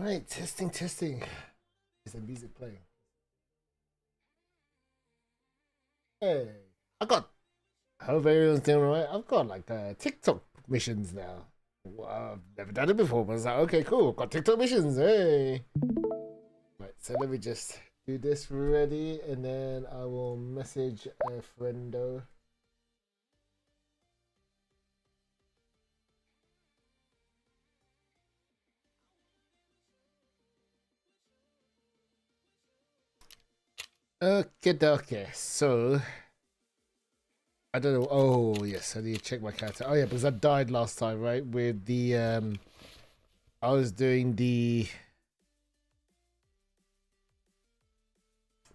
Alright, testing, testing. Is the music playing? Hey, I hope everyone's doing alright. I've got like TikTok missions now. Well, I've never done it before, but I was like, okay, cool. I've got TikTok missions. Hey. Right, so let me just do this ready and then I will message a friendo. Okay, so I don't know. Oh yes, I need to check my character. Oh yeah, because I died last time, right? With the I was doing the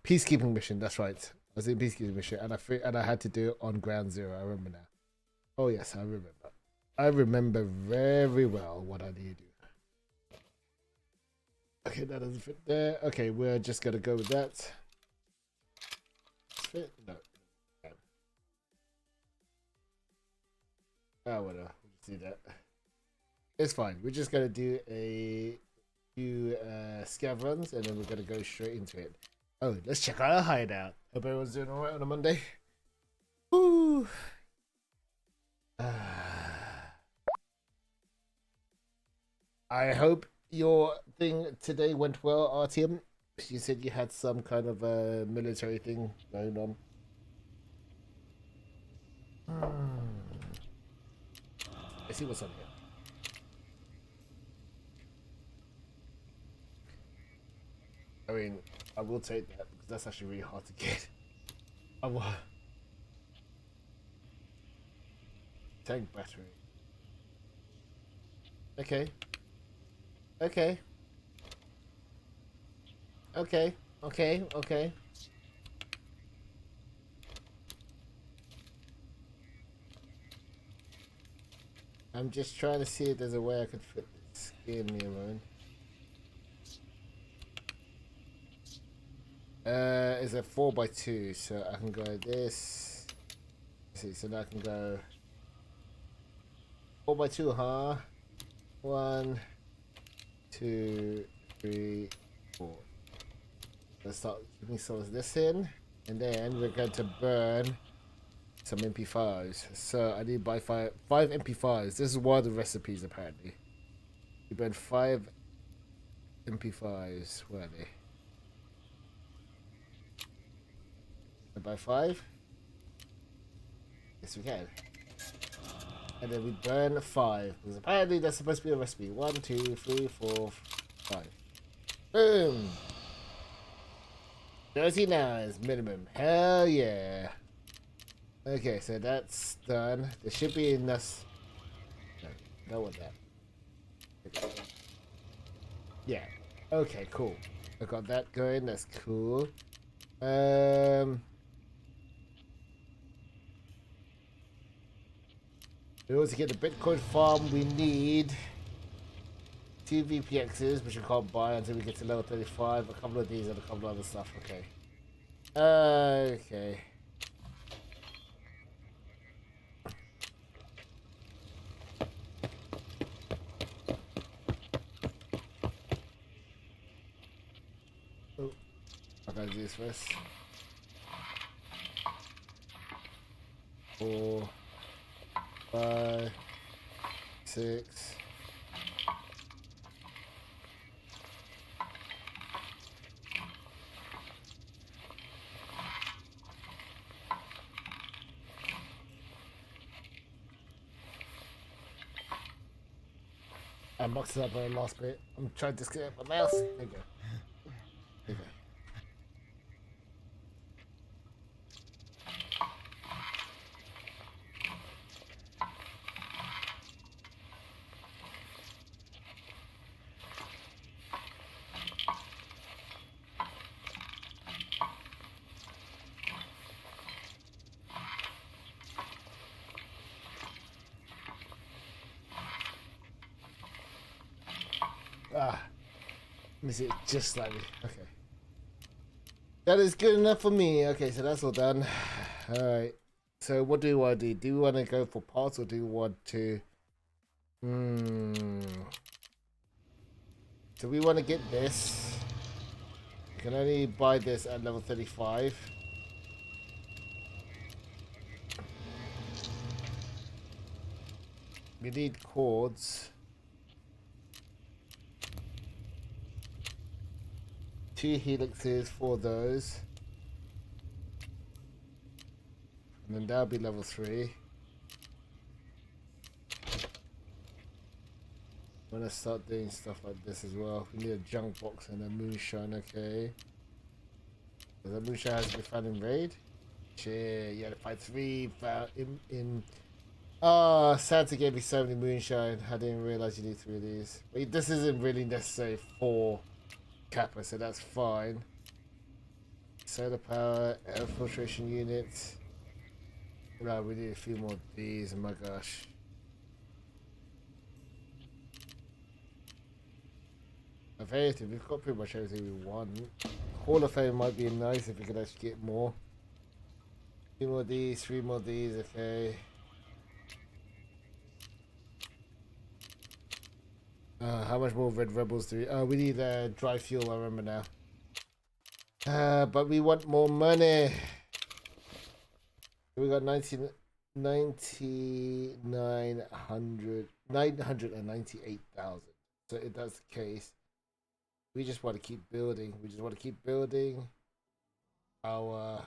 peacekeeping mission. That's right. I was doing peacekeeping mission, and I had to do it on ground zero. I remember now. Oh yes, I remember. I remember very well what I need to do. Okay, that doesn't fit there. Okay, we're just gonna go with that. Fit? No. Oh, whatever. We'll just do that. It's fine. We're just gonna do a few scav runs, and then we're gonna go straight into it. Oh, let's check out our hideout. Hope everyone's doing alright on a Monday. Woo! I hope your thing today went well, RTM. You said you had some kind of a military thing going on. Let's see what's on here. I mean, I will take that because that's actually really hard to get. I will. Tank battery. Okay. Okay. Okay. Okay. Okay. I'm just trying to see if there's a way I could fit this. Give me a moment. It's a 4x2, so I can go this. Let's see, so now I can go 4x2, huh? 1, 2, 3, 4. Let's start keeping some of this in, and then we're going to burn some MP5s. So I need to buy five MP5s. This is one of the recipes apparently. You burn 5 MP5s. Where are they? I buy 5. Yes, we can. And then we burn 5 because apparently that's supposed to be a recipe. 1, 2, 3, 4, 5. Boom. 39 is minimum. Hell yeah. Okay, so that's done. There should be enough. No, not with that. Okay. Yeah. Okay, cool. I got that going. That's cool. In order to get the Bitcoin farm, we need 2 VPXs, which we can't buy until we get to level 35. A couple of these and a couple of other stuff. Okay. Okay. Oh, I gotta do this first. 4, 5, 6. I boxed it up on the last bit. I'm trying to get my mouse. There you go. There you go. Ah, miss it just slightly. Okay. That is good enough for me. Okay, so that's all done. Alright. So what do we want to do? Do we want to go for parts or do we want to... So we want to get this. You can only buy this at level 35. We need cords. 2 helixes for those. And then that'll be level 3. I'm gonna start doing stuff like this as well. We need a junk box and a moonshine, okay. Does that moonshine has to be found in raid? Shit, you had to fight 3 found in Oh, Santa gave me so many moonshine. I didn't realize you need 3 of these. But this isn't really necessary for Kappa, so that's fine. Solar power, air filtration units. Right, we need a few more of these. Oh my gosh. Of everything, we've got pretty much everything we want. Hall of Fame might be nice if we could actually get more. 2 more of these, 3 more of these, okay. How much more Red Rebels do we... we need dry fuel, I remember now. But we want more money. We got 998,000. So if that's the case, we just want to keep building. We just want to keep building our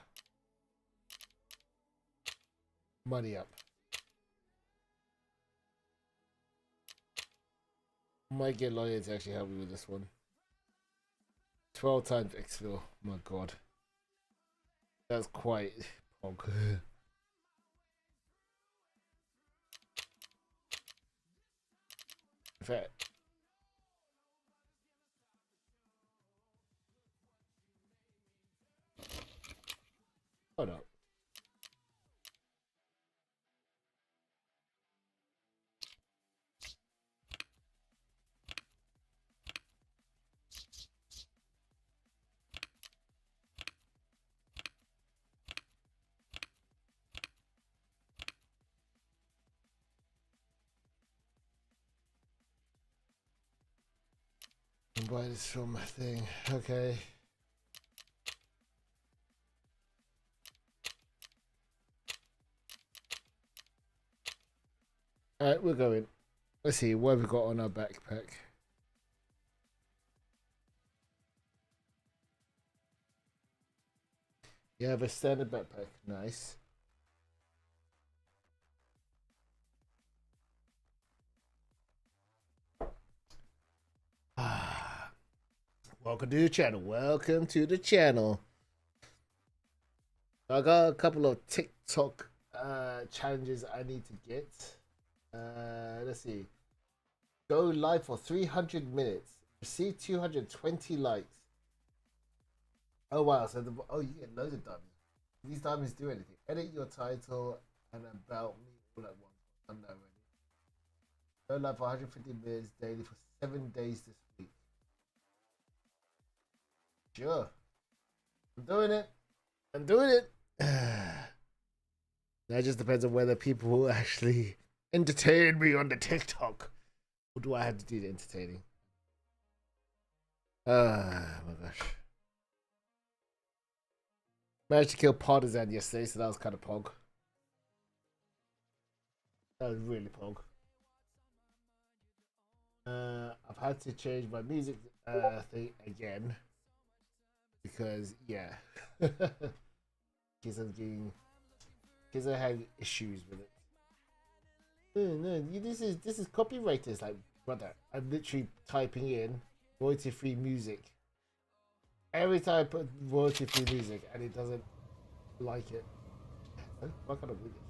money up. Might get Lawyer to actually help me with this one. 12 times exfil. Oh my god. That's quite pog. In fact, hold up. Buy this from my thing. Okay. Alright, we're going. Let's see, what have we got on our backpack? You have a standard backpack. Nice. Welcome to the channel. Welcome to the channel. I got a couple of TikTok challenges I need to get. Let's see. Go live for 300 minutes. Receive 220 likes. Oh wow, so you get loads of diamonds. These diamonds do anything. Edit your title and about me all at once. I'm not ready. Go live for 150 minutes daily for 7 days this week. Sure. I'm doing it. I'm doing it. That just depends on whether people will actually entertain me on the TikTok. What do I have to do to entertaining? Oh my gosh. Managed to kill Partisan yesterday, so that was kind of pog. That was really pog. I've had to change my music thing again. Because, yeah. Kids are having issues with it. No, this is copyrighted. It's like, brother, I'm literally typing in royalty-free music. Every time I put royalty-free music and it doesn't like it. Why can't I read it?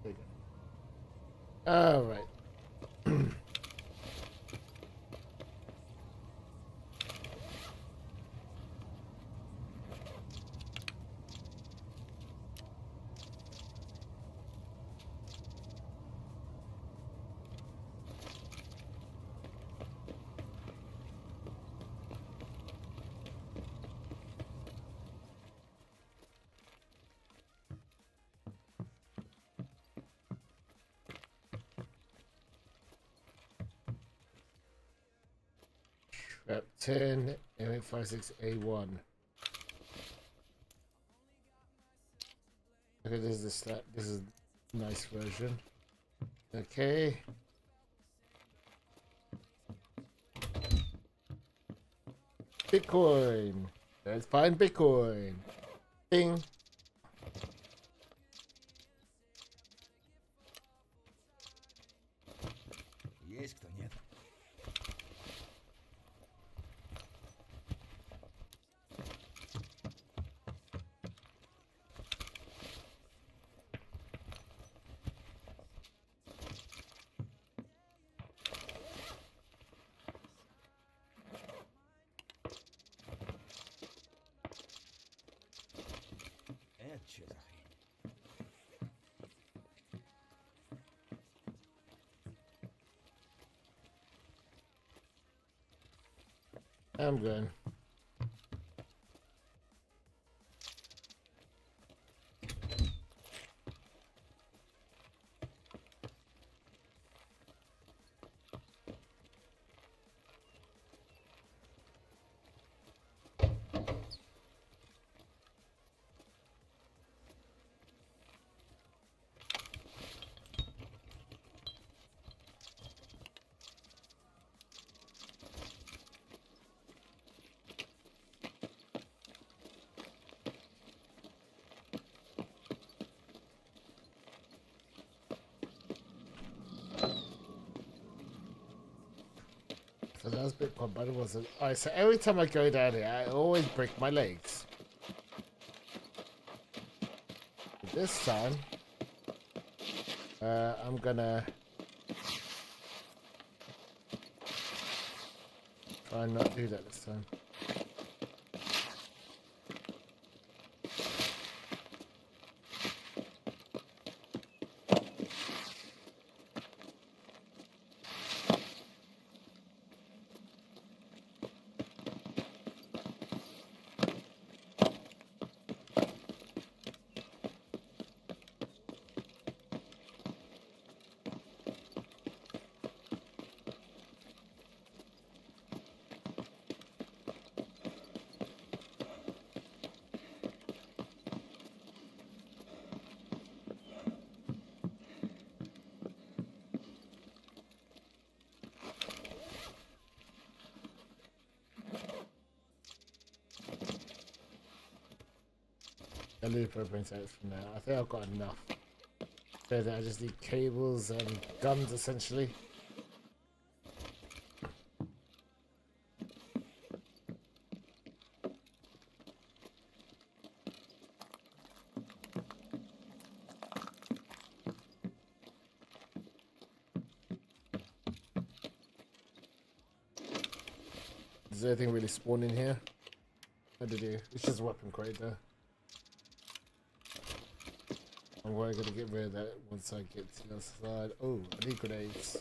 There you go. Alright. Rep 10, M856A1. Okay, this is a nice version. Okay. Bitcoin. Let's find Bitcoin. Ding. Есть кто, нет? Это что за хрень? I'm going. So that's Bitcoin, but it wasn't. Alright, so every time I go down here, I always break my legs. This time, I'm gonna try and not do that this time. I'll leave propane tanks for now. I think I've got enough. So that I just need cables and guns essentially. Does anything really spawn in here? I did you? It's just a weapon crate though. I'm going to get rid of that once I get to the other side. Oh, I need grenades.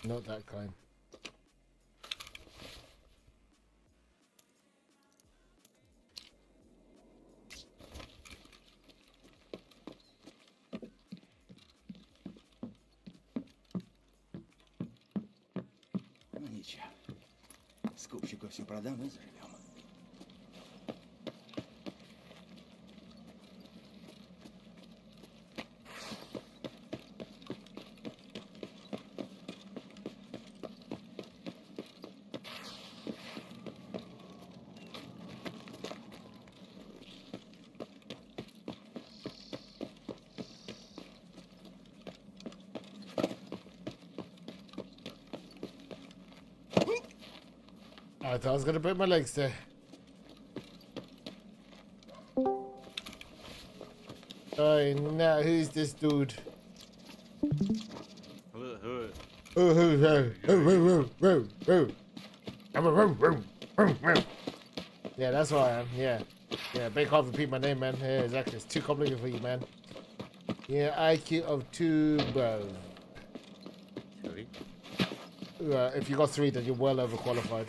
Not that kind. Ну ничего. Скупщику все продам и заживем. I thought I was gonna break my legs there. Oh, now who's this dude? Yeah, that's what I am. Yeah, yeah. Big can't repeat my name, man. Yeah, exactly. It's too complicated for you, man. Yeah, IQ of 2, bro. If you got 3, then you're well overqualified.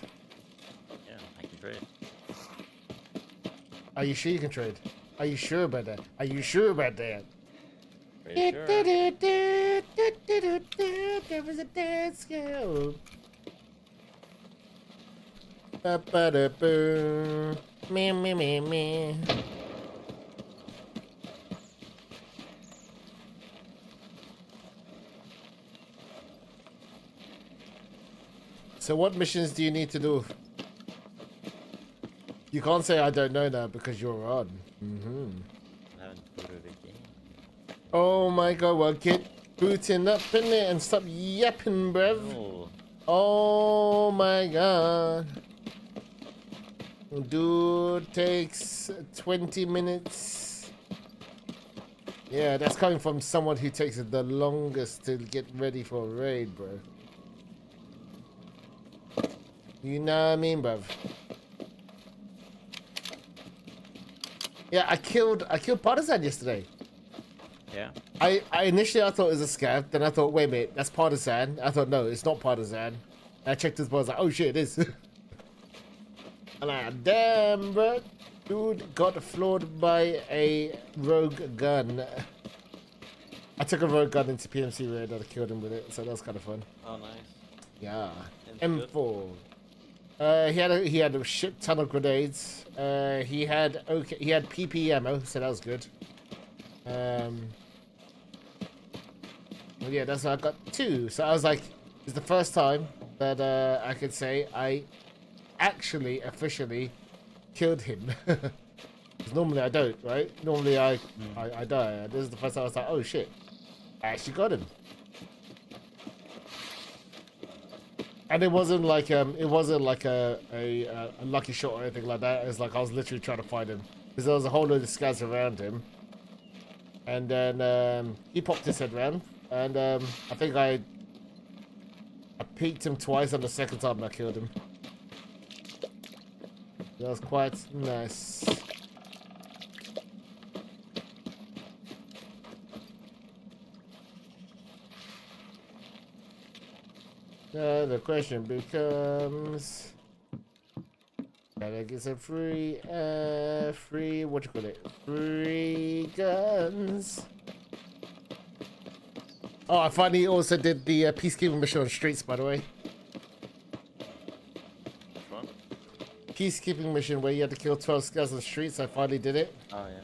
Yeah, I can trade. Are you sure you can trade? Are you sure about that? Are you sure about that? Pretty sure. There was a dance girl. Ba-ba-da-boo. Me, me, me, me. So what missions do you need to do? You can't say I don't know now because you're on. I haven't booted a game. Oh my god, well get booting up in it and stop yapping, bruv. Oh, Oh my god. Dude takes 20 minutes. Yeah, that's coming from someone who takes the longest to get ready for a raid, bro. You know what I mean, bruv? Yeah, I killed Partisan yesterday. yeah. I initially I thought it was a scav, then I thought, wait a minute, that's Partisan. I thought, no, it's not Partisan. I checked his ball, I was like, oh shit, it is. I'm like, damn, bro. Dude got floored by a rogue gun. I took a rogue gun into PMC raid and I killed him with it, so that was kind of fun. Oh, nice. Yeah. And M4. He had a shit ton of grenades. He had PP ammo, so that was good. Well, yeah, that's what I got 2. So I was like, it's the first time that I could say I actually officially killed him. Because normally I don't, right? Normally I die. This is the first time I was like, oh shit, I actually got him. And it wasn't like a lucky shot or anything like that. It was like I was literally trying to find him because there was a whole load of scouts around him, and then he popped his head round, and I think I peeked him twice, and the second time I killed him. That was quite nice. The question becomes, can I get some free, what you call it? Free guns. Oh, I finally also did the peacekeeping mission on streets, by the way. Which one? Peacekeeping mission where you had to kill 12 scouts on the streets. I finally did it. Oh, yeah.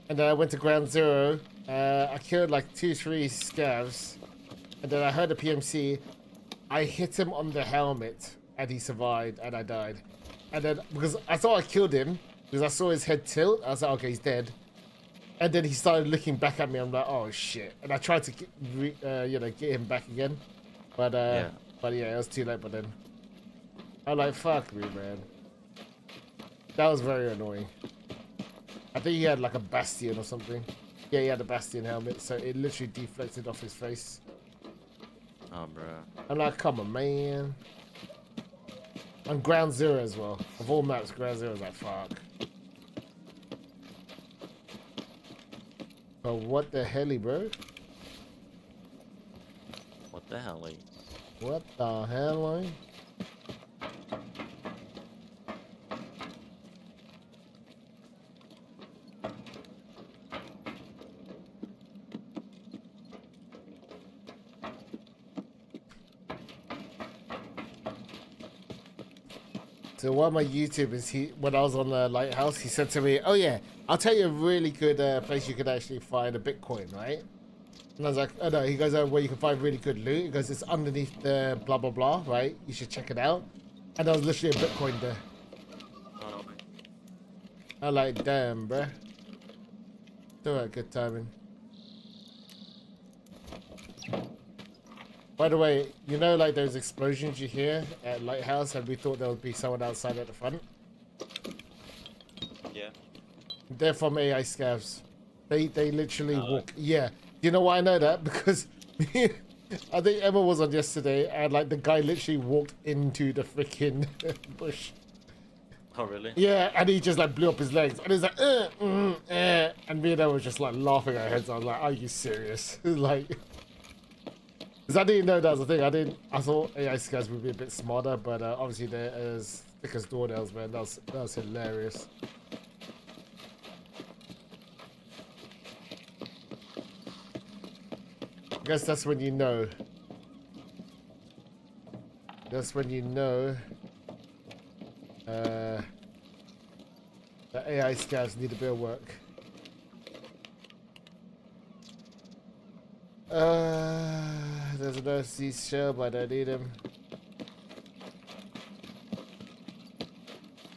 And then I went to ground zero. I killed like 2-3 scavs. And then I heard the PMC. I hit him on the helmet and he survived and I died. And then because I thought I killed him because I saw his head tilt, I was like, okay, he's dead. And then he started looking back at me. I'm like, oh shit! And I tried to get him back again, but yeah, it was too late. But then I'm like, fuck me, man. That was very annoying. I think he had like a Bastion or something. Yeah, he had a Bastion helmet, so it literally deflected off his face. Oh, bro. I'm like, come on, man. On ground zero as well. Of all maps, ground zero is like, fuck. But what the helly, bro? What the hell, like? What the hell, like? So one of my YouTubers, when I was on the Lighthouse, he said to me, oh yeah, I'll tell you a really good place you could actually find a Bitcoin, right? And I was like, oh no, he goes, oh, where you can find really good loot. He goes, it's underneath the blah, blah, blah, right? You should check it out. And there was literally a Bitcoin there. Oh, I'm like, damn, bruh. Still had good timing. By the way, you know, like those explosions you hear at Lighthouse, and we thought there would be someone outside at the front? yeah. They're from AI scavs. They literally walk. Yeah. You know why I know that? Because I think Emma was on yesterday, and like the guy literally walked into the freaking bush. Oh, really? Yeah, and he just like blew up his legs, and he's like, and me and Emma was just like laughing our heads. I was like, are you serious? Like. Because I didn't know that was a thing. I thought AI scavs would be a bit smarter, but obviously they're as thick as doornails, man. That was hilarious. I guess that's when you know. That's when you know the AI scouts need a bit of work. There's another seashell, but I don't need him.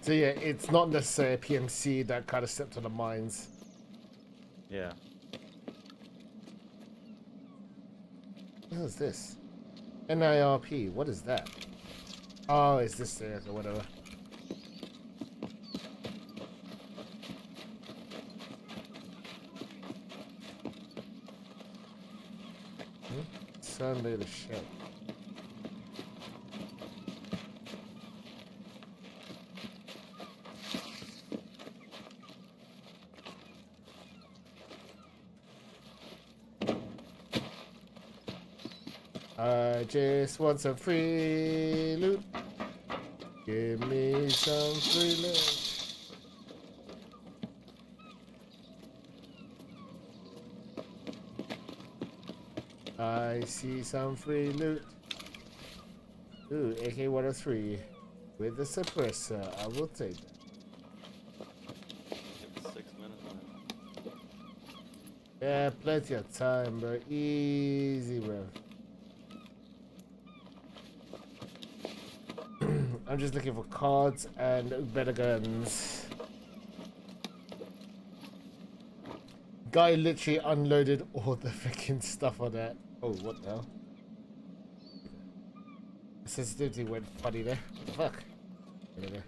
So yeah, it's not necessarily a PMC that kind of stepped on the mines. Yeah. What is this? NIRP, what is that? Oh, it's this thing or whatever. Sunday the shell. I just want some free loot. Give me some free loot. I see some free loot. Ooh, AK-103 with the suppressor. I will take that. It's 6 minutes, man. Yeah, plenty of time, bro. Easy, bro. I'm just looking for cards and better guns. Guy literally unloaded all the freaking stuff on that. Oh, what the hell? The sensitivity went funny there. What the fuck? There we go.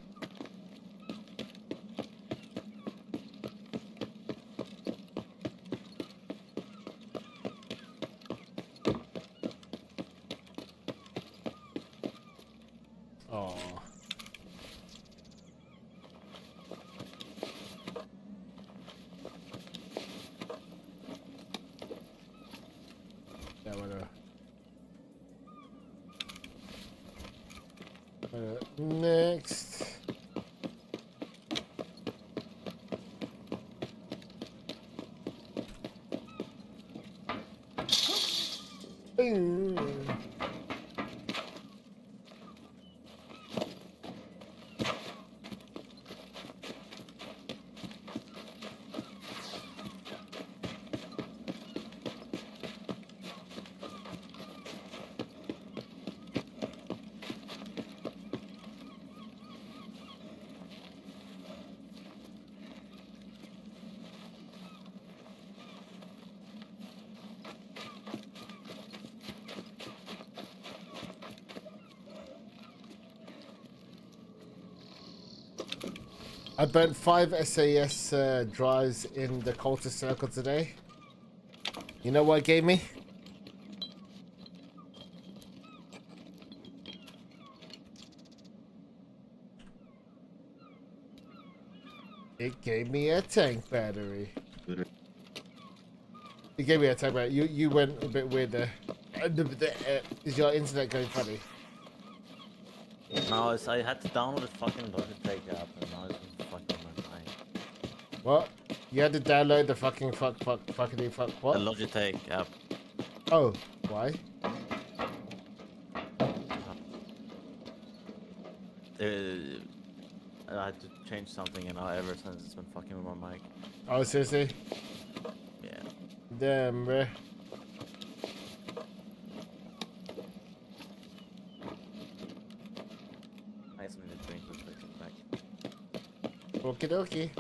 Oh. Yeah, whatever. Next. Boom. I burnt 5 SAS drives in the cultist circle today. You know what it gave me? It gave me a tank battery. It gave me a tank battery. You went a bit weird there. Is your internet going funny? No, I had to download the fucking Logitech app and now it's fucking my mind. What? You had to download the fucking fuck what? The Logitech app. Oh, why? I had to change something and now ever since it's been fucking with my mic. Oh, seriously? Yeah. Damn, bruh. I guess I need to drink this back. Okie dokie.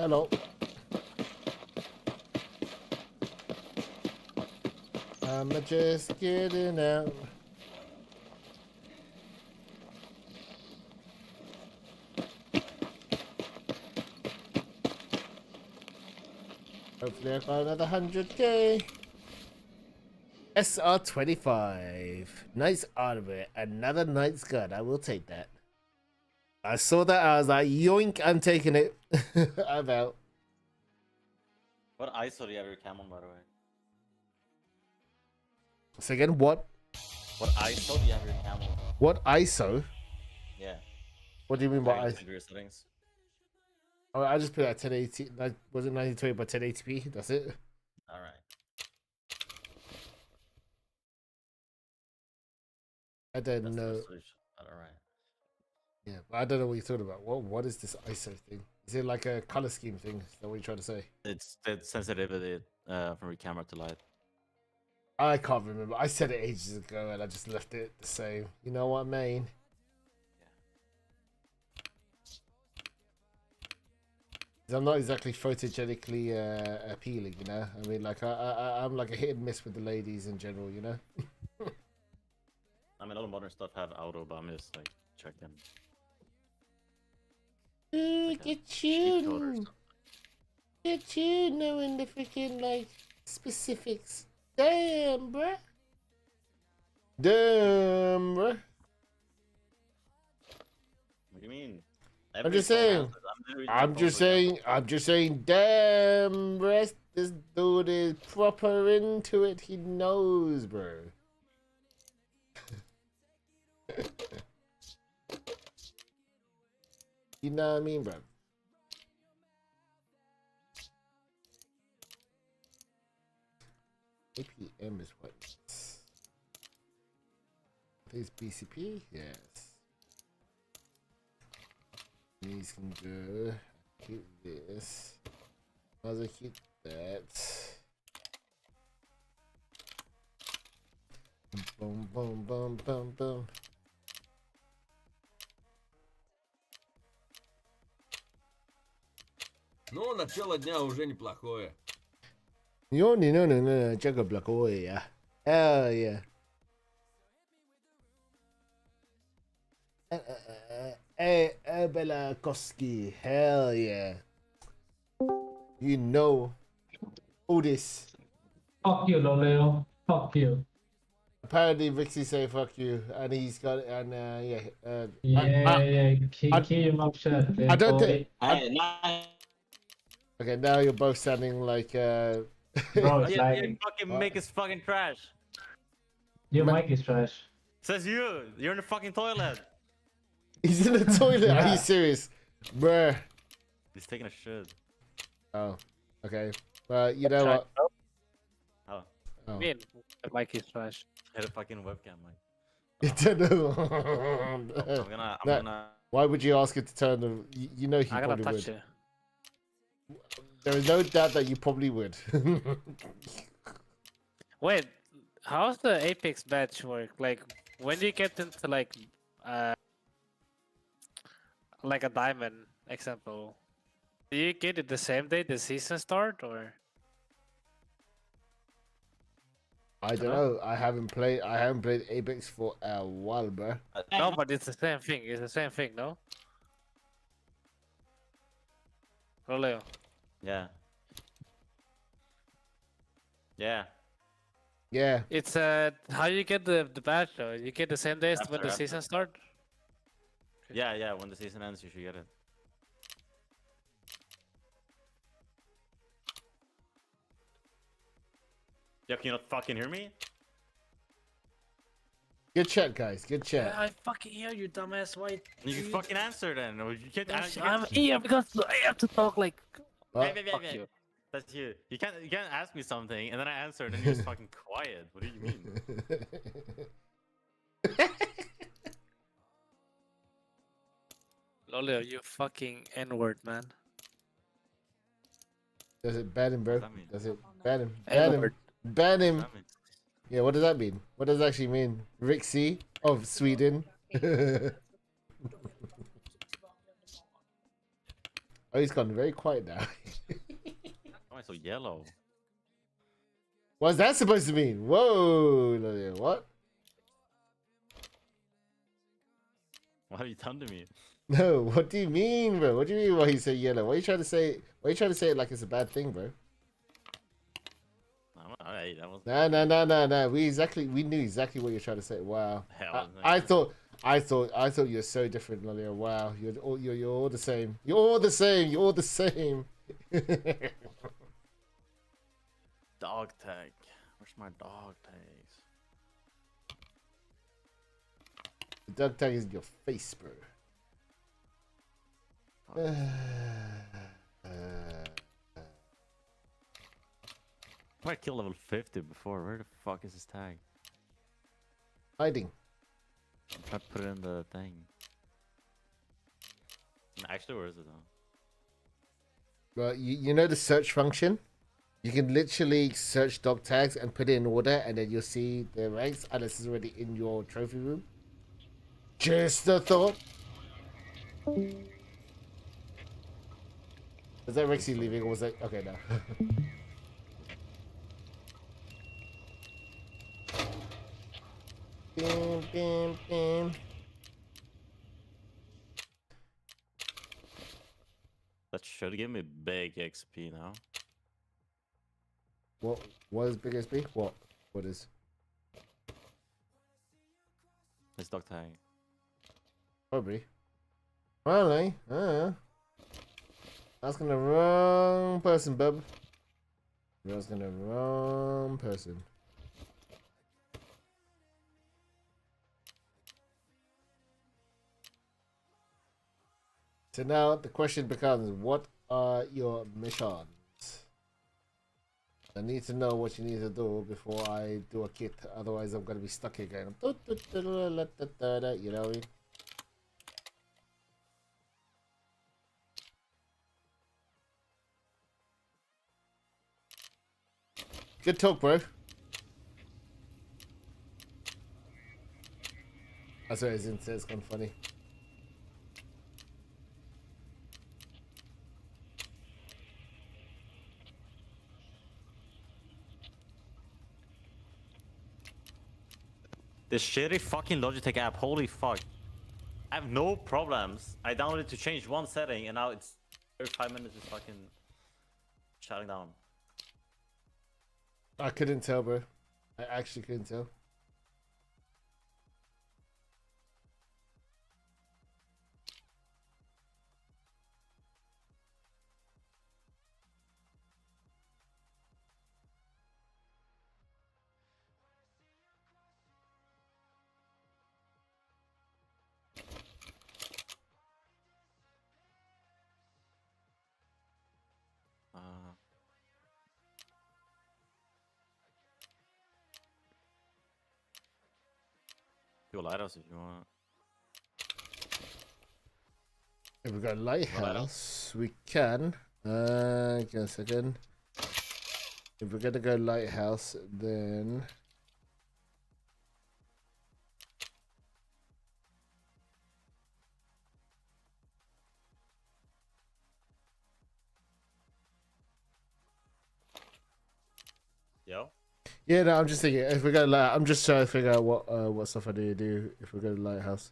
Hello. I'm just getting out. Hopefully I got another 100k. SR25. Nice armor. Another nice gun. I will take that. I saw that. I was like, yoink, I'm taking it. I'm out. What ISO do you have your cam on, by the way? So again, what? What ISO do you have your cam on? What ISO? Yeah. What do you mean by ISO? Your settings. Oh, I just put it at 1080. Was it 1920 by 1080p? That's it. All right. I don't That's the know. resolution. All right. Yeah, but I don't know what you're talking about. What is this ISO thing? Is it like a color scheme thing? Is that what you're trying to say? It's sensitivity from your camera to light. I can't remember. I said it ages ago and I just left it the same. You know what I mean? I'm not exactly photogenically appealing, you know. I mean, like I'm like a hit and miss with the ladies in general, you know. I mean, all the modern stuff have auto, but I'm just like checking. Ooh, Like a get cheat code or you, something. get you knowing the freaking like specifics. Damn, bruh. Damn, bruh. What do you mean? I'm just saying. I'm just saying. Damn, bruh. This dude is proper into it. He knows, bro. You know what I mean, bro? APM is what? This BCP? Yes. These can go. Keep this. Might as well keep that. Boom, boom, boom, boom, boom. Ну, начало дня уже неплохое. No, check a block away, yeah. Hell yeah. Hey, Bella Koski, hell yeah. You know all this. Fuck you, Loleo. Fuck you. Apparently, Vixie say fuck you, and he's got and yeah. Yeah, keep your mouth shut. I don't boy. think. Okay, now you're both sounding like Bro, Oh, it's yeah, like you fucking make is fucking trash. your mic is trash. Says you. You're in the fucking toilet. he's in the toilet. Are Yeah. you serious, bruh? He's taking a shit. Oh, okay. Well, you know what? Oh, Oh. mean, the mic is trash. hit a fucking webcam, Mike. I don't know. I'm No. gonna. Why would you ask it to turn the? You know he I gotta probably touch would. it. There is no doubt that you probably would. Wait, how's the Apex badge work? Like, when you get into like a diamond example, do you get it the same day the season start, or? I don't know. I haven't played Apex for a while, bro. No, but it's the same thing. It's the same thing, no? Roleo. Yeah. Yeah. Yeah. It's how you get the badge though? You get the same day as when the After. season start? Yeah. When the season ends, you should get it. Yo, can you not fucking hear me? Good chat, guys. Good chat. I fucking hear you, dumbass. Why? You can fucking answer then. Or you can't. I'm here because I have to talk like. Well, Fuck you. That's you. You can't ask me something and then I answer and then you're just fucking quiet. What do you mean? Loleo, you fucking N-word, man. Does it ban him, bro? What does that mean? Does it ban him? Ban him. N-word. Ban him. That means- Yeah, what does that mean? What does it actually mean? Rixie of Sweden. Oh, he's gone very quiet now. Why am I so yellow? What's that supposed to mean? Whoa, what? What have you done to me? No, what do you mean, bro? What do you mean why he said yellow? Why are you trying to say? Why are you trying to say it like it's a bad thing, bro? Alright, that was. No. We knew exactly what you're trying to say. Wow. Hell, I thought you're so different, Lolia. Wow, you're all the same. You're all the same. You're all the same. Dog tag. Where's my dog tags? The dog tag is in your face, bro. I killed level 50 before. Where the fuck is his tag? Hiding. I'm trying to put it in the thing. Actually, where is it though? Well, you know the search function? You can literally search dog tags and put it in order, and then you'll see the ranks unless it's already in your trophy room. Just a thought. Was that Rexy leaving or was that... Okay, no. Bim. That should give me big XP now. What is big SP? What is? It's dog tag. Probably. Probably. Asking the wrong person, bub. You're asking the wrong person. So now the question becomes, what are your missions? I need to know what you need to do before I do a kit. Otherwise, I'm gonna be stuck here going, you know. Good talk, bro. That's what it's kind of funny. This shitty fucking Logitech app, holy fuck. I have no problems. I downloaded to change one setting and now it's every 5 minutes it's fucking shutting down. I couldn't tell, bro. I actually couldn't tell. Do a lighthouse if you want. If we got lighthouse, we can. Give me a second. If we're gonna go lighthouse, then Yo? yeah, no, I'm just thinking. If we go, I'm just trying to figure out what stuff I need to do if we go to lighthouse.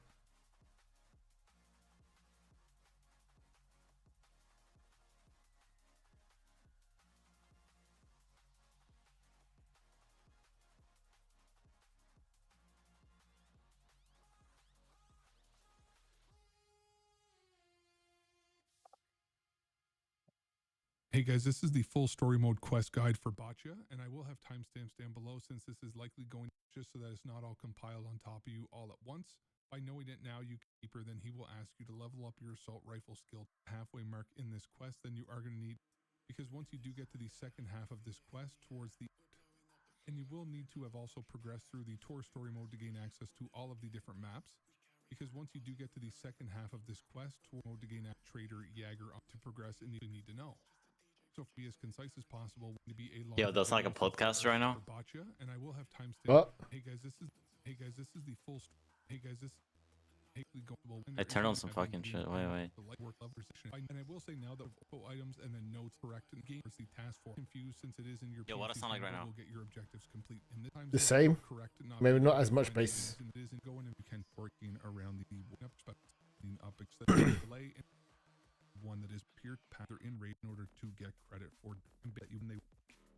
Hey guys, this is the full story mode quest guide for Boccia, and I will have timestamps down below since this is likely going just so that it's not all compiled on top of you all at once. By knowing it now, you can deeper, then he will ask you to level up your assault rifle skill halfway mark in this quest, then you are going to need, because once you do get to the second half of this quest towards the and you will need to have also progressed through the tour story mode to gain access to all of the different maps. Because once you do get to the second half of this quest, tour mode to gain a trader, Jaeger up to progress in the you need to know. So be as concise as possible. To be a Yo, that's like a podcast right now. Boccia, and I will have timestamps. What? Hey guys, this is the full. Hey guys, this. I turned on some fucking shit. Wait. And I will say now that items and then notes correct in game is the task force confused since it is in your Yo, what does it sound like right now? will get your objectives complete. And this time The same. correct, Maybe not as much base. and it isn't going and we can working around the delay one that is pure path in rate in order to get credit for that you when they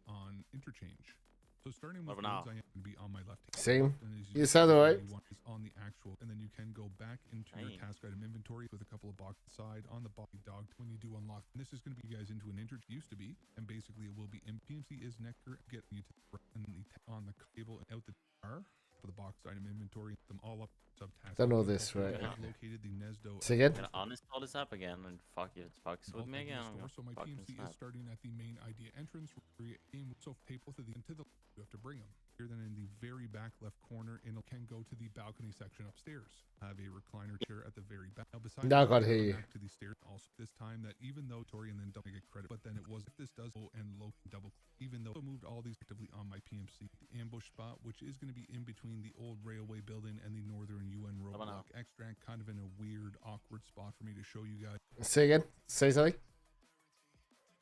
on interchange. So starting with now? I am going to be on my left hand. Same. And as You sound alright. is on the actual, and then you can go back into your Dang. task item inventory with a couple of boxes side on the body dog when you do unlock. And this is going to be you guys into an used to be, and basically it will be in PMC is nectar get you to and the on the table and out the bar for the box item inventory, them all up subtasks. Done all this, right? Yeah. Located the Nesdo. Say again. I'm gonna uninstall this app again and fuck it, it fucks with me again. I'm gonna So my fucking PMC snap. is starting at the main idea entrance. Game so tape both of the into the you have to bring them. Here then in the very back left corner, and it can go to the balcony section upstairs. Have a recliner chair at the very back. Now beside Now I gotta hear you. back to the stairs. Also this time that even though Tori and then double get credit, but then it was this does go and low double. Even though I moved all these actively on my PMC, the ambush spot, which is going to be in between the old railway building and the northern UN roadblock extract, kind of in a weird, awkward spot for me to show you guys. Say again. Say something.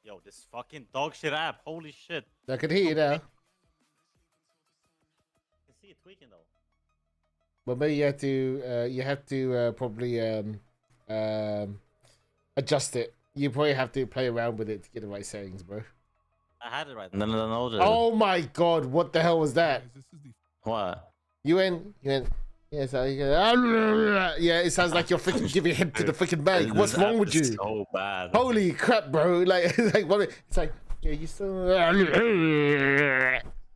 Yo, this fucking dog shit app. Holy shit. I can hear you now. I can see it tweaking though. But maybe you have to probably adjust it. You probably have to play around with it to get the right settings, bro. I had it right. And then I noticed. Oh my god, what the hell was that? Guys, this is the What? You went, yeah, so yeah, it sounds like you're freaking giving head to the freaking mic. What's This wrong app with is you? So bad. Holy crap, bro. Like, it's like, yeah, you still,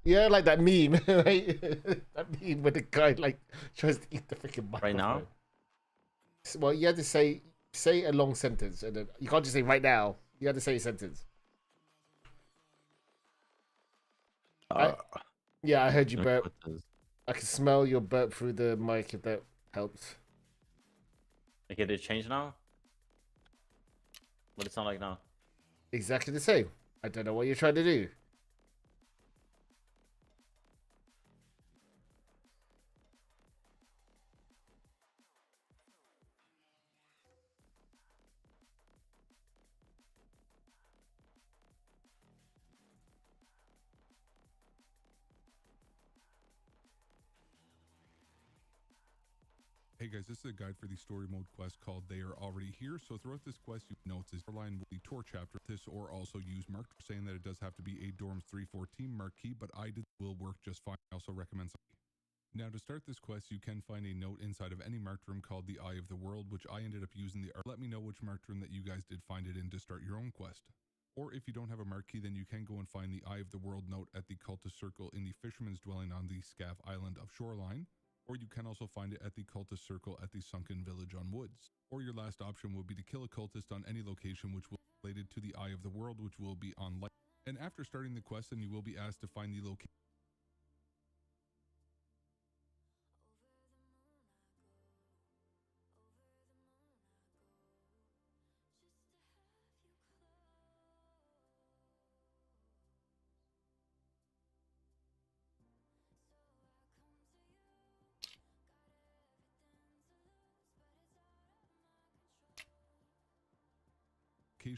yeah, like that meme, right? That meme where the guy, like, tries to eat the freaking mic. Right now? Well, you have to say a long sentence, and then you can't just say right now. You have to say a sentence. Yeah, I heard you burp. I can smell your burp through the mic, if that helps. Okay, did it change now? What does it sound like now? Exactly the same. I don't know what you're trying to do. Hey guys, this is a guide for the story mode quest called They Are Already Here. So throughout this quest, you notes is line will be tour chapter this or also use marked, saying that it does have to be a dorms 314 marquee, but I did will work just fine. I also recommend some. Now to start this quest, you can find a note inside of any marked room called the Eye of the World, which I ended up using the let me know which marked room that you guys did find it in to start your own quest. Or if you don't have a marquee, then you can go and find the Eye of the World note at the cultist circle in the fisherman's dwelling on the Scaff Island of Shoreline. Or you can also find it at the cultist circle at the sunken village on Woods. Or your last option would be to kill a cultist on any location which will be related to the Eye of the World, which will be on light. And after starting the quest, then you will be asked to find the location.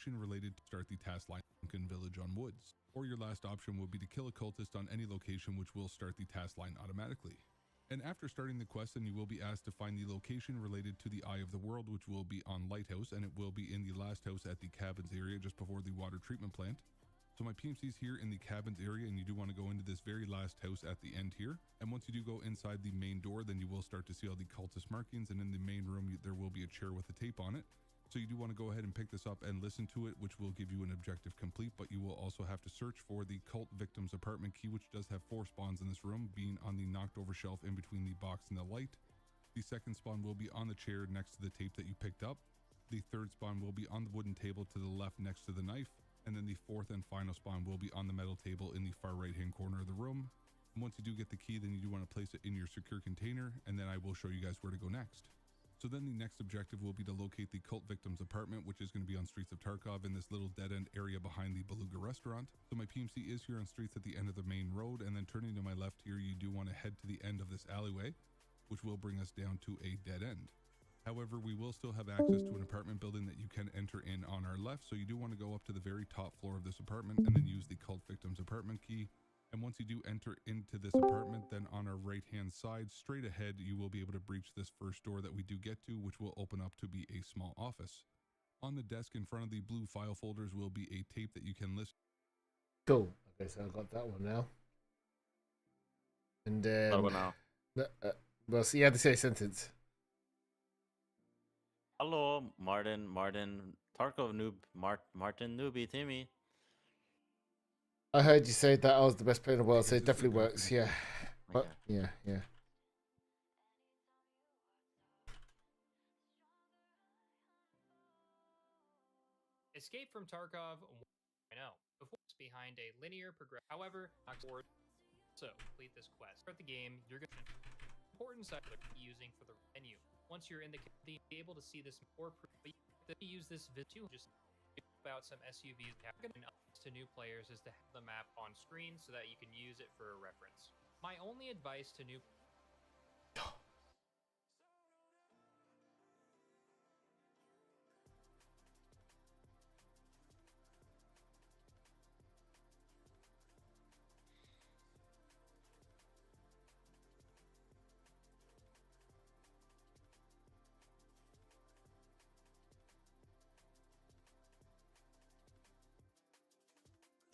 Related to start the task line Sunken Village on Woods. Or your last option would be to kill a cultist on any location which will start the task line automatically. And after starting the quest, then you will be asked to find the location related to the Eye of the World, which will be on Lighthouse, and it will be in the last house at the cabins area just before the water treatment plant. So my PMC's here in the cabins area, and you do want to go into this very last house at the end here. And once you do go inside the main door, then you will start to see all the cultist markings, and in the main room there will be a chair with a tape on it. So you do want to go ahead and pick this up and listen to it, which will give you an objective complete, but you will also have to search for the cult victim's apartment key, which does have 4 spawns in this room, being on the knocked over shelf in between the box and the light. The second spawn will be on the chair next to the tape that you picked up. The third spawn will be on the wooden table to the left next to the knife. And then the fourth and final spawn will be on the metal table in the far right hand corner of the room. And once you do get the key, then you do want to place it in your secure container, and then I will show you guys where to go next. So then the next objective will be to locate the cult victim's apartment, which is going to be on Streets of Tarkov in this little dead-end area behind the Beluga restaurant. So my PMC is here on Streets at the end of the main road, and then turning to my left here, you do want to head to the end of this alleyway, which will bring us down to a dead end. However, we will still have access to an apartment building that you can enter in on our left, so you do want to go up to the very top floor of this apartment and then use the cult victim's apartment key. And once you do enter into this apartment, then on our right-hand side, straight ahead, you will be able to breach this first door that we do get to, which will open up to be a small office. On the desk in front of the blue file folders will be a tape that you can listen. Cool. Okay, so I got that one now. And then... What about now? Well, so you had to say a sentence. Hello, Martin, Tarkov noob, Martin newbie, Timmy. I heard you say that I was the best player in the world, so Is it this definitely the works, yeah. But, Okay. yeah. Escape from Tarkov. I know. Before it's behind a linear progression. However, not forward. So complete this quest. Start the game. You're going to important side of using for the menu. Once you're in the be able to see this more. Use this vid to just about some SUVs. To new players is to have the map on screen so that you can use it for a reference. My only advice to new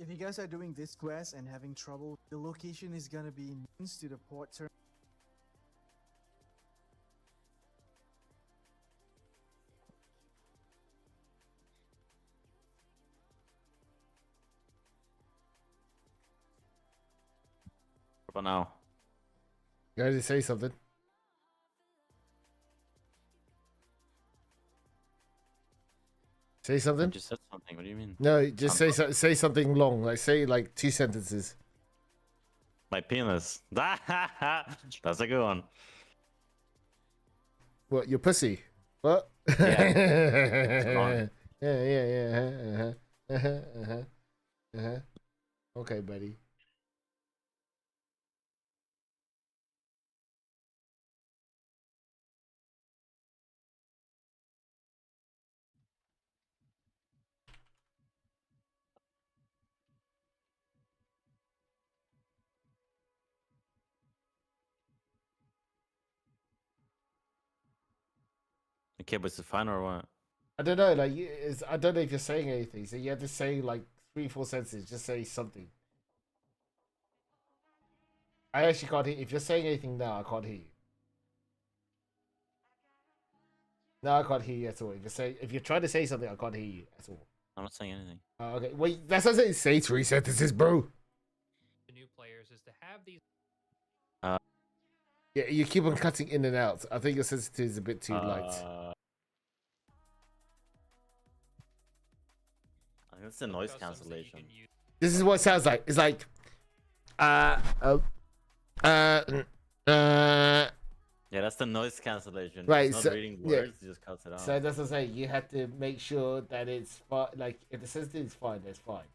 If you guys are doing this quest and having trouble, the location is gonna be next to the port terminal. What about now? You gotta say something. Say I something? just said something. What do you mean? No, just say something long. Like, say, like, 2 sentences. My penis. That's a good one. What, your pussy? What? Yeah. Yeah. Okay, buddy. Okay, but it's fine or what? I don't know, like, I don't know if you're saying anything, so you have to say, like, 3-4 sentences. Just say something. I actually can't hear. If you're saying anything now, I can't hear you. No, I can't hear you at all. If you're trying to say something, I can't hear you at all. I'm not saying anything. Okay, wait. That's what I say. Say 3 sentences, bro. the new players is to have these Yeah, you keep on cutting in and out. I think your sensitivity is a bit too light. I think it's the noise customs that you cancellation. can use. This is what it sounds like. It's like, Yeah, that's the noise cancellation. Right, It's not so- reading yeah. words, it just cuts it out. So that's what I'm saying. You have to make sure that it's fine. Like, if the sensitivity is fine, that's fine.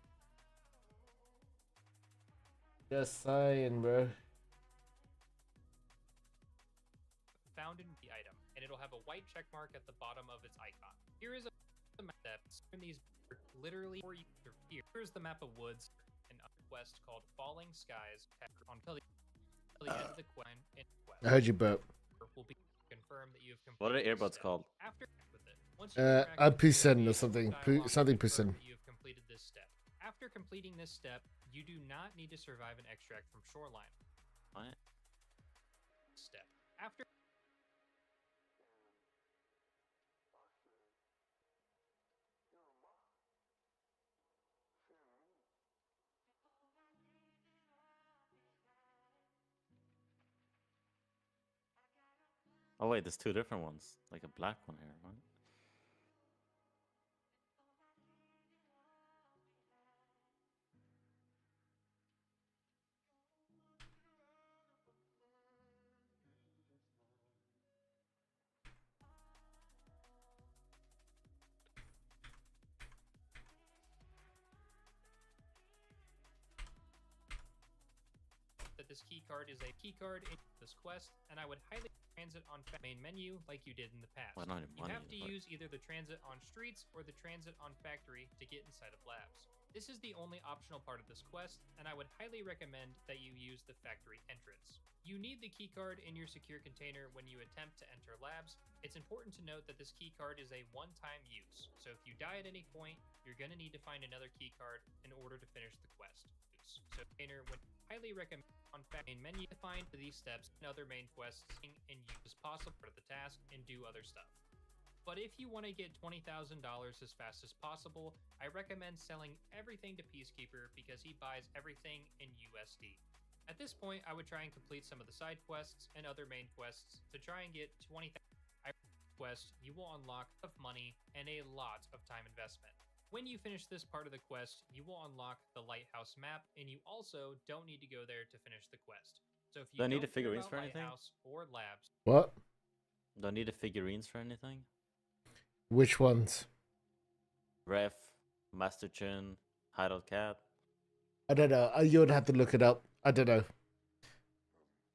Just saying, bro. Found in the item, and it'll have a white check mark at the bottom of its icon. Here is a map that's in these literally for you here. Here's the map of woods and a quest called Falling Skies until the end of the quest. I heard you burp. Will be confirmed that you have completed What are this earbuds step. called? After with it. Once you I'm interact with the Pusen or dialogue something. will Something confirm Pusen. that you have completed this step. After completing this step, you do not need to survive an extract from Shoreline. What? Step. After Oh wait, there's 2 different ones. Like a black one here, right? that this key card is a key card in this quest, and I would highly transit on main menu like you did in the past. Well, not any You money, have to but- use either the transit on streets or the transit on factory to get inside of labs. This is the only optional part of this quest, and I would highly recommend that you use the factory entrance. You need the keycard in your secure container when you attempt to enter labs. It's important to note that this keycard is a one-time use, so if you die at any point, you're going to need to find another keycard in order to finish the quest. So container would highly recommend on main menu to find these steps and other main quests and use as possible part of the task and do other stuff. But if you want to get $20,000 as fast as possible, I recommend selling everything to Peacekeeper because he buys everything in USD. At this point, I would try and complete some of the side quests and other main quests to try and get 20,000 quest. You will unlock of money and a lot of time investment. When you finish this part of the quest, you will unlock the lighthouse map, and you also don't need to go there to finish the quest. So if you Do I need don't the care figurines about for anything? lighthouse or labs, What? Do I need the figurines for anything? Which ones? Ref, Master Chin, Hideout Cat. I don't know. You would have to look it up. I don't know.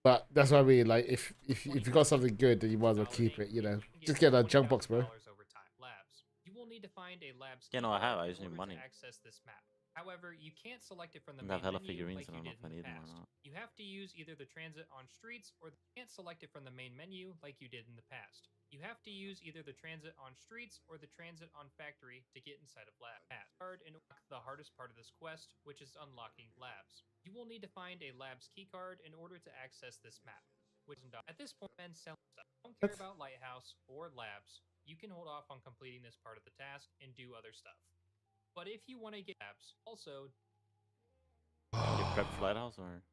But that's what I mean. Like, if you got something good, then you might as well keep it. You know, just get a junk box, bro. over time. Labs. You will need to find a labs Yeah, no, I have. keycard I in just need order money. to access this map. However, you can't select it from the I main have hella menu figurines, like and I you don't know did if I in the need them or past. not. You have to use either the transit on streets or can't select it from the main menu like you did in the past. You have to use either the transit on streets or the transit on factory to get inside of lab card and unlock the hardest part of this quest, which is unlocking labs. You will need to find a labs keycard in order to access this map. At this point, then selling stuff. Don't care about lighthouse or labs. You can hold off on completing this part of the task and do other stuff. But if you want to get labs, also You prep for Lighthouse or?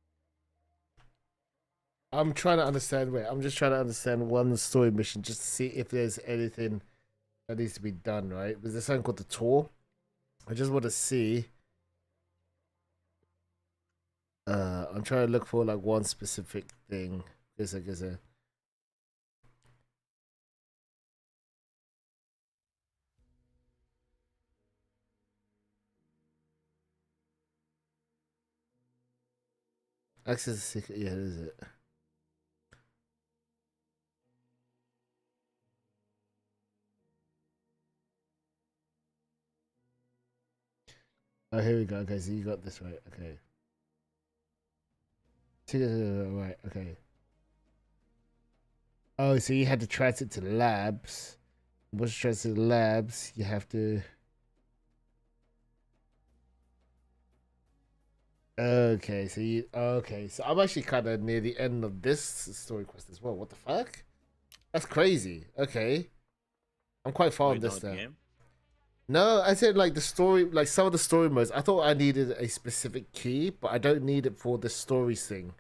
I'm trying to understand. Wait, I'm just trying to understand one story mission just to see if there's anything that needs to be done. Right? There's something called the tour. I just want to see. I'm trying to look for like one specific thing. Is it? Access the secret. Yeah, is it? Oh, here we go. Okay, so you got this right. Okay. Right. Okay. Oh, so you had to transit to labs. Once you transit to labs, you have to. Okay, so I'm actually kind of near the end of this story quest as well. What the fuck? That's crazy. Okay, I'm quite far on this now. No, I said like the story, like some of the story modes. I thought I needed a specific key, but I don't need it for the stories thing.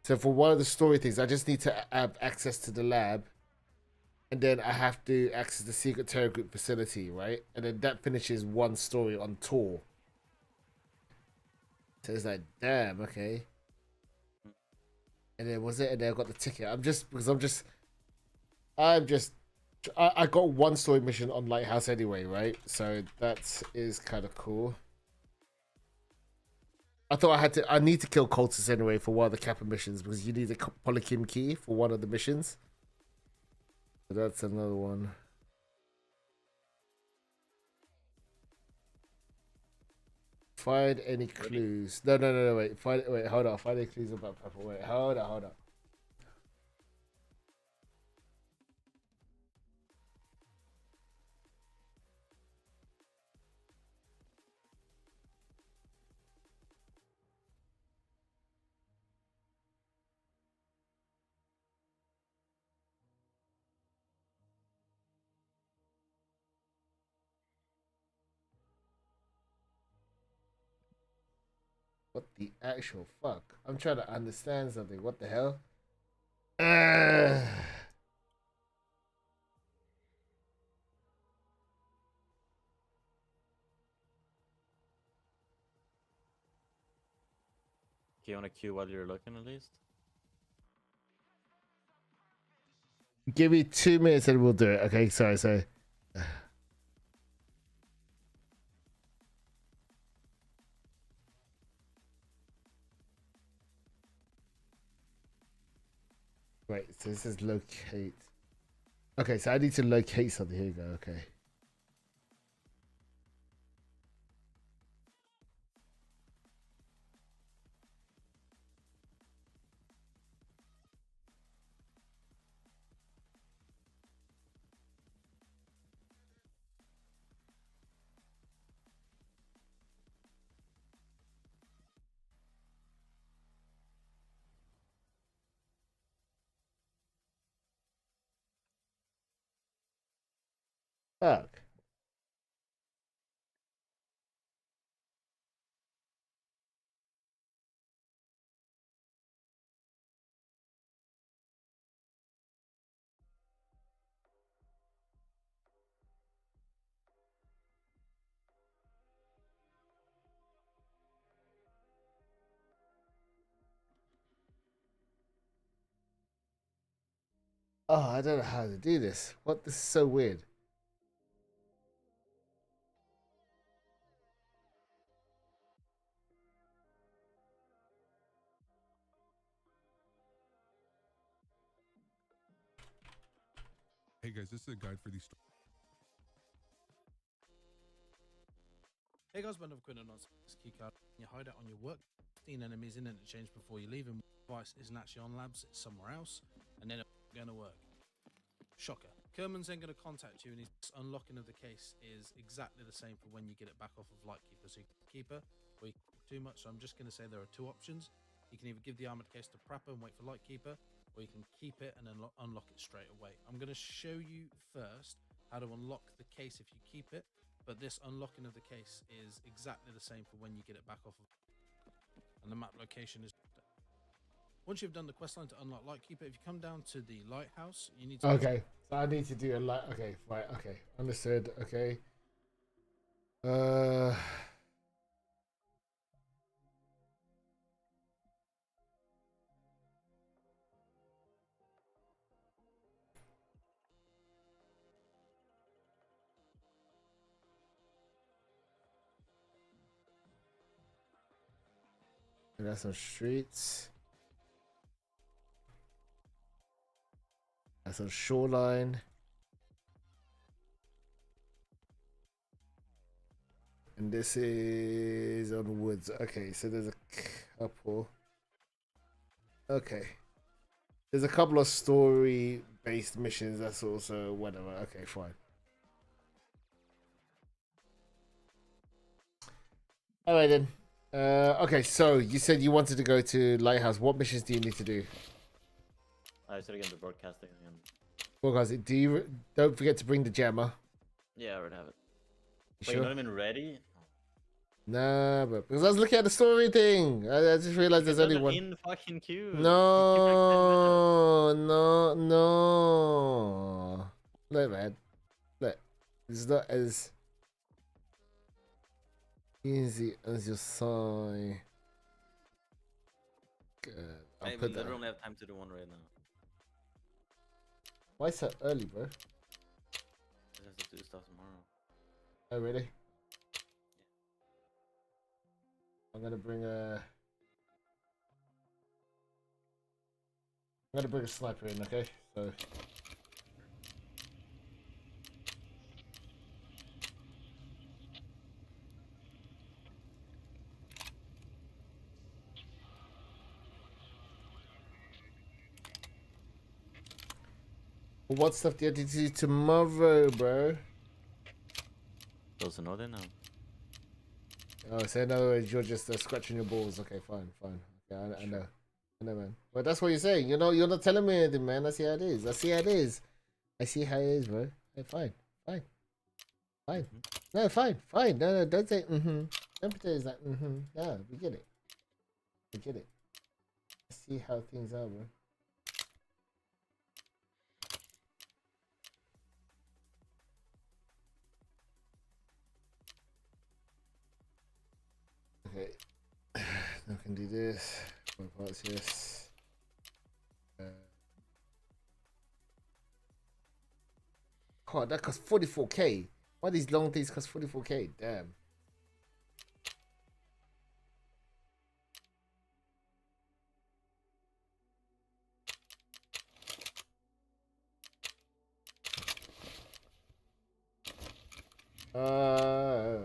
So for one of the story things, I just need to have access to the lab, and then I have to access the secret terror group facility, right? And then that finishes one story on tour. So it's like, damn, okay. And then was it? And then I got the ticket. I got one story mission on Lighthouse anyway, right? So that is kind of cool. I thought I need to kill cultists anyway for one of the Kappa missions because you need a Polykim key for one of the missions. So that's another one. Find any clues. No, wait. Wait, hold on. Find any clues about Pepper. Wait, hold on. What the actual fuck? I'm trying to understand something. What the hell? Do you want to queue while you're looking at least? Give me 2 minutes and we'll do it. Okay, sorry. Right, So this is locate. Okay, so I need to locate something. Here you go. Okay. Fuck. Oh, I don't know how to do this. What? This is so weird. Hey guys, this is a guide for these. Hey guys, Band of Quinn and this key card. You hide it on your work. 15 enemies in interchange before you leave, and device isn't actually on labs, it's somewhere else, and then it's going to work. Shocker. Kerman's then going to contact you, and his unlocking of the case is exactly the same for when you get it back off of Lightkeeper. So you can keep it, or you can keep too much. So I'm just going to say there are two options. You can either give the armored case to Prapper and wait for Lightkeeper, or you can keep it and then unlock it straight away. I'm going to show you first how to unlock the case if you keep it, but this unlocking of the case is exactly the same for when you get it back off of, and the map location is. Once you've done the questline to unlock Lightkeeper, if you come down to the lighthouse, you need to. Okay, so I need to do a light. Okay, right. Okay, understood. Okay. That's some streets. That's on shoreline. And this is on woods. Okay, so there's a couple. Okay. There's a couple of story-based missions. That's also whatever. Okay, fine. All right then. Okay, so you said you wanted to go to Lighthouse. What missions do you need to do? I said again the broadcasting again. Broadcast. Do you don't forget to bring the jammer? Yeah, I already have it. You Wait, sure? you're not even ready? Nah, but because I was looking at the story thing, I just realized there's only one. In the fucking queue. No, no, no. Look, man. Look, it's not as easy as you say. Good. I'll Hey, we put that. literally only have time to do one right now. Why so early, bro? I have to do stuff tomorrow. Oh, really? I'm gonna bring a sniper in, okay? So what stuff do you have to do tomorrow, bro? Those know they know. Oh, so in other words, you're just scratching your balls. Okay, fine, fine. Okay, I know. I know, man. But that's what you're saying. You know, you're not telling me anything, man. I see how it is. I see how it is. I see how it is, bro. Hey, fine, fine, fine. No, fine, fine. No, don't say mm-hmm. Don't pretend it's like mm-hmm. No, we get it. We get it. I see how things are, bro. Okay. I can do this. One parts, yes. God, that costs 44k. Why these long things cost 44k? Damn. Uh,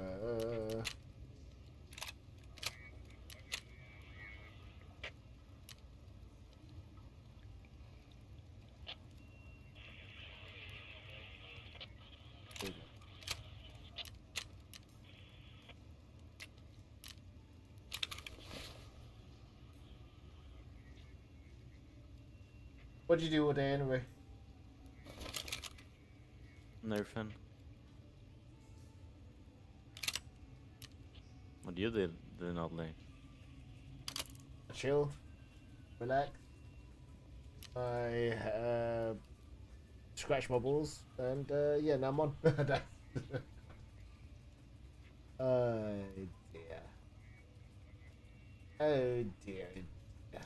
What'd you do all day anyway? Nerfing. What you did not late. Chill, relax. I scratch my balls, and yeah, now I'm on. Oh dear. Oh dear. Yeah.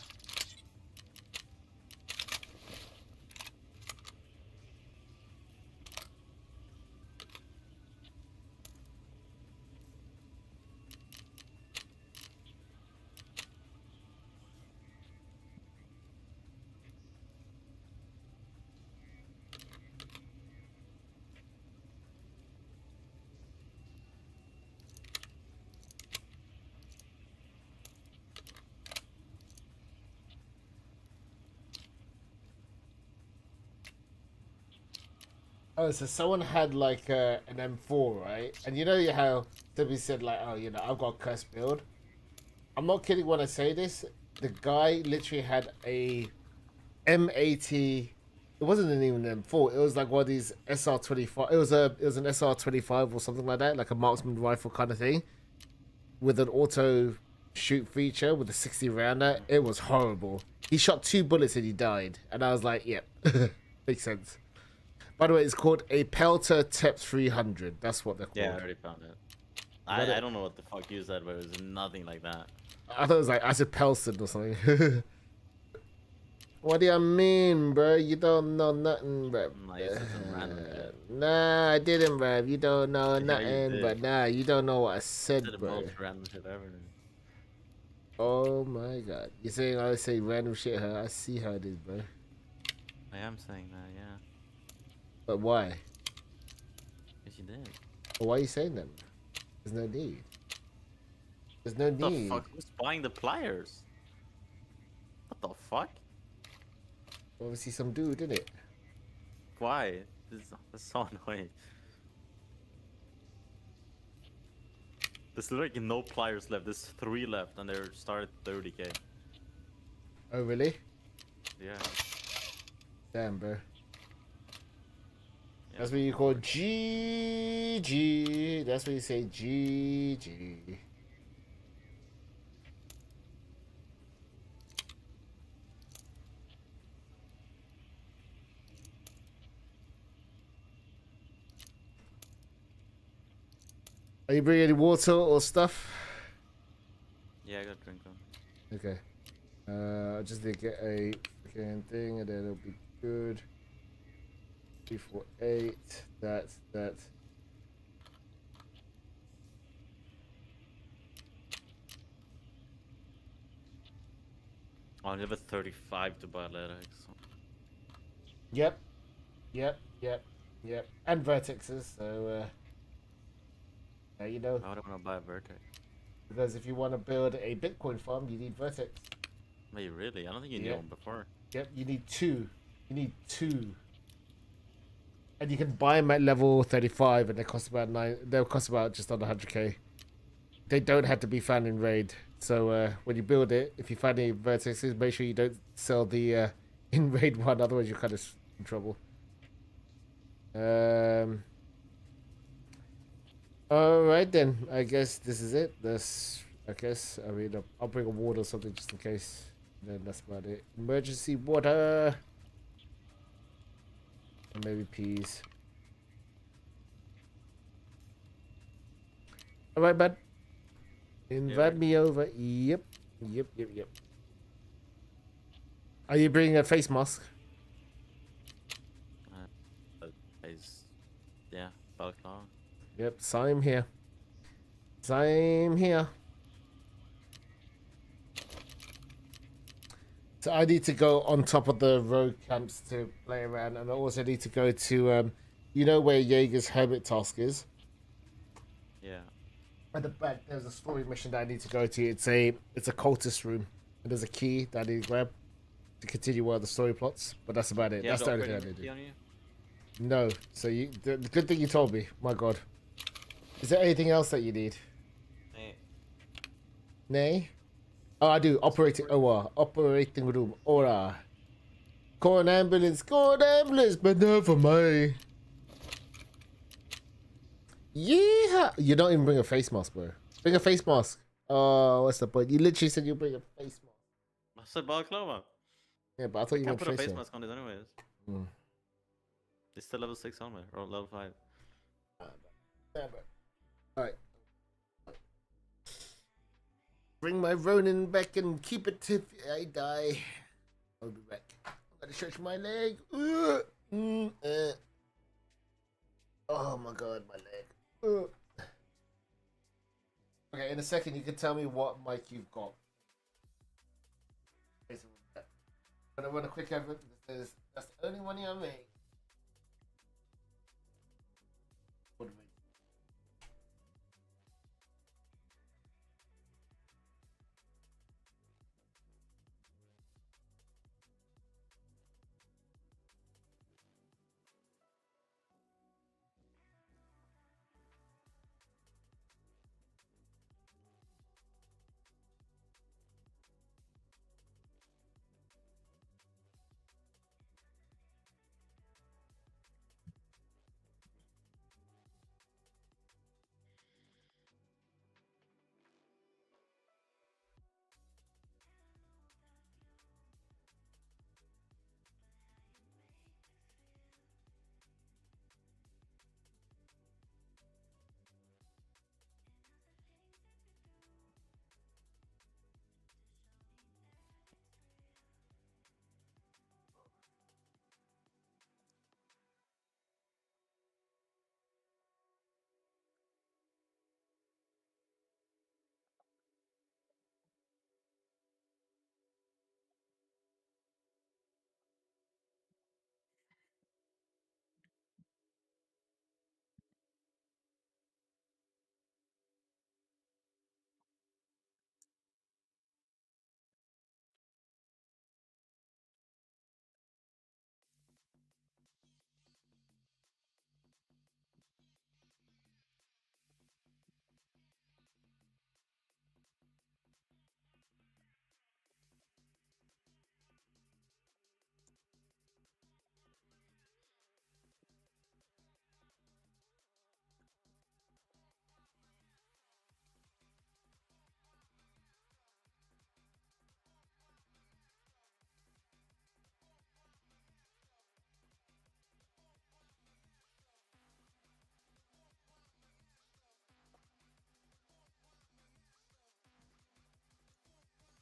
Oh, so someone had like an M4, right? And you know how Timmy said like, oh, you know, I've got a cursed build. I'm not kidding when I say this. The guy literally had a M80. It wasn't even an M4. It was like one of these SR25. It was an SR25 or something like that, like a marksman rifle kind of thing, with an auto shoot feature with a 60 rounder. It was horrible. He shot 2 bullets and he died, and I was like, yep, makes sense. By the way, it's called a Pelter TEP 300. That's what they're called. Yeah, I already found it. I don't know what the fuck you said, but it was nothing like that. I thought it was like, I said Pelson or something. What do you mean, bro? You don't know nothing, bro. Nah, you said some random shit. Nah, I didn't, bro. You don't know Yeah, nothing, you but did. nah, you don't know what I You said, said the bro. most random shit ever. Oh my god. You're saying I say random shit, huh? I see how it is, bro. I am saying that, yeah. But why? Yes, you did. Well, why are you saying that? There's no need. There's no What the need. fuck? Who's buying the pliers? What the fuck? Obviously some dude, didn't it? Why? That's so annoying. There's literally no pliers left. There's 3 left, and they're started 30k. Oh, really? Yeah. Damn, bro. Yeah, That's what you call GG. That's what you say, GG. Are you bringing any water or stuff? Yeah, I got a drink on. Okay. I just need to get a freaking thing and then it'll be good. 348. That's that. I'll give it 35 to buy athletics. Yep. And vertexes, so you know. I don't want to buy a vertex. Because if you want to build a Bitcoin farm, you need vertex. Wait, really? I don't think you knew Yep. one before. Yep, you need 2. You need 2. And you can buy them at level 35 and they cost about 9. They'll cost about just under 100k. They don't have to be found in raid. So when you build it, if you find any vertexes, make sure you don't sell the in raid one, otherwise you're kind of in trouble. Alright then, I guess this is it. I mean, I'll bring a water or something just in case. And then that's about it. Emergency water. And maybe peas. Alright, bud. Invite me over. Yep. Are you bringing a face mask? Yeah, balaclava. Yep, same here. Same here. So I need to go on top of the road camps to play around, and I also need to go to, you know where Jaeger's hermit task is? Yeah. At the back, there's a story mission that I need to go to. It's a cultist room, and there's a key that I need to grab to continue one of the story plots. But that's about it. You have That's the the only thing I operating need to key do. on you? No. So the good thing you told me. My God. Is there anything else that you need? Hey. Nay. Oh, I do. Operating. Oh, operating room. Ora. Call an ambulance. Call an ambulance, but not for me. Yeah. You don't even bring a face mask, bro. Bring a face mask. Oh, what's the point? You literally said you bring a face mask. I said balaclava. Yeah, but I thought you Can't meant put a face mask. mask on it anyways. Mm. It's still level 6 armor, or level 5. Yeah, bro. Alright. Bring my Ronin back and keep it till I die. I'll be back. I'm gonna stretch my leg. Oh my God, my leg. Okay, in a second, you can tell me what mic you've got. I'm gonna run a quick effort. That's the only one you make.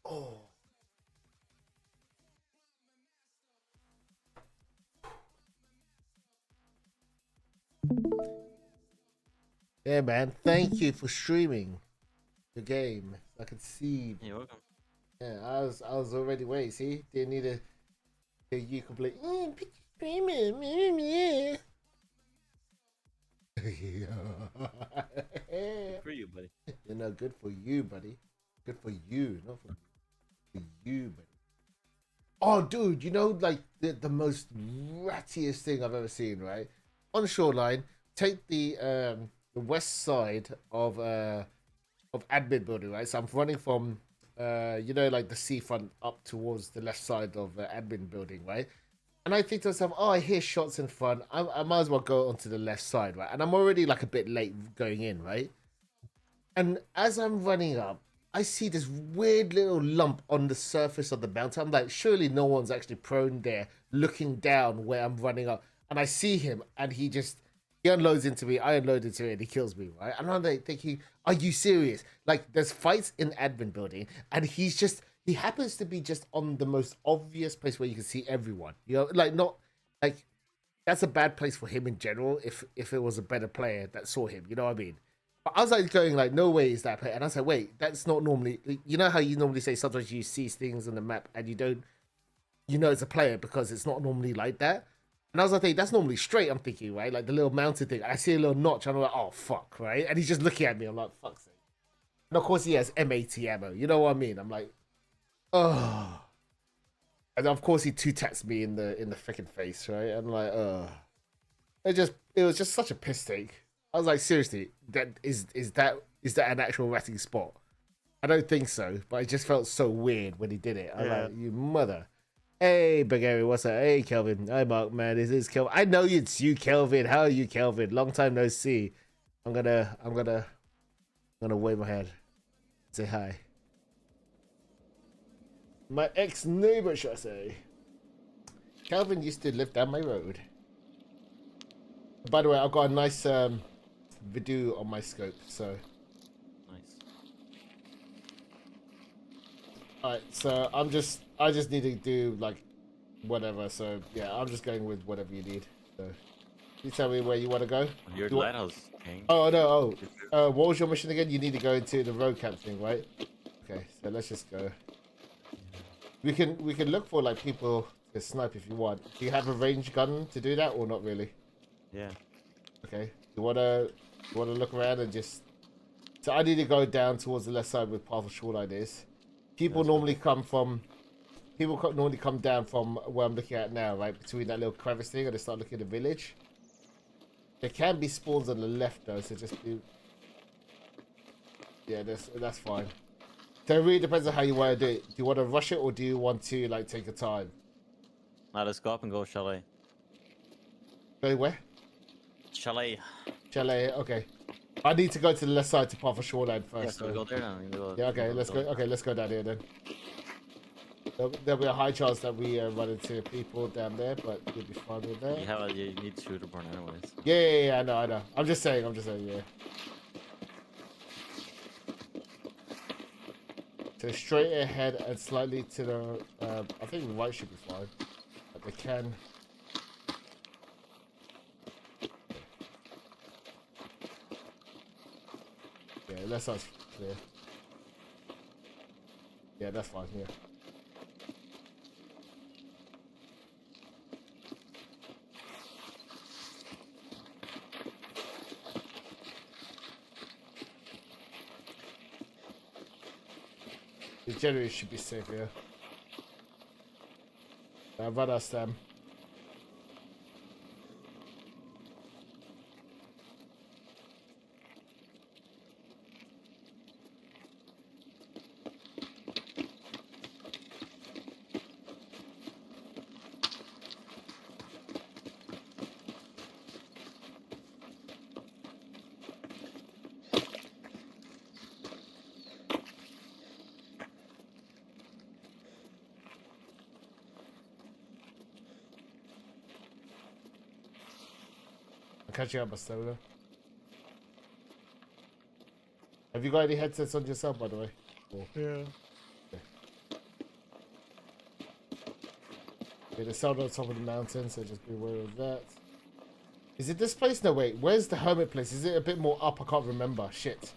Oh. Yeah, man. Thank you for streaming the game. I could see. You're welcome. Yeah, I was already waiting. See, didn't need to hear you complain. Pitch streaming, yeah. Good for you, buddy. You know, good for you, buddy. Good for you, not for you, buddy. Oh, dude, you know, like the most rattiest thing I've ever seen, right? On the shoreline, take the west side of admin building, right? So I'm running from you know, like the seafront up towards the left side of admin building, right? And I think to myself, oh, I hear shots in front. I might as well go onto the left side, right? And I'm already like a bit late going in, right? And as I'm running up, I see this weird little lump on the surface of the mountain. I'm like, surely no one's actually prone there looking down where I'm running up. And I see him and he unloads into me. I unload into it and he kills me, right? And I'm like thinking, are you serious? Like, there's fights in admin building and he happens to be just on the most obvious place where you can see everyone. You know, like, not like, that's a bad place for him in general if it was a better player that saw him. You know what I mean? But I was like going like, no way is that player. And I was like, wait, that's not normally. You know how you normally say sometimes you see things on the map and you don't, you know, it's a player because it's not normally like that. And I was like, that's normally straight, I'm thinking, right? Like the little mounted thing. I see a little notch, and I'm like, oh, fuck, right? And he's just looking at me. I'm like, fuck's sake. And of course, he has MAT ammo. You know what I mean? I'm like, oh. And of course, he two-taps me in the freaking face, right? I'm like, oh. It was just such a piss take. I was like, seriously, is that an actual ratting spot? I don't think so, but it just felt so weird when he did it. I'm like, you mother. Hey, Big Harry, what's up? Hey, Kelvin. Hi, Mark, man. This is Kelvin. I know it's you, Kelvin. How are you, Kelvin? Long time no see. I'm gonna wave my hand. Say hi. My ex-neighbor, should I say. Kelvin used to live down my road. By the way, I've got a nice video on my scope, so. Nice. Alright, so I just need to do like whatever, so yeah, I'm just going with whatever you need. So you tell me where you want to go. You're the lighthouse king. Oh no, what was your mission again? You need to go into the road camp thing, right? Okay, so let's just go. We can look for like people to snipe if you want. Do you have a range gun to do that or not really? Yeah. Okay. You wanna look around and just. So I need to go down towards the left side with Path of Shoreline is. People normally come down from where I'm looking at now, right? Between that little crevice thing and they start looking at the village. There can be spawns on the left though, so just be. Yeah, that's fine. So it really depends on how you want to do it. Do you want to rush it or do you want to like take your time? Now let's go up and go chalet. Go where? Chalet. Chalet, okay. I need to go to the left side to Path of Shoreline first. Yeah, so we go there now. Yeah, okay, let's go. Okay, let's go down here then. There'll be a high chance that we run into people down there, but you'll be fine with that. You need shooter burn anyways. Yeah, I know. I'm just saying, yeah. So straight ahead and slightly to the, I think the right should be fine. But they can. Yeah, left side's clear. Yeah, that's fine, yeah. The generator should be safe here. Run us them. I'm catching up, Bastola. Have you got any headsets on yourself, by the way? Or... Yeah. Okay. Yeah, the sound on top of the mountain, so just be aware of that. Is it this place? No, wait. Where's the hermit place? Is it a bit more up? I can't remember. Shit.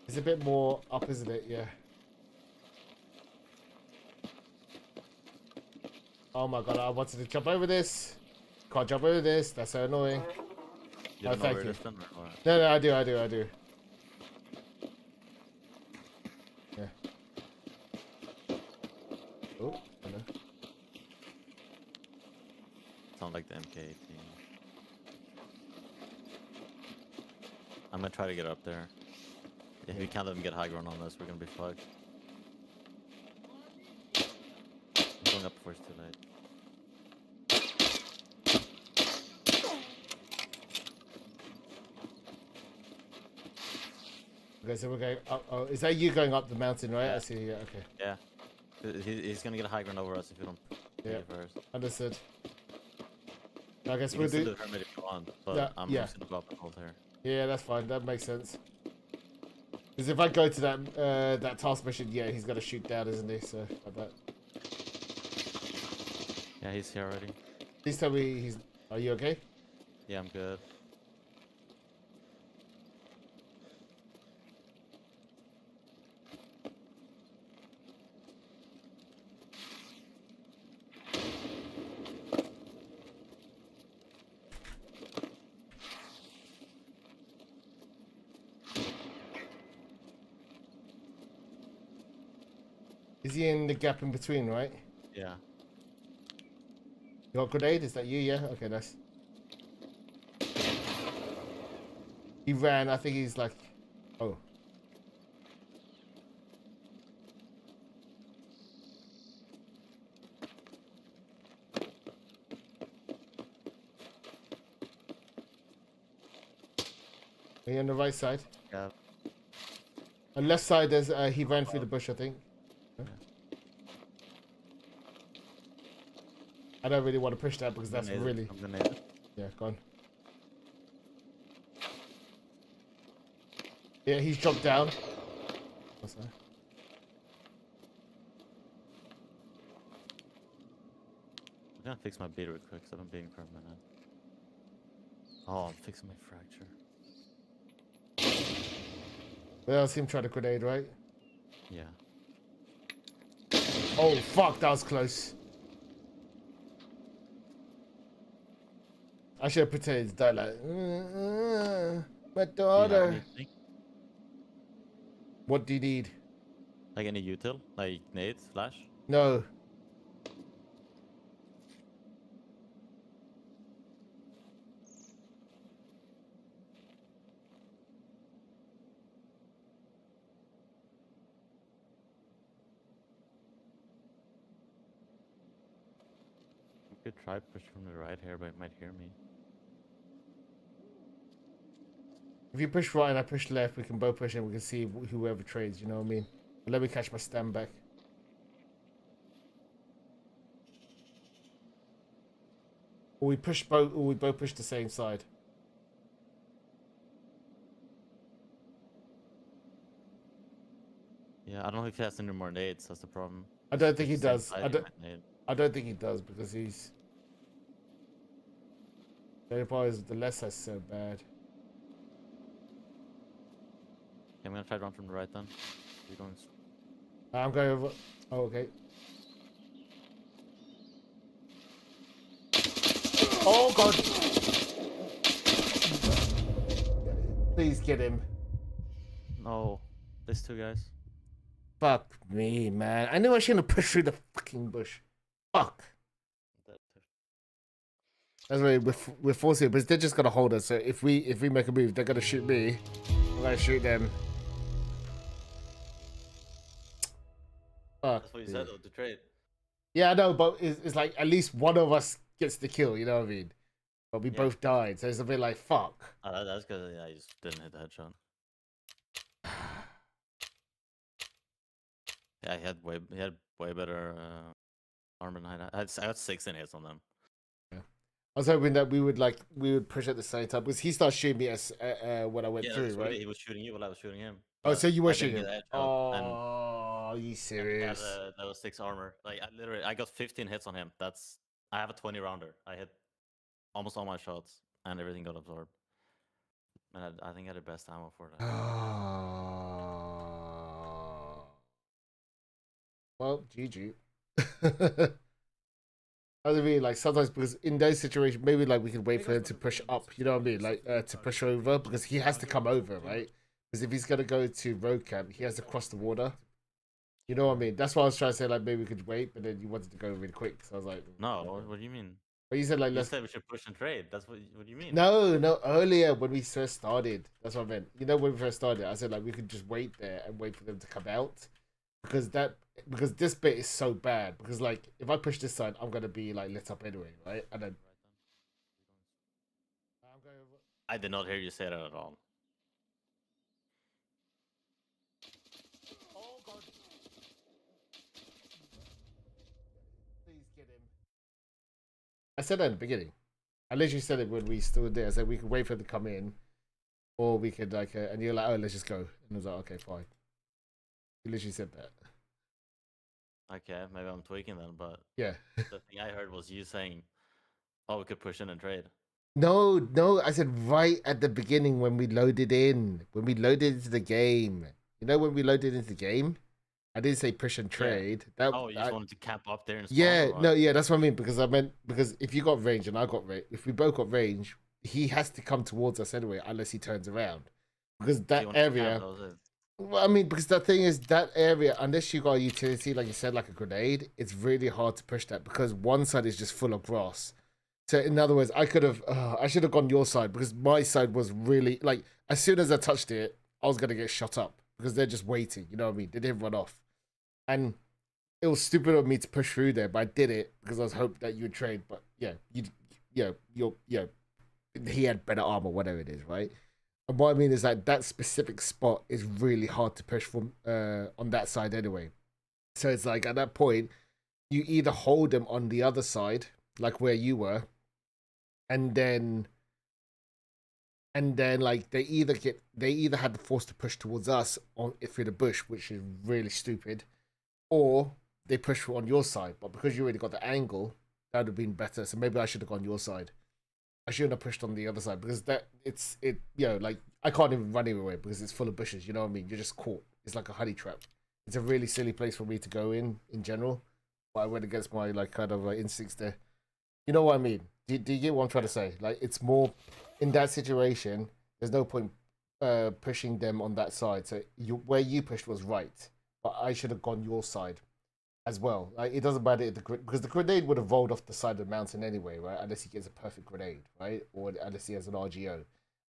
It's a bit more up, isn't it? Yeah. Oh my god, I wanted to jump over this. Can't jump over this. That's so annoying. You Oh, don't know thank where you. it is then, or what? No, I do. Yeah. Oh, hello. Sound like the MK18. I'm gonna try to get up there. If we can't let them get high ground on us, we're gonna be fucked. I'm going up before it's too late. Okay, so we're going up. Oh, is that you going up the mountain, right? I see. Yeah, okay. Yeah. He's gonna get a high ground over us if we don't take it first. Understood. I guess You we'll can still do. do hermit if you want, but Yeah, I'm yeah. just gonna go up and hold here. Yeah, that's fine. That makes sense. Because if I go to that task mission, yeah, he's gonna shoot down, isn't he? So I bet. Yeah, he's here already. Please tell me he's. Are you okay? Yeah, I'm good. Is he in the gap in between, right? Yeah. You got grenade? Is that you? Yeah? Okay, nice. He ran. I think he's like... Oh. Are you on the right side? Yeah. On left side, there's he ran through the bush, I think. Huh? I don't really want to push that because that's really... I'm gonna need it. Yeah, go on. Yeah, he's dropped down. What's that? I'm gonna fix my beat real quick so I'm being permanent. Oh, I'm fixing my fracture. Well, I see him try to grenade, right? Yeah. Oh, fuck, that was close. I should have pretended to die like, my daughter. What do you need? Like any util? Like nade, flash? No. I could try push from the right here, but it might hear me. If you push right and I push left, we can both push and we can see whoever trades, you know what I mean? But let me catch my stand back. Or we push both, or we both push the same side. Yeah, I don't know if he has any more nades, that's the problem. I don't think he Push the same does. side, I he don't. might nade. I don't think he does because he's. The problem is the left side's so bad. Okay, I'm gonna try to run from the right then. You're going. I'm going over. Oh, okay. Oh god! Please get him. No, these two guys. Fuck me, man. I knew I shouldn't have pushed through the fucking bush. Fuck. That's why we're forcing it, but they're just gonna hold us. So if we make a move, they're gonna shoot me. I'm gonna shoot them. Fuck. That's what you said though, to trade. Yeah, I know, but it's like at least one of us gets the kill. You know what I mean? But we both died, so it's a bit like fuck. That's because I just didn't hit the headshot. Yeah, he had way better armor than I had. I got 16 hits on them. Yeah. I was hoping that we would push at the same time because he started shooting me as when I went through, right? He was shooting you while I was shooting him. Oh, so you were I didn't shooting get him? the headshot, and Oh, you serious? that was 6 armor. Like I got 15 hits on him. I have a 20 rounder. I hit almost all my shots, and everything got absorbed. And I think I had the best ammo for that. Well, GG. I mean, like sometimes because in those situations, maybe like we could wait for him to push up. You know what I mean? Like to push over because he has to come over, right? Because if he's gonna go to road camp, he has to cross the water. You know what I mean? That's why I was trying to say like maybe we could wait, but then you wanted to go really quick, so I was like, No, what do you mean? But you said like You said we should push and trade. That's what do you mean? No, earlier when we first started. That's what I meant. You know, when we first started, I said like we could just wait there and wait for them to come out. Because this bit is so bad. Because like if I push this side, I'm gonna be like lit up anyway, right? And then I did not hear you say that at all. Oh god. Please get him. I said that in the beginning. I literally said it when we stood there. I said we could wait for them to come in, or we could like, and you're like, oh, let's just go. And I was like, okay, fine. You literally said that. Okay, maybe I'm tweaking then, but Yeah. the thing I heard was you saying, "Oh, we could push in and trade." No, I said right at the beginning when we loaded in, when we loaded into the game. You know when we loaded into the game? I didn't say push and trade. Yeah. You just wanted to camp up there and spawn, yeah, or what? no, yeah, that's what I mean. Because I meant because if you got range and I got range, if we both got range, he has to come towards us anyway, unless he turns around. Because So that you wanted to camp area, those in. Well, I mean, because the thing is, that area, unless you got a utility, like you said, like a grenade, it's really hard to push that because one side is just full of grass. So, in other words, I should have gone your side because my side was really, like, as soon as I touched it, I was going to get shot up because they're just waiting, you know what I mean? They didn't run off. And it was stupid of me to push through there, but I did it because I was hoping that you would trade. But yeah, he had better armor, whatever it is, right? And what I mean is that specific spot is really hard to push from on that side anyway. So it's like at that point, you either hold them on the other side, like where you were, and then like they either had the force to push towards us on through the bush, which is really stupid, or they push on your side. But because you already got the angle, that would have been better. So maybe I should have gone your side. I shouldn't have pushed on the other side because like I can't even run anywhere because it's full of bushes. You know what I mean? You're just caught. It's like a honey trap. It's a really silly place for me to go in general. But I went against my like kind of instincts there. You know what I mean? Do you get what I'm trying to say? Like it's more in that situation. There's no point pushing them on that side. So where you pushed was right, but I should have gone your side as well. Like it doesn't matter because the grenade would have rolled off the side of the mountain anyway, right? Unless he gets a perfect grenade, right? Or unless he has an RGO. And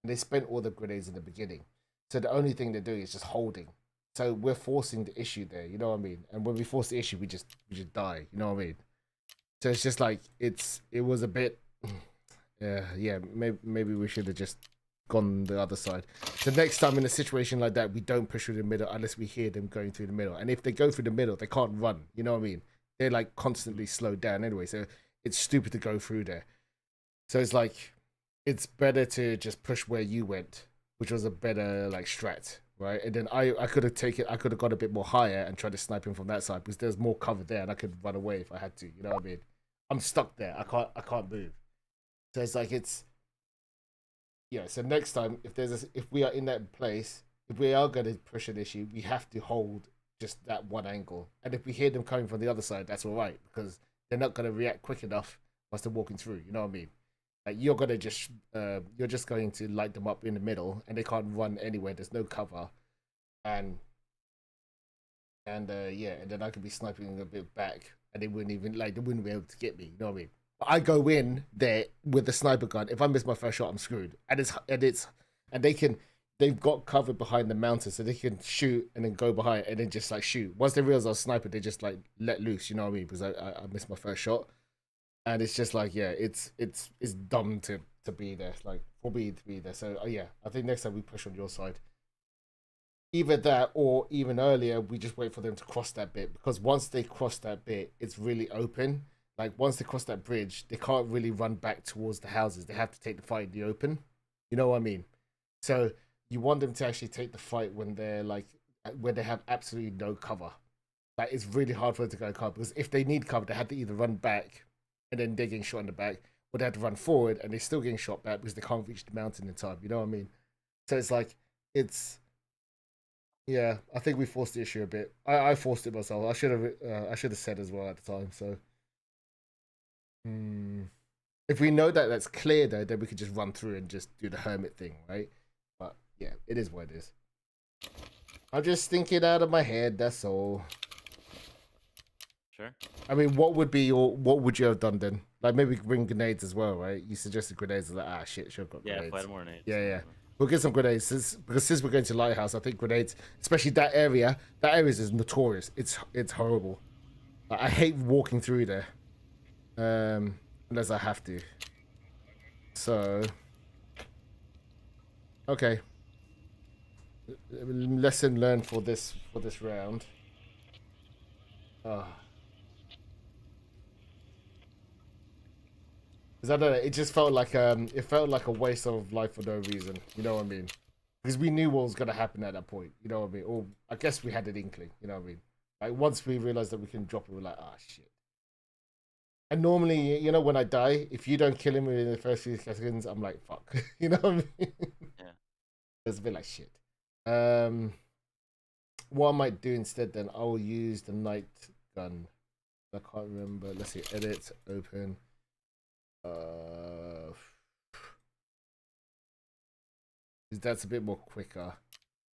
they spent all the grenades in the beginning. So the only thing they're doing is just holding. So we're forcing the issue there, you know what I mean? And when we force the issue, we just die, you know what I mean? So it's just like it was a bit maybe we should have just gone the other side. So next time in a situation like that, we don't push through the middle unless we hear them going through the middle. And if they go through the middle, they can't run. You know what I mean? They're like constantly slowed down anyway. So it's stupid to go through there. So it's like it's better to just push where you went, which was a better like strat, right? And then I could have gone a bit more higher and tried to snipe him from that side because there's more cover there and I could run away if I had to. You know what I mean? I'm stuck there. I can't move. So it's like so next time, if we are in that place, if we are going to push an issue, we have to hold just that one angle. And if we hear them coming from the other side, that's all right because they're not going to react quick enough whilst they're walking through. You know what I mean? Like you're just going to light them up in the middle, and they can't run anywhere. There's no cover, and then I could be sniping a bit back, and they wouldn't be able to get me. You know what I mean? I go in there with the sniper gun. If I miss my first shot, I'm screwed. And they've got cover behind the mountain, so they can shoot and then go behind and then just like shoot. Once they realize I was sniper, they just like let loose. You know what I mean? Because I missed my first shot, and it's just like it's dumb to be there. Like for me to be there. So I think next time we push on your side. Either that or even earlier, we just wait for them to cross that bit because once they cross that bit, it's really open. Like once they cross that bridge, they can't really run back towards the houses. They have to take the fight in the open. You know what I mean? So you want them to actually take the fight when they're like when they have absolutely no cover. Like it's really hard for them to go cover because if they need cover, they have to either run back and then they're getting shot in the back, or they have to run forward and they're still getting shot back because they can't reach the mountain in time. You know what I mean? So it's like I think we forced the issue a bit. I forced it myself. I should have said as well at the time. So. If we know that that's clear though, then we could just run through and just do the hermit thing, right? But yeah, it is what it is. I'm just thinking out of my head, that's all. Sure. I mean, what would you have done then? Like maybe bring grenades as well, right? You suggested grenades, like shit, should have got grenades. Yeah, 5 more nades. Yeah. We'll get some grenades because since we're going to Lighthouse, I think grenades, especially that area is notorious. It's horrible. I hate walking through there. Unless I have to. So okay. Lesson learned for this round. Because I don't know, it just felt like a waste of life for no reason. You know what I mean? Because we knew what was gonna happen at that point. You know what I mean? Or I guess we had an inkling. You know what I mean? Like once we realized that we can drop it, we're like, shit. And normally, you know, when I die, if you don't kill him in the first few seconds, I'm like, fuck. You know what I mean? Yeah. It's a bit like shit. What I might do instead then, I will use the night gun. I can't remember. Let's see. Edit, open. That's a bit more quicker.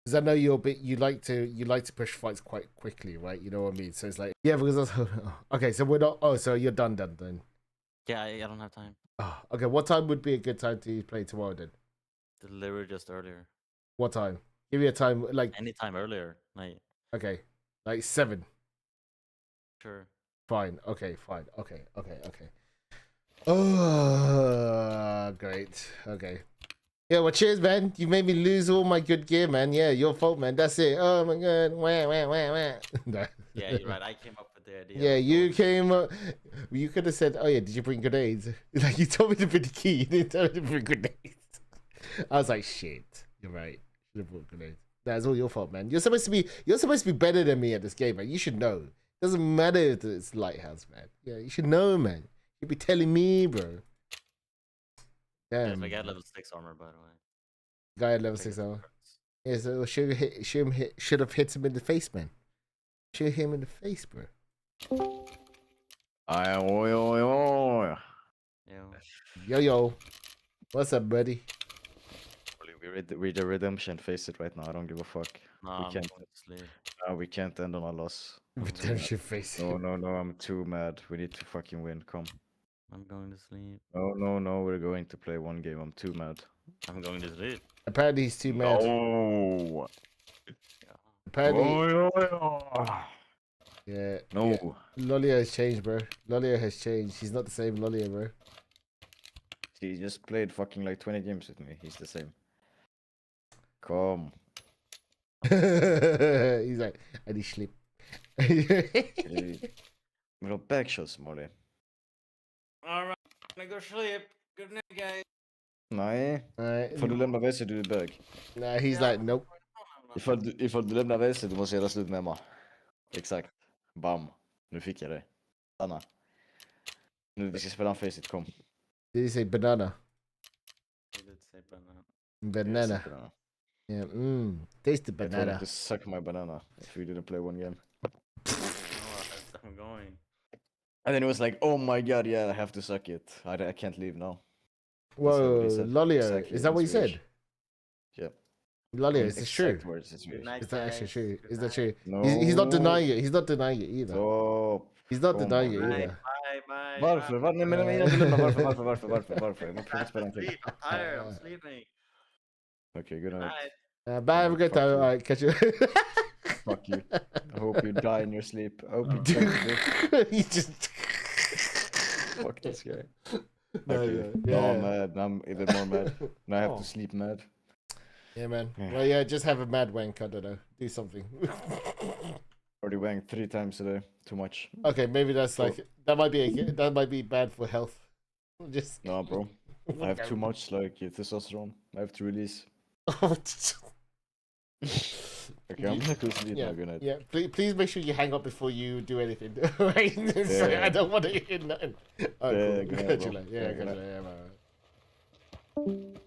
Because I know you're a bit. You like to push fights quite quickly, right? You know what I mean. So it's like, yeah, because that's, okay. So we're not. Oh, so you're done then. Yeah, I don't have time. Oh, okay. What time would be a good time to play tomorrow then? Delivered just earlier. What time? Give me a time. Like Anytime earlier. Like, okay, like 7. sure. Fine. Okay. Fine. Okay. Oh, great. Okay. Yeah, well, cheers, man. You made me lose all my good gear, man. Yeah, your fault, man. That's it. Oh my god. Wah, wah, wah, wah. No. Yeah, you're right. I came up with the idea. Yeah, of you going- came up. You could have said, "Oh yeah, did you bring grenades?" Like you told me to bring the key. You didn't tell me to bring grenades. I was like, "Shit, you're right. Should have brought grenades." That's all your fault, man. You're supposed to be better than me at this game, man. You should know. Doesn't matter if it's Lighthouse, man. Yeah, you should know, man. You'd be telling me, bro. Yeah, Damn. I got level 6 armor, by the way. Guy at level Take 6 it. hour. Yeah, so should have hit him in the face, man. Shoot him in the face, bro. Yo. Yo. What's up, buddy? We read the redemption. Face it right now. I don't give a fuck. No, We I'm can't. going to sleep. We can't end on a loss. Redemption face. No. I'm too mad. We need to fucking win. Come. I'm going to sleep. No. We're going to play one game. I'm too mad. I'm going to sleep. Apparently he's too mad. No. Apparently. Yeah. No. Yeah. Lolia has changed, bro. Lolia has changed. He's not the same Lolia, bro. He just played fucking like 20 games with me. He's the same. Come. He's like, I need sleep. Little back shots, Molly. Alright, I'm gonna go sleep. Good night, guys. Nej. Får du lämna WC, du är bög. Nah, he's like, nope. Ifall du lämnar WC, du måste göra slut med Emma. Exakt. Bam. Nu fick jag det. Stanna. Nu vi ska spela en Faceit, kom. Did he say banana? He did say banana. Banana. Yeah, taste the I told him banana. to suck my banana if we didn't play one game. I'm going. And then he was like, oh my god, yeah, I have to suck it. I can't leave now. Whoa, he said. Lolia, Exactly, is that what you in Swedish. said? Yeah. Lolia, is this true? Exact words in Swedish. night. Is that actually guys. true? Good Is that night. true? No. He's not denying it. He's not denying it either. Stop. He's not Come denying it on, either. Bye. Varför? Nej men jag vill lämna. Varför? Jag måste spela en till. Sleep. I'm tired. I'm sleeping. Okay, good night. Night. Bye, have a good Fuck time. you. Alright, catch you. Fuck you. I hope you die in your sleep. I hope you die. He just. Fuck this guy. No, Okay. yeah. Now I'm mad. Now I'm even more mad. Now I have to sleep mad. Yeah, man. Yeah. Well, yeah, just have a mad wank. I don't know. Do something. Already wanked 3 times today. Too much. Okay, maybe that's like that might be bad for health. Just No, bro. I have too much like testosterone. I have to release. Okay, I'm gonna go sleep yeah, now. Good night. yeah. Please make sure you hang up before you do anything. Right? So Yeah. I don't want to hear nothing. Oh, Yeah, cool. good night, Catch you bro. later. Yeah, Yeah, catch good you night. later. Yeah, man.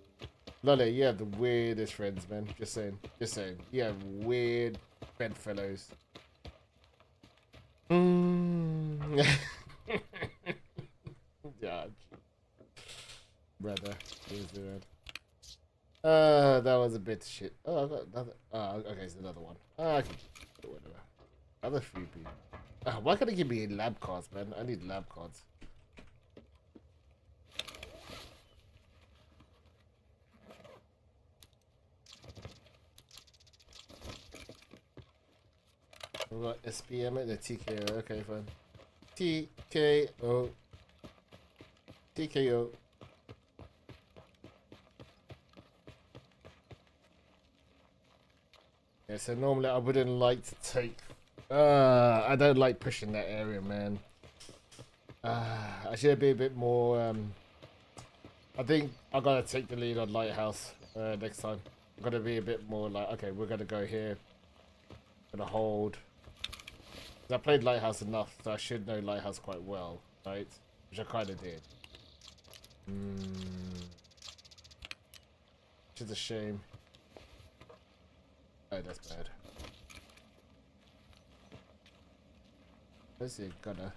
Lole, you have the weirdest friends, man. Just saying. Just saying. You have weird bedfellows. Yeah. Brother. Seriously, man. That was a bit shit. Oh, I got another. Okay, it's another one. I can do whatever. Another 3 people. Why can't they give me lab cards, man? I need lab cards. We got SPM and the TKO. Okay, fine. TKO. TKO. Yeah, so normally I wouldn't like to take. I don't like pushing that area, man. I should be a bit more. I think I gotta take the lead on Lighthouse next time. I'm gonna be a bit more like, okay, we're gonna go here. Gonna hold. 'Cause I played Lighthouse enough, so I should know Lighthouse quite well, right? Which I kind of did. Which is a shame. Oh, that's bad. Let's see, gonna.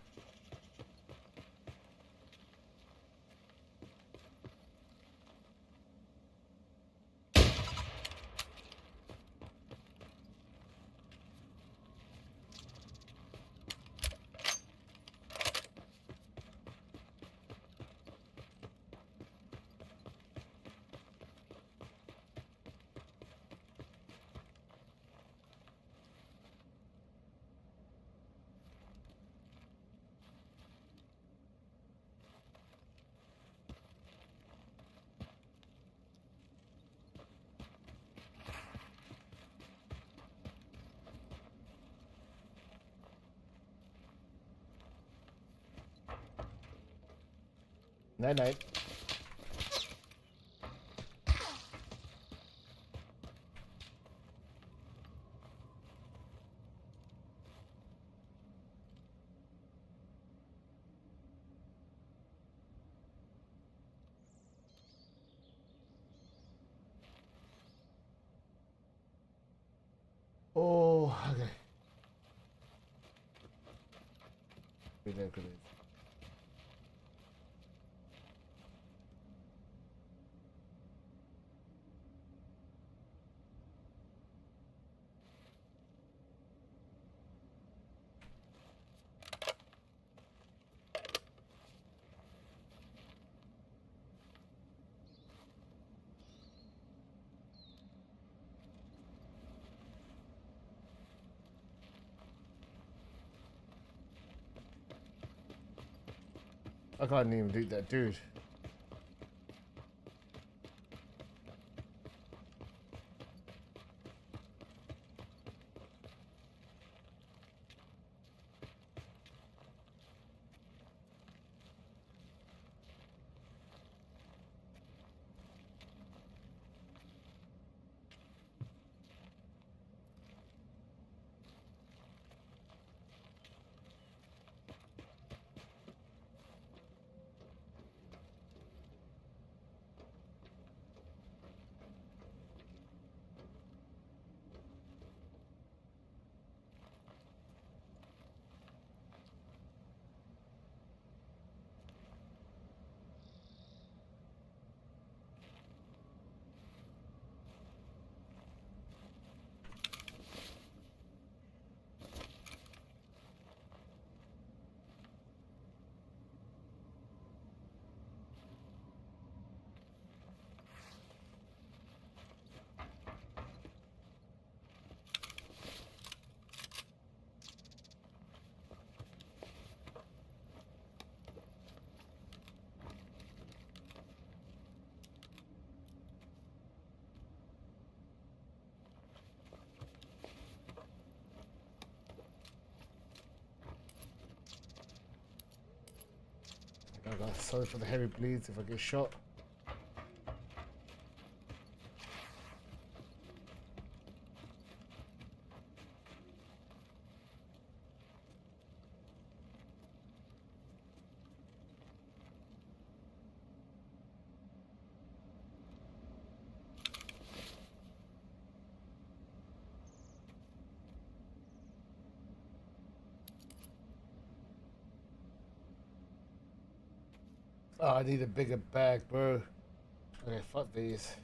Night night. Oh, okay. Ridiculous. I can't even do that, dude. Oh god, sorry for the heavy bleeds if I get shot. Oh, I need a bigger bag, bro. Okay, fuck these.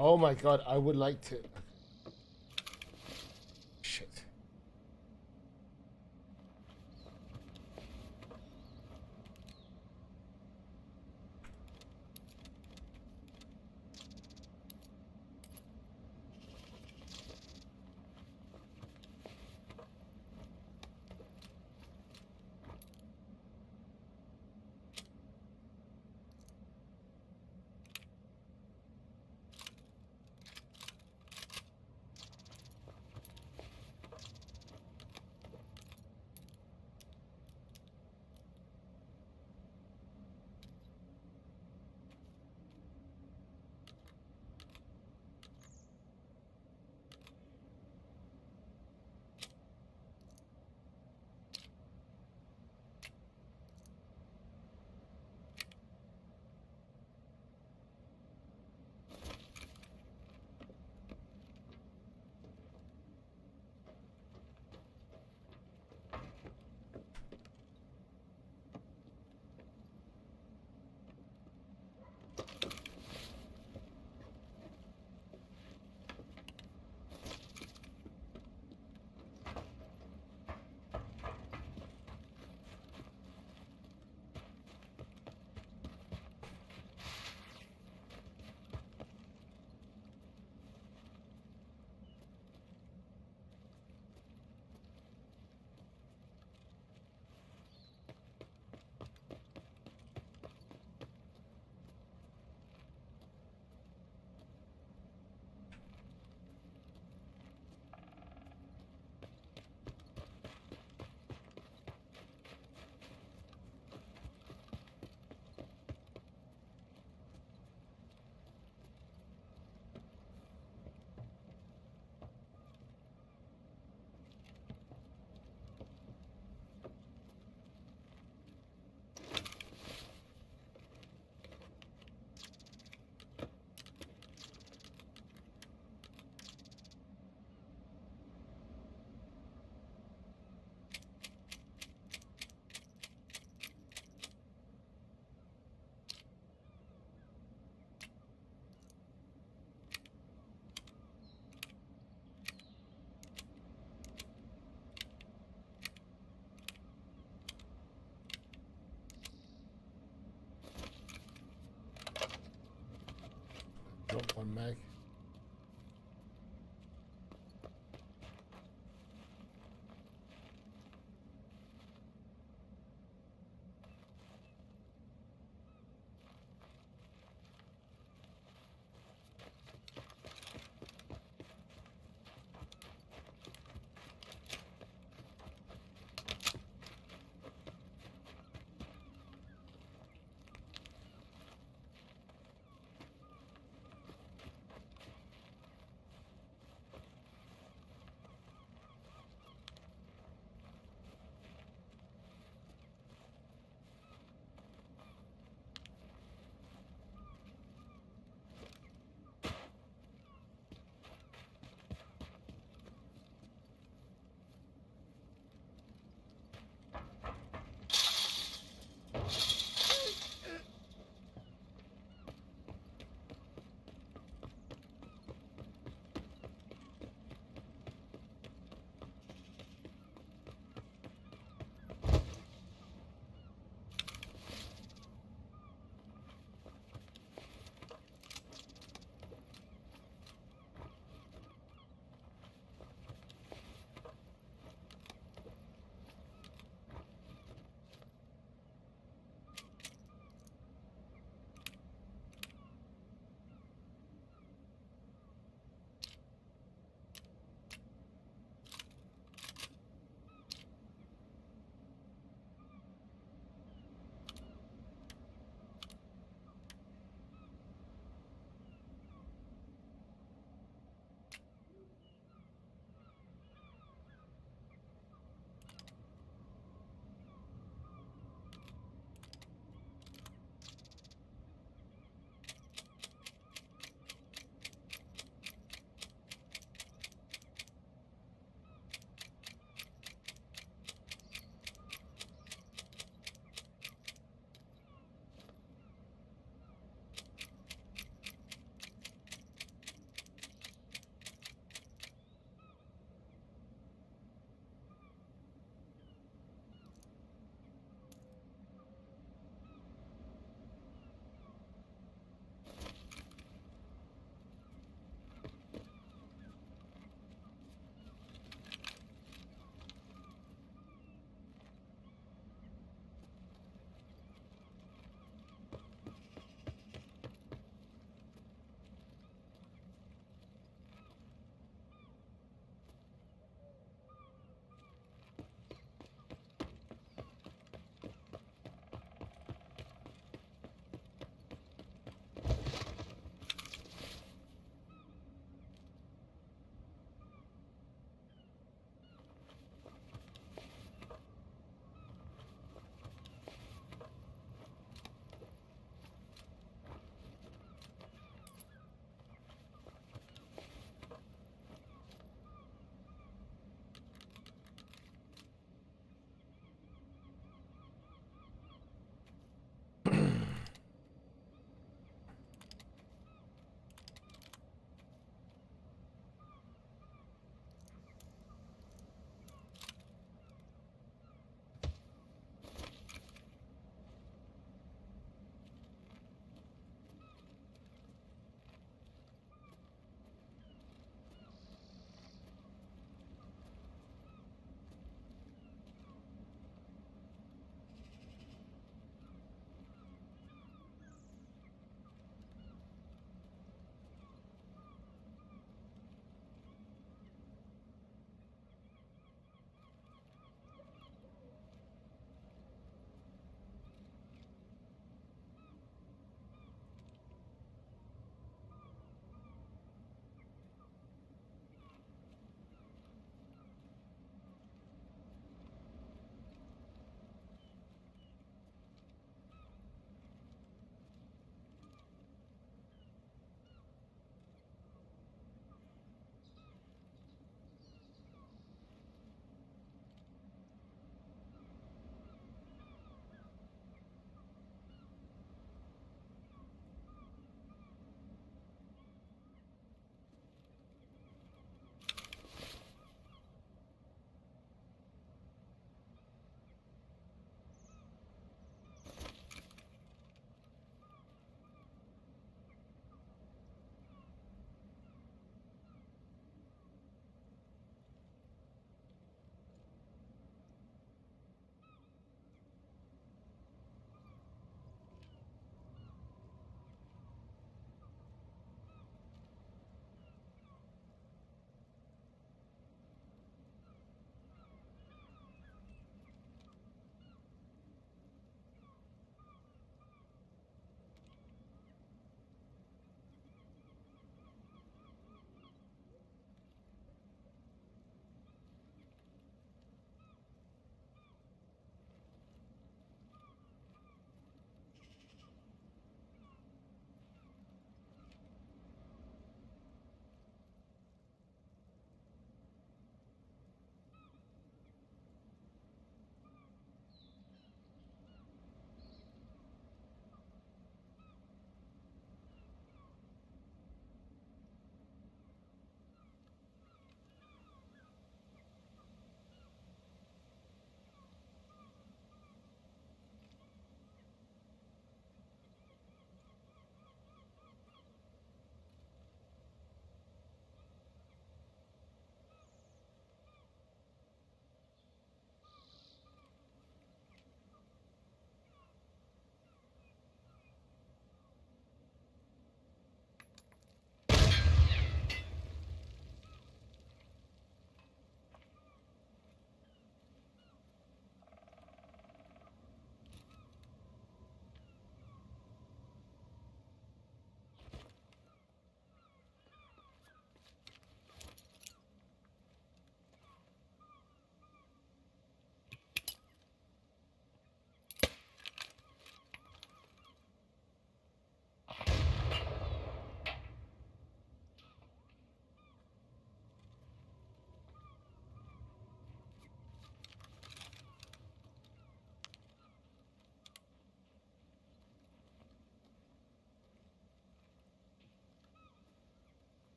Oh my god, I would like to. Shit. one, Meg.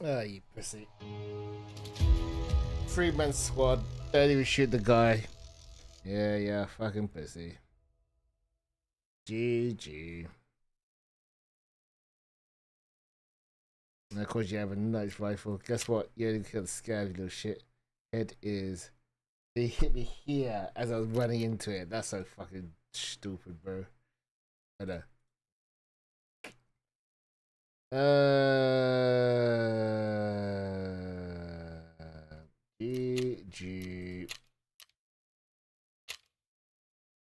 Ah, you pussy. 3-man squad. Don't even shoot the guy. Yeah, fucking pussy. GG. And of course you have a nice rifle. Guess what? You only killed the scab, you little shit. It is. They hit me here as I was running into it. That's so fucking stupid, bro. I know. GG.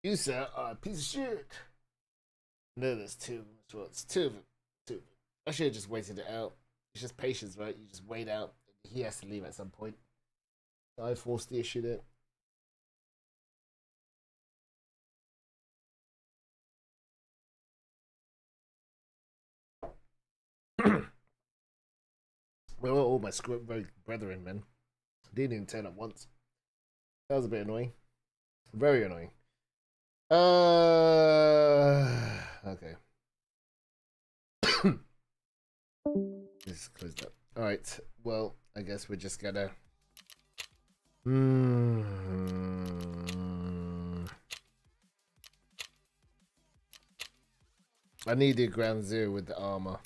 You sir are a piece of shit. No, there's two. So it's two of them. Two of them. I should have just waited it out. It's just patience, right? You just wait out. He has to leave at some point. I forced the issue there. Where were all my script brethren, man? They didn't even turn up once. That was a bit annoying. Very annoying. Okay. This is closed up. Alright, well, I guess we're just gonna... I need the ground zero with the armor.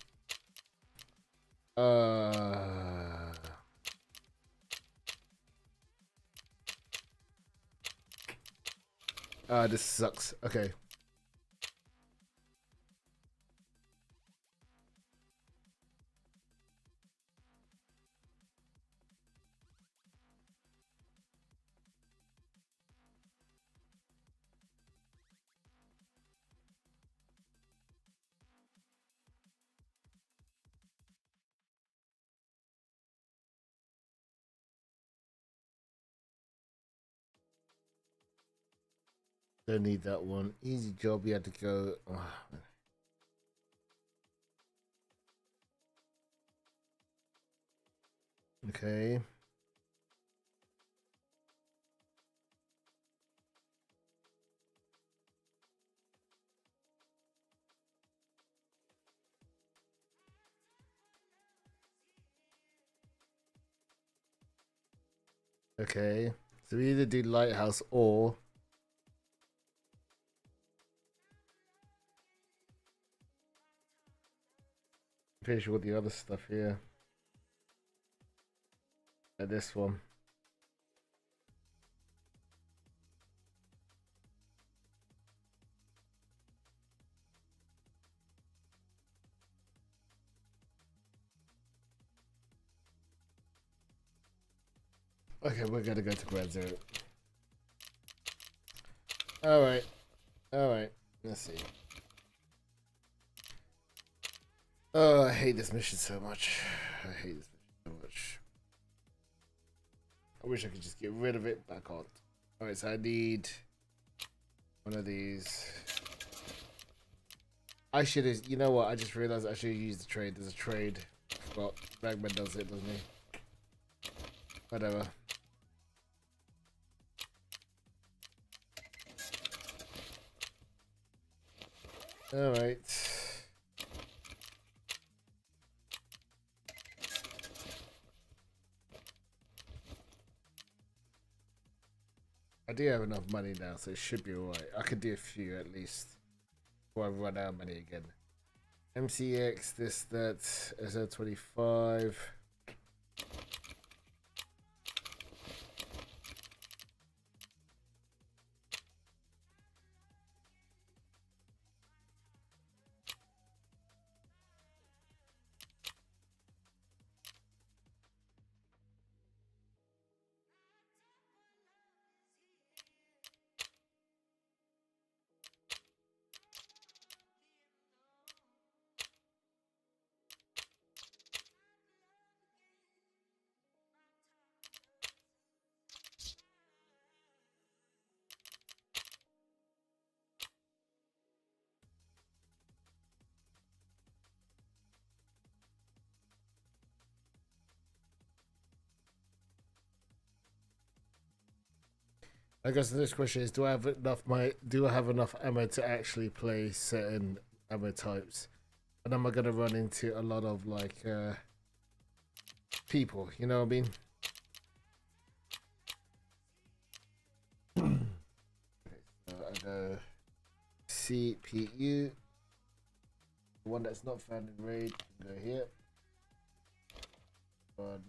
This sucks. Okay. Don't need that one. Easy job. You had to go. Okay. Okay. So we either do lighthouse or finish with the other stuff here. This one. Okay, we're gonna go to ground zero. Alright. Alright. Let's see. Oh, I hate this mission so much. I hate this mission so much. I wish I could just get rid of it, but I can't. Alright, so I need one of these. I should have, you know what, I just realized I should have used the trade. There's a trade. Well, Ragman does it, doesn't he? Whatever. Alright. I do have enough money now, so it should be alright. I could do a few at least before I run out of money again. MCX, this, that, SL25. I guess the next question is: do I have enough ammo to actually play certain ammo types? And am I gonna run into a lot of like people. You know what I mean? So I go CPU. The one that's not found in raid can go here. One.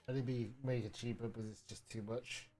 I think we make it cheaper because it's just too much.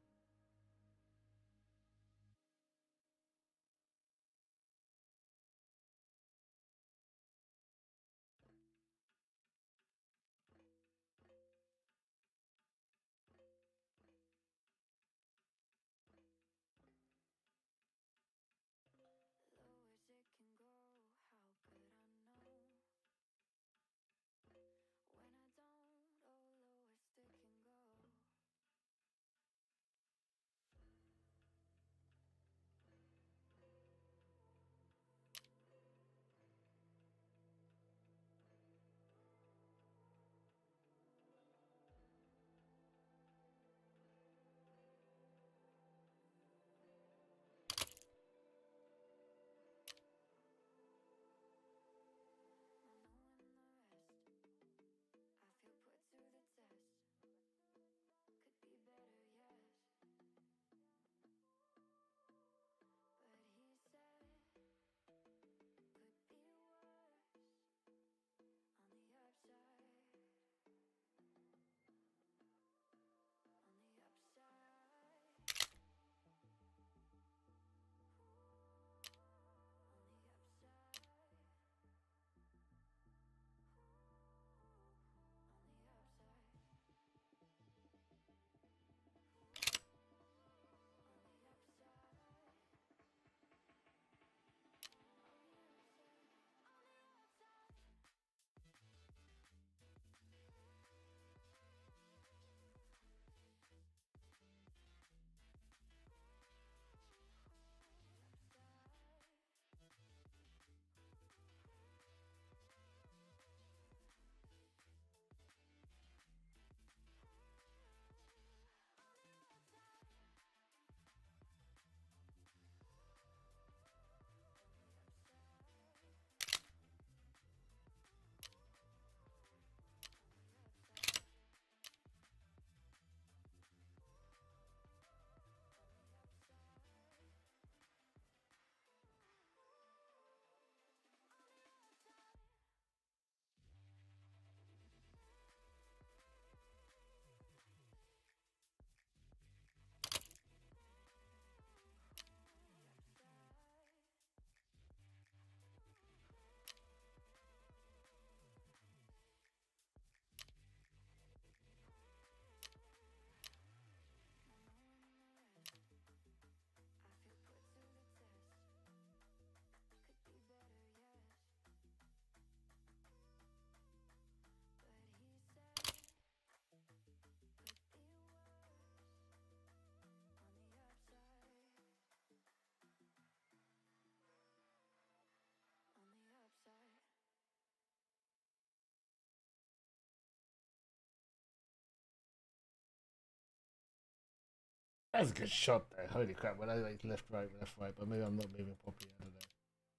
That's a good shot there. Holy crap. When I like left, right, but maybe I'm not moving properly. I don't know.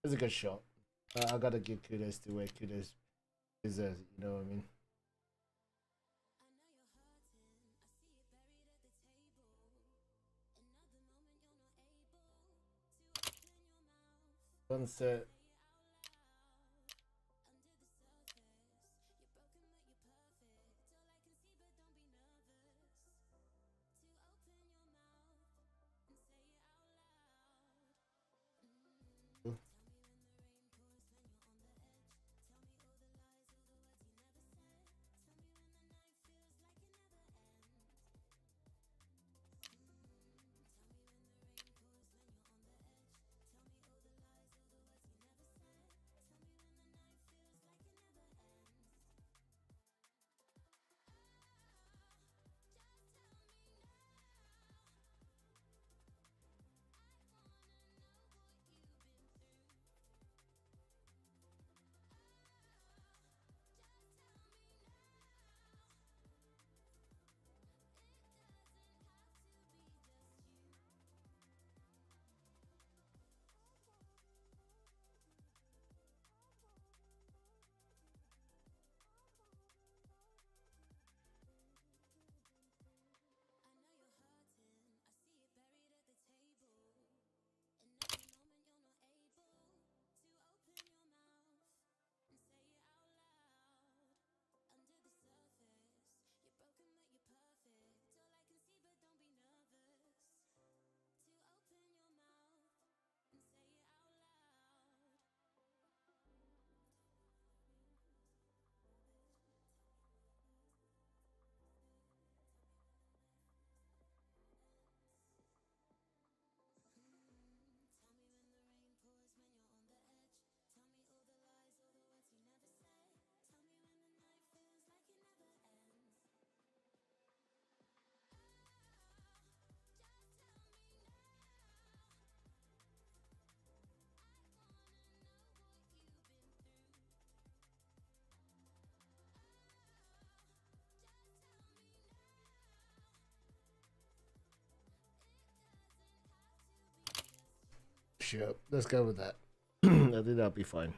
It's a good shot. I gotta give kudos to where kudos deserves it. You know what I mean? Sunset. Sure, let's go with that. I think that'll be fine.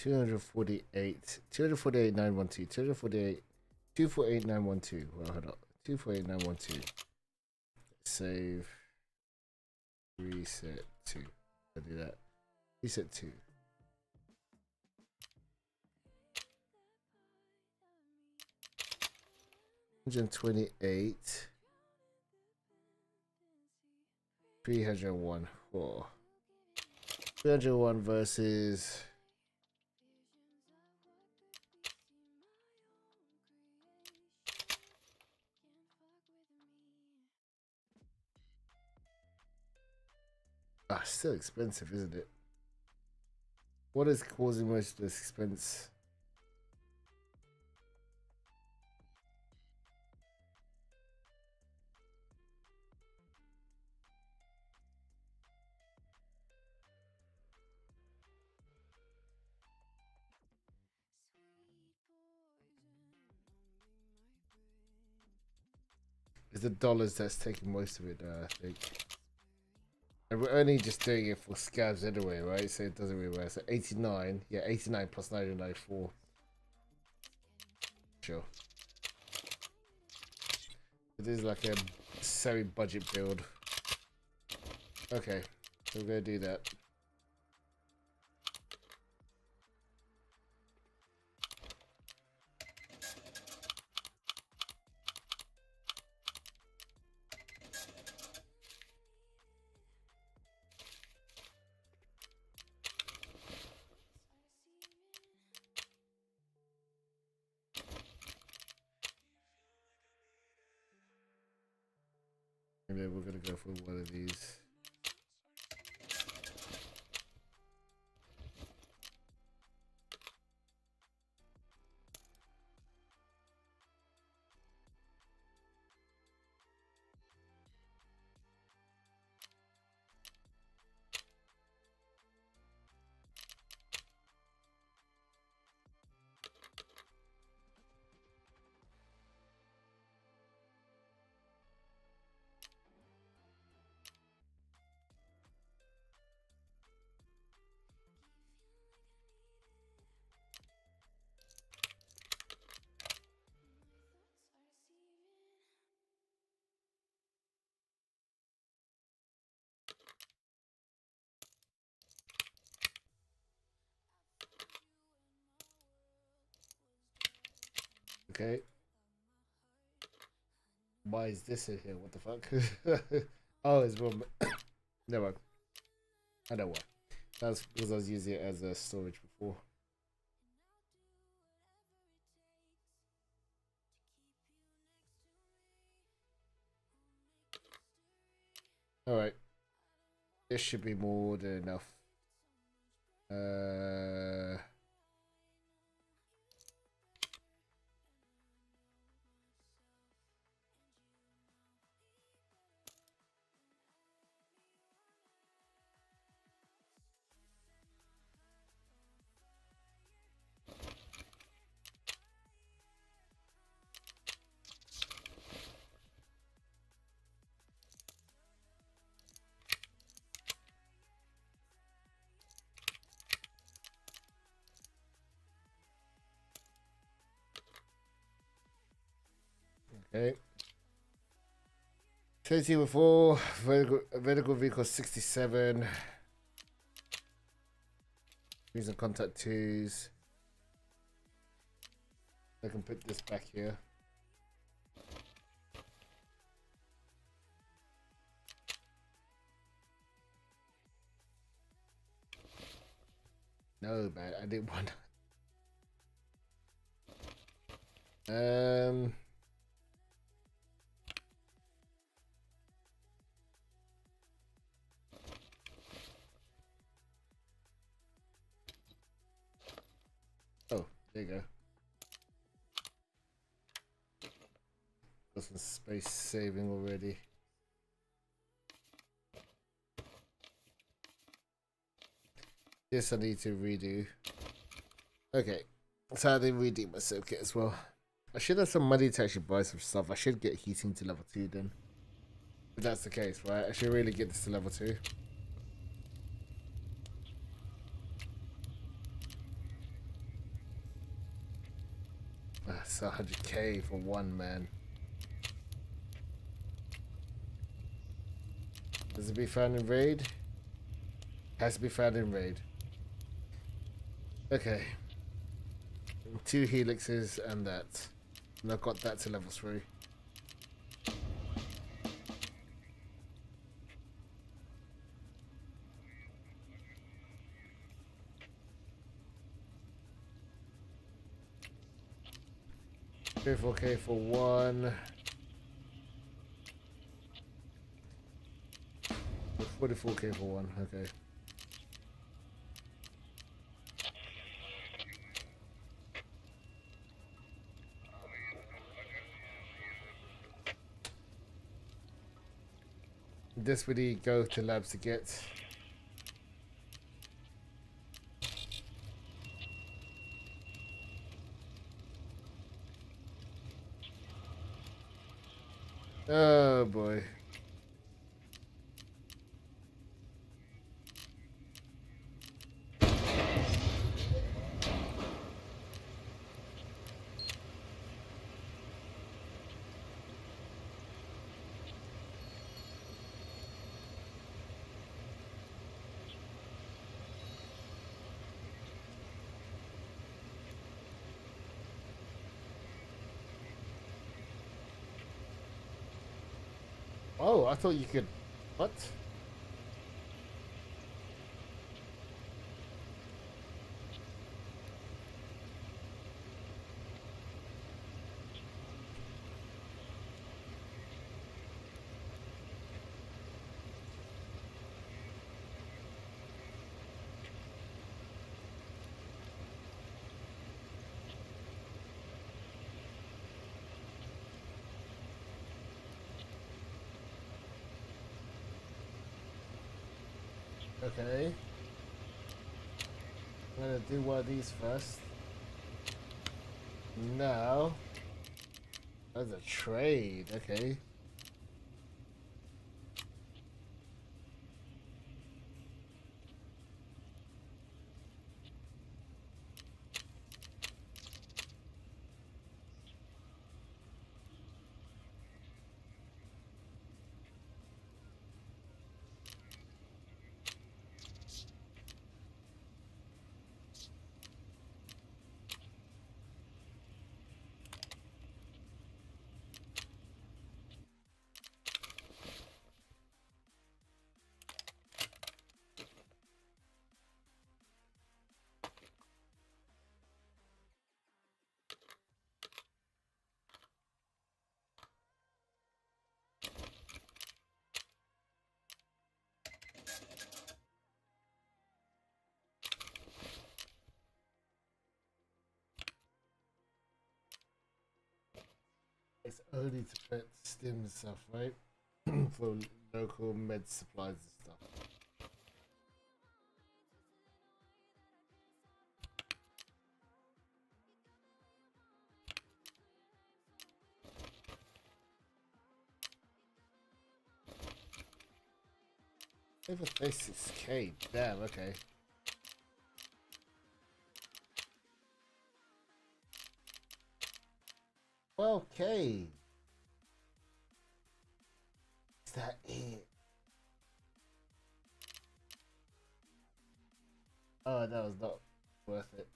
Two hundred 912, 248,912. Well, hold up. 248,912. Save. Reset 2. I'll do that. Reset 2. $128. 301. 4. 301 versus. Ah, still expensive, isn't it? What is causing most of this expense? It's the dollars that's taking most of it, I think. And we're only just doing it for scabs anyway, right? So it doesn't really matter. So 89, yeah, 89 plus 994. Sure. It is like a semi-budget build. Okay, so we're gonna do that. And then we're gonna go for one of these. Okay. Why is this in here? What the fuck? Oh, it's one. Never mind. I know why. That's because I was using it as a storage before. Alright. This should be more than enough. Okay. 20 with 4. Vertical vehicle 67. These are contact 2s. I can put this back here. No, man, I didn't want. Oh, there you go. Got some space saving already. This I need to redo. Okay. So I didn't redo my circuit as well. I should have some money to actually buy some stuff. I should get heating to level 2 then. If that's the case, right? I should really get this to level 2. It's 100k for one man. Does it be found in raid? Has to be found in raid. Okay. 2 helixes and that. And I've got that to level 3. $34k for one. 44k for one, okay. This would he go to labs to get. Oh boy. Oh, I thought you could. What? Okay. I'm gonna do one of these first. Now. That's a trade, okay. It's only to put stim stuff, right? For local med supplies and stuff. Over 36k, damn, okay. Okay. Is that it? Oh, that was not worth it.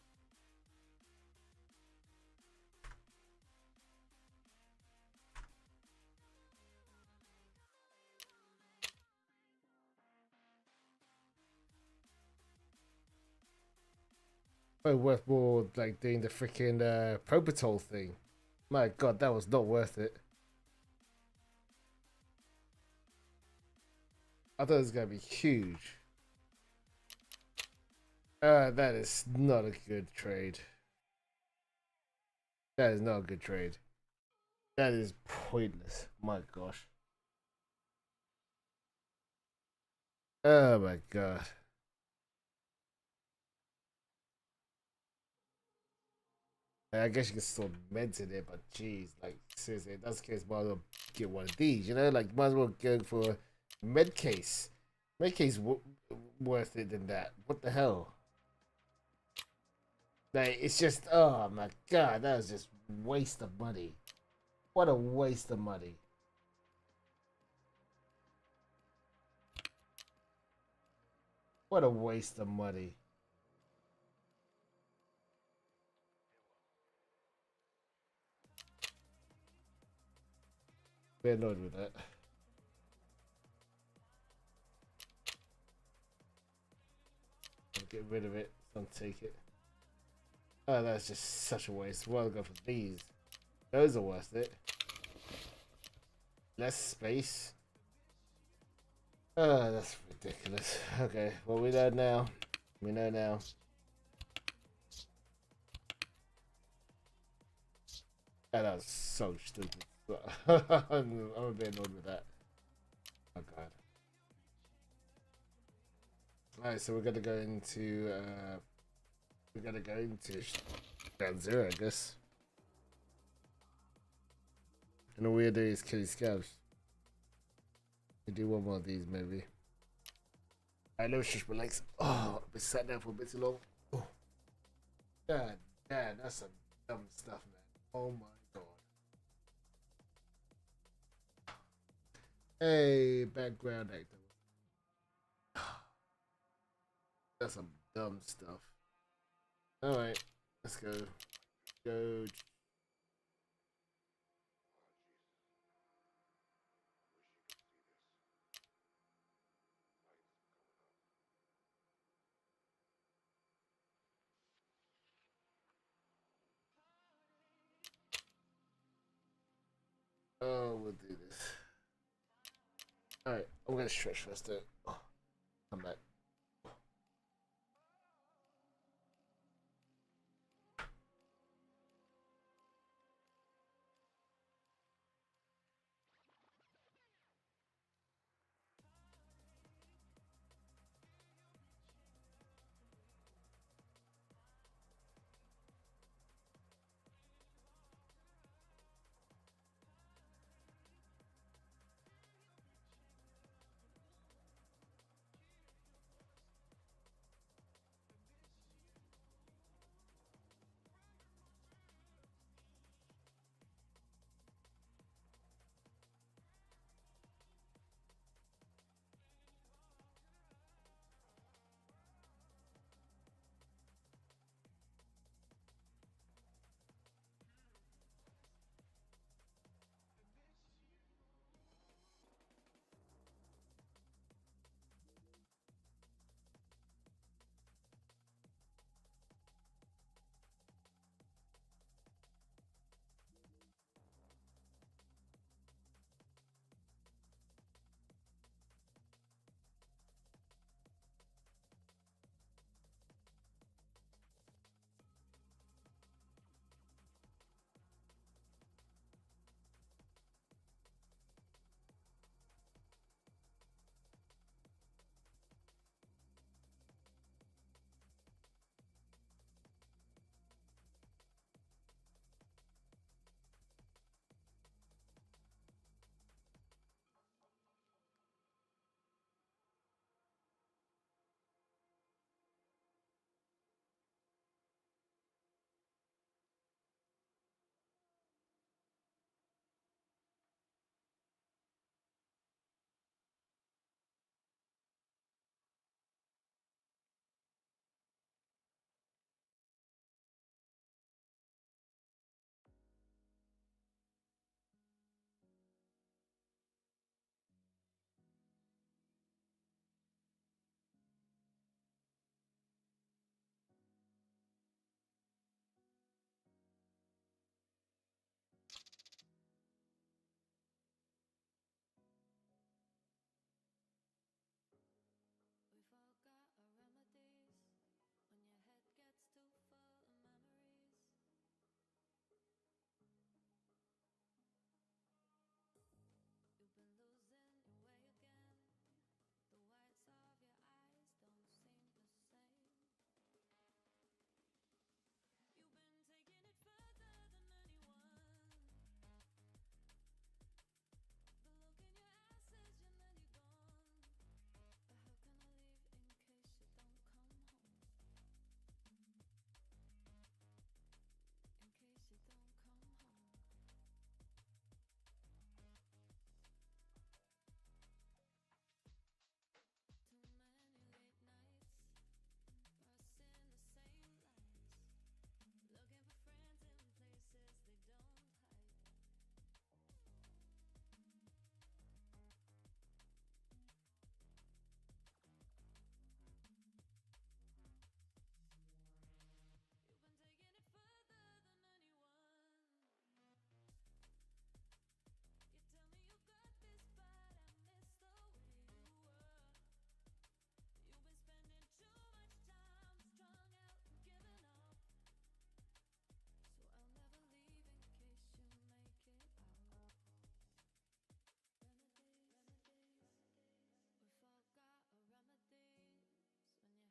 Probably worth more like doing the freaking Probatol thing. My god, that was not worth it. I thought it was gonna be huge. That is not a good trade. That is not a good trade. That is pointless. My gosh. Oh my god. I guess you can store meds in it, but geez, like seriously, if that's the case, might as well get one of these. You know, like might as well go for a med case. Med case worth it than that. What the hell? Like it's just, oh my god, that was just waste of money. What a waste of money. What a waste of money. Be annoyed with that. I'll get rid of it. Don't take it. Oh, that's just such a waste. Well, I'll go for these. Those are worth it. Less space. Oh, that's ridiculous. Okay, well, we know now. We know now. Oh, that was so stupid. I'm a bit annoyed with that. Oh, God. Alright, so we're gonna go into round 0, I guess. And all we're doing is killing scabs. We do one more of these maybe. I know it's just my legs. Oh, I've been sat down for a bit too long. Oh. God damn, that's some dumb stuff, man. Oh my god. Hey, background actor. That's some dumb stuff. Alright, let's go. Go. Oh, we'll do this. Alright, I'm gonna stretch first though. Oh, come back.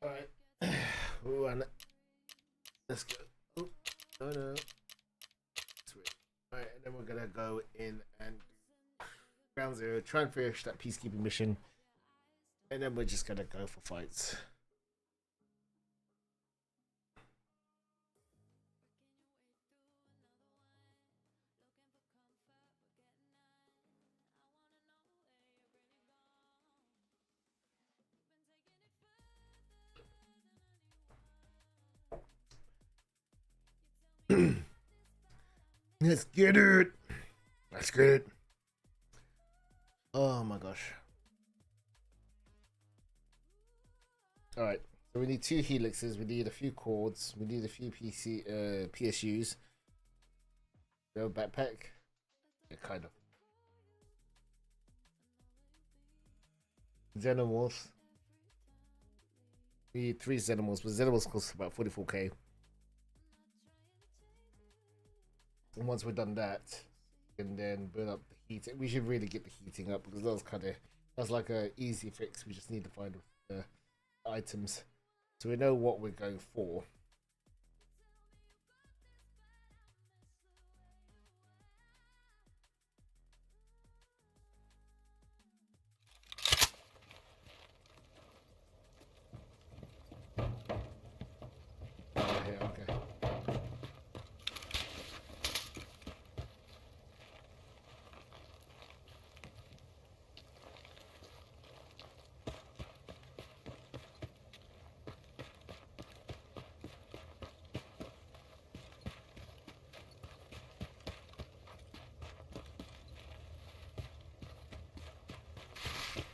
Alright. Run. Let's go. Oh, no. Sweet. Alright, and then we're gonna go in and do ground zero, try and finish that peacekeeping mission. And then we're just gonna go for fights. Let's get it. Let's get it. Oh my gosh. Alright. So we need 2 helixes, we need a few cords, we need a few PSUs. No backpack. Yeah, kind of. Xenomorphs. We need 3 Xenomorphs, but Xenomorphs cost about 44k. And once we're done that, and then build up the heating. We should really get the heating up because that's like a easy fix. We just need to find the items so we know what we're going for. Oh, yeah, okay.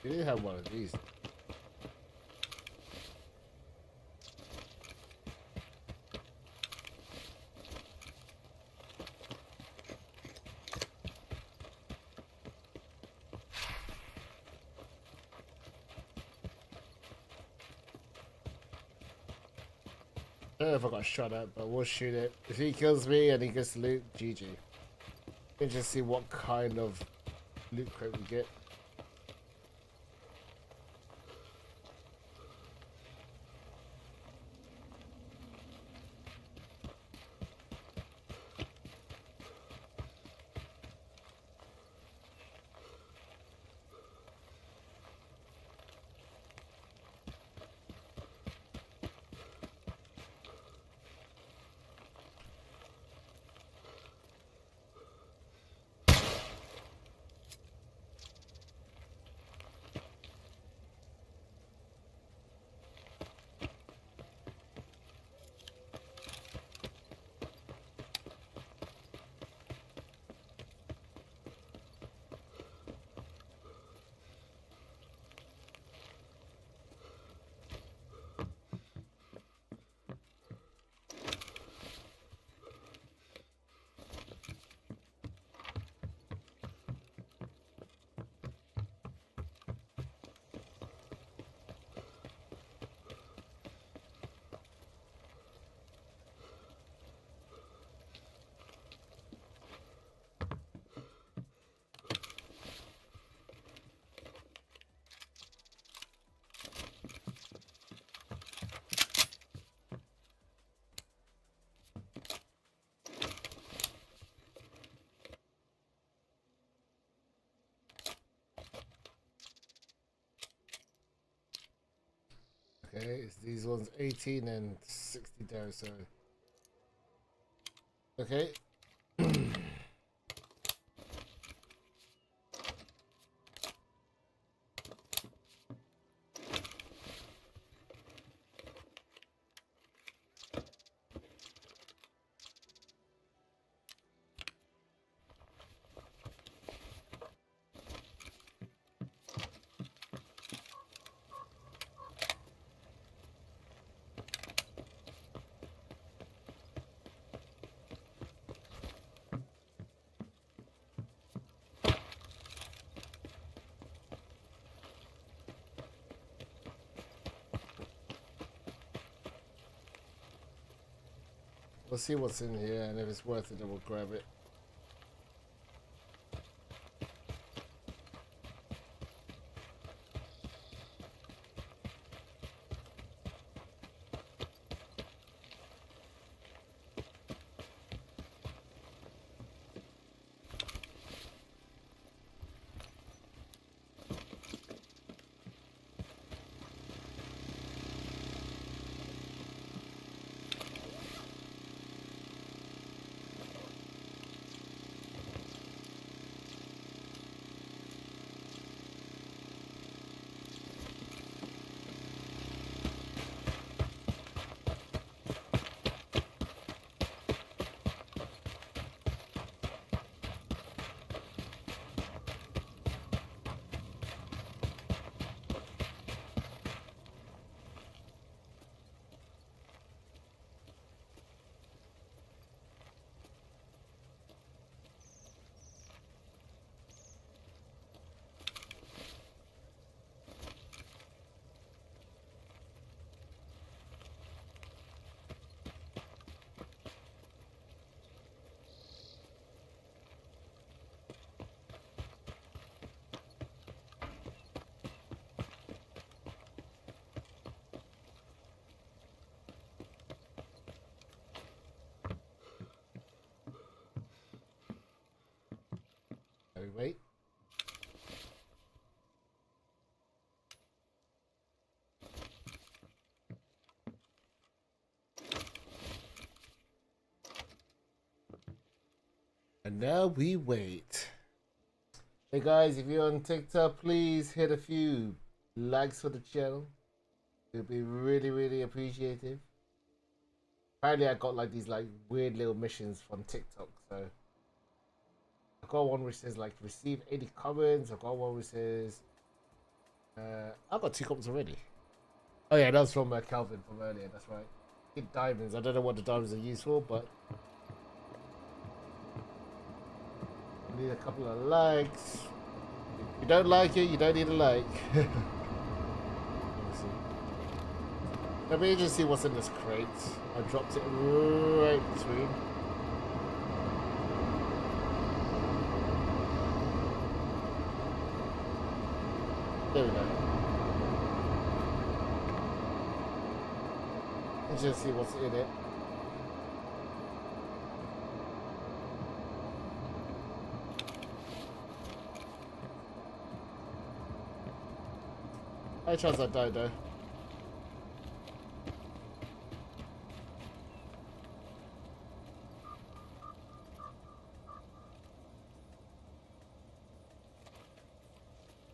We did have one of these. I don't know if I got shot at, but we'll shoot it. If he kills me and he gets loot, GG. Let's just see what kind of loot crate we get. Okay, it's these ones 18 and 60 there, so. Okay. We'll see what's in here, and if it's worth it, then we'll grab it. wait. And now we wait. Hey guys, if you're on TikTok, please hit a few likes for the channel. It'll be really, really appreciated. Apparently, I got like these like weird little missions from TikTok. So I got one which says like receive 80 comments. I got one which says I got 2 comments already. Oh yeah, that was from Calvin from earlier. That's right. Get diamonds. I don't know what the diamonds are used for, but I need a couple of likes. If you don't like it, you don't need a like. Let me just see what's in this crate. I dropped it right between. There we go. Let's just see what's in it. High chance I die though.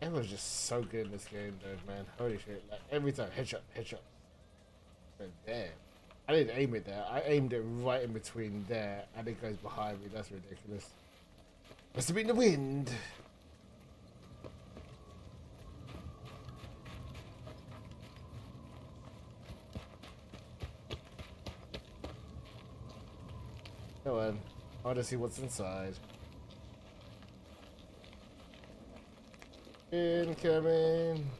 Everyone's just so good in this game, though, man. Holy shit. Like, every time, headshot, headshot. But damn. I didn't aim it there. I aimed it right in between there, and it goes behind me. That's ridiculous. Must have been the wind. Come on. I want to see what's inside. Incoming.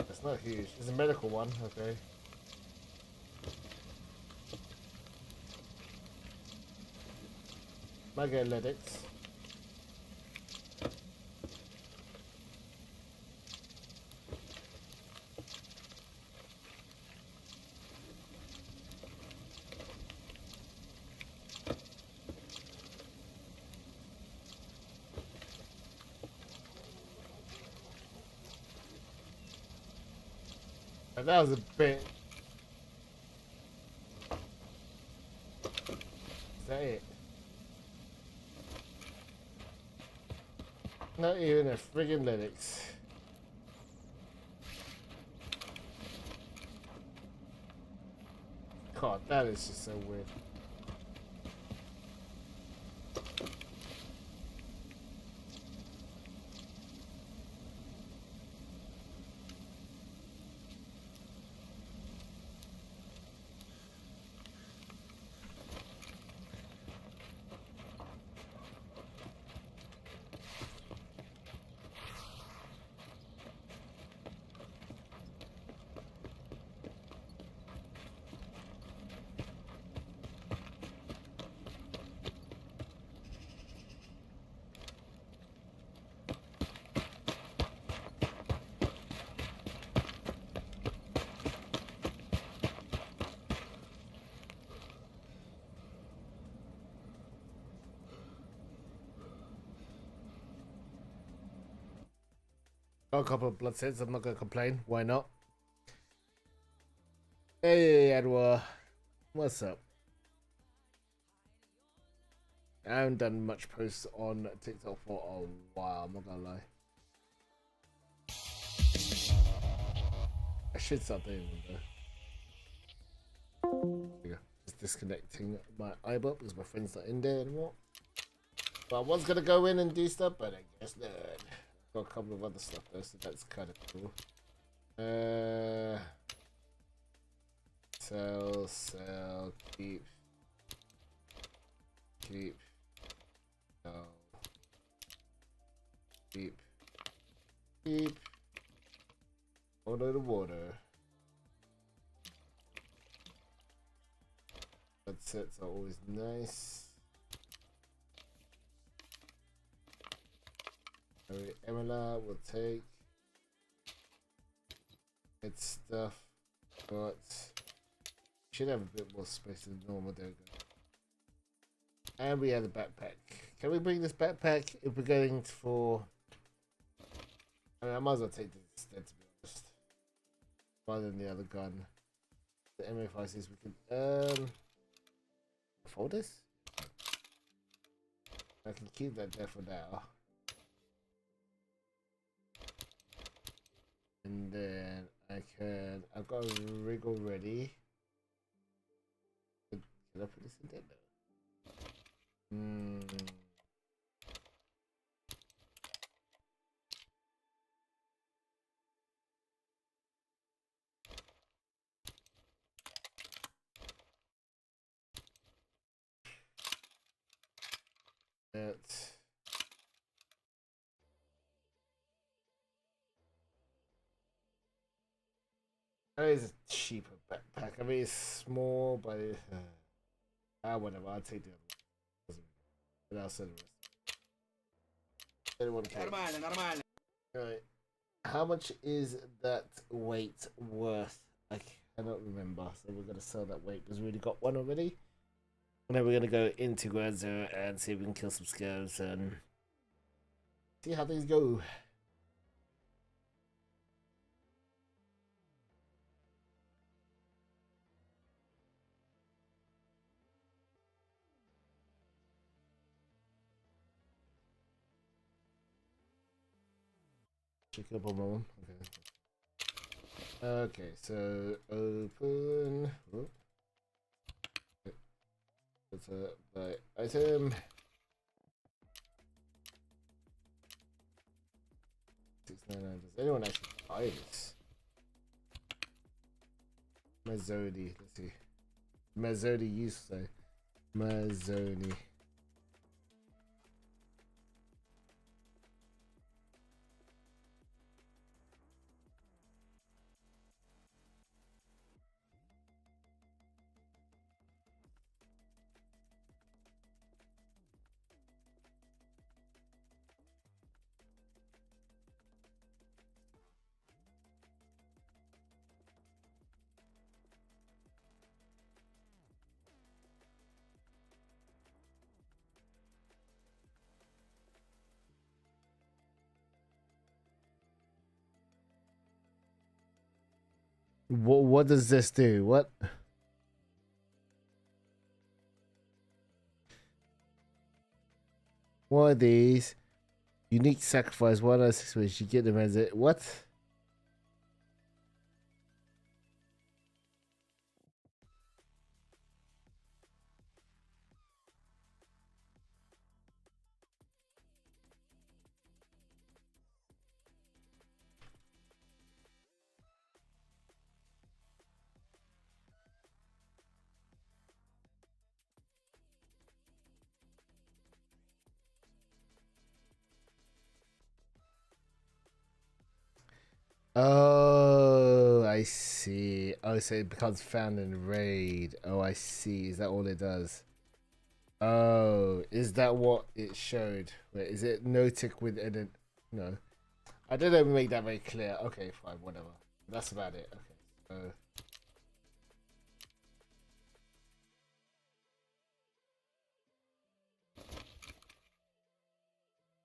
It's not huge. It's a medical one, okay. Might get Lennox. And that was a bit. Is that it? Not even a friggin' Lennox. God, that is just so weird. Got a couple of blood sets. I'm not gonna complain. Why not? Hey, Edward. What's up? I haven't done much posts on TikTok for a while. I'm not gonna lie. I should start doing them though. There you go. Just disconnecting my iBot because my friend's not in there anymore. But I was gonna go in and do stuff, but I guess not. Got a couple of other stuff though, so that's kind of cool. Sell, keep, sell, keep. Order the water. Blood sets are always nice. Emila will take. It's stuff, but should have a bit more space than normal. There we go. And we had a backpack. Can we bring this backpack if we're going for? I mean, I might as well take this instead, to be honest, rather than the other gun. The MA5 says we can afford this. I can keep that there for now. And then I've got a rig already. Can I put this in there though? That is a cheaper backpack. I mean, it's small, but whatever. I'll take the other one. And I'll sell the rest. 31K. Нормально. Right. How much is that weight worth? I cannot remember. So we're gonna sell that weight because we already got one already. And then we're gonna go into Ground Zero and see if we can kill some scavs and see how things go. Check up on mom. Okay. Okay, so open. Whoop. That's a buy item. 699. Does anyone actually buy this? Mazzoni. Let's see. Mazzoni used to say. Mazzoni. What does this do? What? What are these? Unique sacrifice. 1 out of 6 ways. You get them as it. What? Oh, I see. Oh, so it becomes found in raid. Oh, I see. Is that all it does? Oh, is that what it showed? Wait, is it no tick with edit? No. I didn't make that very clear. Okay, fine, whatever. That's about it. Okay, so.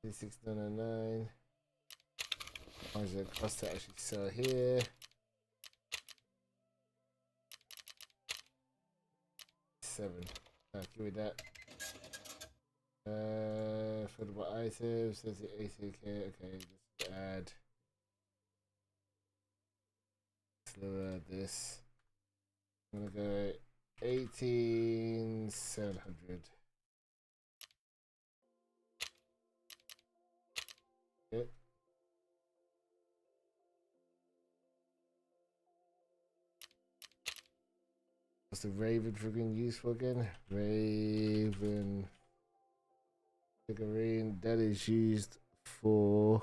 $6.99. How much does it cost to actually sell here? 7. Give me that. Affordable items. Says the 80k. Okay, just add. Slow this. I'm gonna go 18,700. Okay. What's the Raven figurine used for again? Raven figurine that is used for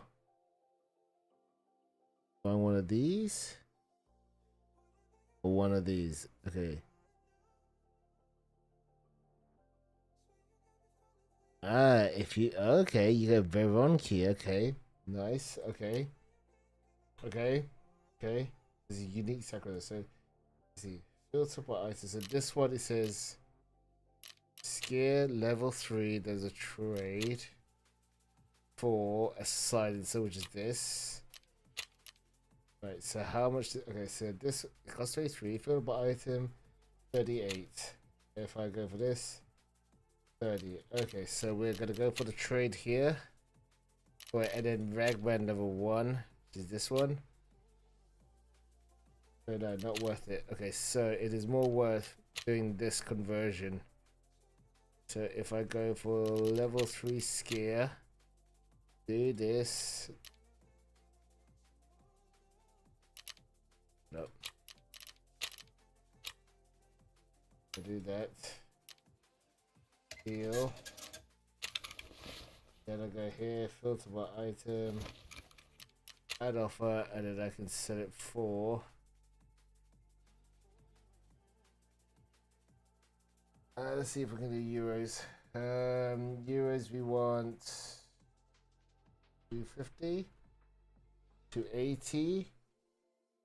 one of these or one of these. Okay. If you okay, you got Veron key. Okay, nice. Okay. There's a unique sacrifice. So, let's see. Filter by item. So this one, it says Scare level 3. There's a trade for a silencer, which is this. Right, so how much? Okay, so this costs 23. Filled by item 38. If I go for this, 30. Okay, so we're gonna go for the trade here. Right, and then Ragman level 1, which is this one. No, no, not worth it. Okay, so it is more worth doing this conversion. So if I go for level 3 scare, do this. Nope. I do that. Heal. Then I go here, filter by item, add offer, and then I can set it for. Let's see if we can do euros. Euros we want 250, 280,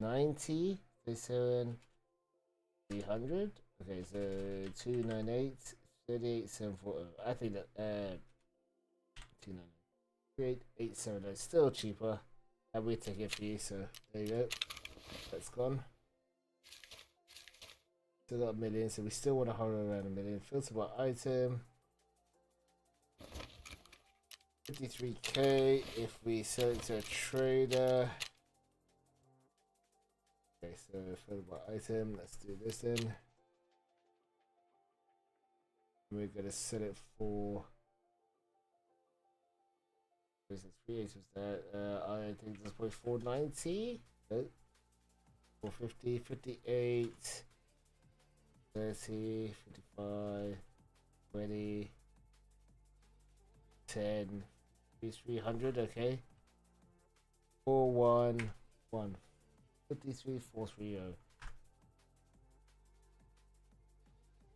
90, 37, 300. Okay, so 298, 38, 740. I think that 298, 870. Still cheaper. And we take it for you, so there you go. That's gone. Still got a million, so we still want to hold around a million. Filter by item. 53k if we sell it to a trader. Okay, so filter by item. Let's do this then. We're gonna set it for. Was that? I think that's probably 490. No. 450, 58, 30, 55, 20, 10, 300. Okay. 411, 53, 430.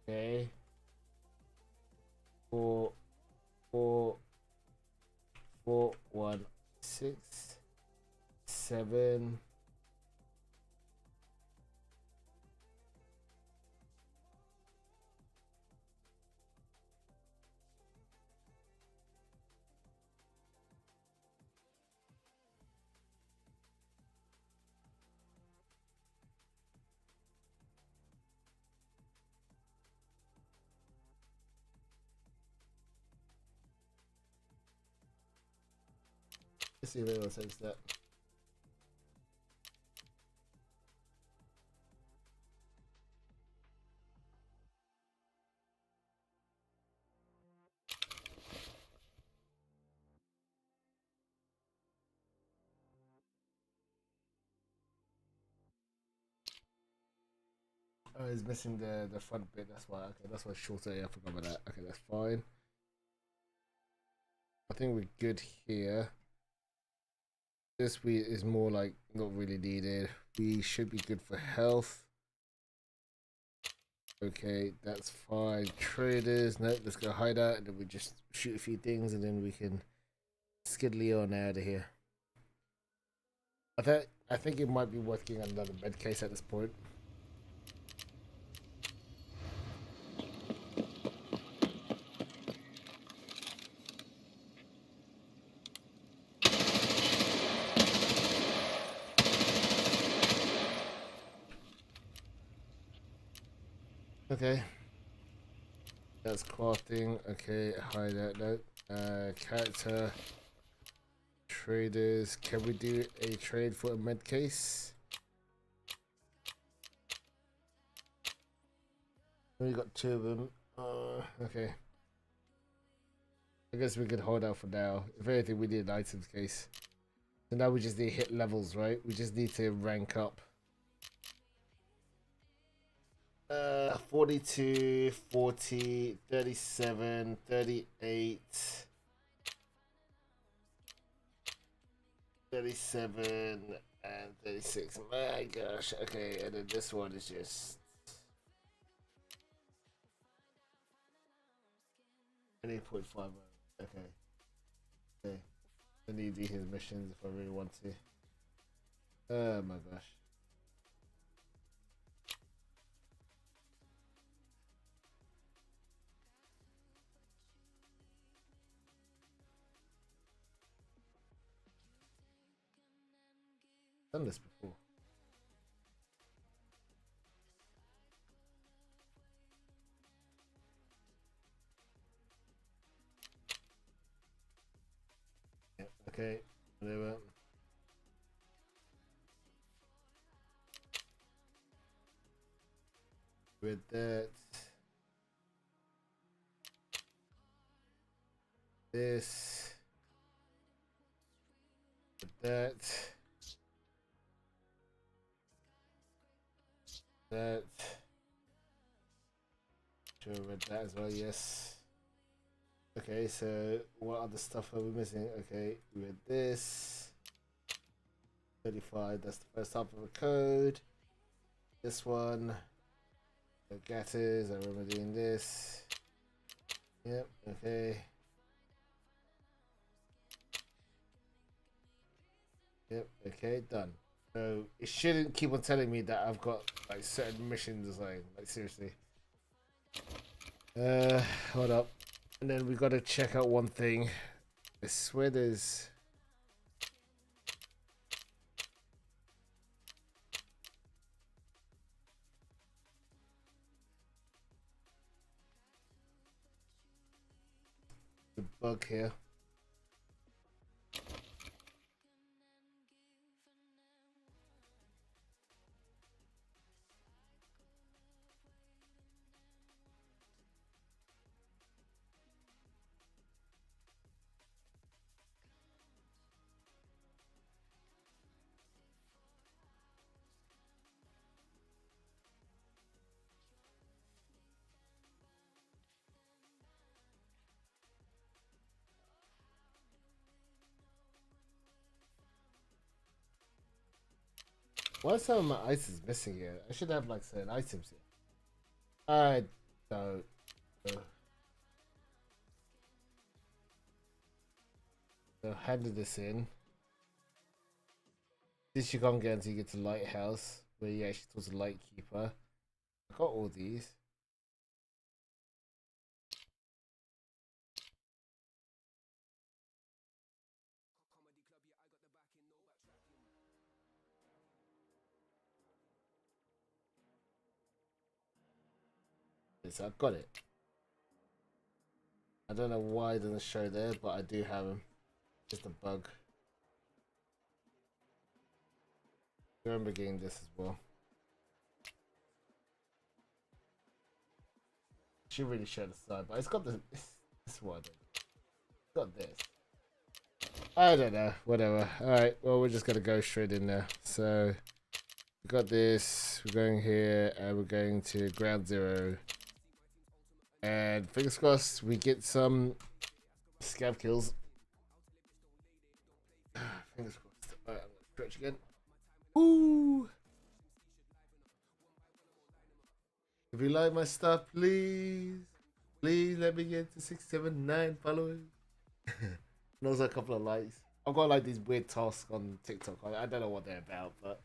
Okay. 416, 7. Let's see if anyone says that. Oh, it's missing the front bit. That's why. Okay, that's why it's shorter. Yeah, I forgot about that. Okay, that's fine. I think we're good here. This we is more like not really needed. We should be good for health. Okay, that's fine. Traders, no, let's go hide out and then we just shoot a few things and then we can skid Leon out of here. I think it might be worth getting another med case at this point. Okay. That's crafting. Okay, hide out. No. Character. Traders. Can we do a trade for a med case? We got 2 of them. Okay. I guess we could hold out for now. If anything, we need an items case. So now we just need to hit levels, right? We just need to rank up. 42, 40, 37, 38, 37, and 36. My gosh. Okay, and then this one is just 8.5. Okay. Okay. I need to do his missions if I really want to. Oh my gosh. done this before. Yeah, okay, whatever. With that, this, with that, sure, with that as well, yes. Okay, so what other stuff are we missing? Okay, with this, 35, that's the first half of a code. This one, the getters, I remember doing this. Yep, okay. Yep, okay, done. So it shouldn't keep on telling me that I've got like certain missions like seriously. Hold up. And then we gotta check out one thing. I swear there's a bug here. Why are some of my items missing here? I should have like certain items here. I don't know. So handed this in. This you can't get until you get to Lighthouse, where you actually talk to Lightkeeper. I got all these. So I've got it. I don't know why it doesn't show there, but I do have them. Just a bug. I remember getting this as well. Should really show the side, but it's got this one. It's got this. I don't know. Whatever. Alright, well we're just gonna go straight in there. So we got this, we're going here, and we're going to ground zero. And fingers crossed we get some scab kills. Fingers crossed. Alright, I'm gonna stretch again. Ooh! If you like my stuff, please let me get to 679 followers. And also a couple of likes. I've got like these weird tasks on TikTok. I don't know what they're about, but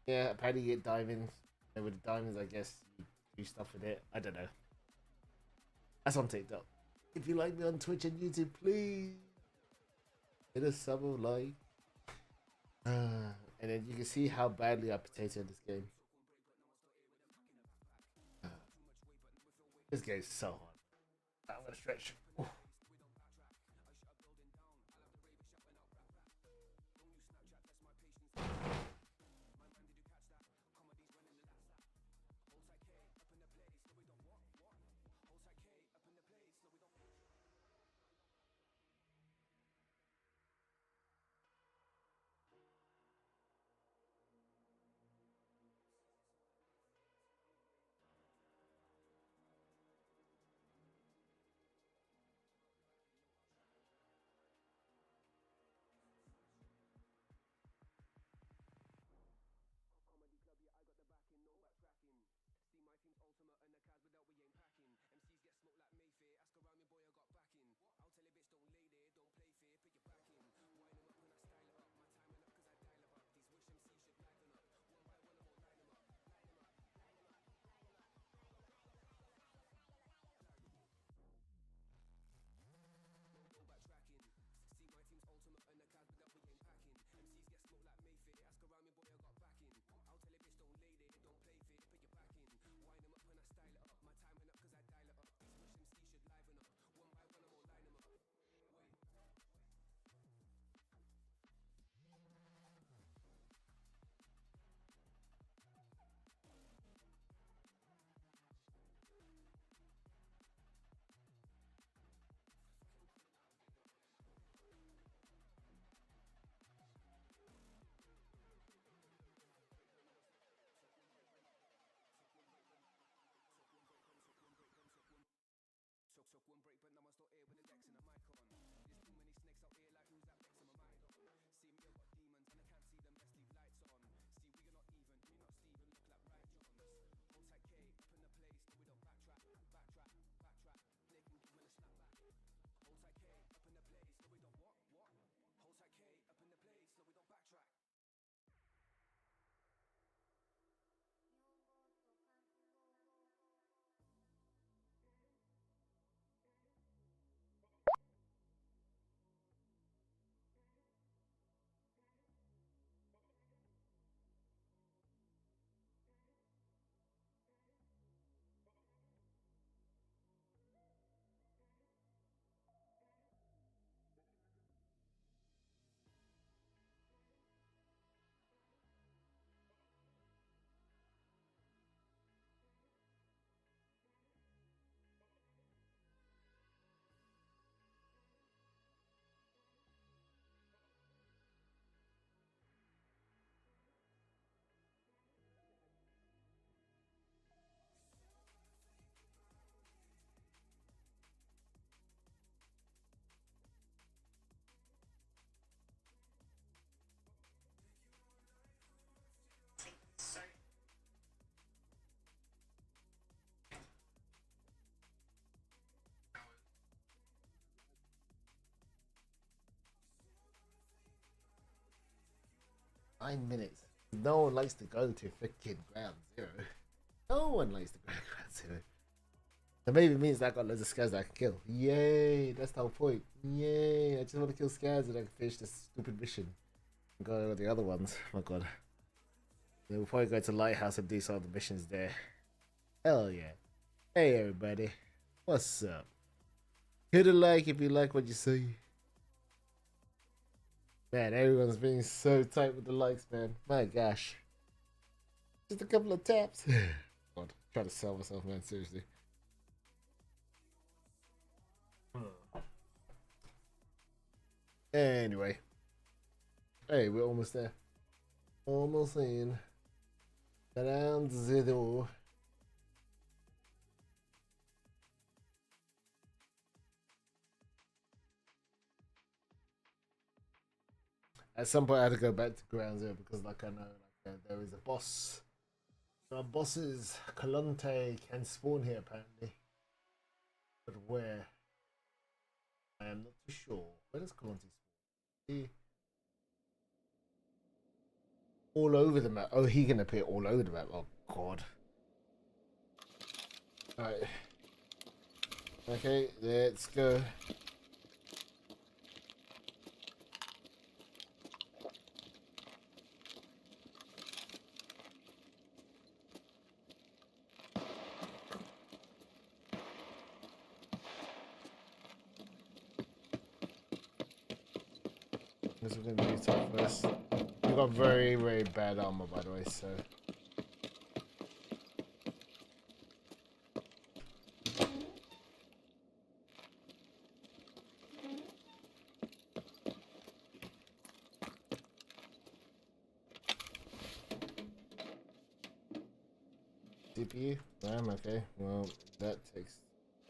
yeah, apparently you get diamonds. And with the diamonds, I guess you do stuff with it. I don't know. That's on TikTok. If you like me on Twitch and YouTube, please hit a sub of like. And then you can see how badly I potato this game. This game's so hard. I'm gonna stretch. Ooh. 9 minutes. No one likes to go to freaking ground zero. No one likes to go to ground zero. That maybe means that I got loads of scares that I can kill. Yay, that's the whole point. Yay, I just want to kill scares and I can finish this stupid mission. And go to the other ones. Oh my god. Then we'll probably go to Lighthouse and do some of the missions there. Hell yeah. Hey everybody. What's up? Hit a like if you like what you see. Man, everyone's being so tight with the likes, man. My gosh. Just a couple of taps. God, trying to sell myself, man. Seriously. Anyway. Hey, we're almost there. Almost in. Around zero. At some point, I had to go back to ground zero because, like, I know there is a boss. There are bosses. Kalante can spawn here, apparently. But where? I am not too sure. Where does Kalante spawn? All over the map. Oh, he can appear all over the map. Oh, God. Alright. Okay, let's go. Guess we're gonna do top first. We got very, very bad armor, by the way, so. CPU? RAM, okay. Well, that takes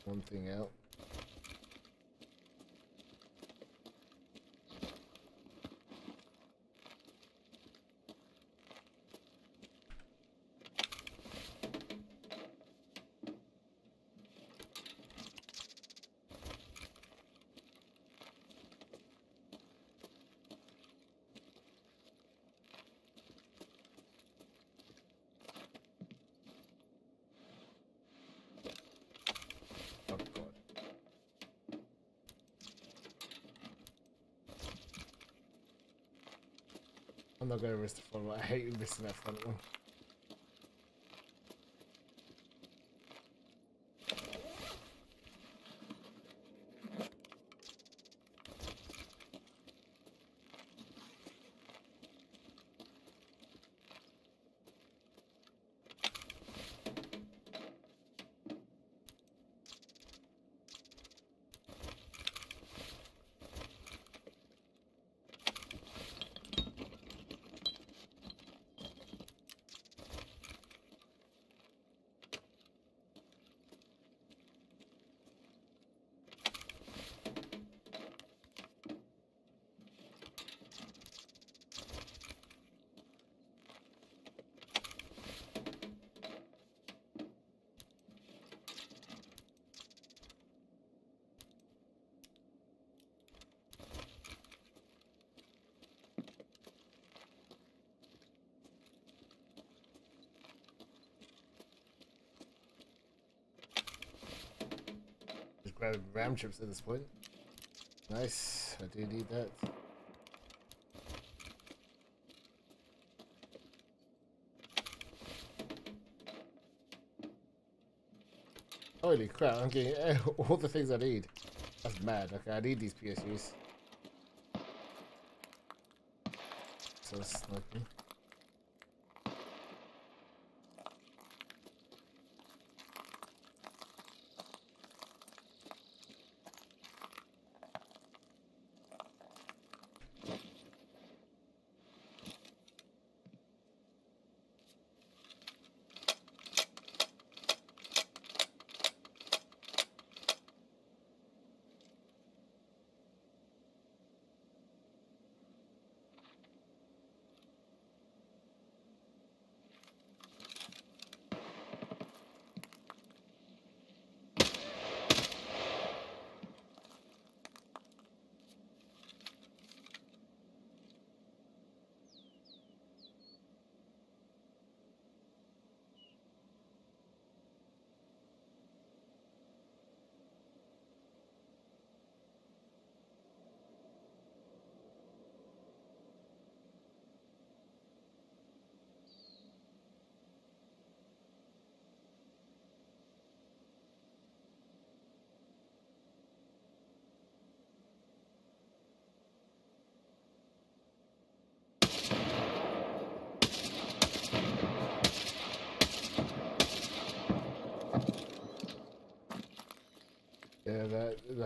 one thing out. Oh, God. I'm not gonna risk the front one. I hate missing that front one. Just grab RAM chips at this point. Nice. I do need that. Holy crap, I'm getting all the things I need. That's mad. Okay, I need these PSUs. So sniping.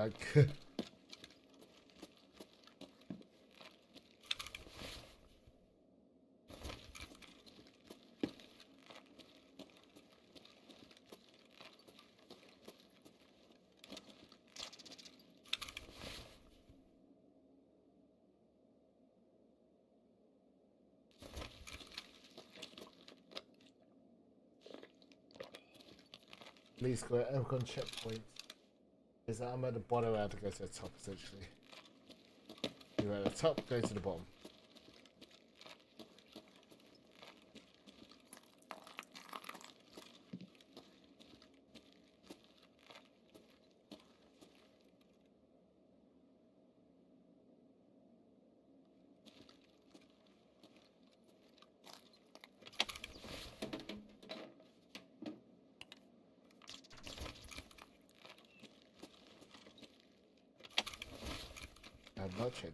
Mike. Please go at Elcon checkpoint. Is that I'm at the bottom, I have to go to the top essentially. You're at the top, go to the bottom. I have not checked this.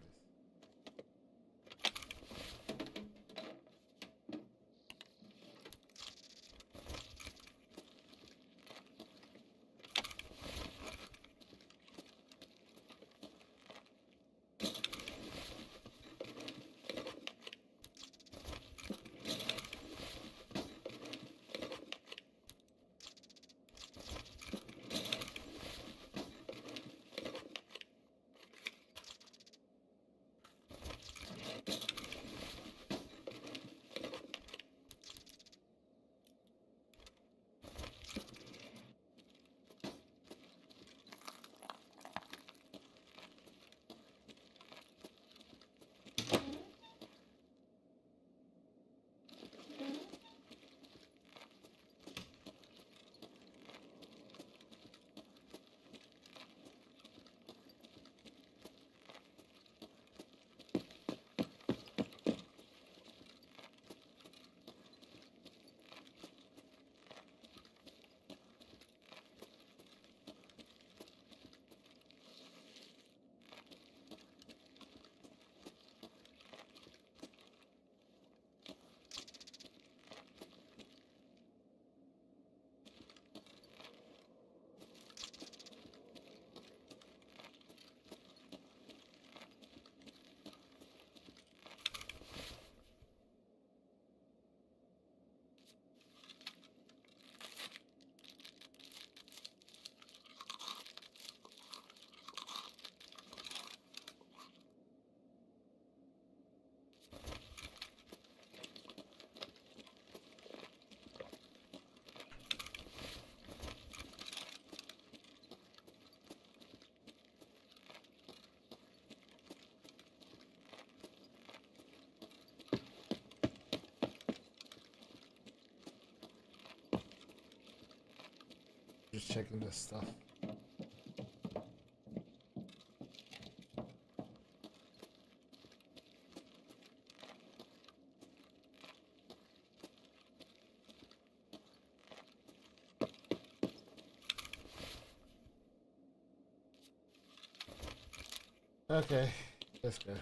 Just checking this stuff. Okay, let's go.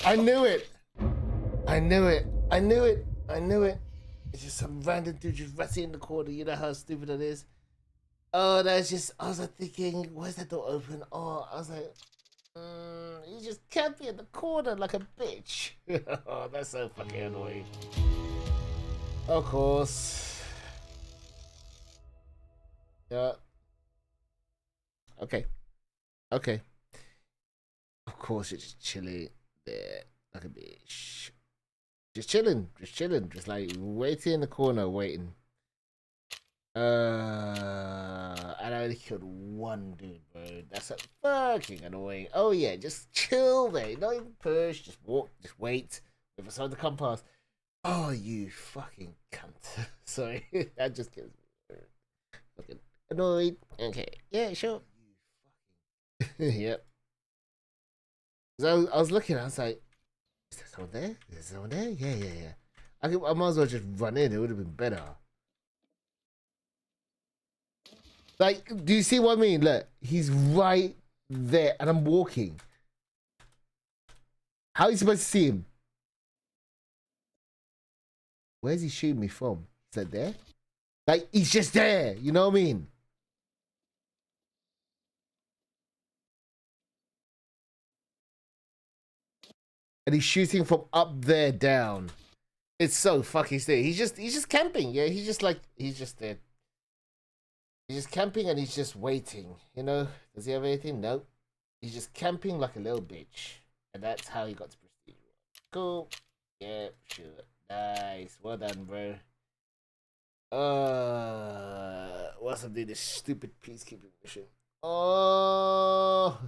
I knew it. I knew it. I knew it. I knew it. It's just some random dude just ratting in the corner. You know how stupid that is. Oh, that's just. I was like thinking, where's that door open? Oh, I was like, he just camping in the corner like a bitch. Oh, that's so fucking annoying. Of course. Yeah. Okay. Okay. Of course, it's just chilling there like a bitch. Just chilling, just like waiting in the corner, waiting. And I only killed one dude, bro. That's fucking annoying. Oh yeah, just chill there. Not even push. Just walk. Just wait. Wait for someone to come past. Oh, you fucking cunt. Sorry, that just gets me fucking annoyed. Okay, yeah, sure. Yep. So I was looking. I was like, is there someone there? Is there someone there? Yeah. I might as well just run in. It would have been better. Like, do you see what I mean? Look, he's right there, and I'm walking. How are you supposed to see him? Where's he shooting me from? Is that there? Like, he's just there. You know what I mean? And he's shooting from up there down. It's so fucking sick. He's just camping. Yeah, he's just there. He's just camping and he's just waiting. You know? Does he have anything? Nope. He's just camping like a little bitch. And that's how he got to prestige. Cool. Yeah, sure. Nice. Well done, bro. What's up, dude? This stupid peacekeeping mission. Oh.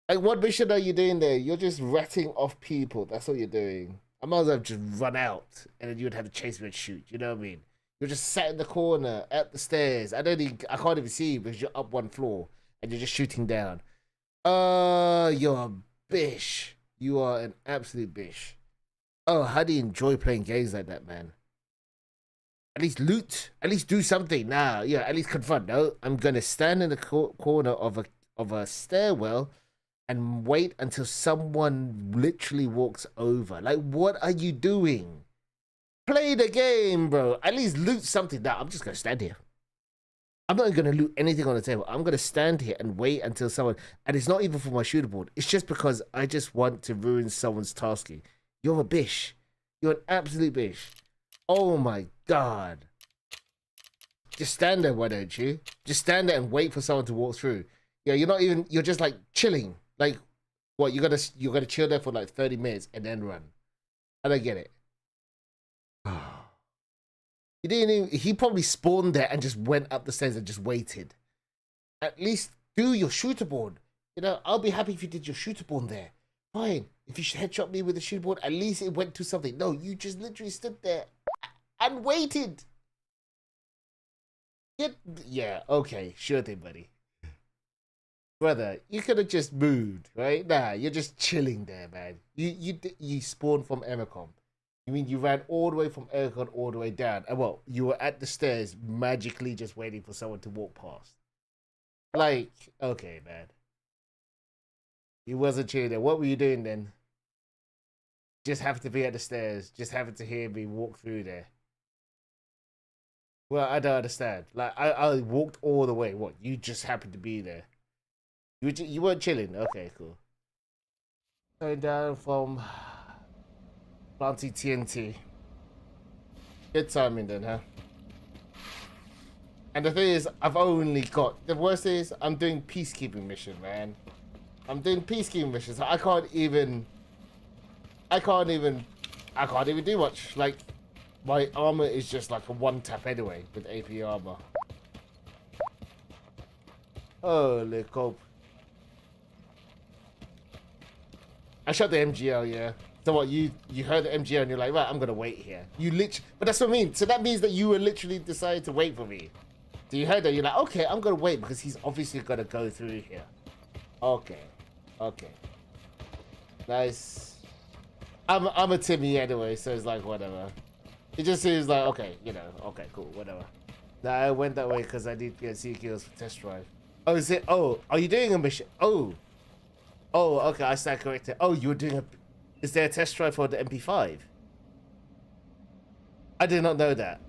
Like, what mission are you doing there? You're just ratting off people. That's what you're doing. I might as well just run out and then you would have to chase me and shoot. You know what I mean? You're just sat in the corner at the stairs. I can't even see you because you're up one floor and you're just shooting down. You're a bish. You are an absolute bish. Oh, how do you enjoy playing games like that, man? At least loot. At least do something. Nah, yeah, at least confront. No, I'm gonna stand in the corner of a stairwell and wait until someone literally walks over. Like, what are you doing? Play the game, bro. At least loot something. Nah, I'm just gonna stand here. I'm not gonna loot anything on the table. I'm gonna stand here and wait until someone. And it's not even for my shooter board. It's just because I just want to ruin someone's tasking. You're a bish. You're an absolute bish. Oh my god. Just stand there, why don't you? Just stand there and wait for someone to walk through. Yeah, you're just like chilling. Like, what, you're gonna chill there for like 30 minutes and then run. I don't get it. He probably spawned there and just went up the stairs and just waited. At least do your shooter board. You know, I'll be happy if you did your shooter board there. Fine. If you headshot me with a shooter board, at least it went to something. No, you just literally stood there and waited. Yeah, okay, sure thing, buddy. Brother, you could have just moved, right? Nah, you're just chilling there, man. You spawned from Emicom. You mean you ran all the way from Ericon all the way down? And what, you were at the stairs magically just waiting for someone to walk past? Like, okay, man. You wasn't chilling there. What were you doing then? Just happened to be at the stairs. Just happened to hear me walk through there. Well, I don't understand. Like, I walked all the way. What, you just happened to be there? You weren't chilling? Okay, cool. Going down from planting TNT. Good timing then, huh? And the thing is, I've only got... The worst is, I'm doing peacekeeping mission, man. I'm doing peacekeeping missions. I can't even do much. Like, my armor is just like a one tap anyway with AP armor. Holy cope. I shot the MGL, yeah. So what, you heard the MGL and you're like, right, I'm gonna wait here. You literally, but that's what I mean. So that means that you were literally decided to wait for me. So you heard that, you're like, okay, I'm gonna wait because he's obviously gonna go through here. Okay. Okay. Nice. I'm a Timmy anyway, so it's like, whatever. It just seems like, okay, you know, okay, cool, whatever. Nah, I went that way because I need to get sea kills for test drive. Oh, is it? Oh, are you doing a mission? Oh. Oh, okay, I stand corrected. Oh, you were doing a... Is there a test drive for the MP5? I did not know that.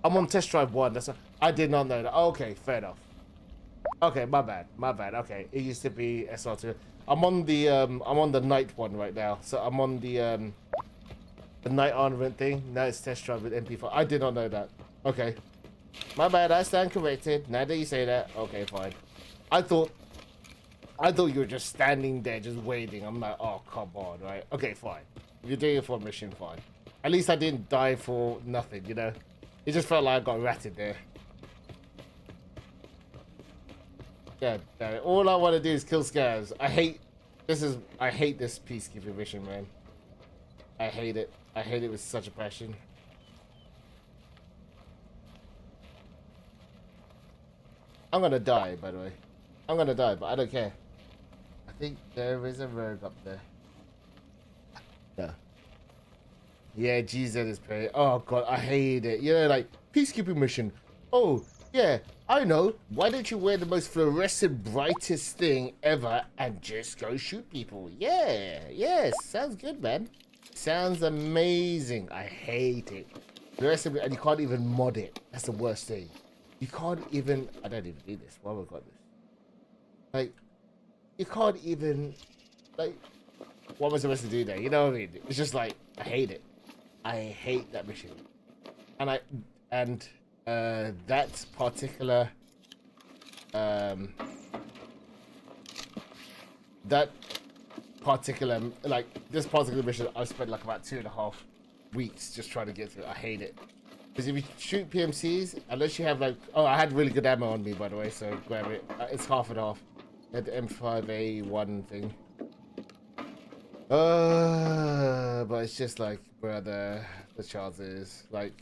I'm on test drive 1. I did not know that. Oh, okay, fair enough. Okay, my bad. Okay, it used to be SR2. I'm on the night one right now. So I'm on the night armament thing. Now it's test drive with MP5. I did not know that. Okay. My bad, I stand corrected. Now that you say that, okay, fine. I thought you were just standing there, just waiting. I'm like, oh, come on, right? Okay, fine. If you're doing it for a mission, fine. At least I didn't die for nothing, you know? It just felt like I got ratted there. Yeah, damn it. All I want to do is kill scavs. I hate this peacekeeping mission, man. I hate it. I hate it with such a passion. I'm gonna die, by the way. I'm gonna die, but I don't care. I think there is a rogue up there. Yeah. Yeah, GZ is pretty. Oh god, I hate it. You know, like peacekeeping mission. Oh yeah, I know. Why don't you wear the most fluorescent, brightest thing ever and just go shoot people? Yeah, sounds good, man. Sounds amazing. I hate it. Fluorescent, and you can't even mod it. That's the worst thing. You can't even. I don't even do this. Why have I got this? Like, you can't even. Like, what am I supposed to do there? You know what I mean? It's just like I hate it. I hate that mission, and that particular like this particular mission, I spent like about 2.5 weeks just trying to get through it. I hate it. Because if you shoot PMCs, unless you have like... Oh, I had really good ammo on me, by the way, so grab it. It's half and half. The M5A1 thing. But it's just like, brother, the chances. Like,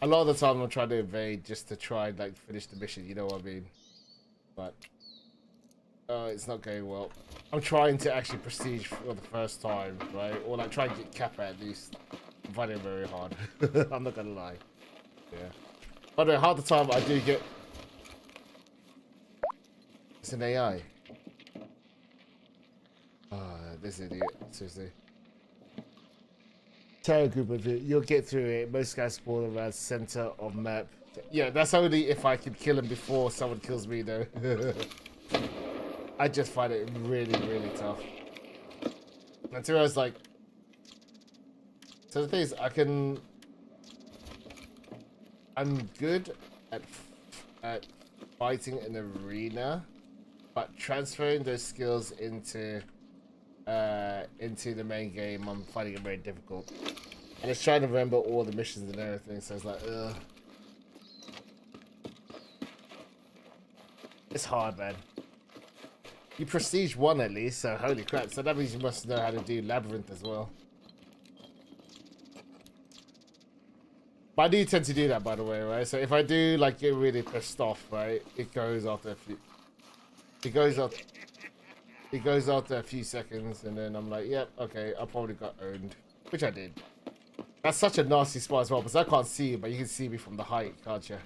a lot of the time I'm trying to evade just to try and like finish the mission, you know what I mean? But, it's not going well. I'm trying to actually prestige for the first time, right? Or like try and get Kappa at least. I'm finding it very hard. I'm not gonna lie. Yeah. By the way, half the time I do get... It's an AI. This idiot. Seriously. Terror group of it. You'll get through it. Most guys spawn around center of map. Yeah, that's only if I can kill him before someone kills me, though. I just find it really, really tough. Until I was like... So the thing is, I'm good at fighting an arena, but transferring those skills into the main game, I'm finding it very difficult. And it's trying to remember all the missions and everything, so it's like, ugh. It's hard, man. You prestige 1 at least, so holy crap. So that means you must know how to do Labyrinth as well. But I do tend to do that, by the way, right? So if I do like get really pissed off, right, it goes after a few. It goes after a few seconds, and then I'm like, yep, okay, I probably got owned, which I did. That's such a nasty spot as well, because I can't see you, but you can see me from the height, can't you?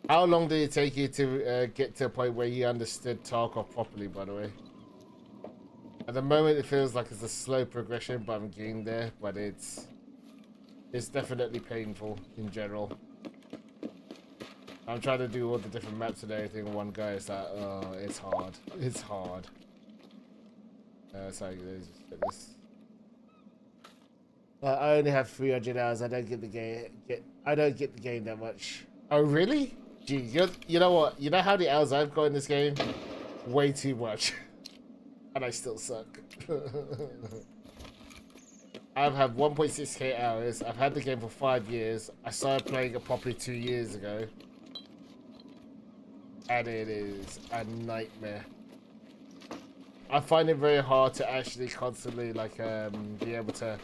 How long did it take you to get to a point where you understood Tarkov properly, by the way? At the moment, it feels like it's a slow progression, but I'm getting there. But it's definitely painful in general. I'm trying to do all the different maps and everything in one go. It's like, oh, it's hard. It's hard. Sorry, this. I only have 300 hours. I don't get the game. I don't get the game that much. Oh, really? Gee, you know what? You know how the hours I've got in this game? Way too much. And I still suck. I've had 1.6k hours. I've had the game for 5 years. I started playing it properly 2 years ago. And it is a nightmare. I find it very hard to actually constantly like be able to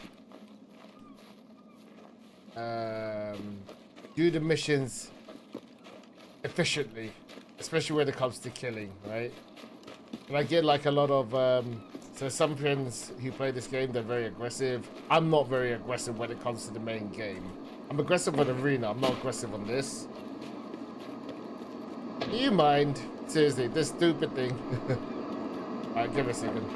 do the missions efficiently, especially when it comes to killing, right? And I get like a lot of so some friends who play this game, they're very aggressive. I'm not very aggressive when it comes to the main game. I'm aggressive on arena. I'm not aggressive on this. Do you mind? Seriously, this stupid thing. Alright, give me a second.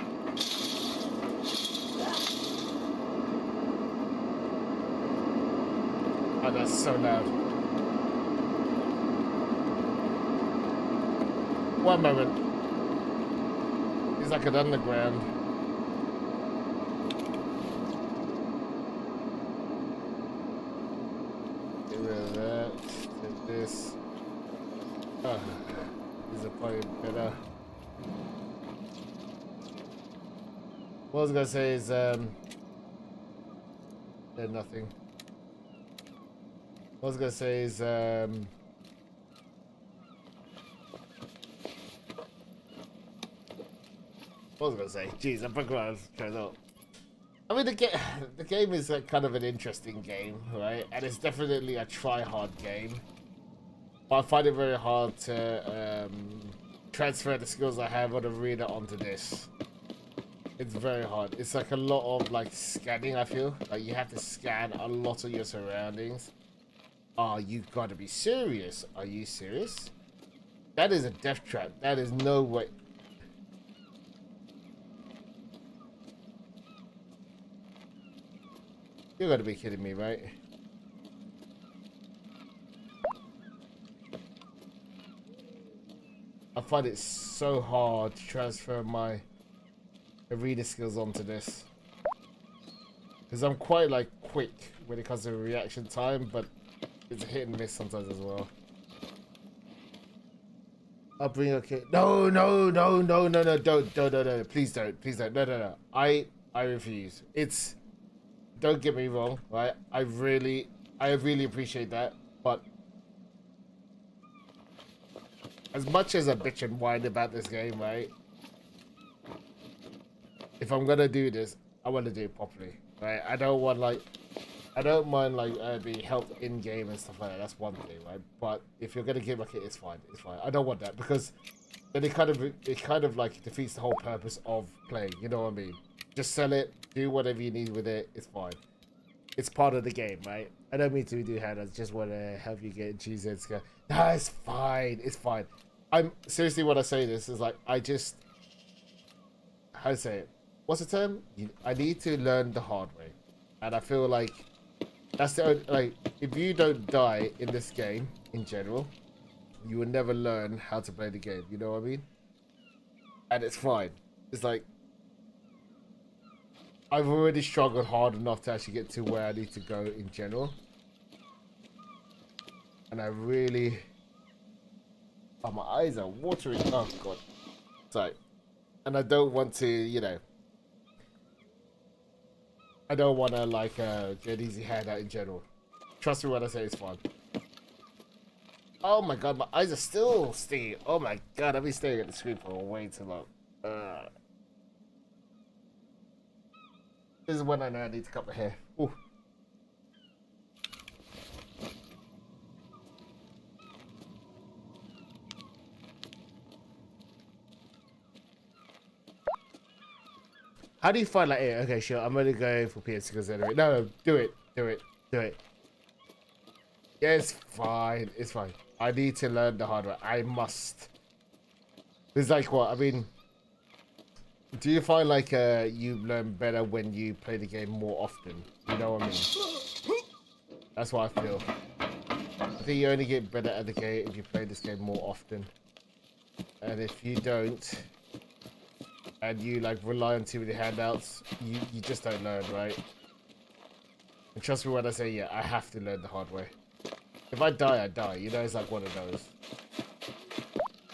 Oh, that's so loud. One moment. He's like an underground. Get rid of that. Take this. Oh, these are probably better. What I was gonna say is nothing. What I was gonna say is what was I gonna say? Jeez, I forgot what I was trying to. I mean, the game is kind of an interesting game, right? And it's definitely a try-hard game. But I find it very hard to transfer the skills I have on Arena onto this. It's very hard. It's like a lot of like scanning, I feel. Like you have to scan a lot of your surroundings. Oh, you've got to be serious. Are you serious? That is a death trap. That is no way. You gotta be kidding me, right? I find it so hard to transfer my arena skills onto this. Because I'm quite like quick when it comes to reaction time, but it's a hit and miss sometimes as well. I'll bring okay. No, don't, please don't, no. I refuse. It's, don't get me wrong, right? I really appreciate that, but as much as I bitch and whine about this game, right? If I'm gonna do this, I want to do it properly, right? I don't mind like being helped in game and stuff like that. That's one thing, right? But if you're gonna give like it, it's fine. I don't want that because then it kind of like defeats the whole purpose of playing. You know what I mean? Just sell it, do whatever you need with it. It's fine. It's part of the game, right? I don't mean to do handouts. Just want to help you get GZ. No, it's fine. It's fine. I'm seriously when I say this is like I just how to say it. What's the term? I need to learn the hard way, and I feel like that's the only, like if you don't die in this game in general, you will never learn how to play the game. You know what I mean? And it's fine. It's like I've already struggled hard enough to actually get to where I need to go in general, and I really, oh my eyes are watering. Oh god, sorry, and I don't want to, you know. I don't want to like get an easy handout in general. Trust me when I say it's fun. Oh my god, my eyes are still stinging. Oh my god, I've been staring at the screen for way too long. This is when I know I need to cut my hair. Ooh. How do you find like, hey, okay, sure, I'm gonna go for PS because anyway. No, do it. Yeah, it's fine. It's fine. I need to learn the hard way. I must. It's like what? I mean, do you find like you learn better when you play the game more often? You know what I mean? That's what I feel. I think you only get better at the game if you play this game more often. And if you don't, and you like rely on too many handouts, you just don't learn, right? And trust me when I say, yeah, I have to learn the hard way. If I die, I die. You know, it's like one of those.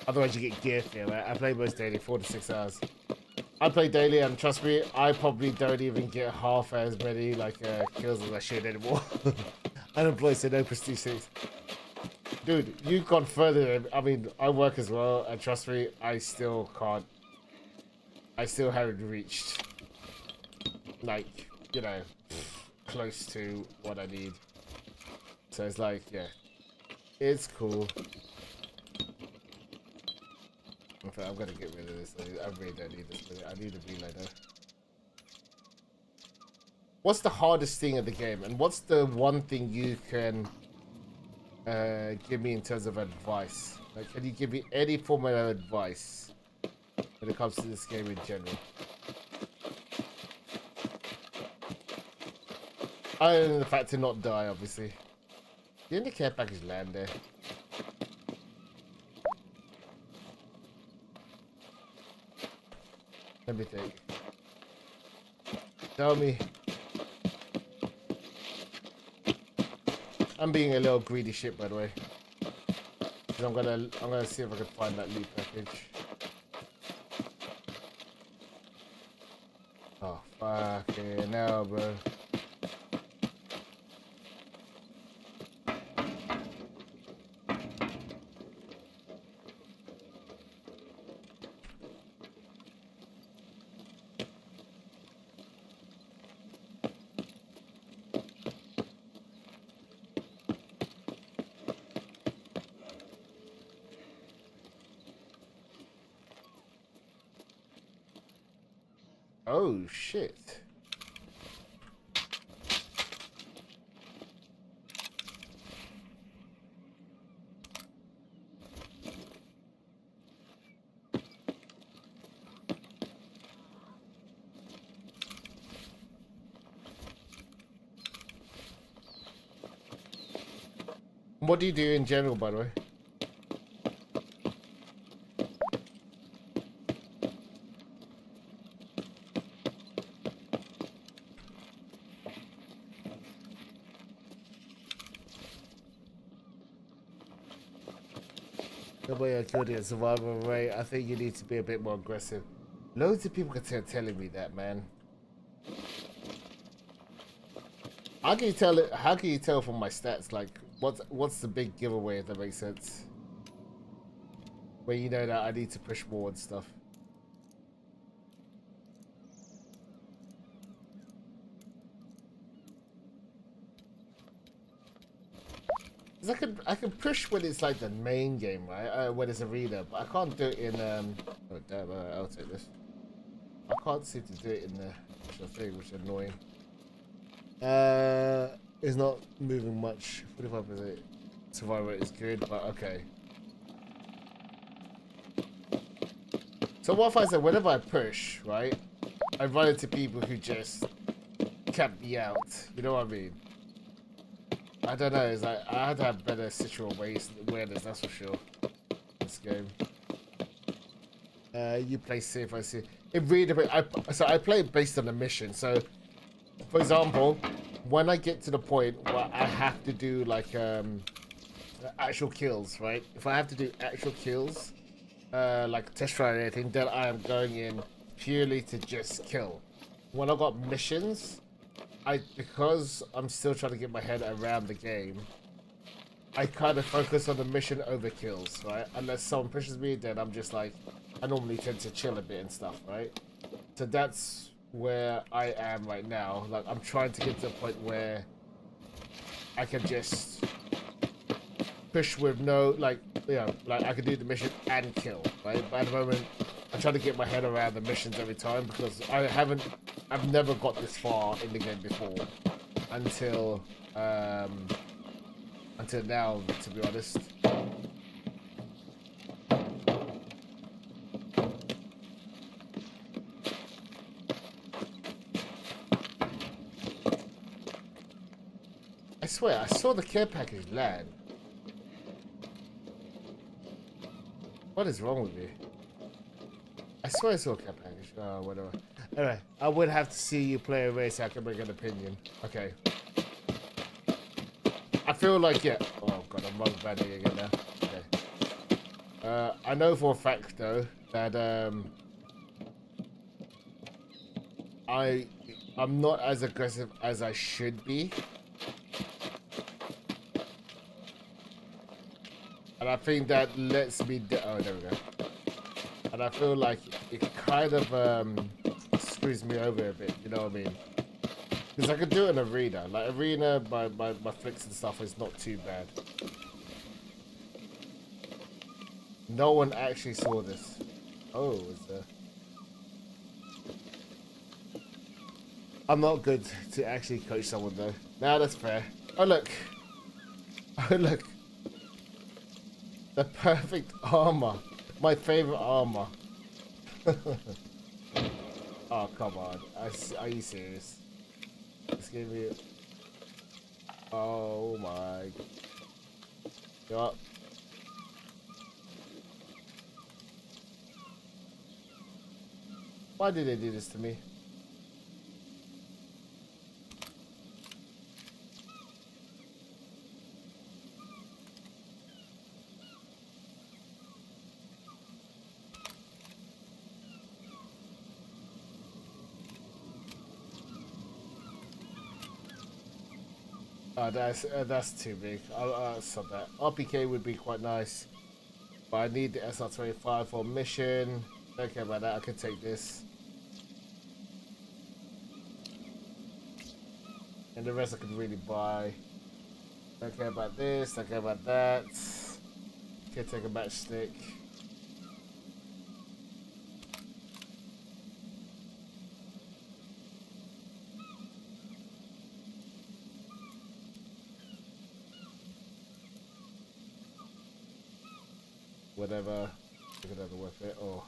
Otherwise, you get gear fear, right? I play most daily, 4 to 6 hours. I play daily, and trust me, I probably don't even get half as many like kills as I should anymore. Unemployed, so no prestige 6. Dude, you've gone further. I mean, I work as well, and trust me, I still can't. I still haven't reached, like, you know, close to what I need. So it's like, yeah, it's cool. In fact, I'm gonna get rid of this. I really don't need this. I need a reloader. what's the hardest thing of the game, and what's the one thing you can give me in terms of advice? Like, can you give me any form of advice when it comes to this game in general? Other than the fact to not die, obviously. Didn't the care package land there? Let me think. Tell me. I'm being a little greedy shit, by the way. I'm gonna see if I can find that loot package. Oh fucking hell, bro. Oh shit. What do you do in general, by the way? The way I killed it, survival rate. I think you need to be a bit more aggressive. Loads of people kept telling me that, man. How can you tell it? How can you tell from my stats? Like, what's the big giveaway? If that makes sense. Where you know that I need to push more and stuff. 'Cause I can push when it's like the main game, right? When it's arena, but I can't do it in oh damn! I'll take this. I can't seem to do it in the actual thing, which is annoying. It's not moving much. 45% survival rate is good, but okay. So what if I say whenever I push, right? I run into people who just camp me out. You know what I mean? I don't know. It's like I had to have better situational awareness. That's for sure. This game. You play safe. I see. It really. So I play based on a mission. So, for example, when I get to the point where I have to do like actual kills, right? If I have to do actual kills, like test try or anything, then I am going in purely to just kill. When I got missions, because I'm still trying to get my head around the game, I kind of focus on the mission over kills, right? Unless someone pushes me, then I'm just like, I normally tend to chill a bit and stuff, right? So that's where I am right now. Like, I'm trying to get to a point where I can just push with no, like, you know, like I can do the mission and kill, right? But at the moment, I'm trying to get my head around the missions every time because I've never got this far in the game before until now, to be honest. I swear, I saw the care package land. What is wrong with me? I swear I saw a care package. Oh, whatever. Anyway, I would have to see you play a race so I can make an opinion. Okay. I feel like, yeah. Oh, God, I'm wrong banding again now. Okay. I know for a fact, though, that I'm not as aggressive as I should be. And I think that lets me... Oh, there we go. And I feel like it kind of screws me over a bit, you know what I mean? Because I could do it in arena. Like, arena, my flicks and stuff is not too bad. No one actually saw this. Oh, is there... I'm not good to actually coach someone though. Now that's fair. Oh look. Oh look. The perfect armor. My favorite armor. Oh come on. Are you serious? Just give me it. Oh my. Yup. Why did they do this to me? Oh, that's too big. I'll stop that. RPK would be quite nice, but I need the SR25 for mission. Don't care about that. I can take this, and the rest I could really buy. Don't care about this. Don't care about that. Can take a matchstick. Whatever. Look at that worth it. Oh.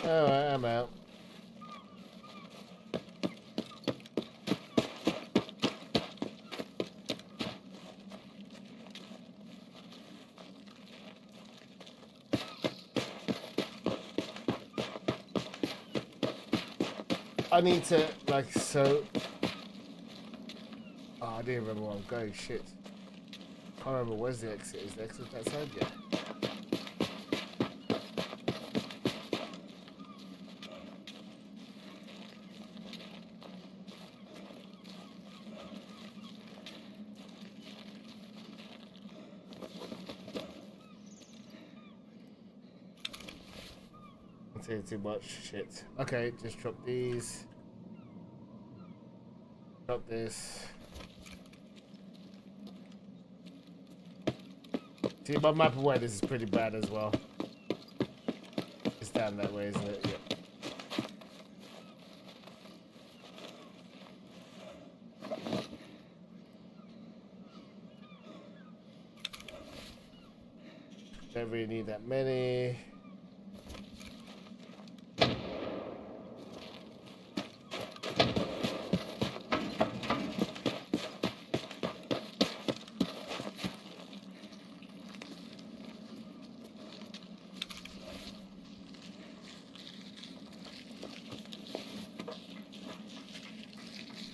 Alright, I'm out. I need to, like, so... Oh, I didn't remember where I'm going, shit. Can't remember where's the exit. Is the exit that side? Yeah. I'm saying too much shit. Okay, just drop these. Drop this. See, my map of where this is pretty bad as well. It's down that way, isn't it? Yeah. Don't really need that many.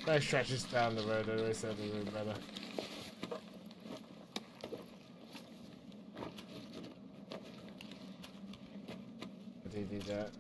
Nice stretches down the road, anyway, so they're doing better. I do need that.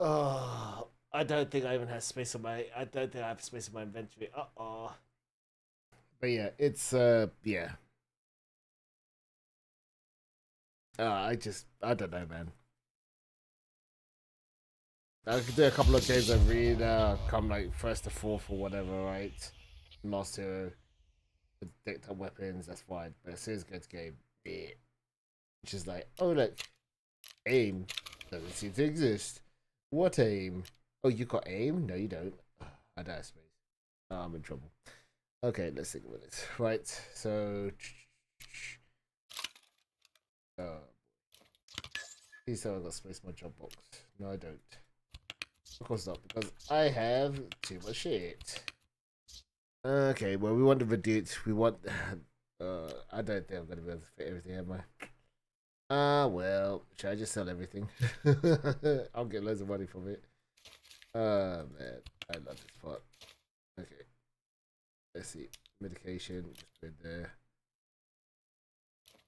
Oh, I don't think I even have space on my. I don't think I have space in my inventory. Uh-oh. But yeah, it's yeah. I don't know, man. I could do a couple of games of read, come like first to fourth or whatever, right? Lost Hero, decked up weapons, that's fine. But as soon as it gets game, yeah. Which is like, oh look, aim doesn't seem to exist. What aim? Oh, you got aim? No, you don't. I die space. Oh, I'm in trouble. Okay, let's think about it. Right, so. Please tell I got space in my job box. No, I don't. Of course not, because I have too much shit. Okay, well, we want to reduce. We want. I don't think I'm going to be able to fit everything, am I? Well, should I just sell everything? I'll get loads of money from it. Man, I love this part. Okay. let's see, medication, just put it there.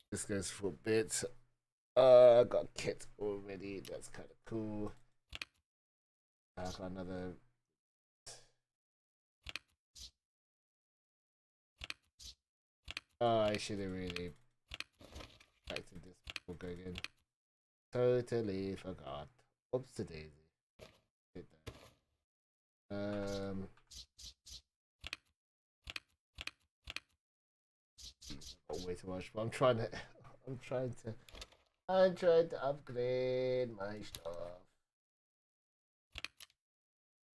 This goes for a bit. I got a kit already, that's kind of cool. I got another. I should have really acted this before going in. Totally forgot. Oops, a daisy. Did that. Got way too much, but I'm trying to upgrade my stuff.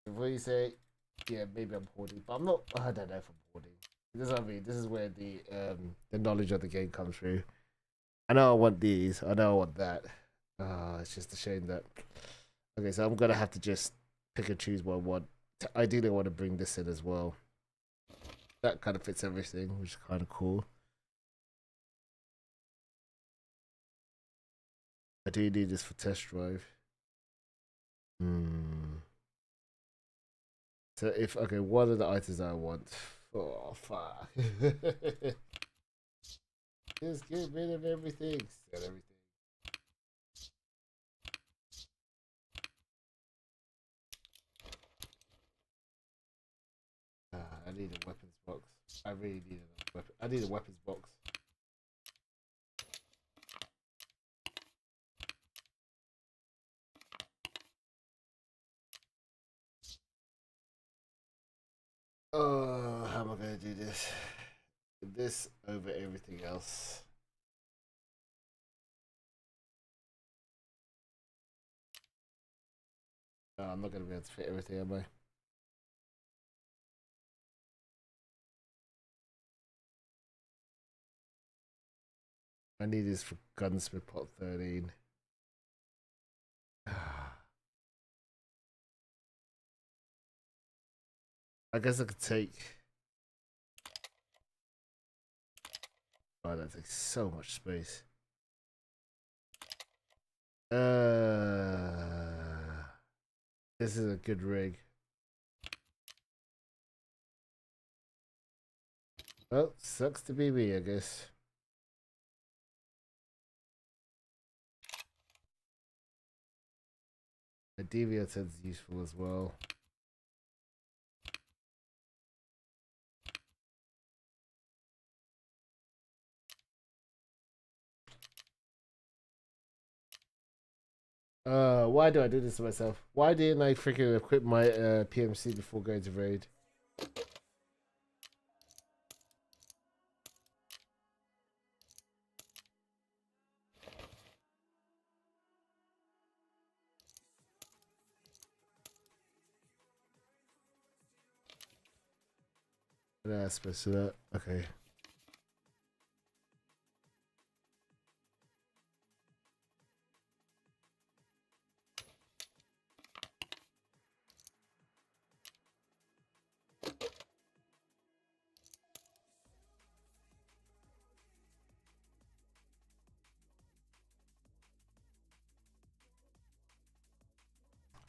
Before you say, yeah, maybe I'm hoarding, but I'm not. I don't know if I'm hoarding. This is what I mean. This is where the knowledge of the game comes through. I know I want these. I know I want that. It's just a shame that. Okay, so I'm gonna have to just pick and choose what I want. Ideally, I want to bring this in as well. That kind of fits everything, which is kind of cool. I do need this for test drive. So if okay, what are the items I want? Oh fuck! Just get rid of everything. Sell everything. I need a weapons box. I really need a weapon. I need a weapons box. Oh, how am I gonna do this? This over everything else. No, I'm not gonna be able to fit everything, am I? I need this for gunsmith pot 13. I guess I could take. Oh, that takes so much space. This is a good rig. Well, sucks to be me, I guess. A deviator is useful as well. Why do I do this to myself? Why didn't I freaking equip my PMC before going to raid? That's supposed to that. Okay.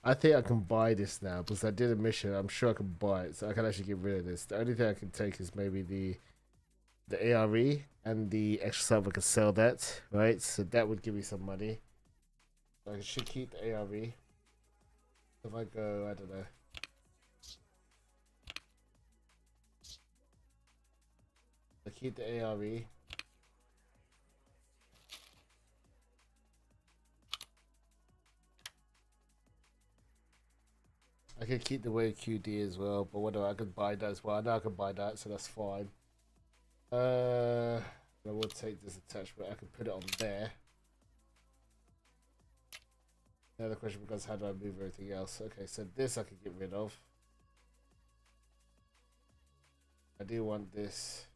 I think I can buy this now because I did a mission. I'm sure I can buy it, so I can actually get rid of this. The only thing I can take is maybe the ARE and the extra stuff. I can sell that, right? So that would give me some money. I should keep the ARE. If I go, I don't know. I keep the ARE. I could keep the way QD as well, but whatever, I could buy that as well. I know I can buy that, so that's fine. I will take this attachment. I can put it on there. Now the question becomes, how do I move everything else? Okay, so this I could get rid of. I do want this.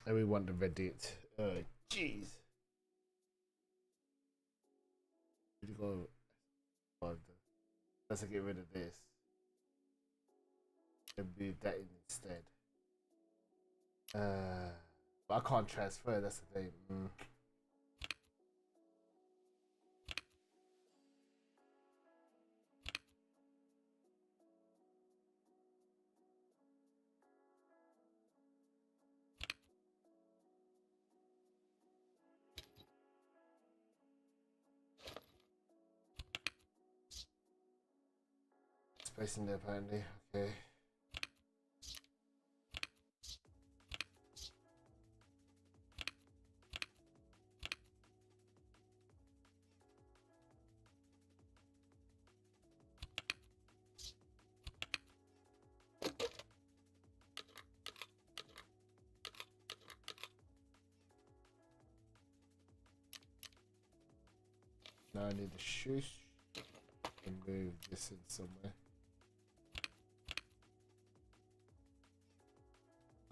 And we want the Reddit. Oh, jeez. Let's get rid of this. And move that in instead. But I can't transfer, that's the thing. Space in there apparently, okay. Now I need to shush and move this in somewhere.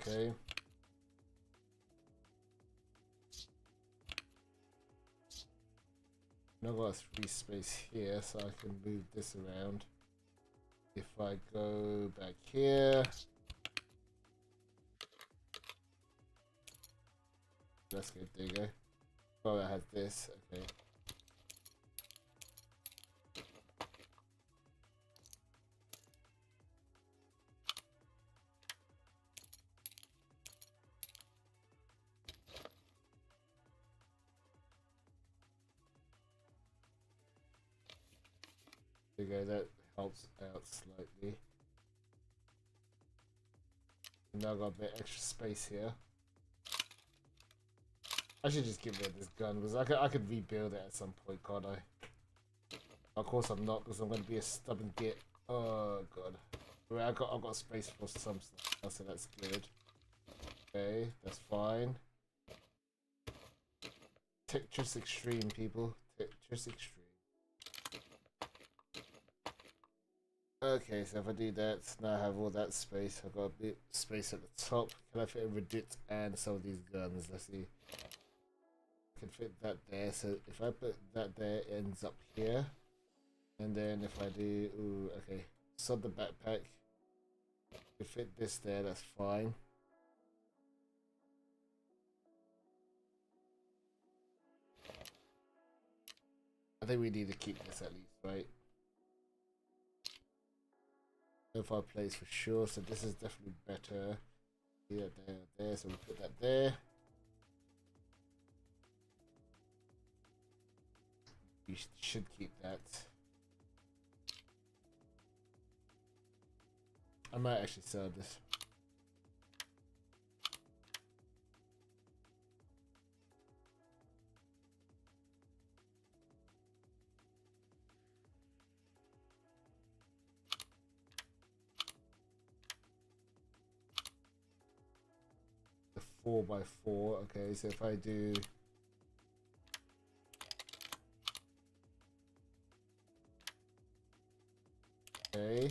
Okay. Now I've got a free space here, so I can move this around. If I go back here, that's good. There you go. Oh, I had this. Okay. There you go, that helps out slightly. And now I've got a bit extra space here. I should just get rid of this gun because I could rebuild it at some point, can't I? Of course I'm not because I'm going to be a stubborn git. Oh god. Right, I've got space for some stuff now, so that's good. Okay, that's fine. Tetris Extreme, people. Tetris Extreme. Okay, so if I do that, now I have all that space. I've got a bit space at the top. Can I fit a Reddit and some of these guns? Let's see. I can fit that there. So if I put that there, it ends up here. And then if I do, ooh, okay, sub the backpack. To fit this there, that's fine. I think we need to keep this at least, right? Profile place for sure, so this is definitely better. Here, there, so we put that there. We should keep that. I might actually sell this. The 4x4, okay, so if I do okay.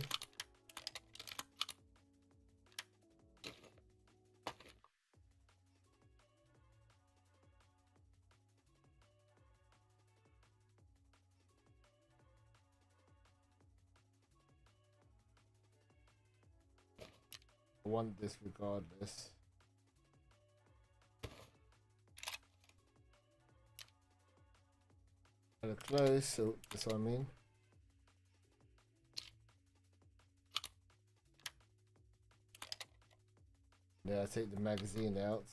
I want this regardless. Kind of close, so that's what I mean. Yeah, I take the magazine out.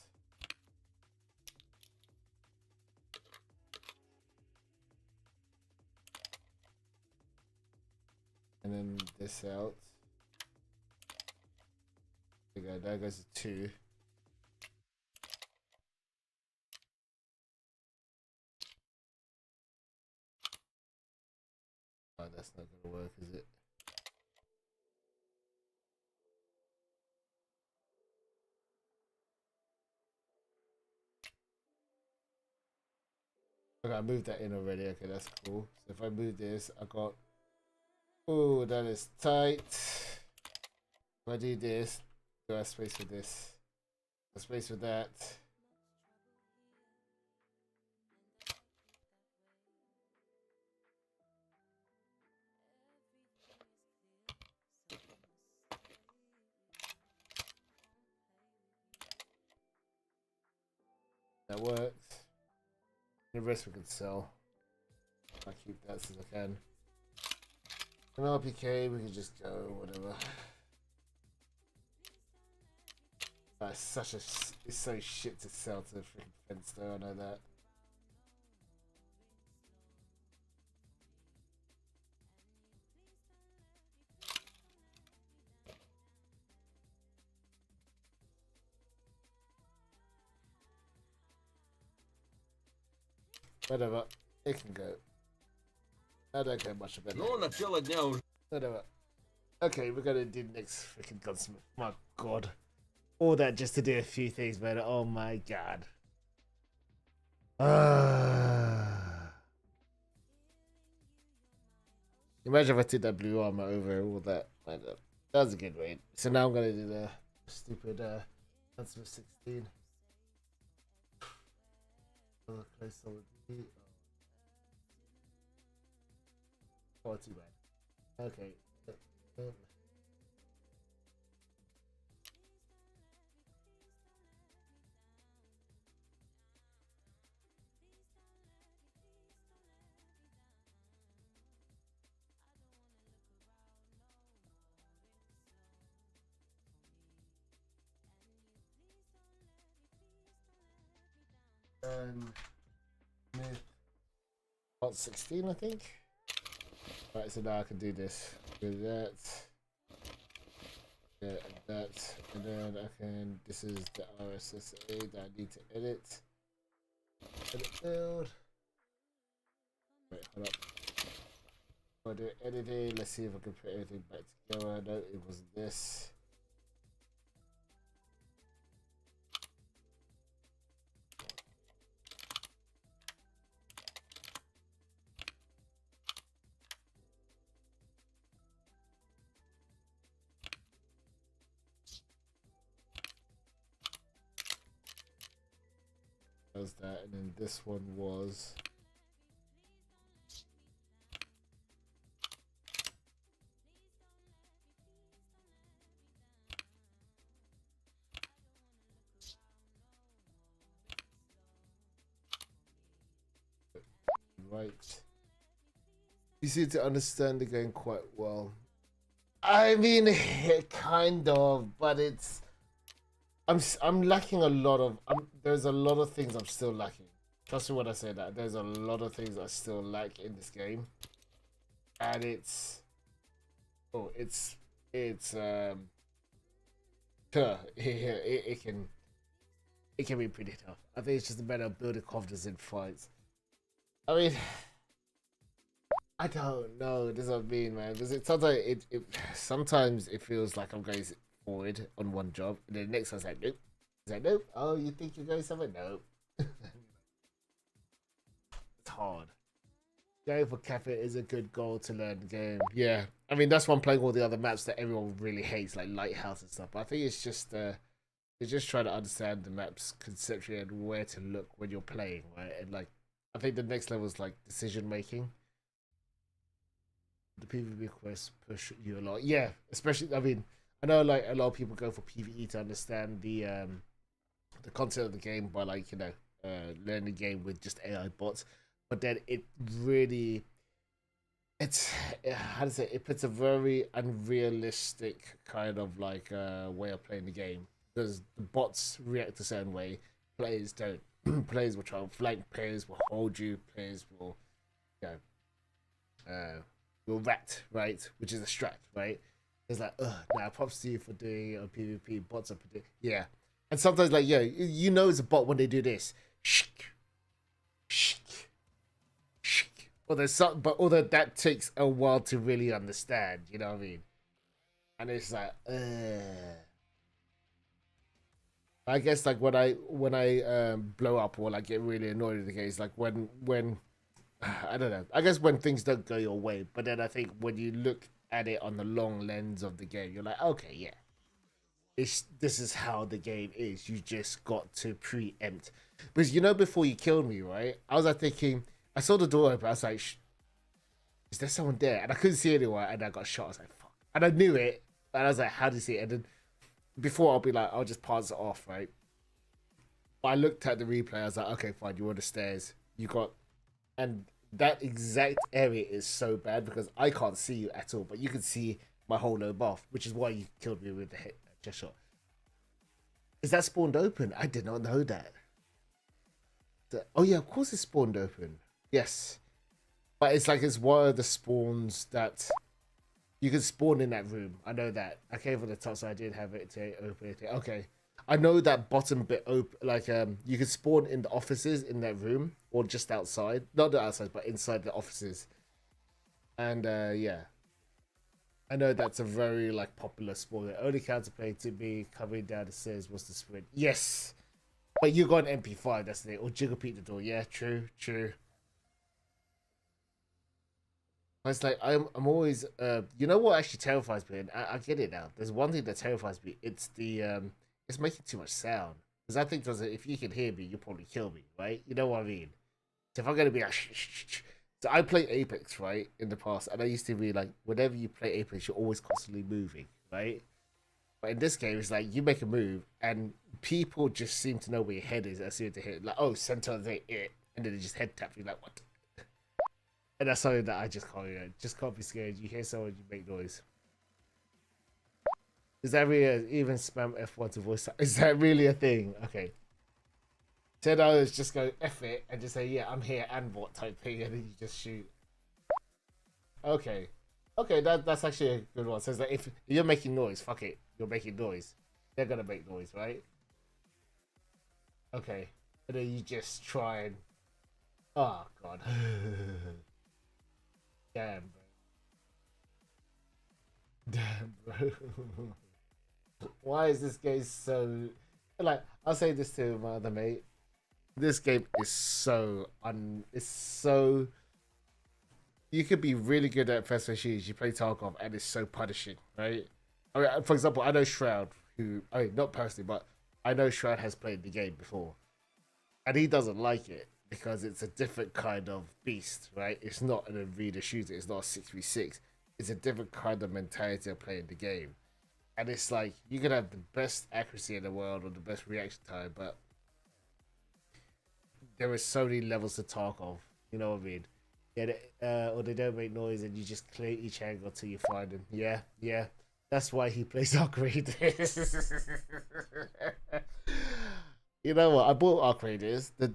And then this out. There you go, there goes the 2. Oh, that's not gonna work, is it? Okay, I moved that in already. Okay, that's cool. So if I move this, I got. Oh, that is tight. If I do this, do I have space for this? A space for that. That works. The rest we can sell. I'll keep that since I can. An RPK, we can just go, whatever. It's so shit to sell to the freaking fence though, I know that. Whatever, it can go. I don't care much about Ну, that. начало дня уже. Whatever. Okay, we're gonna do next freaking gunsmith. My god. All that just to do a few things, man. Oh my god. Imagine if I took that blue armor over all that. That was a good win. So now I'm gonna do the stupid gunsmith 16. Okay, solid D. Oh, too bad. Okay. Smith. What, 16, I think? Right, so now I can do this. Do that. Yeah, and that. And then I can. This is the RSSA that I need to edit. Edit build. Wait, hold up. I'll do editing. Let's see if I can put everything back together. No, it wasn't this. Was that, and then this one was right. You seem to understand the game quite well. I mean, kind of, but it's I'm lacking a lot of. There's a lot of things I'm still lacking. Trust me when I say that. There's a lot of things I still lack in this game, and it's it can be pretty tough. I think it's just a matter of building confidence in fights. I mean, I don't know. This is what I mean, man. Because sometimes it feels like I'm going forward on one job, and then the next one's like, nope. It's like, nope. Oh, you think you're going somewhere? Nope. It's hard. Going for Kappa is a good goal to learn the game. Yeah. I mean, that's why I'm playing all the other maps that everyone really hates, like Lighthouse and stuff. But I think it's just you just try to understand the maps conceptually and where to look when you're playing, right? And like, I think the next level is like decision making. The PvP quests push you a lot. Yeah, especially, I mean, I know like a lot of people go for PvE to understand the content of the game by like, you know, learning the game with just AI bots. But then it really, it's, how to say, it puts a very unrealistic kind of like way of playing the game. Because the bots react a certain way, players don't. Players will try and flank, players will hold you, players will, you know, will rat, right? Which is a strat, right? It's like, nah, props to you for doing a PvP. Bots are pretty, yeah. And sometimes, like, yeah, you know it's a bot when they do this. Or there's some, but although that takes a while to really understand, you know what I mean? And it's like, I guess like when I blow up or like get really annoyed with the game, it's like when I don't know. I guess when things don't go your way, but then I think when you look at it on the long lens of the game, you're like, okay, yeah, this is how the game is. You just got to preempt. Because you know, before you killed me, right? I was like thinking, I saw the door open. I was like, is there someone there? And I couldn't see anyone, and I got shot. I was like, fuck. And I knew it, and I was like, how do you see it? And then before I'll be like, I'll just pass it off, right? But I looked at the replay. I was like, okay, fine. You were on the stairs. You got, and that exact area is so bad because I can't see you at all, but you can see my whole low buff, which is why you killed me with the hit chest shot. Is that spawned open? I did not know that. Oh yeah, of course it's spawned open. Yes, but it's like it's one of the spawns that you can spawn in that room. I know that. I came from the top, so I did have it to open it. Okay, I know that bottom bit open. Like you can spawn in the offices in that room or just outside. Not the outside, but inside the offices. And yeah, I know that's a very like popular spawn. The only counterplay to me coming down the stairs was the sprint. Yes. But you got an MP5, that's it. Or Jiggle Pete the door. Yeah, true. It's like I'm always you know what actually terrifies me, and I get it now. There's one thing that terrifies me. It's the it's making too much sound. Because I think if you can hear me, you'll probably kill me, right? You know what I mean? So if I'm gonna be like so I played Apex, right, in the past, and I used to be like, whenever you play Apex, you're always constantly moving, right? But in this game, it's like you make a move, and people just seem to know where your head is as soon as they hit. Like, oh, center they it, and then they just head tap you. Like, what? And that's something that I just can't. Just can't be scared. You hear someone, you make noise. Is that really even spam F1 to voice? Is that really a thing? Okay. 10 hours, just go F it and just say, yeah, I'm here and what type thing, and then you just shoot. Okay. Okay, that's actually a good one. So it's like if you're making noise, fuck it. You're making noise. They're gonna make noise, right? Okay. And then you just try and... Oh, God. Damn, bro. Damn, bro. Why is this game so... Like, I'll say this to my other mate. This game is so... It's so... You could be really good at first person shooters. You play Tarkov and it's so punishing, right? I mean, for example, I know Shroud, who... I mean, not personally, but I know Shroud has played the game before. And he doesn't like it because it's a different kind of beast, right? It's not an arena shooter. It's not a 6v6. It's a different kind of mentality of playing the game. And it's like, you can have the best accuracy in the world or the best reaction time, but there are so many levels to Tarkov. You know what I mean? Yeah, or they don't make noise and you just clear each angle till you find them. Yeah. That's why he plays Arc Raiders. You know what? I bought Arc Raiders. The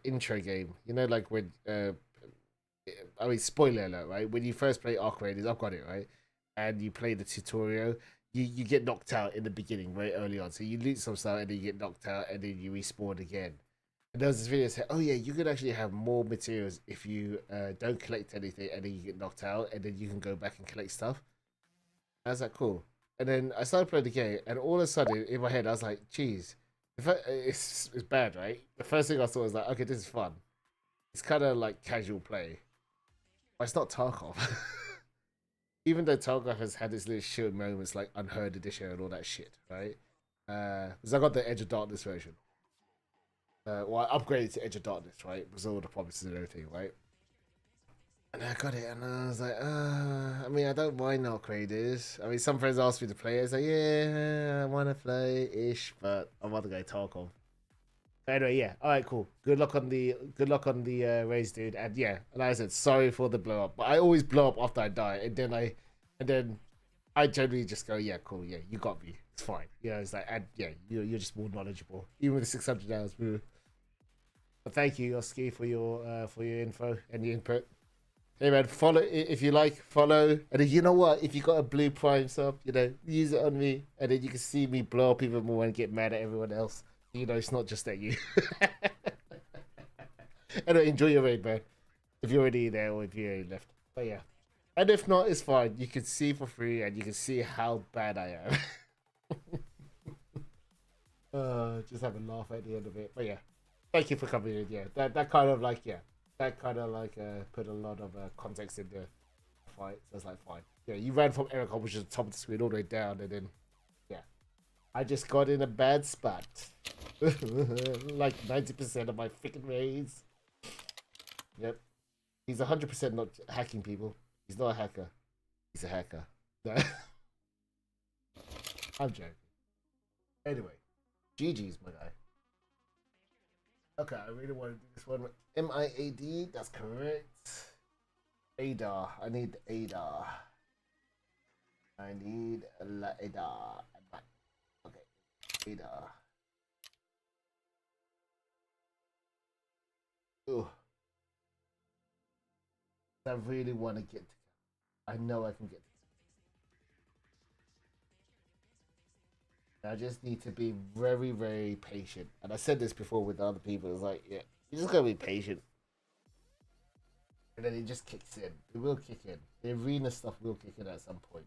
intro game. You know, like when I mean, spoiler alert, right? When you first play Arc Raiders, I've got it right, and you play the tutorial. You get knocked out in the beginning, very early on. So you loot some stuff and then you get knocked out and then you respawn again. And there was this video that said, oh yeah, you could actually have more materials if you don't collect anything and then you get knocked out and then you can go back and collect stuff. I was like, cool. And then I started playing the game and all of a sudden in my head I was like, geez, it's bad, right? The first thing I thought was like, okay, this is fun. It's kind of like casual play. But it's not Tarkov. Even though Tarkov has had its little short moments like Unheard Edition and all that shit, right? Because I got the Edge of Darkness version. Well, I upgraded to Edge of Darkness, right? Because all the promises and everything, right? And I got it, and I was like, I mean, I don't mind Arc Raiders. I mean, some friends asked me to play it. I was like, yeah, I want to play-ish, but I'd rather go Tarkov. But anyway, yeah. All right, cool. Good luck on the race, dude. And yeah, and like I said, sorry for the blow up, but I always blow up after I die, and then I generally just go, yeah, cool, yeah, you got me. It's fine. You know, it's like, and yeah, you're just more knowledgeable, even with the 600 hours. But thank you, Oski, for your info and your input. Hey man, follow if you like, follow, and then you know what? If you got a blue Prime sub, you know, use it on me, and then you can see me blow up even more and get mad at everyone else. You know, it's not just at you. Anyway, enjoy your raid, man. If you're already there or if you already left. But yeah, and if not, it's fine. You can see for free, and you can see how bad I am. Just have a laugh at the end of it. But yeah, thank you for coming in. Yeah, that kind of like put a lot of context in the fight. So it's like fine. Yeah, you ran from Eric, which is the top of the screen, all the way down, and then yeah, I just got in a bad spot. Like 90% of my freaking raids. Yep, he's 100% not hacking people. He's not a hacker. He's a hacker. No. I'm joking. Anyway, GG's, my guy. Okay, I really want to do this one. MIAD, that's correct. Adar, I need Adar. I need Adar. Okay, Adar. Ooh. I really want to get to. I know I can get to. I just need to be very, very patient. And I said this before with other people. It's like, yeah, you just gotta be patient. And then it just kicks in. It will kick in. The arena stuff will kick in at some point.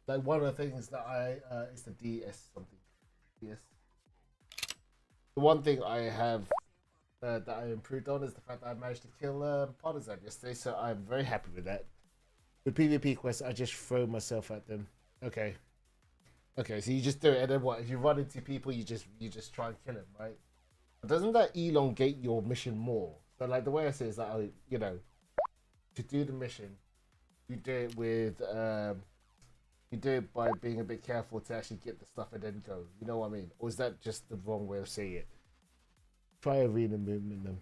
Like one of the things that I is the DS something. DS. The one thing I have that I improved on is the fact that I managed to kill Partisan yesterday, so I'm very happy with that. With PvP quests, I just throw myself at them. Okay. Okay, so you just do it, and then what? If you run into people, you just try and kill them, right? But doesn't that elongate your mission more? So like the way I say is that you know, to do the mission, you do it with you do it by being a bit careful to actually get the stuff and then go. You know what I mean? Or is that just the wrong way of saying it? Try arena movement then.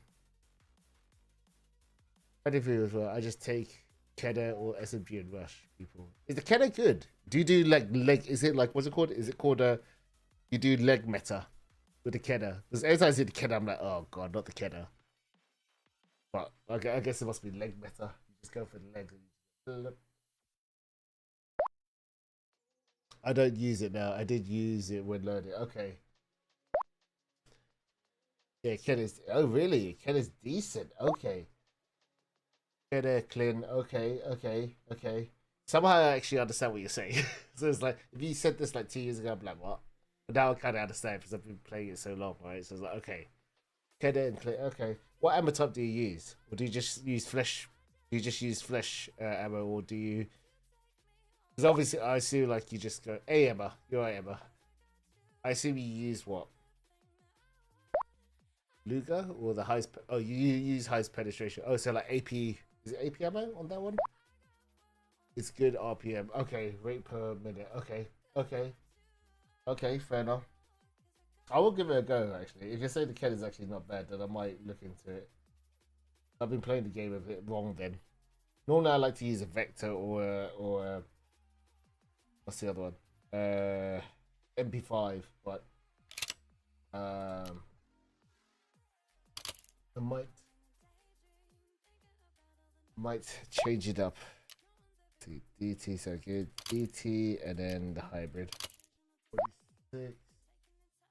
I do feel as well. I just take Kedda or SMG and rush people. Is the Kedda good? Do you do like leg? Is it like what's it called? Is it called you do leg meta with the Kedda? Because every time I see the Kedda, I'm like, oh god, not the Kedda. But okay, I guess it must be leg meta. You just go for the leg. I don't use it now. I did use it when learning. Okay. Yeah, Kedda's. Oh really? Kedda's decent. Okay. Kedda, Clint. Okay, okay, okay. Somehow I actually understand what you're saying. So it's like, if you said this like 2 years ago, I'm like, what? But now I kind of understand because I've been playing it so long, right? So it's like, okay. Kedda and Clint, okay. What ammo type do you use? Or do you just use flesh? Do you just use flesh ammo, or do you... Because obviously I assume like you just go, hey Emma, you're right Emma. I assume you use what? Luger or the highest... Oh, you use highest penetration. Oh, so like AP... Is it AP ammo on that one? It's good RPM. Okay, rate per minute. Okay, okay. Okay, fair enough. I will give it a go, actually. If you say the Kedda is actually not bad, then I might look into it. I've been playing the game a bit wrong then. Normally I like to use a Vector or what's the other one? MP5, but I might change it up. See, DT, so good. DT and then the hybrid. 46.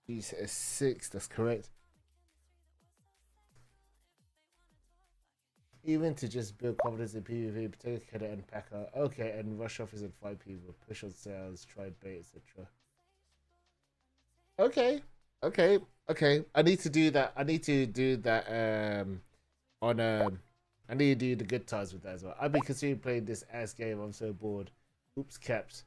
GS6, that's correct. Even to just build confidence in PvP, protect Kedda and Packer. Okay, and rush off is at 5 people. Push on sales, try bait, etc. Okay, okay, okay. I need to do that. I need to do that on I need to do the good times with that as well. I've been considering playing this ass game. I'm so bored. Oops, caps.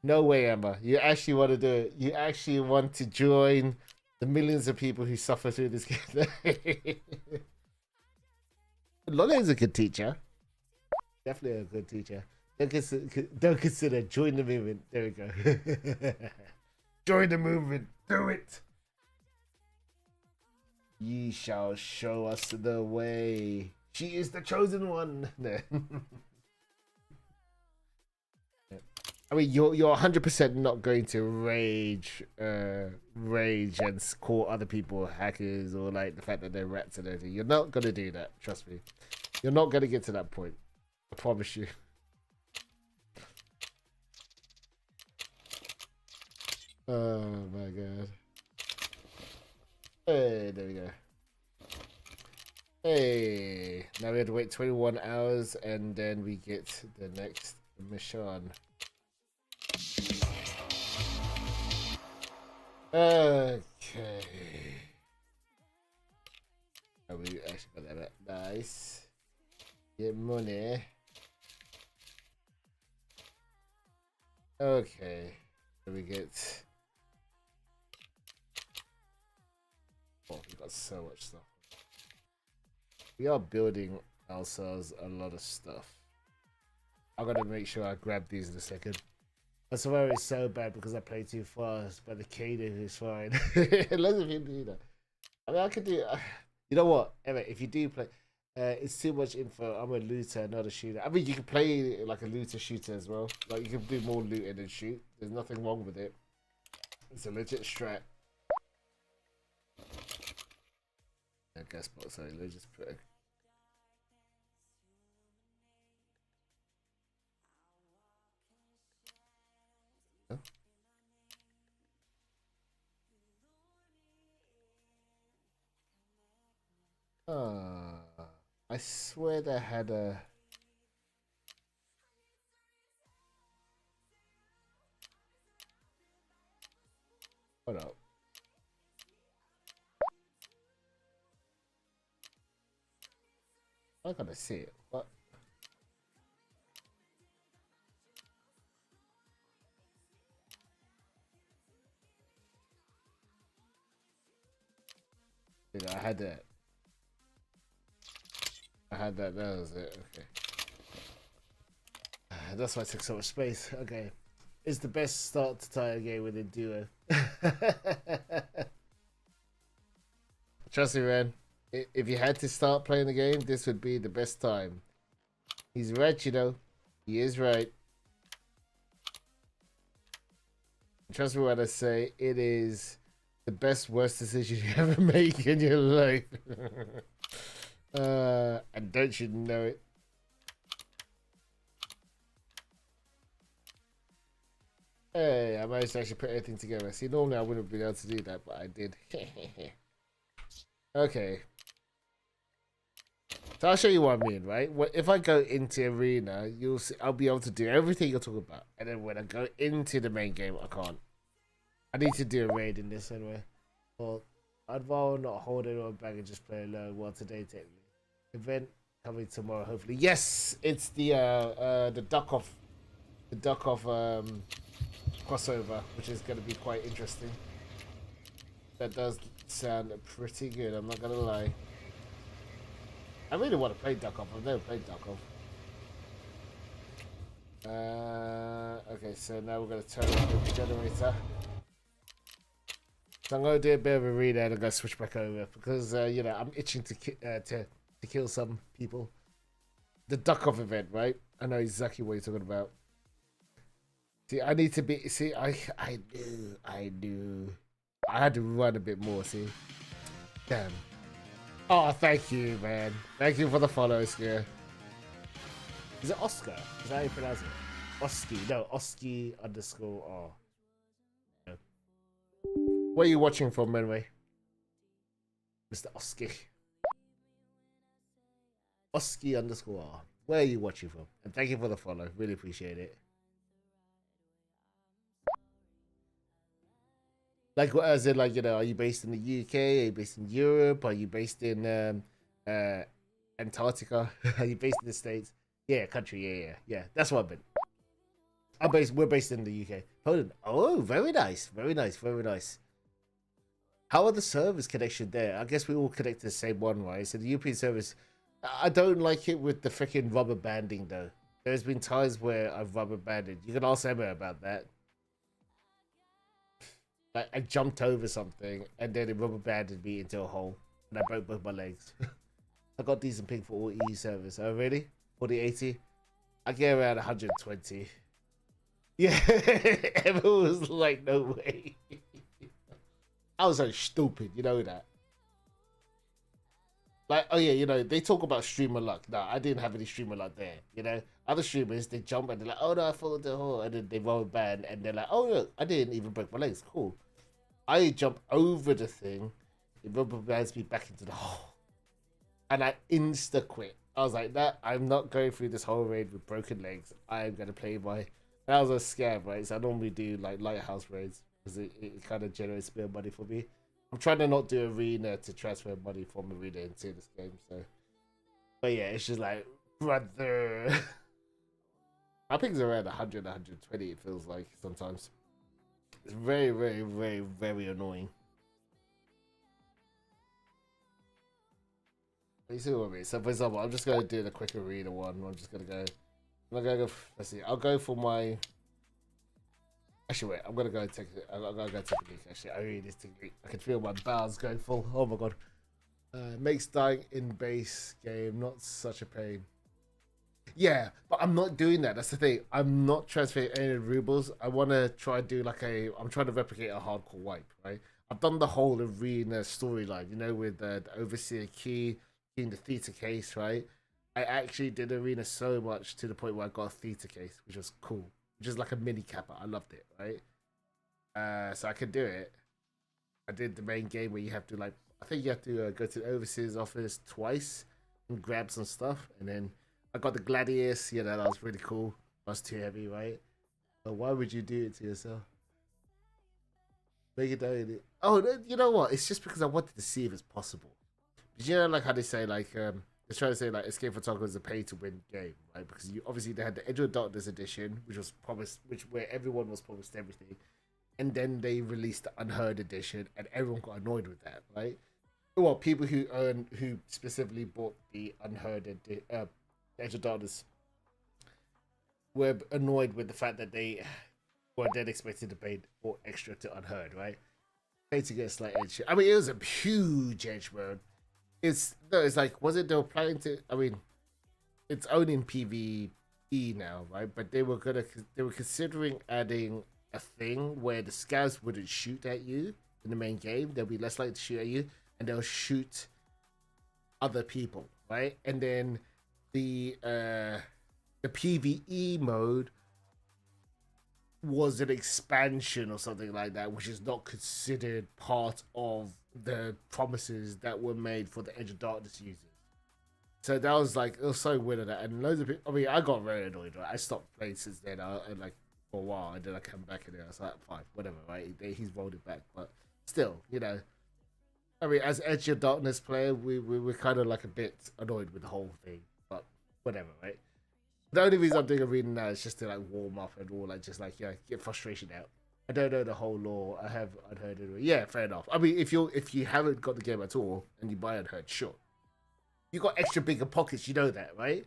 No way, Emma. You actually want to do it. You actually want to join the millions of people who suffer through this game. Lola is a good teacher. Definitely a good teacher. Don't consider join the movement. There we go. Join the movement. Do it. Ye shall show us the way. She is the chosen one. I mean, you're 100% not going to rage and call other people hackers or like the fact that they're rats and everything. You're not gonna do that. Trust me. You're not gonna get to that point. I promise you. Oh my god. Hey, there we go. Hey, now we have to wait 21 hours and then we get the next mission. Okay. Oh, we actually got that back. Nice. Get money. Okay. So we get... Oh, we got so much stuff. We are building ourselves a lot of stuff. I'm gonna make sure I grab these in a second. I swear it's so bad because I play too fast, but the cadence is fine. Unless if you do that. I mean, I could do. You know what? Anyway, if you do play, it's too much info. I'm a looter, not a shooter. I mean, you can play like a looter shooter as well. Like you can do more looting than shoot. There's nothing wrong with it. It's a legit strat. I guess, but sorry, let's just put. I swear they had a. Hold up. I gotta see it. What? Yeah, I had that. I had that. That was it. Okay. That's why it took so much space. Okay. It's the best start to tie a game with a duo. Trust me, man. If you had to start playing the game, this would be the best time. He's right, you know. He is right. Trust me when I say it is the best, worst decision you ever make in your life. And don't you know it? Hey, I managed to actually put everything together. See, normally I wouldn't be able to do that, but I did. Okay. So I'll show you what I mean, right? If I go into arena, you'll see I'll be able to do everything you're talking about. And then when I go into the main game, I can't. I need to do a raid in this anyway. Well, I'd rather not hold anyone back and just play alone. Well, today technically. Event coming tomorrow, hopefully. Yes, it's the duck off crossover, which is going to be quite interesting. That does sound pretty good, I'm not going to lie. I really want to play duck off. I've never played duck off. Okay, so now we're going to turn on the generator. So I'm going to do a bit of a read and I'm going to switch back over because, you know, I'm itching to kill some people. The duck off event, right? I know exactly what you're talking about. See, I need to be. See, I do. I had to run a bit more. See, damn. Oh, thank you, man. Thank you for the follow, Scare. Is it Oscar? Is that how you pronounce it? Oski. No, Oski _ R. No. What are you watching from, anyway? Mr. Oski. Oski _ R. Where are you watching from? And thank you for the follow. Really appreciate it. Like, as in, like, you know, are you based in the UK? Are you based in Europe? Are you based in Antarctica? Are you based in the States? Yeah, country. Yeah. That's what I've been. We're based in the UK. Poland. Oh, very nice. How are the servers connection there? I guess we all connect to the same one, right? So the European servers. I don't like it with the freaking rubber banding though. There's been times where I've rubber banded. You can ask Emma about that. Like, I jumped over something and then it rubber banded me into a hole and I broke both my legs. I got decent ping for all EU servers. Oh, really? 4080? I get around 120. Yeah, everyone was like, no way. I was so stupid, you know that. Like, oh yeah, you know, they talk about streamer luck. No, I didn't have any streamer luck there, you know? Other streamers, they jump and they're like, oh no, I fall into the hole. And then they rubber band and they're like, oh look, I didn't even break my legs. Cool. I jump over the thing, it rubber bands me back into the hole. And I insta quit. I was like, nah, I'm not going through this whole raid with broken legs. I'm going to play my... That was a scam, right? So I normally do like lighthouse raids because it kind of generates a bit of money for me. I'm trying to not do arena to transfer money from arena into this game, so... But yeah, it's just like, brother... I think it's around 100, 120, it feels like, sometimes. It's very, very, very, very annoying. You see what I mean? So, for example, I'm just going to do the quick arena one. I'm just going to go I'm gonna go. Let's see. I'll go for my. Actually, wait. I'm gonna go and take it. I'm gonna go take a leak. Actually, I really need to take a leak. I can feel my bowels going full. Oh my god. Makes dying in base game not such a pain. Yeah, but I'm not doing that. That's the thing. I'm not transferring any rubles. I want to try and do like I'm trying to replicate a hardcore wipe, right? I've done the whole arena storyline, you know, with the overseer key, in the theta case, right? I actually did arena so much to the point where I got a theta case, which was cool, which is like a mini kappa. I loved it, right? So I could do it. I did the main game where you have to like, I think you have to go to the overseer's office twice and grab some stuff, and then I got the Gladius. Yeah, that was really cool. That's too heavy, right? But why would you do it to yourself? Make it down. Oh, you know what? It's just because I wanted to see if it's possible. You know, like how they say, like, they're trying to say, like, Escape from Tarkov is a pay-to-win game, right? Because you obviously they had the Edge of Darkness edition, which was promised, where everyone was promised everything, and then they released the Unheard edition, and everyone got annoyed with that, right? Well, people who specifically bought the Unheard Edge of Darkness were annoyed with the fact that they were then expected to pay more extra to Unheard, right? Pay to get a slight edge. I mean, it was a huge edge mode. It's like, was it they were planning to? I mean, it's only in PvE now, right? But they were considering adding a thing where the scavs wouldn't shoot at you in the main game. They'll be less likely to shoot at you, and they'll shoot other people, right? And then the PvE mode was an expansion or something like that, which is not considered part of the promises that were made for the Edge of Darkness users. So that was like, it was so weird of that, and loads of people. I mean, I got very annoyed. Right? I stopped playing since then, and like for a while, and then I come back in there. I was like, fine, whatever, right? He's rolled it back, but still, you know. I mean, as Edge of Darkness player, we were kind of like a bit annoyed with the whole thing, but whatever, right? The only reason I'm doing arena now is just to like warm up and all, like just like get frustration out. I don't know the whole lore. I'd heard it. Yeah, fair enough. I mean, if you haven't got the game at all and you buy Unheard, sure. You got extra bigger pockets, you know that, right?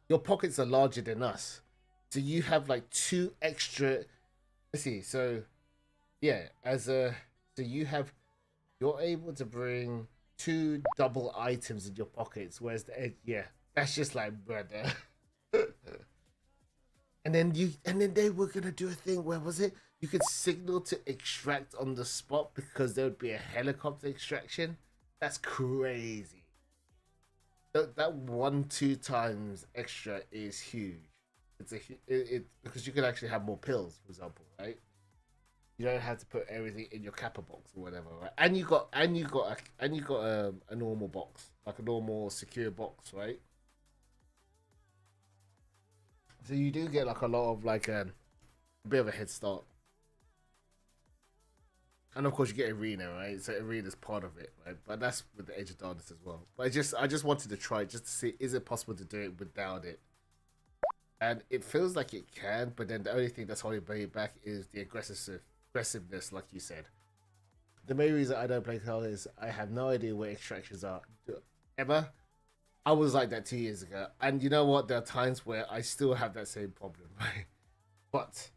Your pockets are larger than us, so you have like 2 extra. Let's see. So, yeah, you're able to bring 2 double items in your pockets, whereas that's just like brother. And then they were gonna do a thing where was it? You could signal to extract on the spot because there would be a helicopter extraction. That's crazy. That 1-2 times extra is huge. It's because you could actually have more pills, for example, right? You don't have to put everything in your kappa box or whatever, right? And you got a normal box, like a normal secure box, right? So you do get like a lot of like a bit of a head start. And of course you get arena, right? So arena's part of it, right? But that's with the Edge of Darkness as well. But I just wanted to try just to see, is it possible to do it without it? And it feels like it can, but then the only thing that's holding it back is the aggressiveness, like you said. The main reason I don't play Call is I have no idea where extractions are. Ever. I was like that 2 years ago, and you know what? There are times where I still have that same problem, right? But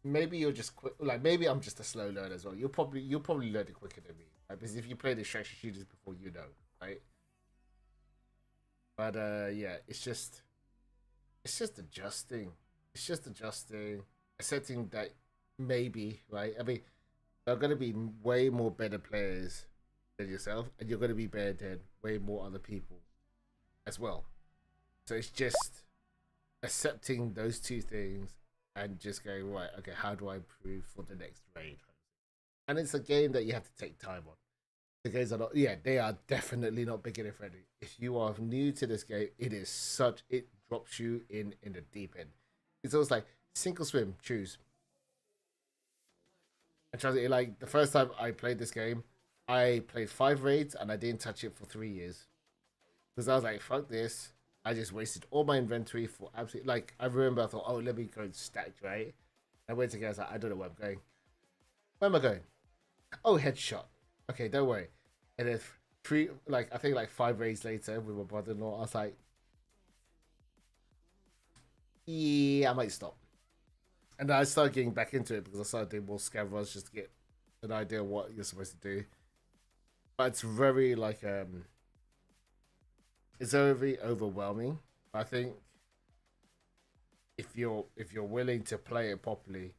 maybe you're just quick. Like maybe I'm just a slow learner as well. You'll probably learn it quicker than me, right? Because if you play the extraction shooters before, you know, right? But yeah, it's just adjusting. It's just adjusting, accepting that maybe, right? I mean, there are gonna be way more better players than yourself, and you're going to be better than way more other people as well. So it's just accepting those 2 things and just going, right, okay, how do I improve for the next raid? And it's a game that you have to take time on. The games are not, they are definitely not beginner friendly. If you are new to this game, it drops you in the deep end. It's always like sink or swim, choose. And trust me, like the first time I played this game, I played 5 raids and I didn't touch it for 3 years. Because I was like, fuck this. I just wasted all my inventory for absolutely, like, I remember I thought, oh, let me go and stack, right? I went to go, I was like, I don't know where I'm going. Where am I going? Oh, headshot. Okay, don't worry. And then I think 5 raids later with my brother-in-law, I was like, yeah, I might stop. And I started getting back into it because I started doing more scav runs just to get an idea of what you're supposed to do. But it's very like it's very overwhelming. I think if you're willing to play it properly,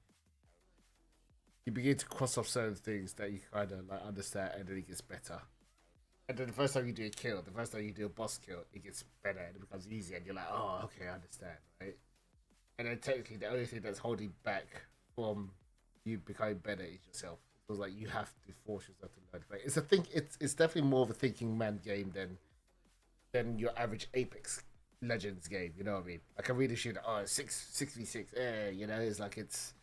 you begin to cross off certain things that you kind of like understand, and then it gets better. And then the first time you do a kill, the first time you do a boss kill, it gets better and it becomes easier, and you're like, oh, okay, I understand, right? And then technically, the only thing that's holding back from you becoming better is yourself. It was like you have to force yourself to learn. Right? It's definitely more of a thinking man game than your average Apex Legends game. You know what I mean? Like I read a shooter, oh, 6v6, you know, it's like it's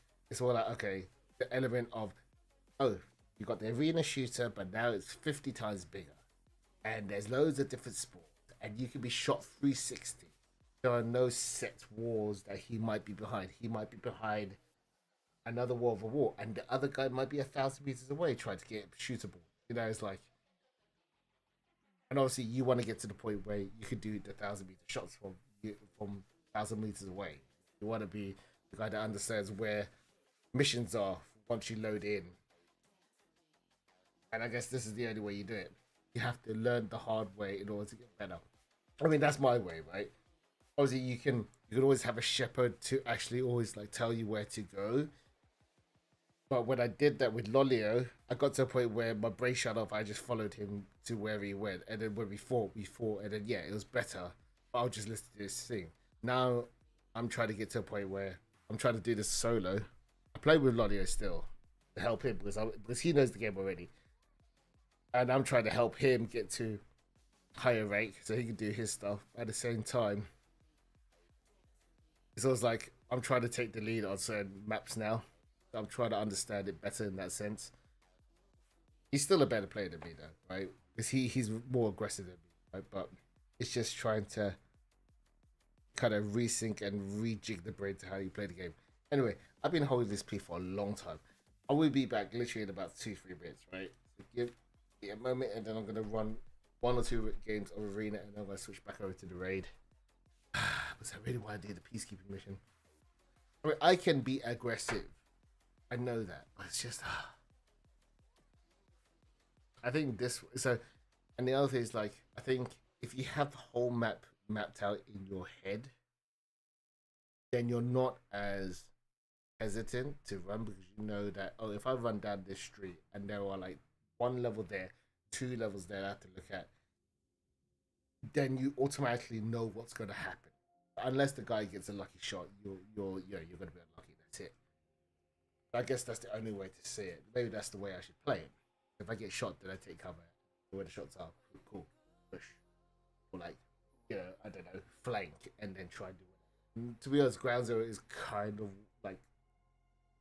all like okay, the element of oh, you got the arena shooter, but now it's 50 times bigger, and there's loads of different sports, and you can be shot 360. There are no set walls that he might be behind. He might be behind another wall of a wall, and the other guy might be 1,000 meters away trying to get shootable. You know, it's like, and obviously you want to get to the point where you could do the 1,000 meter shots from 1,000 meters away. You want to be the guy that understands where missions are once you load in. And I guess this is the only way you do it. You have to learn the hard way in order to get better. I mean, that's my way, right? Obviously, you can always have a shepherd to actually always like tell you where to go. But when I did that with Lolio, I got to a point where my brain shut off. I just followed him to wherever he went, and then when we fought, and then yeah, it was better. But I'll just listen to this thing. Now I'm trying to get to a point where I'm trying to do this solo. I play with Lolio still to help him because he knows the game already, and I'm trying to help him get to higher rank so he can do his stuff at the same time. So it's like I'm trying to take the lead on certain maps now. I'm trying to understand it better in that sense. He's still a better player than me though, right? Because he's more aggressive than me, right? But it's just trying to kind of resync and rejig the brain to how you play the game. Anyway, I've been holding this P for a long time. I will be back literally in about 2-3 minutes, right? So give me a moment, and then I'm gonna run 1 or 2 games of Arena, and then I'm gonna switch back over to the raid. Because I really want to do the peacekeeping mission. I mean, I can be aggressive. I know that, but it's just. I think this. So, and the other thing is like, I think if you have the whole map mapped out in your head, then you're not as hesitant to run because you know that, oh, if I run down this street and there are like 1 level there, 2 levels there I have to look at, then you automatically know what's going to happen. Unless the guy gets a lucky shot, you're going to be unlucky. That's it. I guess that's the only way to see it. Maybe that's the way I should play it. If I get shot, then I take cover where the shots are. Cool, push, or like, you know, I don't know, flank, and then try and do it. To be honest, Ground Zero is kind of like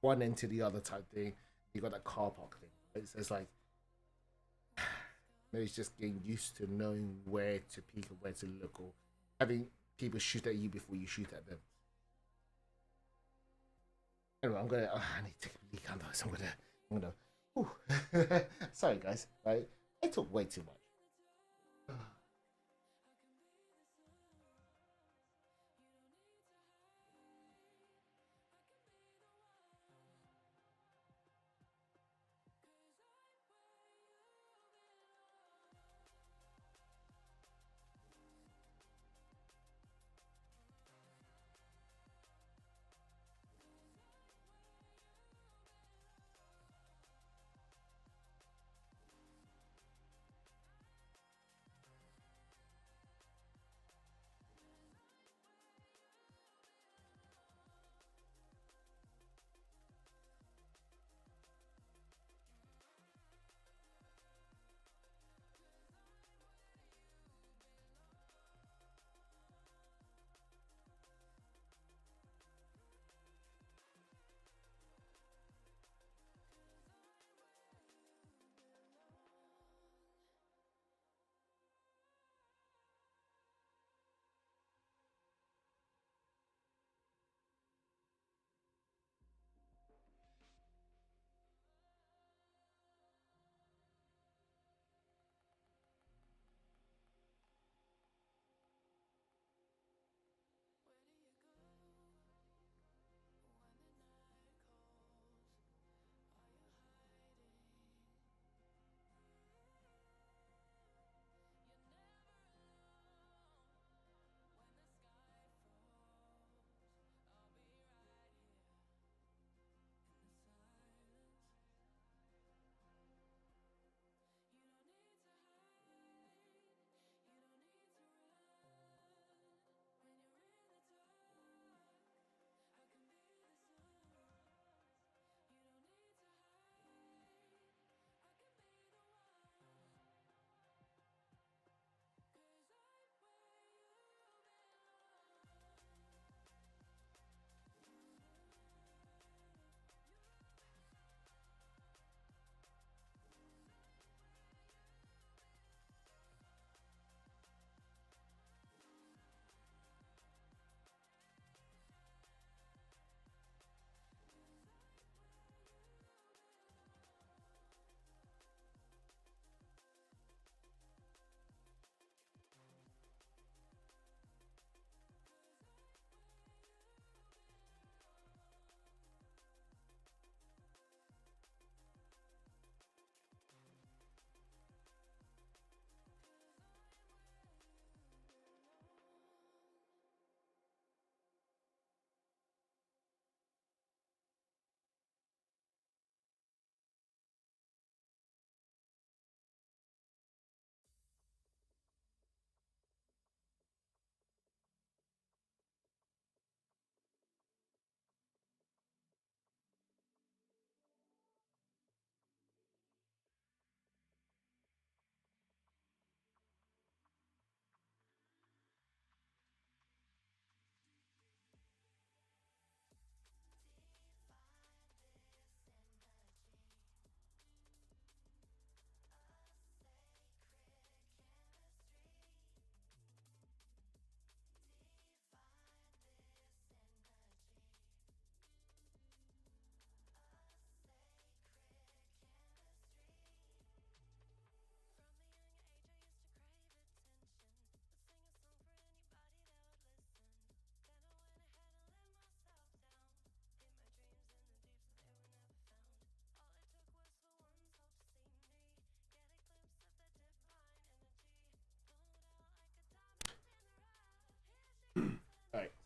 one end to the other type thing. You got that car park thing. Right? So it's like maybe it's just getting used to knowing where to peek and where to look, or having people shoot at you before you shoot at them. Anyway, I'm gonna. I need to take a leak on those. I'm gonna. Sorry, guys. Right? I talk way too much.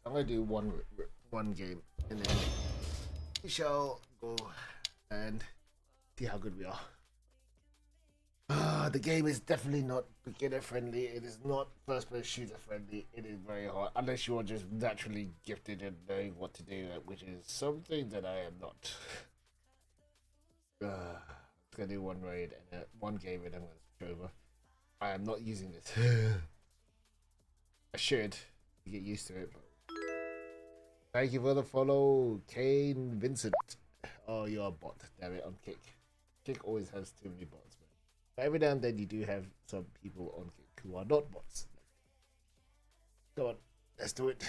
I'm gonna do one game, and then we shall go and see how good we are. The game is definitely not beginner friendly. It is not first person shooter friendly. It is very hard unless you are just naturally gifted and knowing what to do, which is something that I am not. I'm gonna do one raid and one game, and I'm gonna switch over. I am not using this. I should get used to it. But... Thank you for the follow, Kane Vincent. Oh, you're a bot. Damn it, on Kick. Kick always has too many bots, man. But every now and then you do have some people on Kick who are not bots. Come on, let's do it.